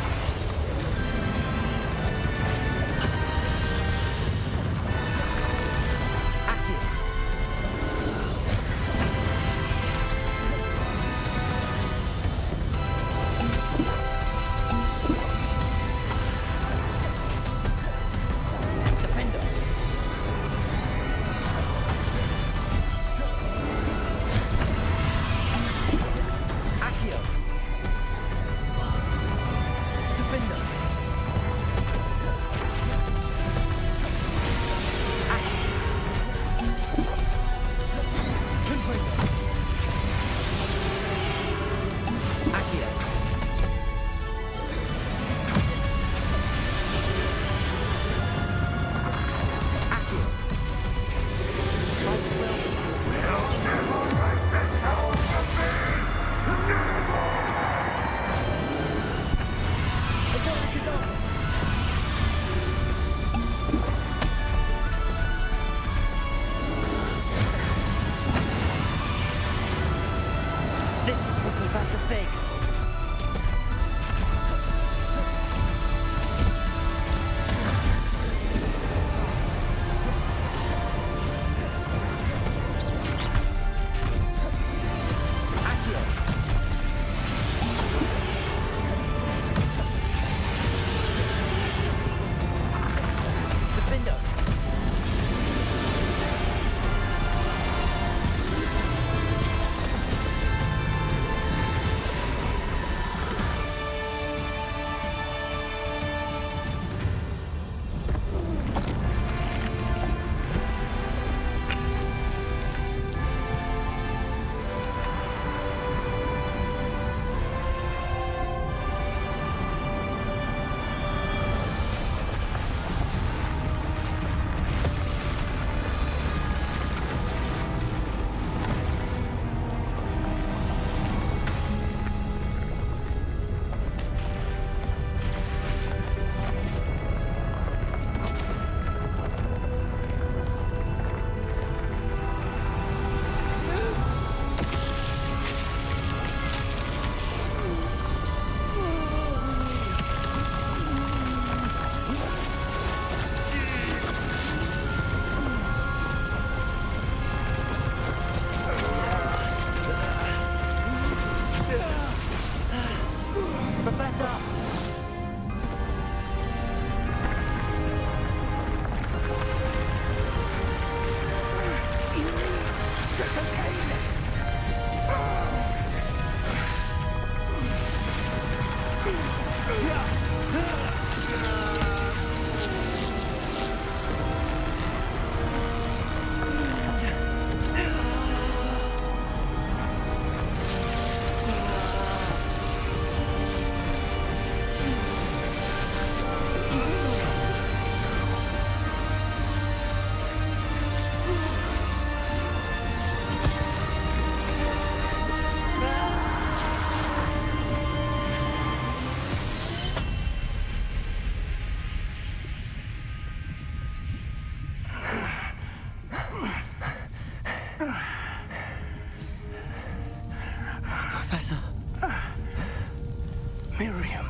Miriam.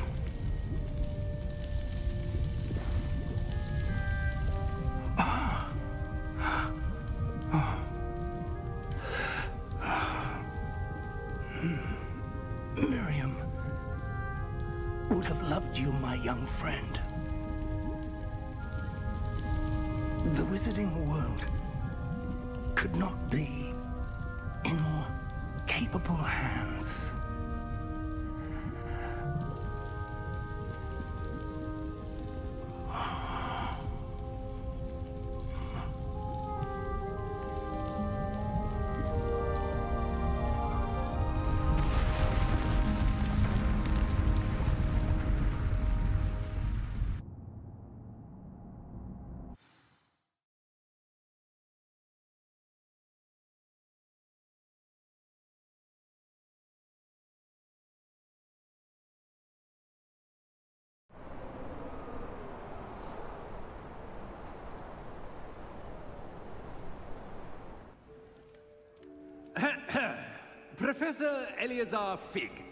Miriam would have loved you, my young friend. The wizarding world could not be in more capable hands. Professor Eleazar Fig.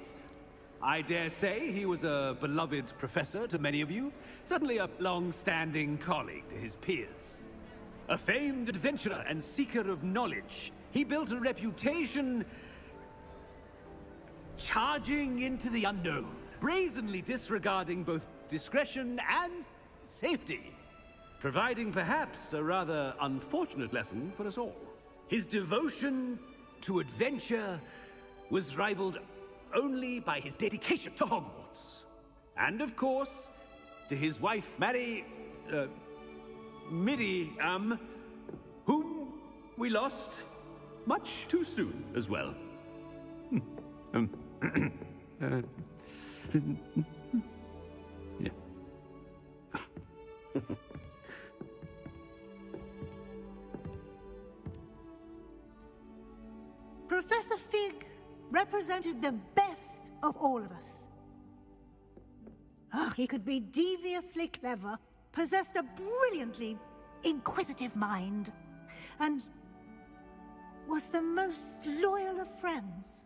I dare say he was a beloved professor to many of you, certainly a long-standing colleague to his peers. A famed adventurer and seeker of knowledge, he built a reputation charging into the unknown, brazenly disregarding both discretion and safety, providing perhaps a rather unfortunate lesson for us all. His devotion to adventure was rivaled only by his dedication to Hogwarts. And of course, to his wife, Midi, whom we lost much too soon as well. Yeah. Professor Fig represented the best of all of us. He could be deviously clever, possessed a brilliantly inquisitive mind, and was the most loyal of friends.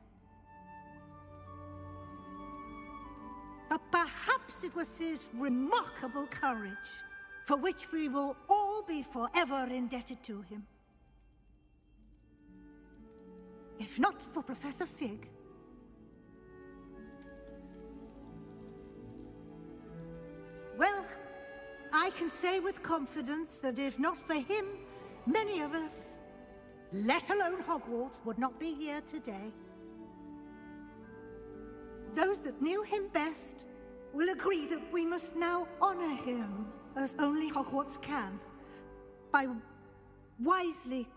But perhaps it was his remarkable courage, for which we will all be forever indebted to him. If not for Professor Fig, well, I can say with confidence that if not for him, many of us, let alone Hogwarts, would not be here today. Those that knew him best will agree that we must now honor him as only Hogwarts can, by wisely,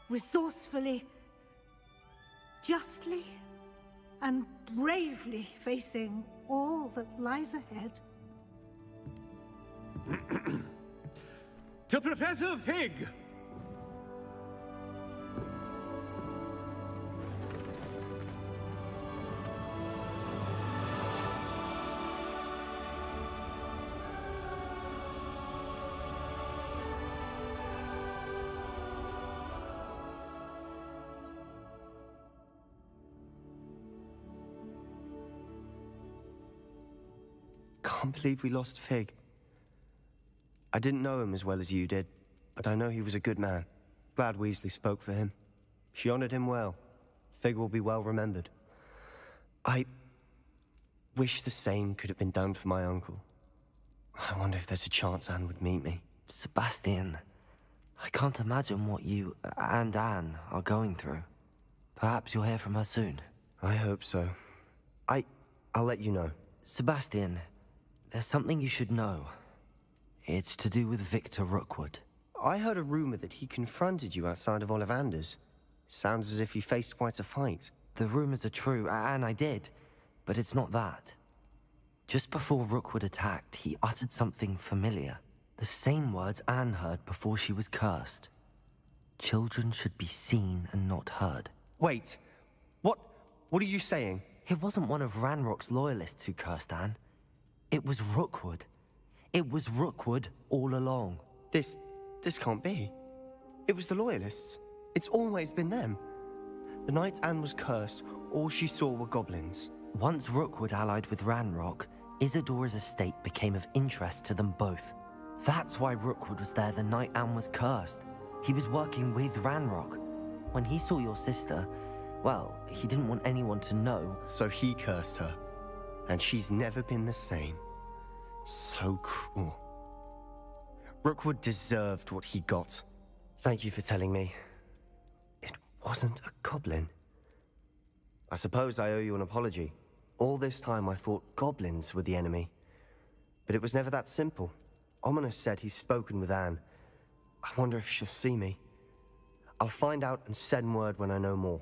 resourcefully, justly and bravely facing all that lies ahead. To Professor Fig! Can't believe we lost Fig. I didn't know him as well as you did, but I know he was a good man. Glad Weasley spoke for him. She honored him well. Fig will be well remembered. I wish the same could have been done for my uncle. I wonder if there's a chance Anne would meet me. Sebastian, I can't imagine what you and Anne are going through. Perhaps you'll hear from her soon. I hope so. I'll let you know. Sebastian, there's something you should know. It's to do with Victor Rookwood. I heard a rumor that he confronted you outside of Ollivander's. Sounds as if he faced quite a fight. The rumors are true, and I did. But it's not that. Just before Rookwood attacked, he uttered something familiar. The same words Anne heard before she was cursed. Children should be seen and not heard. Wait. What are you saying? It wasn't one of Ranrock's loyalists who cursed Anne. It was Rookwood. It was Rookwood all along. This can't be. It was the Loyalists. It's always been them. The night Anne was cursed, all she saw were goblins. Once Rookwood allied with Ranrock, Isadora's estate became of interest to them both. That's why Rookwood was there the night Anne was cursed. He was working with Ranrock. When he saw your sister, well, he didn't want anyone to know. So he cursed her. And she's never been the same. So cruel. Rookwood deserved what he got. Thank you for telling me. wasn't a goblin. I suppose I owe you an apology. All this time I thought goblins were the enemy. But it was never that simple. Ominous said he's spoken with Anne. I wonder if she'll see me. I'll find out and send word when I know more.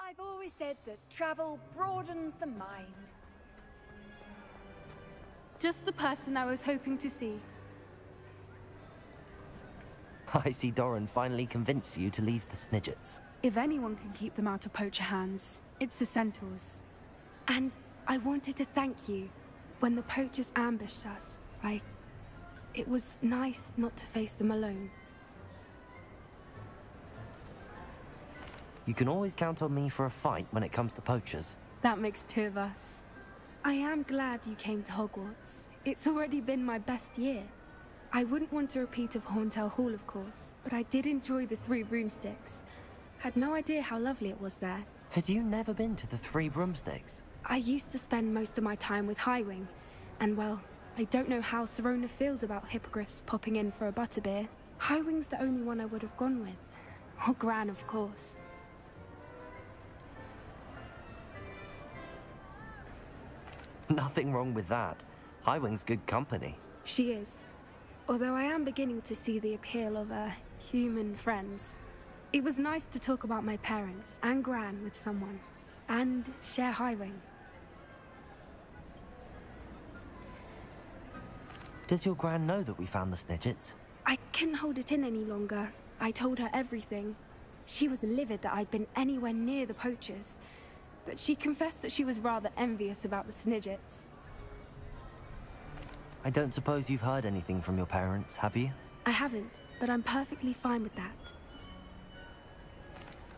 I've always said that travel broadens the mind. Just the person I was hoping to see. I see Doran finally convinced you to leave the Snidgets. If anyone can keep them out of poacher hands, it's the centaurs. And I wanted to thank you. When the poachers ambushed us, it was nice not to face them alone. You can always count on me for a fight when it comes to poachers. That makes two of us. I am glad you came to Hogwarts. It's already been my best year. I wouldn't want a repeat of Horntail Hall, of course, but I did enjoy the Three Broomsticks. Had no idea how lovely it was there. Had you never been to the Three Broomsticks? I used to spend most of my time with Highwing, and well, I don't know how Serona feels about hippogriffs popping in for a butterbeer. Highwing's the only one I would have gone with. Or Gran, of course. Nothing wrong with that. Highwing's good company. She is. Although I am beginning to see the appeal of, human friends. It was nice to talk about my parents and Gran with someone. And share Highwing. Does your Gran know that we found the Snidgets? I couldn't hold it in any longer. I told her everything. She was livid that I'd been anywhere near the poachers. But she confessed that she was rather envious about the Snidgets. I don't suppose you've heard anything from your parents, have you? I haven't, but I'm perfectly fine with that.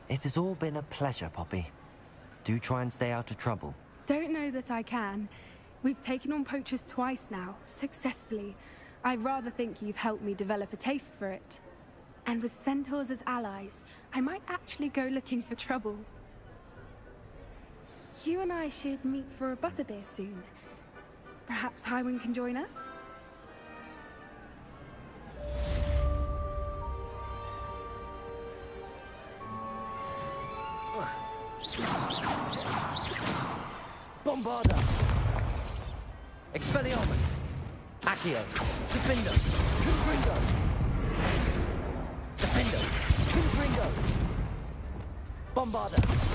It has all been a pleasure, Poppy. Do try and stay out of trouble. Don't know that I can. We've taken on poachers twice now, successfully. I rather think you've helped me develop a taste for it. And with centaurs as allies, I might actually go looking for trouble. You and I should meet for a butterbeer soon. Perhaps Highwing can join us? Bombarda! Expelliarmus! Accio! Defendo! Confringo! Defendo! Confringo! Bombarda!